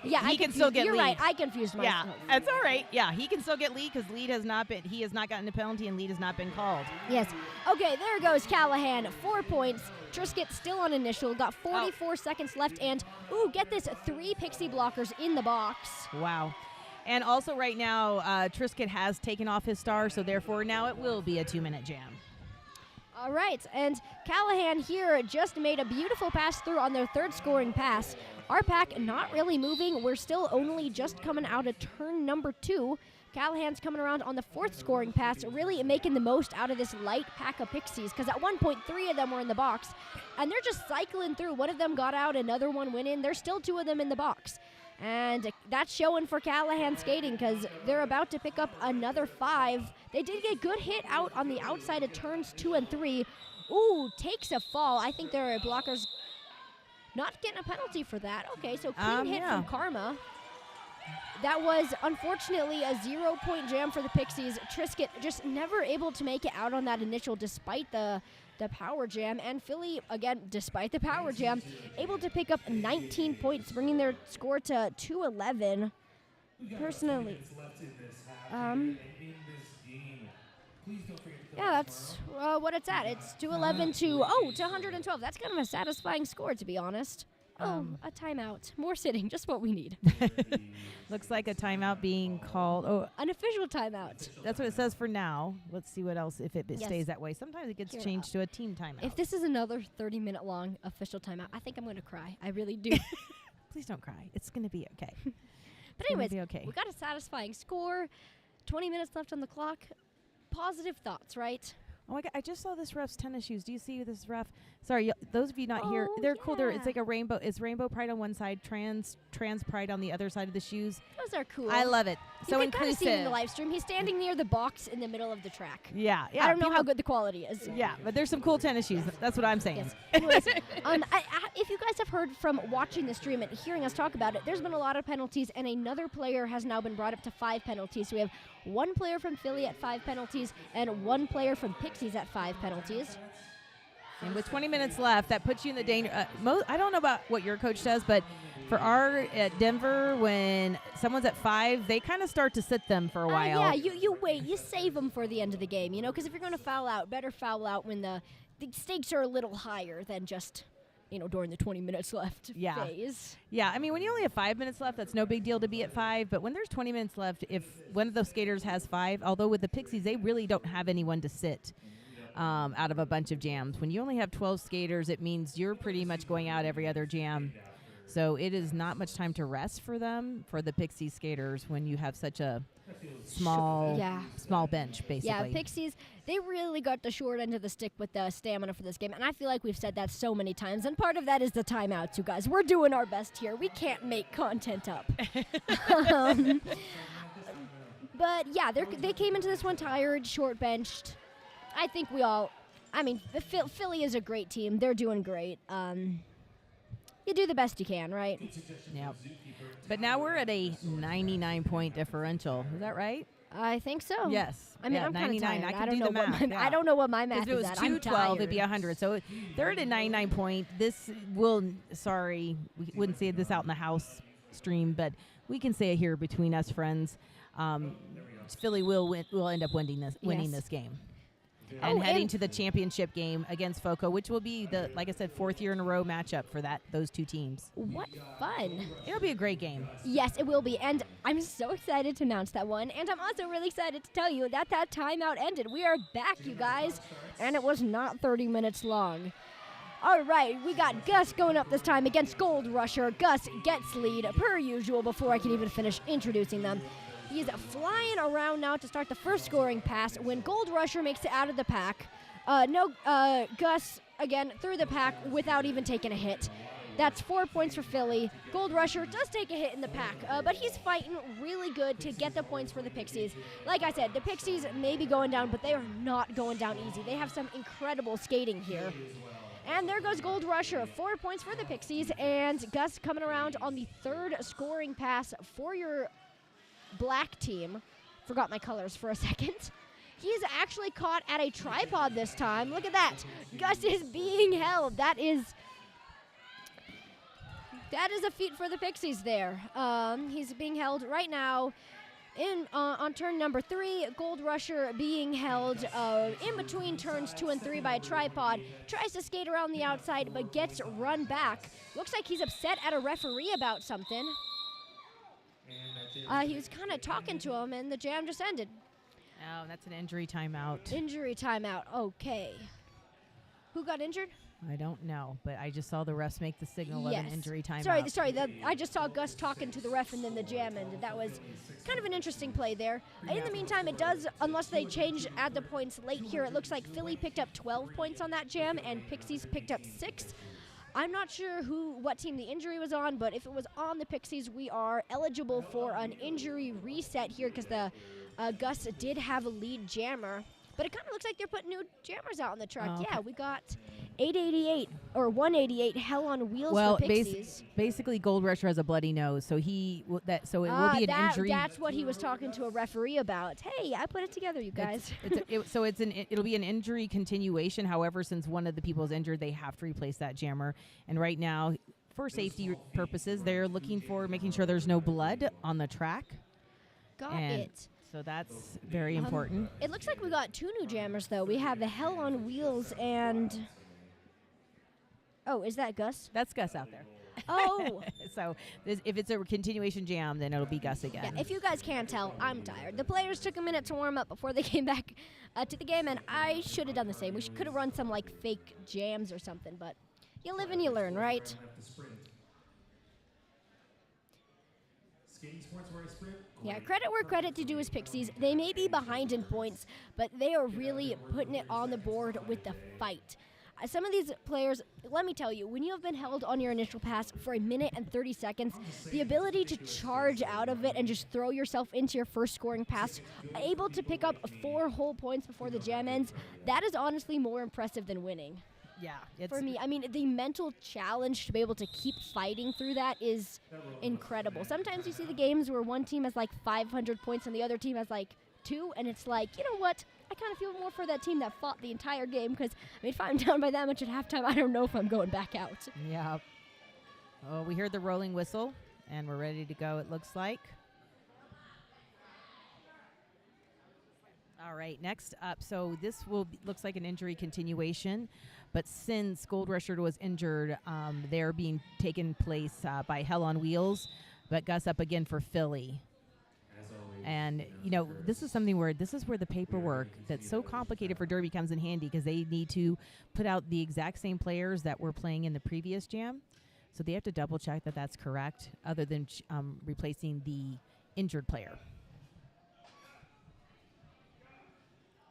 yeah, he can still get lead. You're right. I confused myself. Yeah, that's all right. Yeah, he can still get lead because lead has not been. He has not gotten a penalty, and lead has not been called. Yes. Okay, there goes Callahan. 4 points. Triscuit still on initial. Got 44 seconds left, and get this, 3 Pixie blockers in the box. Wow. And also right now, Triscuit has taken off his star, so therefore now it will be a 2-minute jam. All right, and Callahan here just made a beautiful pass through on their third scoring pass. Our pack not really moving. We're still only just coming out of turn number 2. Callahan's coming around on the fourth scoring pass, really making the most out of this light pack of Pixies, because at one point 3 of them were in the box, and they're just cycling through. One of them got out, another one went in. There's still 2 of them in the box. And that's showing for Callahan skating, because they're about to pick up another 5. They did get a good hit out on the outside of turns 2 and 3. Ooh, takes a fall. I think their blockers not getting a penalty for that. Okay, so clean hit from Karma. That was unfortunately a 0-point jam for the Pixies. Trisket just never able to make it out on that initial despite the power jam. And Philly, again, despite the power jam, able to pick up 19 points, bringing their score to 211. Personally, yeah, that's what it's at. It's 211 to 112. That's kind of a satisfying score, to be honest. A timeout. More sitting, just what we need. Looks like a timeout being called. Oh, an official timeout. That's what it says for now. Let's see what else, if it stays that way. Sometimes it gets changed to a team timeout. If this is another 30-minute long official timeout, I think I'm going to cry. I really do. Please don't cry. It's going to be okay. But anyways, we got a satisfying score. 20 minutes left on the clock. Positive thoughts, right? Oh my God, I just saw this ref's tennis shoes. Do you see this ref? Sorry, those of you not here, they're cool. It's like a rainbow. It's rainbow pride on one side, trans pride on the other side of the shoes. Those are cool. I love it. So you can kind of see it in the live stream. He's standing near the box in the middle of the track. Yeah. I don't know how good the quality is. Yeah, but there's some cool tennis shoes. That's what I'm saying. Yes. Anyways, if you guys have heard from watching the stream and hearing us talk about it, there's been a lot of penalties, and another player has now been brought up to 5 penalties. So we have 1 player from Philly at 5 penalties and 1 player from Pixies at 5 penalties. And with 20 minutes left, that puts you in the danger. I don't know about what your coach does, but for at Denver, when someone's at 5, they kind of start to sit them for a while. Yeah, you wait. You save them for the end of the game, because if you're going to foul out, better foul out when the stakes are a little higher than just, during the 20 minutes left phase. Yeah, I mean, when you only have 5 minutes left, that's no big deal to be at 5. But when there's 20 minutes left, if one of those skaters has 5, although with the Pixies, they really don't have anyone to sit. Out of a bunch of jams. When you only have 12 skaters, it means you're pretty much going out every other jam. So it is not much time to rest for them, for the Pixie skaters, when you have such a small bench, basically. Yeah, Pixies, they really got the short end of the stick with the stamina for this game, and I feel like we've said that so many times, and part of that is the timeouts, you guys. We're doing our best here. We can't make content up. But, yeah, they came into this one tired, short-benched. I think Philly is a great team. They're doing great. You do the best you can, right? Yep. But now we're at a 99-point differential. Is that right? I think so. Yes. I mean, I'm 99. kind of I can do the math. I don't know what my math is. If it was 212, it'd be 100. So they're at a 99-point. We wouldn't say this out in the house stream, but we can say it here between us friends. Philly will end up winning this game. And heading to the championship game against FOCO, which will be like I said, 4th year in a row matchup for those two teams. What fun. It'll be a great game. Yes, it will be. And I'm so excited to announce that one. And I'm also really excited to tell you that timeout ended. We are back, you guys. And it was not 30 minutes long. All right, we got Gus going up this time against Gold Rusher. Gus gets lead, per usual, before I can even finish introducing them. He's flying around now to start the first scoring pass when Gold Rusher makes it out of the pack. Gus, again, through the pack without even taking a hit. That's 4 points for Philly. Gold Rusher does take a hit in the pack, but he's fighting really good to get the points for the Pixies. Like I said, the Pixies may be going down, but they are not going down easy. They have some incredible skating here. And there goes Gold Rusher, 4 points for the Pixies, and Gus coming around on the third scoring pass for your black team. Forgot my colors for a second. He's actually caught at a tripod this time. Look at that. Gus is being held. That is a feat for the Pixies there. He's being held right now on turn number 3. Gold Rusher being held in between turns 2 and 3 by a tripod. Tries to skate around the outside but gets run back. Looks like he's upset at a referee about something. He was kind of talking to him, and the jam just ended. Oh, that's an injury timeout. Injury timeout. Okay. Who got injured? I don't know, but I just saw the refs make the signal of an Yes. injury timeout. Sorry. I just saw Gus talking to the ref, and then the jam ended. That was kind of an interesting play there. In the meantime, it does, unless they add the points late here, it looks like Philly picked up 12 points on that jam, and Pixies picked up 6. I'm not sure what team the injury was on, but if it was on the Pixies, we are eligible for an injury reset here because the Gus did have a lead jammer. But it kind of looks like they're putting new jammers out on the track. Oh, okay. Yeah, we got 888 or 188 Hell on Wheels Well, for Pixies. basically, Gold Rusher has a bloody nose, so it will be an injury. That's what he was talking to a referee about. Hey, I put it together, you guys. It'll be an injury continuation. However, since one of the people is injured, they have to replace that jammer. And right now, for safety purposes, they're making sure there's no blood on the track. Got And it. So that's very important. It looks like we got 2 new jammers, though. We have the Hell on Wheels and... Oh, is that Gus? That's Gus out there. Oh. So if it's a continuation jam, then it'll be Gus again. Yeah, if you guys can't tell, I'm tired. The players took a minute to warm up before they came back to the game, and I should have done the same. We could have run some, fake jams or something, but you live and you learn, right? Skating sports where I sprint. Yeah, credit where credit to do is Pixies. They may be behind in points, but they are really putting it on the board with the fight. Some of these players, let me tell you, when you have been held on your initial pass for 1 minute and 30 seconds, the ability to charge out of it and just throw yourself into your first scoring pass, able to pick up 4 whole points before the jam ends, that is honestly more impressive than winning. Yeah. For me, I mean, the mental challenge to be able to keep fighting through that is incredible. Sometimes you see the games where one team has 500 points and the other team has 2, and it's like, you know what? I kind of feel more for that team that fought the entire game because, if I'm down by that much at halftime, I don't know if I'm going back out. Yeah. Oh, we heard the rolling whistle, and we're ready to go, it looks like. All right, next up. So this looks like an injury continuation, but since Gold Rusher was injured, they're being taken place by Hell on Wheels, but Gus up again for Philly. And, this is where the paperwork that's so complicated for Derby comes in handy because they need to put out the exact same players that were playing in the previous jam. So they have to double check that that's correct other than replacing the injured player.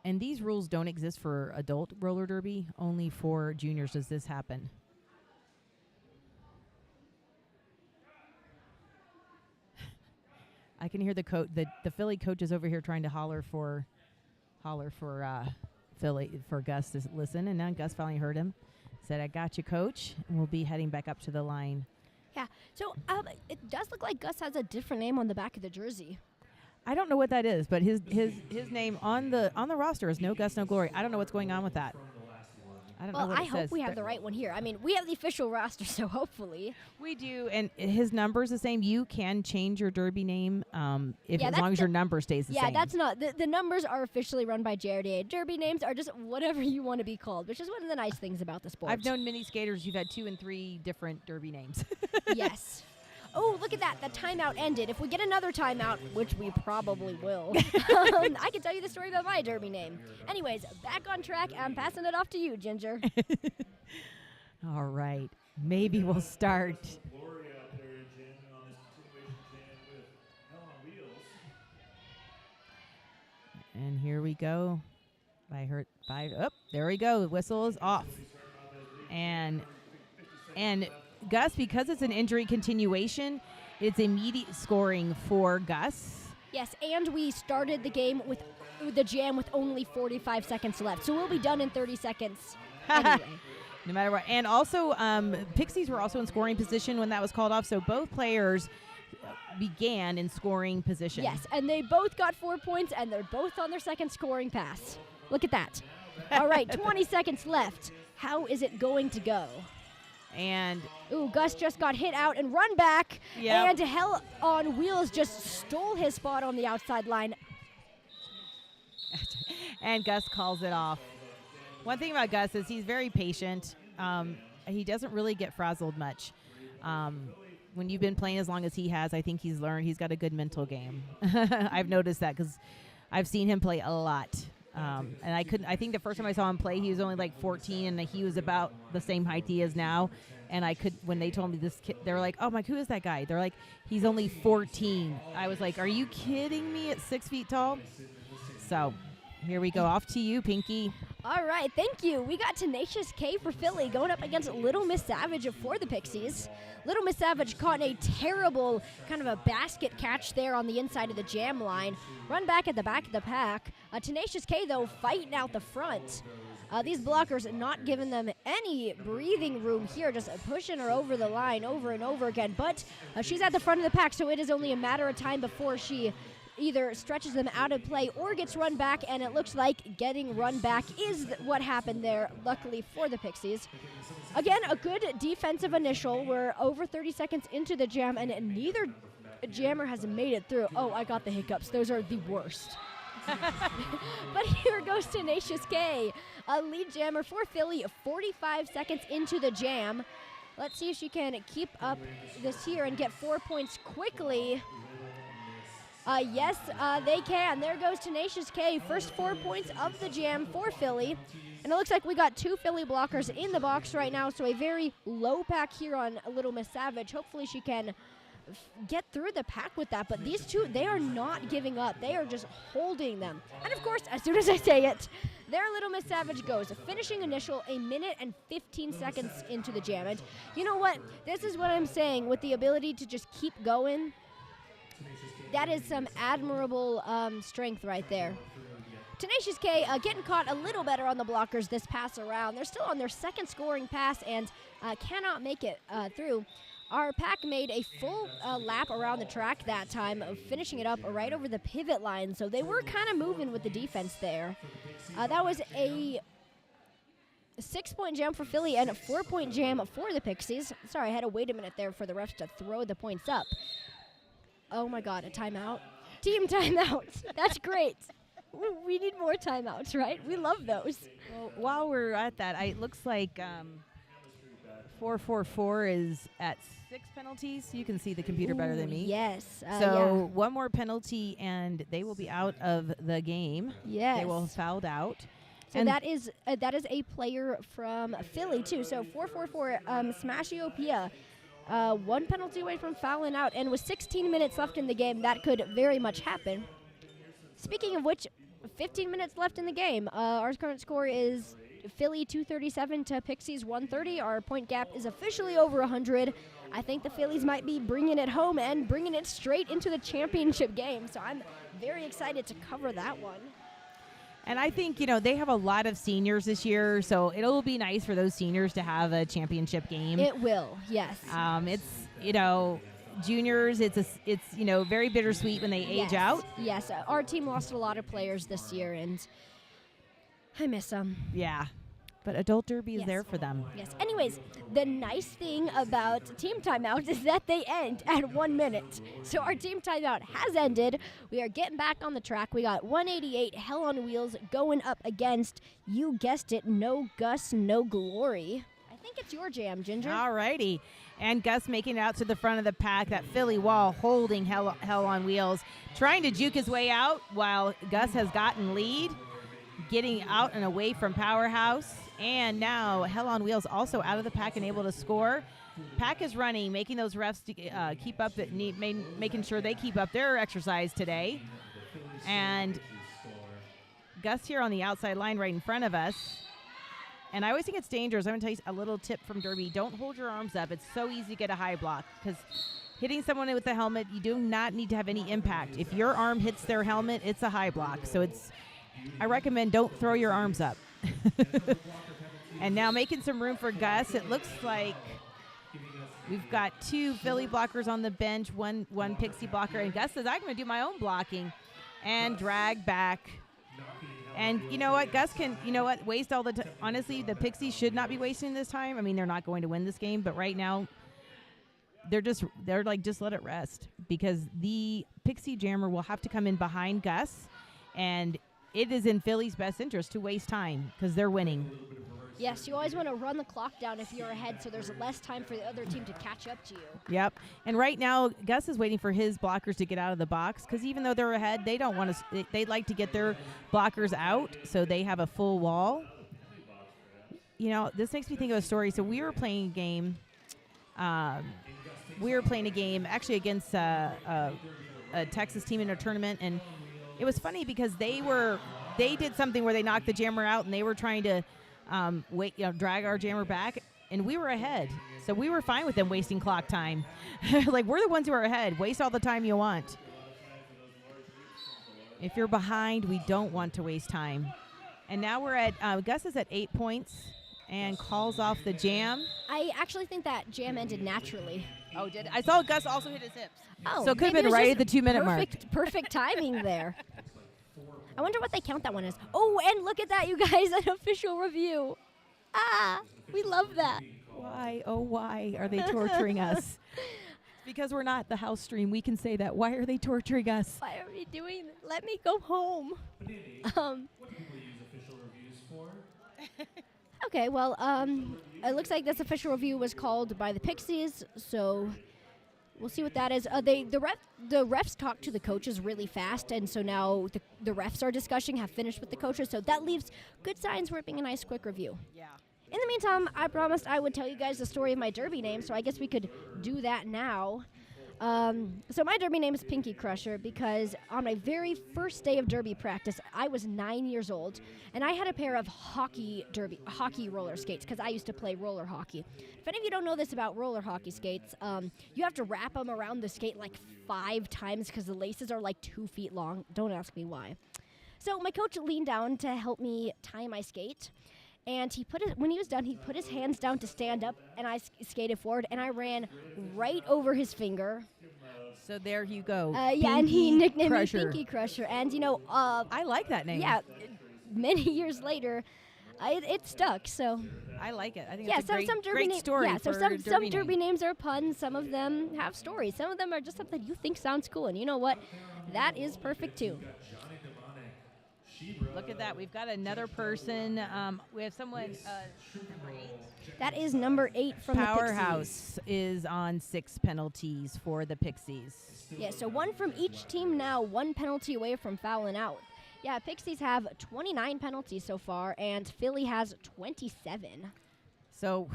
And these rules don't exist for adult roller derby. Only for juniors does this happen. I can hear the Philly coaches over here trying to holler for Gus to listen, and now Gus finally heard him. Said, "I got you, coach," and we'll be heading back up to the line. Yeah. So it does look like Gus has a different name on the back of the jersey. I don't know what that is, but his name on the roster is No Gus, No Glory. I don't know what's going on with that. I don't know what it says. I hope we have the right one here. I mean, we have the official roster, so hopefully. We do, and his number is the same. You can change your derby name as long as your number stays the same. Yeah, that's not the numbers are officially run by JRDA. Derby names are just whatever you want to be called, which is one of the nice things about the sport. I've known many skaters who've had 2 and 3 different derby names. Yes. Oh, look at that. The timeout ended. If we get another timeout, which we probably will, I can tell you the story about my derby name. Anyways, back on track. I'm passing it off to you, Ginger. All right. Maybe we'll start. Glory out there jamming on this continuation jam with Hell on Wheels. And here we go. I heard 5. Oh, there we go. The whistle is off. And Gus, because it's an injury continuation, it's immediate scoring for Gus. Yes, and we started the game with the jam with only 45 seconds left, so we'll be done in 30 seconds anyway. No matter what. And also, Pixies were also in scoring position when that was called off, so both players began in scoring position. Yes, and they both got 4 points, and they're both on their second scoring pass. Look at that. All right, 20 seconds left. How is it going to go? And Gus just got hit out and run back. Yep. And Hell on Wheels just stole his spot on the outside line. and Gus calls it off. One thing about Gus is he's very patient. He doesn't really get frazzled much. When you've been playing as long as he has, I think he's learned he's got a good mental game. I've noticed that because I've seen him play a lot. And I think the first time I saw him play, he was only like 14, and he was about the same height he is now. And when they told me this kid, they were like, oh my, who is that guy? They're like, he's only 14. I was like, are you kidding me at 6 feet tall? So here we go. Off to you, Pinky. All right, thank you. We got Tenacious K for Philly going up against Little Miss Savage for the Pixies. Little Miss Savage caught a terrible kind of a basket catch there on the inside of the jam line. Run back at the back of the pack. Tenacious K, though, fighting out the front. These blockers not giving them any breathing room here, just pushing her over the line over and over again. But she's at the front of the pack, so it is only a matter of time before she either stretches them out of play or gets run back, and it looks like getting run back is what happened there, luckily for the Pixies. Again, a good defensive initial. We're over 30 seconds into the jam, and neither jammer has made it through. Oh, I got the hiccups. Those are the worst. But here goes Tenacious K, a lead jammer for Philly, 45 seconds into the jam. Let's see if she can keep up this here and get 4 points quickly. Yes, they can. There goes Tenacious K, first 4 points of the jam for Philly. And it looks like we got 2 Philly blockers in the box right now, so a very low pack here on Little Miss Savage. Hopefully she can get through the pack with that, but these two, they are not giving up. They are just holding them. And of course, as soon as I say it, there Little Miss Savage goes. A finishing initial, 1 minute and 15 seconds into the jam. And you know what? This is what I'm saying with the ability to just keep going. That is some admirable strength right there. Tenacious K getting caught a little better on the blockers this pass around. They're still on their second scoring pass and cannot make it through. Our pack made a full lap around the track that time, finishing it up right over the pivot line. So they were kind of moving with the defense there. That was a 6-point jam for Philly and a 4-point jam for the Pixies. Sorry, I had to wait a minute there for the refs to throw the points up. Oh my God, a timeout. Team timeout. That's great. We need more timeouts, right? We love those. Well, while we're at that, it looks like 444 is at 6 penalties. You can see the computer better than me. Yes. So one more penalty, and they will be out of the game. Yes. They will have fouled out. So that is a player from Philly, too. So 444, Smashiopia. 1 penalty away from fouling out, and with 16 minutes left in the game, that could very much happen. Speaking of which, 15 minutes left in the game. Our current score is Philly 237 to Pixies 130. Our point gap is officially over 100. I think the Phillies might be bringing it home and bringing it straight into the championship game, so I'm very excited to cover that one. And I think, they have a lot of seniors this year, so it'll be nice for those seniors to have a championship game. It will, yes. It's, juniors, it's very bittersweet when they age out. Yes, our team lost a lot of players this year, and I miss them. Yeah. But Adult Derby is there for them. Yes. Anyways, the nice thing about team timeouts is that they end at 1 minute. So our team timeout has ended. We are getting back on the track. We got 188 Hell on Wheels going up against, you guessed it, No Gus, No Glory. I think it's your jam, Ginger. All righty. And Gus making it out to the front of the pack. That Philly wall holding Hell on Wheels. Trying to juke his way out while Gus has gotten lead. Getting out and away from Powerhouse. And now Hell on Wheels also out of the pack and able to score. Pack is running, making those refs keep up, making sure they keep up their exercise today. And Gus here on the outside line right in front of us. And I always think it's dangerous. I'm going to tell you a little tip from Derby. Don't hold your arms up. It's so easy to get a high block because hitting someone with a helmet, you do not need to have any impact. If your arm hits their helmet, it's a high block. So I recommend don't throw your arms up. And now making some room for Gus. It looks like we've got 2 Philly blockers on the bench, one Pixie blocker. And Gus says, I'm going to do my own blocking and drag back. And you know what? Gus can, waste all the time. Honestly, the Pixies should not be wasting this time. I mean, they're not going to win this game. But right now, they're like, just let it rest. Because the Pixie Jammer will have to come in behind Gus. And it is in Philly's best interest to waste time because they're winning. Yes, you always want to run the clock down if you're ahead, so there's less time for the other team to catch up to you. Yep. And right now, Gus is waiting for his blockers to get out of the box because even though they're ahead, they don't want to. They'd like to get their blockers out so they have a full wall. You know, this makes me think of a story. So we were playing a game. Actually against a Texas team in a tournament, and it was funny because they did something where they knocked the jammer out, and they were trying to drag our jammer back, and we were ahead. So we were fine with them wasting clock time. Like, we're the ones who are ahead. Waste all the time you want. If you're behind, we don't want to waste time. And now we're at, Gus is at 8 points and calls off the jam. I actually think that jam ended naturally. Oh, did it? I saw Gus also hit his hips. Oh, so it could have maybe been it was right just at the 2 minute mark. Perfect timing there. I wonder what they count that one as. Oh, and look at that, you guys, an official review. Ah, we love that. Why, oh why are they torturing us? Because we're not the house stream. We can say that. Why are they torturing us? Why are we doing that? Let me go home. What do people use official reviews for? Okay, well, it looks like this official review was called by the Pixies, so we'll see what that is. The refs talk to the coaches really fast, and so now the refs are have finished with the coaches, so that leaves good signs for it being a nice quick review. Yeah. In the meantime, I promised I would tell you guys the story of my derby name, so I guess we could do that now. So my derby name is Pinky Crusher because on my very first day of derby practice, I was 9 years old, and I had a pair of hockey roller skates because I used to play roller hockey. If any of you don't know this about roller hockey skates, you have to wrap them around the skate like 5 times because the laces are like 2 feet long. Don't ask me why. So my coach leaned down to help me tie my skate. And when he was done, he put his hands down to stand up, and I skated forward, and I ran right over his finger. So there you go. And he nicknamed Crusher. me Pinky Crusher. And, I like that name. Yeah, many years later, it stuck, so. I like it. I think it's a some great story. Yeah, so for some derby names are puns. Some of them have stories. Some of them are just something you think sounds cool. And you know what? That is perfect, too. Look at that. We've got another person. We have someone, number 8. That is number 8 from the Pixies. Powerhouse is on 6 penalties for the Pixies. Yeah, so 1 from each team now, 1 penalty away from fouling out. Yeah, Pixies have 29 penalties so far, and Philly has 27. So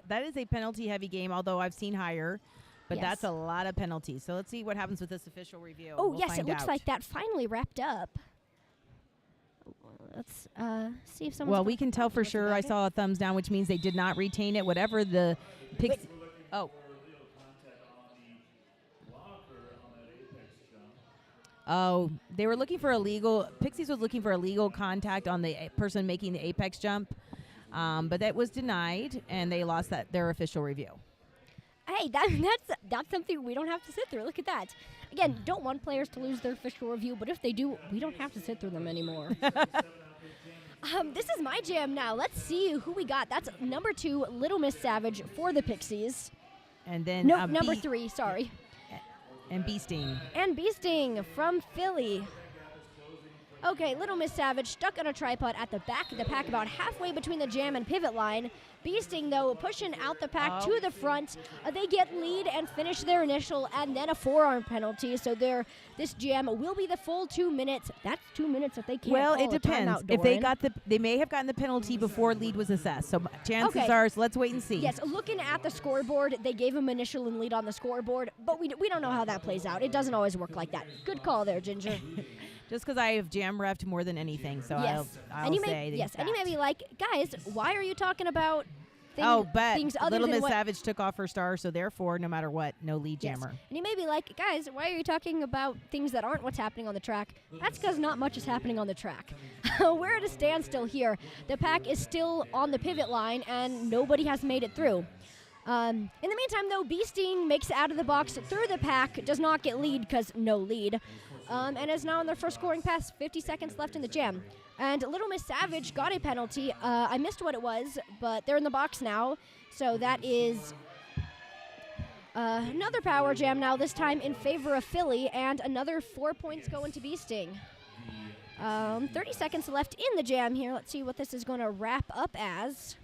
that is a penalty-heavy game, although I've seen higher. But Yes. that's a lot of penalties. So let's see what happens with this official review. Oh, We'll yes, find it looks out. like that finally wrapped up. Let's see if someone. Well, we can tell for sure. I saw a thumbs down, which means they did not retain it. Whatever the Pixies. Oh. Oh, they were looking for illegal. Pixies was looking for illegal contact on the person making the apex jump, but that was denied, and they lost their official review. Hey, that's something we don't have to sit through. Look at that. Again, don't want players to lose their official review, but if they do, we don't have to sit through them anymore. This is my jam now. Let's see who we got. That's number 2, Little Miss Savage for the Pixies. And then No, number 3, sorry. And Bee Sting. And Bee Sting from Philly. Okay, Little Miss Savage stuck on a tripod at the back of the pack about halfway between the jam and pivot line. Bee Sting, though, pushing out the pack to the front. They get lead and finish their initial and then a forearm penalty. So this jam will be the full 2 minutes. That's 2 minutes that they can't Well, call it a depends. timeout, If they Doran. they may have gotten the penalty before lead was assessed. So chances are, so let's wait and see. Yes, looking at the scoreboard, they gave him initial and lead on the scoreboard, but we don't know how that plays out. It doesn't always work like that. Good call there, Ginger. Just because I have jam refed more than anything, so Yes. I'll and you say may, yes, that. and you may be like, guys, why are you talking about but things other Little than Miss what? Savage took off her star, so therefore, no matter what, no lead Yes. jammer. And you may be like, guys, why are you talking about things that aren't what's happening on the track? That's because not much is happening on the track. We're at a standstill here. The pack is still on the pivot line, and nobody has made it through. In the meantime, though, Bee Sting makes it out of the box through the pack, does not get lead because no lead, and is now on their first scoring pass, 50 seconds left in the jam. And Little Miss Savage got a penalty. I missed what it was, but they're in the box now. So that is another power jam now, this time in favor of Philly, and another 4 points going to Bee Sting. 30 seconds left in the jam here. Let's see what this is going to wrap up as.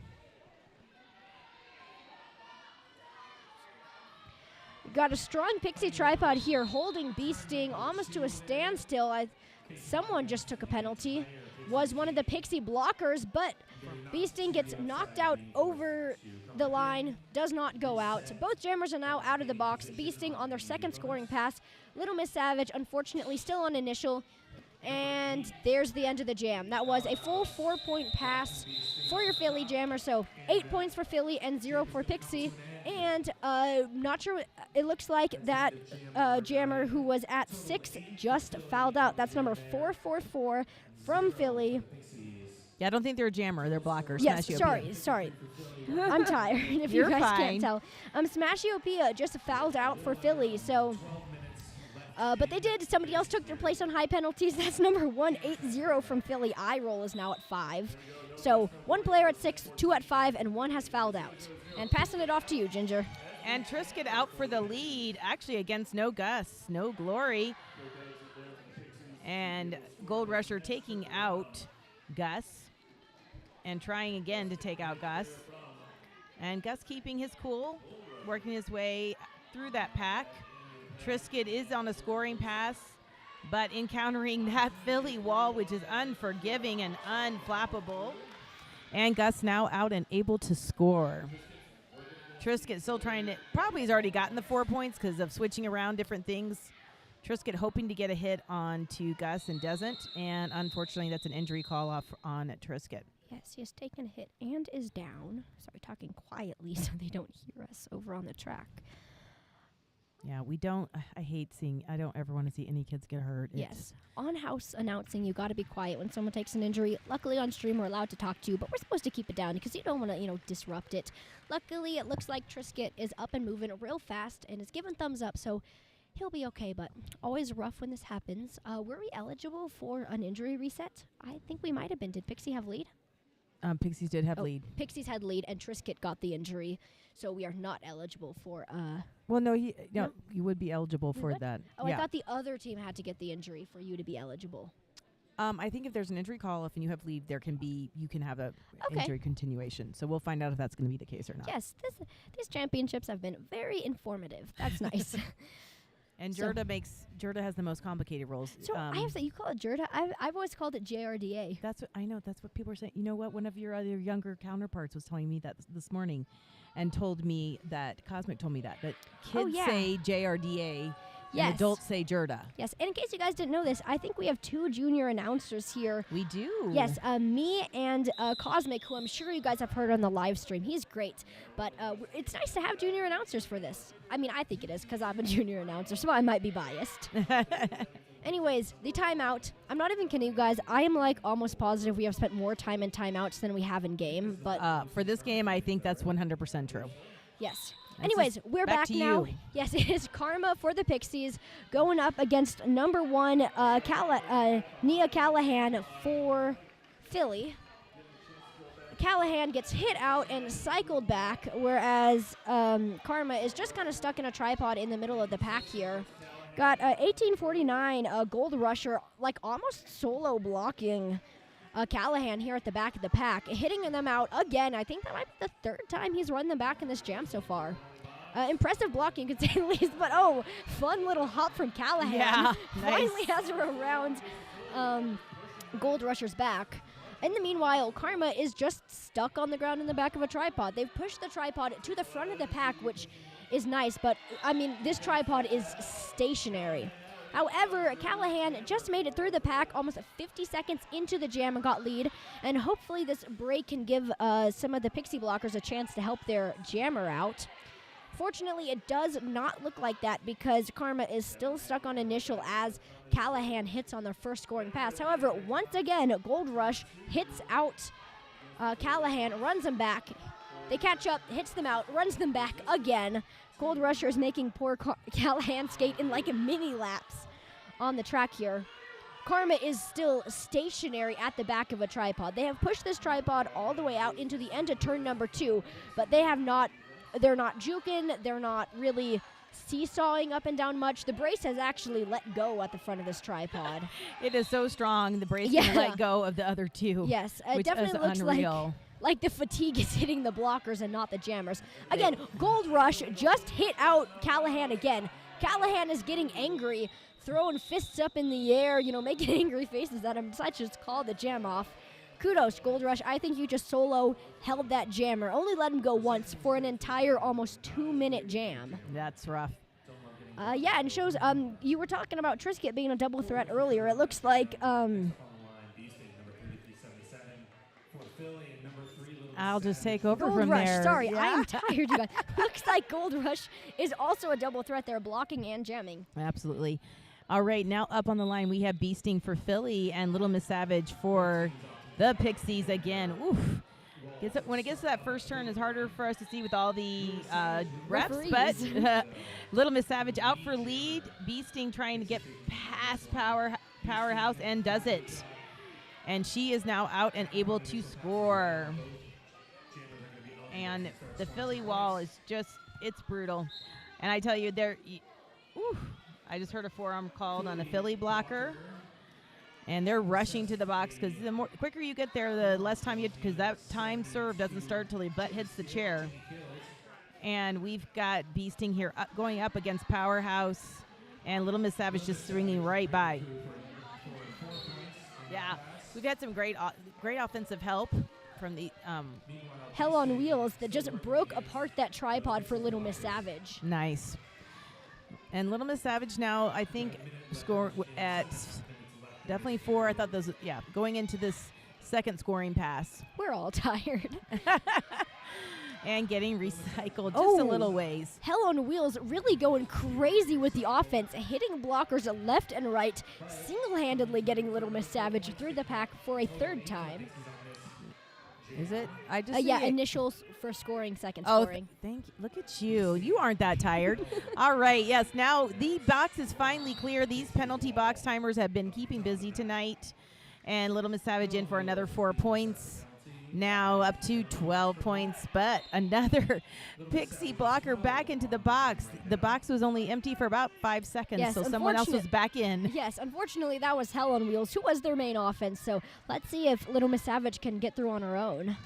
Got a strong Pixie tripod here, holding Bee Sting almost to a standstill. Someone just took a penalty. Was one of the Pixie blockers, but Bee Sting gets knocked out over the line, does not go out. Both jammers are now out of the box. Bee Sting on their second scoring pass. Little Miss Savage, unfortunately, still on initial. And there's the end of the jam. That was a full 4-point pass for your Philly jammer. So 8 points for Philly and 0 for Pixie. And not sure, it looks like that jammer who was at 6 just fouled out. That's number 444 from Philly. Yeah, I don't think they're a jammer. They're blockers. Yes, Smashiopia. sorry. I'm tired, if You're you guys fine. can't tell. Smashiopia just fouled out for Philly, so... but they did. Somebody else took their place on high penalties. That's number 180 from Philly. Eye roll is now at 5. So 1 player at 6, 2 at 5, and 1 has fouled out. And passing it off to you, Ginger. And Trisket out for the lead, actually against no Gus, no Glory. And Gold Rusher taking out Gus and trying again to take out Gus. And Gus keeping his cool, working his way through that pack. Trisket is on a scoring pass, but encountering that Philly wall, which is unforgiving and unflappable. And Gus now out and able to score. Trisket still trying to, probably has already gotten the 4 points because of switching around different things. Trisket hoping to get a hit on to Gus and doesn't. And unfortunately, that's an injury call off on Trisket. Yes, he has taken a hit and is down. Sorry, talking quietly so they don't hear us over on the track. Yeah, I hate seeing, I don't ever want to see any kids get hurt. Yes. On house announcing, you got to be quiet when someone takes an injury. Luckily on stream, we're allowed to talk to you, but we're supposed to keep it down because you don't want to, disrupt it. Luckily, it looks like Trisket is up and moving real fast and is giving thumbs up, so he'll be okay, but always rough when this happens. Were we eligible for an injury reset? I think we might have been. Did Pixie have lead? Pixies did have lead. Pixies had lead, and Trisket got the injury, so we are not eligible for... Well, no, you would be eligible for that. Oh, yeah. I thought the other team had to get the injury for you to be eligible. I think if there's an injury call off and you have lead, you can have a Okay. injury continuation. So we'll find out if that's going to be the case or not. Yes, these championships have been very informative. That's nice. And So- JRDA has the most complicated rules. So I have to say, you call it JRDA? I've always called it JRDA. That's what I know. That's what people are saying. You know what? One of your other younger counterparts was telling me that this morning, and told me that Cosmic told me that kids Oh, yeah. say JRDA, Yes. and adults say JRDA. Yes, and in case you guys didn't know this, I think we have 2 junior announcers here. We do. Yes, me and Cosmic, who I'm sure you guys have heard on the live stream. He's great, but it's nice to have junior announcers for this. I mean, I think it is because I'm a junior announcer, so I might be biased. Anyways, the timeout. I'm not even kidding you guys. I am almost positive we have spent more time in timeouts than we have in game, but For this game, I think that's 100% true. yes. That's Anyways, just we're back back to now. you. Yes, it is Karma for the Pixies going up against number 1 Nia Callahan for Philly. Callahan gets hit out and cycled back, whereas Karma is just kind of stuck in a tripod in the middle of the pack here. Got 1849 Gold Rusher, almost solo blocking Callahan here at the back of the pack, hitting them out again. I think that might be the 3rd time he's run them back in this jam so far. Impressive blocking, you could say the least, but fun little hop from Callahan. Yeah, Finally has her around Gold Rusher's back. In the meanwhile, Karma is just stuck on the ground in the back of a tripod. They've pushed the tripod to the front of the pack, which is nice, but, this tripod is stationary. However, Callahan just made it through the pack almost 50 seconds into the jam and got lead, and hopefully this break can give some of the Pixie blockers a chance to help their jammer out. Fortunately, it does not look like that because Karma is still stuck on initial as Callahan hits on their first scoring pass. However, once again, Gold Rush hits out Callahan, runs him back. They catch up, hits them out, runs them back again. Gold Rusher is making poor Callahan skate in mini laps on the track here. Karma is still stationary at the back of a tripod. They have pushed this tripod all the way out into the end of turn number 2, but they're not juking, they're not really seesawing up and down much. The brace has actually let go at the front of this tripod. It is so strong. The brace Yeah. can let go of the other two. Yes, it which definitely is looks unreal. like the fatigue is hitting the blockers and not the jammers. Again, Gold Rush just hit out Callahan again. Callahan is getting angry, throwing fists up in the air, making angry faces at him. Decides to just call the jam off. Kudos, Gold Rush. I think you just solo held that jammer. Only let him go once for an entire almost 2-minute jam. That's rough. Yeah, and shows, you were talking about Trisket being a double threat earlier. It looks like, I'll just take over Gold from Rush, there. sorry, I Yeah. am tired, you guys. Looks like Gold Rush is also a double threat there, blocking and jamming. Absolutely. All right, now up on the line, we have Beasting for Philly and Little Miss Savage for the Pixies again. Oof. When it gets to that first turn, it's harder for us to see with all the reps, but Little Miss Savage out for lead. Beasting trying to get past Powerhouse and does it. And she is now out and able to score. And the Philly wall is it's brutal. And I tell you, I just heard a forearm called on a Philly blocker. And they're rushing to the box because the quicker you get there, the less time because that time serve doesn't start till the butt hits the chair. And we've got Beasting here going up against Powerhouse, and Little Miss Savage just swinging right by. Yeah, we've had some great offensive help from the Hell on Wheels that just broke apart that tripod for Little Miss Savage. Nice. And Little Miss Savage now, I think, score at definitely 4. I thought those, going into this second scoring pass. We're all tired. And getting recycled just a little ways. Hell on Wheels really going crazy with the offense, hitting blockers left and right, single-handedly getting Little Miss Savage through the pack for a third time. Is it? I just initials for scoring, second Oh, scoring. thank you. Look at you. You aren't that tired. All right. Yes. Now the box is finally clear. These penalty box timers have been keeping busy tonight. And Little Miss Savage in for another 4 points. Now up to 12 points, but another Pixie blocker back into the box. The box was only empty for about 5 seconds, Yes, so someone else was back in. Yes, unfortunately, that was Hell on Wheels, who was their main offense. So let's see if Little Miss Savage can get through on her own.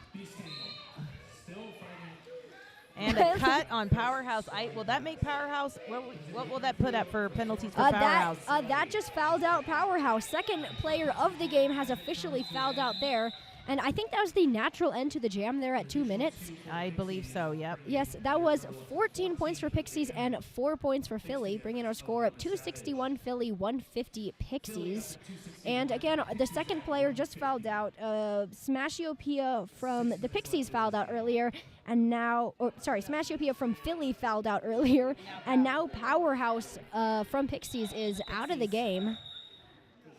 And a cut on Powerhouse. Will that make Powerhouse? What will that put up for penalties for Powerhouse? That just fouled out Powerhouse. Second player of the game has officially fouled out there. And I think that was the natural end to the jam there at 2 minutes. I believe so, yep. Yes, that was 14 points for Pixies and 4 points for Philly, bringing our score up 261 Philly, 150 Pixies. And again, the second player just fouled out. Smashiopia from the Pixies fouled out earlier. And now, Smashiopia from Philly fouled out earlier. And now Powerhouse from Pixies is out of the game.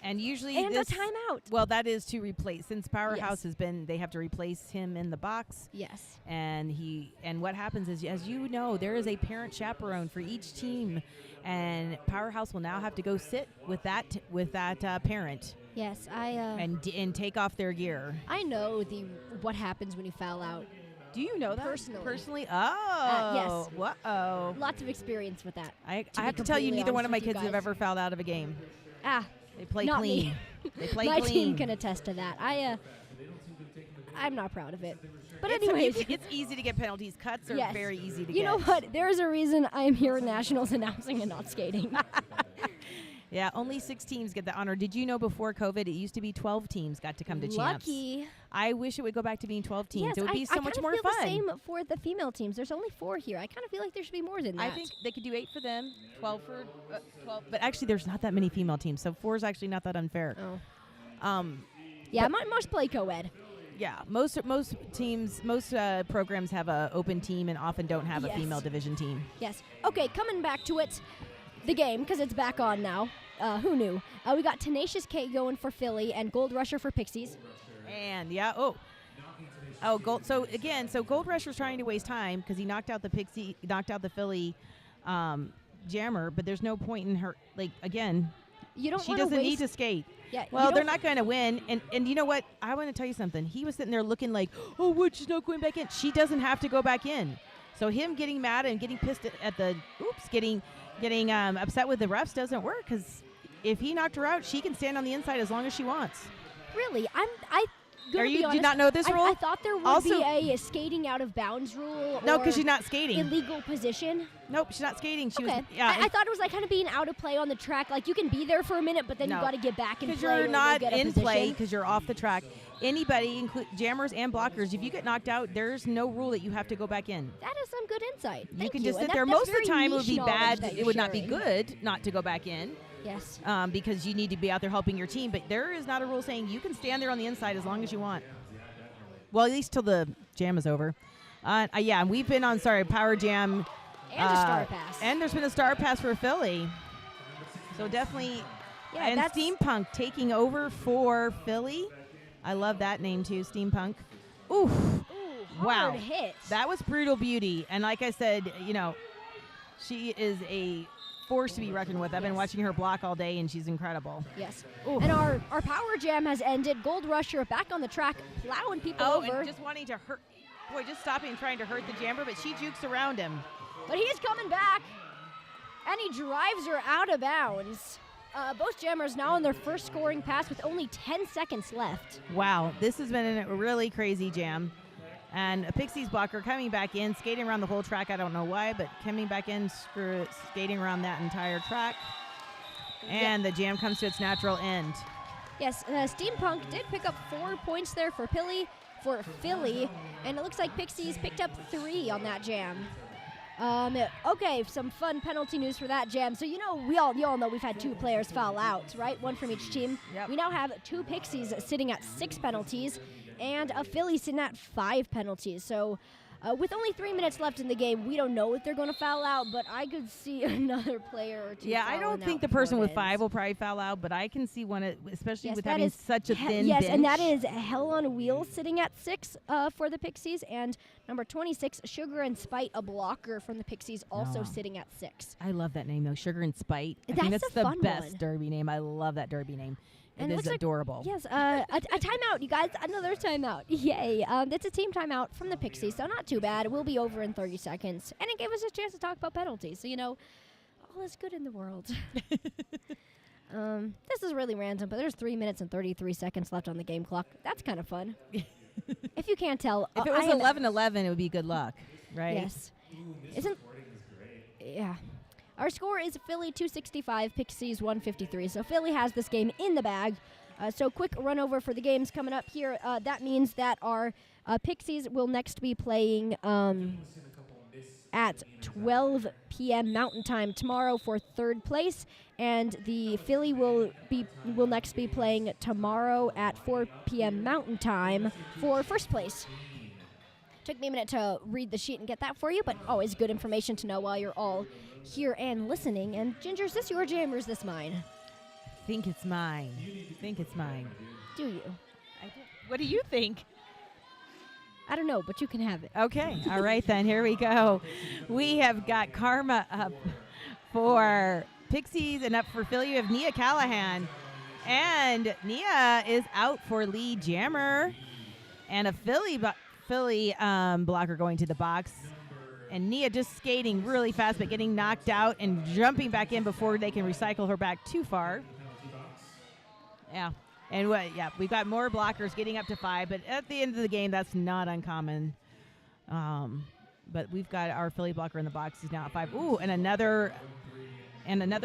And usually a timeout. Well, that is to replace, since Powerhouse has been, they have to replace him in the box. Yes. And what happens is, as you know, there is a parent chaperone for each team, and Powerhouse will now have to go sit with that parent. Yes, and take off their gear. I know what happens when you foul out. Do you know that? Personally. Oh. Yes. Whoa. Lots of experience with that. I have to tell you, neither one of my kids have ever fouled out of a game. They play not clean. Me. They play My clean. team can attest to that. I'm not proud of it. But anyways, it's easy to get penalties. Cuts are very easy to get. You know what? There is a reason I am here at Nationals announcing and not skating. Yeah, only 6 teams get the honor. Did you know before COVID, it used to be 12 teams got to come to champs? Lucky. I wish it would go back to being 12 teams. Yes, it would be so much more fun. fun. The same for the female teams. There's only 4 here. I kind of feel like there should be more than that. I think they could do 8 for them, 12 for 12. But actually, there's not that many female teams, so 4 is actually not that unfair. Oh. Most play co-ed. Yeah, most teams, most programs have a open team and often don't have a female division team. Yes. Okay, coming back to it, the game, because it's back on now. Who knew? We got Tenacious K going for Philly and Gold Rusher for Pixies. And Gold Rusher's trying to waste time because he knocked out the Philly jammer, but there's no point in her. She doesn't need to skate. Yeah, well, they're not going to win. And you know what? I want to tell you something. He was sitting there looking like, oh, what? She's not going back in. She doesn't have to go back in. So him getting mad and getting pissed at the getting upset with the refs doesn't work, because if he knocked her out, she can stand on the inside as long as she wants. Really, Do not know this rule? I thought there would Also- be a skating out of bounds rule. No, or because she's not skating. illegal position. Nope, she's not skating. She Okay. was. Yeah, I thought it was like kind of being out of play on the track. Like you can be there for a minute, but then you No. got to get back and because play. or you're you'll not get a in play, position. because you're off the track. Anybody, jammers and blockers, if you get knocked out, there's no rule that you have to go back in. That is some good insight. You Thank can just And sit there. that's Most of the very time, it would niche be knowledge bad. that It you're would not be sharing. good not to go back in. Yes. Because you need to be out there helping your team. But there is not a rule saying you can stand there on the inside as long as you want. Well, at least till the jam is over. Yeah, we've been on, Power Jam. And a star pass. And there's been a star pass for Philly. So definitely. Yeah, and that's- Steampunk taking over for Philly. I love that name too, Steampunk. Oof. Ooh, Wow. hard hit. That was brutal beauty. And like I said, she is a force to be reckoned with. I've been watching her block all day, and she's incredible. Yes. Oof. And our Power Jam has ended. Gold Rusher back on the track, plowing people over. And just wanting to hurt. Boy, just stopping and trying to hurt the jammer, but she jukes around him. But he's coming back, and he drives her out of bounds. Both jammers now on their first scoring pass with only 10 seconds left. Wow, this has been a really crazy jam. And a Pixies blocker coming back in, skating around the whole track. I don't know why, but coming back in, skating around that entire track. And the jam comes to its natural end. Yes, Steampunk did pick up 4 points there for Philly, and it looks like Pixies picked up 3 on that jam. Okay, some fun penalty news for that jam. So you all know we've had 2 players foul out, right? 1 from each team. Yep. We now have 2 Pixies sitting at 6 penalties, and a Philly sitting at 5 penalties. So with only 3 minutes left in the game, we don't know if they're going to foul out, but I could see another player or 2. Yeah, I don't think the person with 5 will probably foul out, but I can see one, especially with having such a thin Yes, bench. and that is Hell on Wheels sitting at 6 for the Pixies, and number 26, Sugar and Spite, a blocker from the Pixies, also Oh. sitting at 6. I love that name, though, Sugar and Spite. I That's think that's a the fun best one. derby name. I love that derby name. And it it is looks like- adorable. Yes, a timeout, you guys. Another timeout. Yay. It's a team timeout from the Pixies, so not too bad. We'll be over in 30 seconds. And it gave us a chance to talk about penalties. So, all is good in the world. This is really random, but there's 3 minutes and 33 seconds left on the game clock. That's kind of fun. If you can't tell. If it was 11-11, it would be good luck, right? Yes. Yeah. Our score is Philly 265, Pixies 153. So Philly has this game in the bag. So quick run over for the games coming up here. That means that our Pixies will next be playing at 12 p.m. Mountain Time tomorrow for 3rd place, and the Philly will next be playing tomorrow at 4 p.m. Mountain Time for 1st place. Took me a minute to read the sheet and get that for you, but always good information to know while you're all here and listening. And Ginger, is this your jam or is this mine? Think it's mine. Think it's mine. Do you? I do. What do you think? I don't know, but you can have it. Okay. All right, then. Here we go. We have got Karma up for Pixies, and up for Philly, you have Nia Callahan. And Nia is out for lead jammer. And a Philly blocker going to the box. And Nia just skating really fast, but getting knocked out and jumping back in before they can recycle her back too far. Yeah. And we've got more blockers getting up to 5, but at the end of the game, that's not uncommon. But we've got our Philly blocker in the box. He's now at 5. Ooh, and another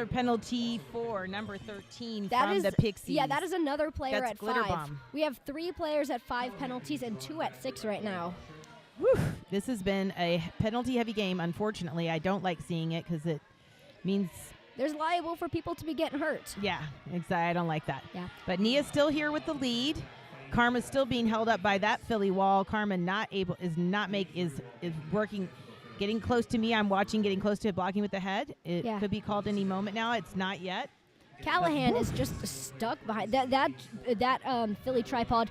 penalty for number 13 from the Pixies. Yeah, that is another player That's at Glitter 5. Bomb. We have 3 players at 5 penalties and 2 at 6 right now. Whew. This has been a penalty-heavy game, unfortunately. I don't like seeing it because it means... There's liable for people to be getting hurt. Yeah, exactly. I don't like that. Yeah. But Nia's still here with the lead. Karma's still being held up by that Philly wall. Karma is working, getting close to me. I'm watching, getting close to blocking with the head. It could be called any moment now. It's not yet. Callahan is just stuck behind that Philly tripod,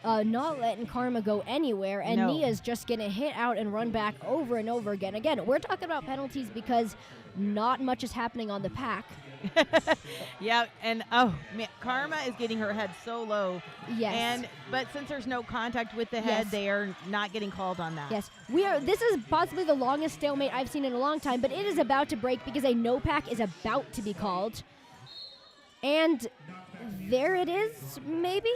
not letting Karma go anywhere, and No. Nia's just gonna hit out and run back over and over again. Again, we're talking about penalties because not much is happening on the pack. Yeah, and oh man, Karma is getting her head so low. Yes. But since there's no contact with the head, Yes. they are not getting called on that. Yes, this is possibly the longest stalemate I've seen in a long time, but it is about to break because a no pack is about to be called. And there it is, maybe?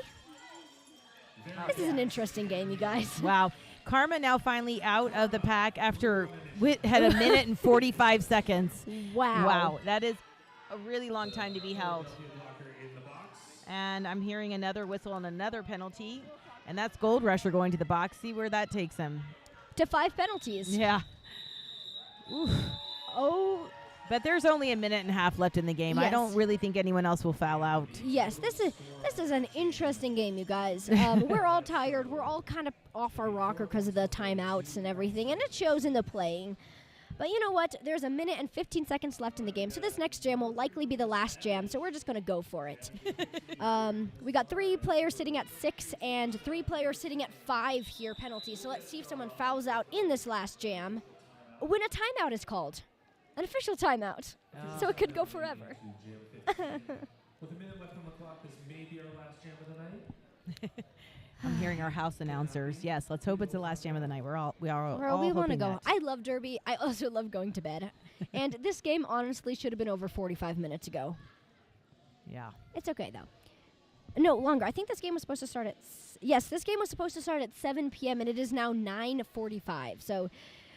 This is an interesting game, you guys. Wow. Karma now finally out of the pack after had a minute and 45 seconds. Wow. Wow. That is a really long time to be held. And I'm hearing another whistle and another penalty. And that's Gold Rusher going to the box. See where that takes him. To 5 penalties. Yeah. Oof. Oh, But there's only a minute and a half left in the game. I Yes. don't really think anyone else will foul out. yes. This is an interesting game, you guys. We're all tired. We're all kind of off our rocker because of the timeouts and everything, and it shows in the playing. But you know what? There's a minute and 15 seconds left in the game, so this next jam will likely be the last jam, so we're just going to go for it. We got 3 players sitting at 6 and 3 players sitting at 5 here penalties, so let's see if someone fouls out in this last jam when a timeout is called. An official timeout. So it could go forever. With a minute left on the clock, this may be our last jam of the night. I'm hearing our house announcers. Yes, let's hope it's the last jam of the night. We are all we want to hoping go. that. I love Derby. I also love going to bed. And this game honestly should have been over 45 minutes ago. Yeah. It's okay though. No, longer. I think this game was supposed to start at yes, this game was supposed to start at 7 p.m. and it is now 9:45. So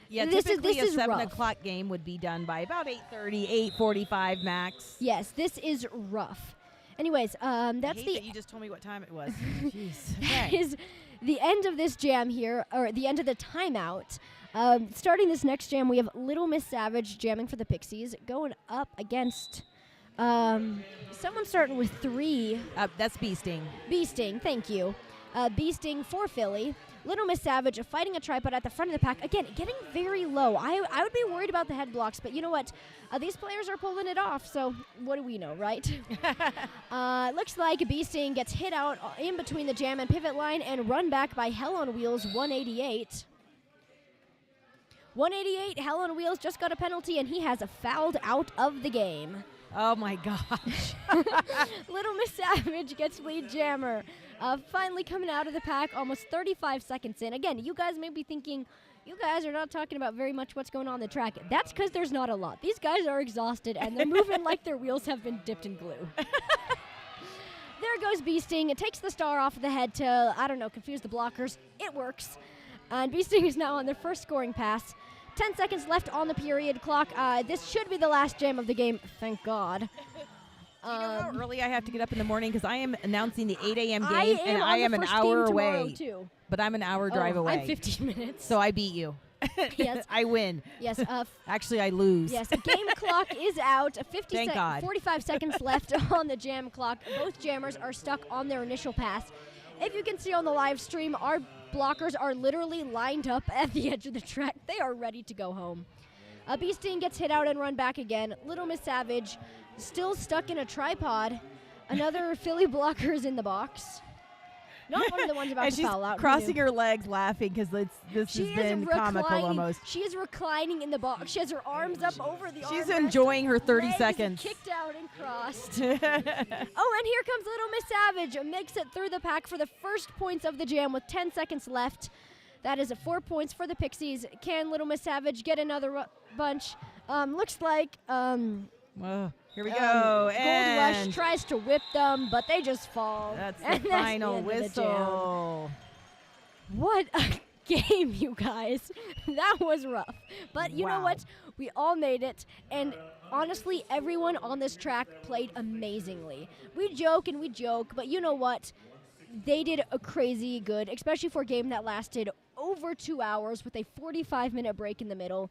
Yeah, this typically is a 7 rough. o'clock game would be done by about 8:30, 8:45 max. Yes, this is rough. Anyways, that's I hate the that you just told me what time it was. Jeez. that Okay. is the end of this jam here, or the end of the timeout. Starting this next jam, we have Little Miss Savage jamming for the Pixies, going up against someone starting with 3. That's Bee Sting. Bee Sting, thank you. Bee Sting for Philly. Little Miss Savage fighting a tripod at the front of the pack. Again, getting very low. I would be worried about the head blocks, but you know what? These players are pulling it off, so what do we know, right? Looks like Bee Sting gets hit out in between the jam and pivot line and run back by Hell on Wheels 188. 188, Hell on Wheels just got a penalty, and he has fouled out of the game. Oh, my gosh. Little Miss Savage gets lead jammer. Finally coming out of the pack almost 35 seconds in. Again, you guys may be thinking, you guys are not talking about very much what's going on the track. That's because there's not a lot. These guys are exhausted, and they're moving like their wheels have been dipped in glue. There goes Bee Sting. It takes the star off of the head to, I don't know, confuse the blockers. It works. And Bee Sting is now on their first scoring pass. 10 seconds left on the period clock. This should be the last jam of the game, thank God. Do you know how early I have to get up in the morning? Because I am announcing the 8 a.m. I game, am and on I the am an first hour game tomorrow, away. too. But I'm an hour drive away. I'm 15 minutes. So I beat you. Yes. I win. Yes. Actually, I lose. Yes. Game clock is out. Thank God. 45 seconds left on the jam clock. Both jammers are stuck on their initial pass. If you can see on the live stream, our blockers are literally lined up at the edge of the track. They are ready to go home. Bee Sting gets hit out and run back again. Little Miss Savage still stuck in a tripod. Another Philly blocker is in the box. Not one of the ones about And to she's foul out. Who crossing knew? her legs laughing because this She has is been comical reclining. almost. She is reclining in the box. She has her arms up over the She's armrest. enjoying her 30 Legs seconds. kicked out and crossed. Oh, and here comes Little Miss Savage. Makes it through the pack for the first points of the jam with 10 seconds left. That is 4 points for the Pixies. Can Little Miss Savage get another bunch? Looks like Whoa, here we go. Gold Rush And tries to whip them, but they just fall. that's And the that's final end of the jam. whistle. What a game, you guys. That was rough. But you know Wow. what? We all made it. And honestly, everyone on this track played amazingly. We joke, but you know what? They did a crazy good, especially for a game that lasted over 2 hours with a 45-minute break in the middle.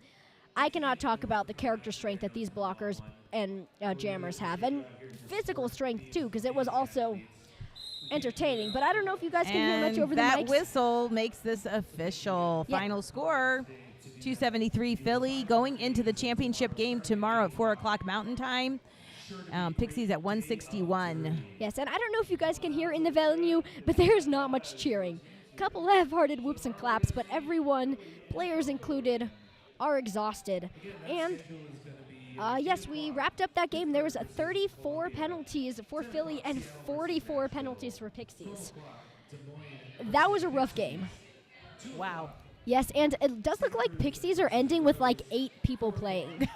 I cannot talk about the character strength that these blockers and jammers have, and physical strength too, because it was also entertaining. But I don't know if you guys can hear much over the that mics. whistle makes this official. Yeah. Final score, 273 Philly, going into the championship game tomorrow at 4 o'clock Mountain Time. Pixies at 161. Yes, and I don't know if you guys can hear in the venue, but there's not much cheering. Couple half-hearted whoops and claps, but everyone, players included, are exhausted. And Yes, we wrapped up that game. There was 34 penalties for Philly and 44 penalties for Pixies. That was a rough game. Wow. Yes, and it does look like Pixies are ending with like 8 people playing.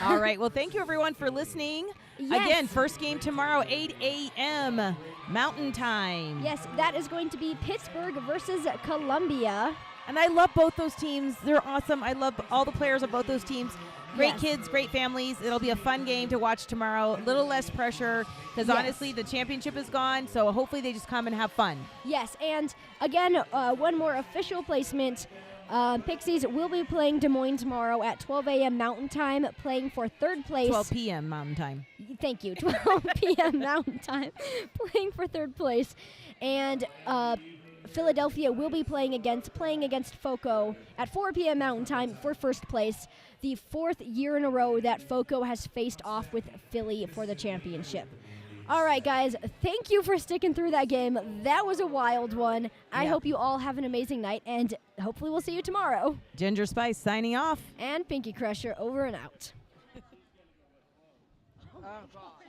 All right. Well, thank you everyone for listening. Yes. Again, first game tomorrow, 8 a.m. Mountain Time. Yes, that is going to be Pittsburgh versus Columbia. And I love both those teams. They're awesome. I love all the players of both those teams. Great Yes. kids, great families. It'll be a fun game to watch tomorrow. A little less pressure because Yes. honestly, the championship is gone. So hopefully they just come and have fun. Yes, and again, one more official placement. Pixies will be playing Des Moines tomorrow at 12 a.m. Mountain Time, playing for third place. 12 p.m. Mountain Time. Thank you. 12 p.m. Mountain Time, playing for third place. And Philadelphia will be playing against FOCO at 4 p.m. Mountain Time for first place. The 4th year in a row that FOCO has faced off with Philly for the championship. All right, guys, thank you for sticking through that game. That was a wild one. I hope you all have an amazing night, and hopefully we'll see you tomorrow. Ginger Spice signing off. And Pinky Crusher over and out. Oh, God.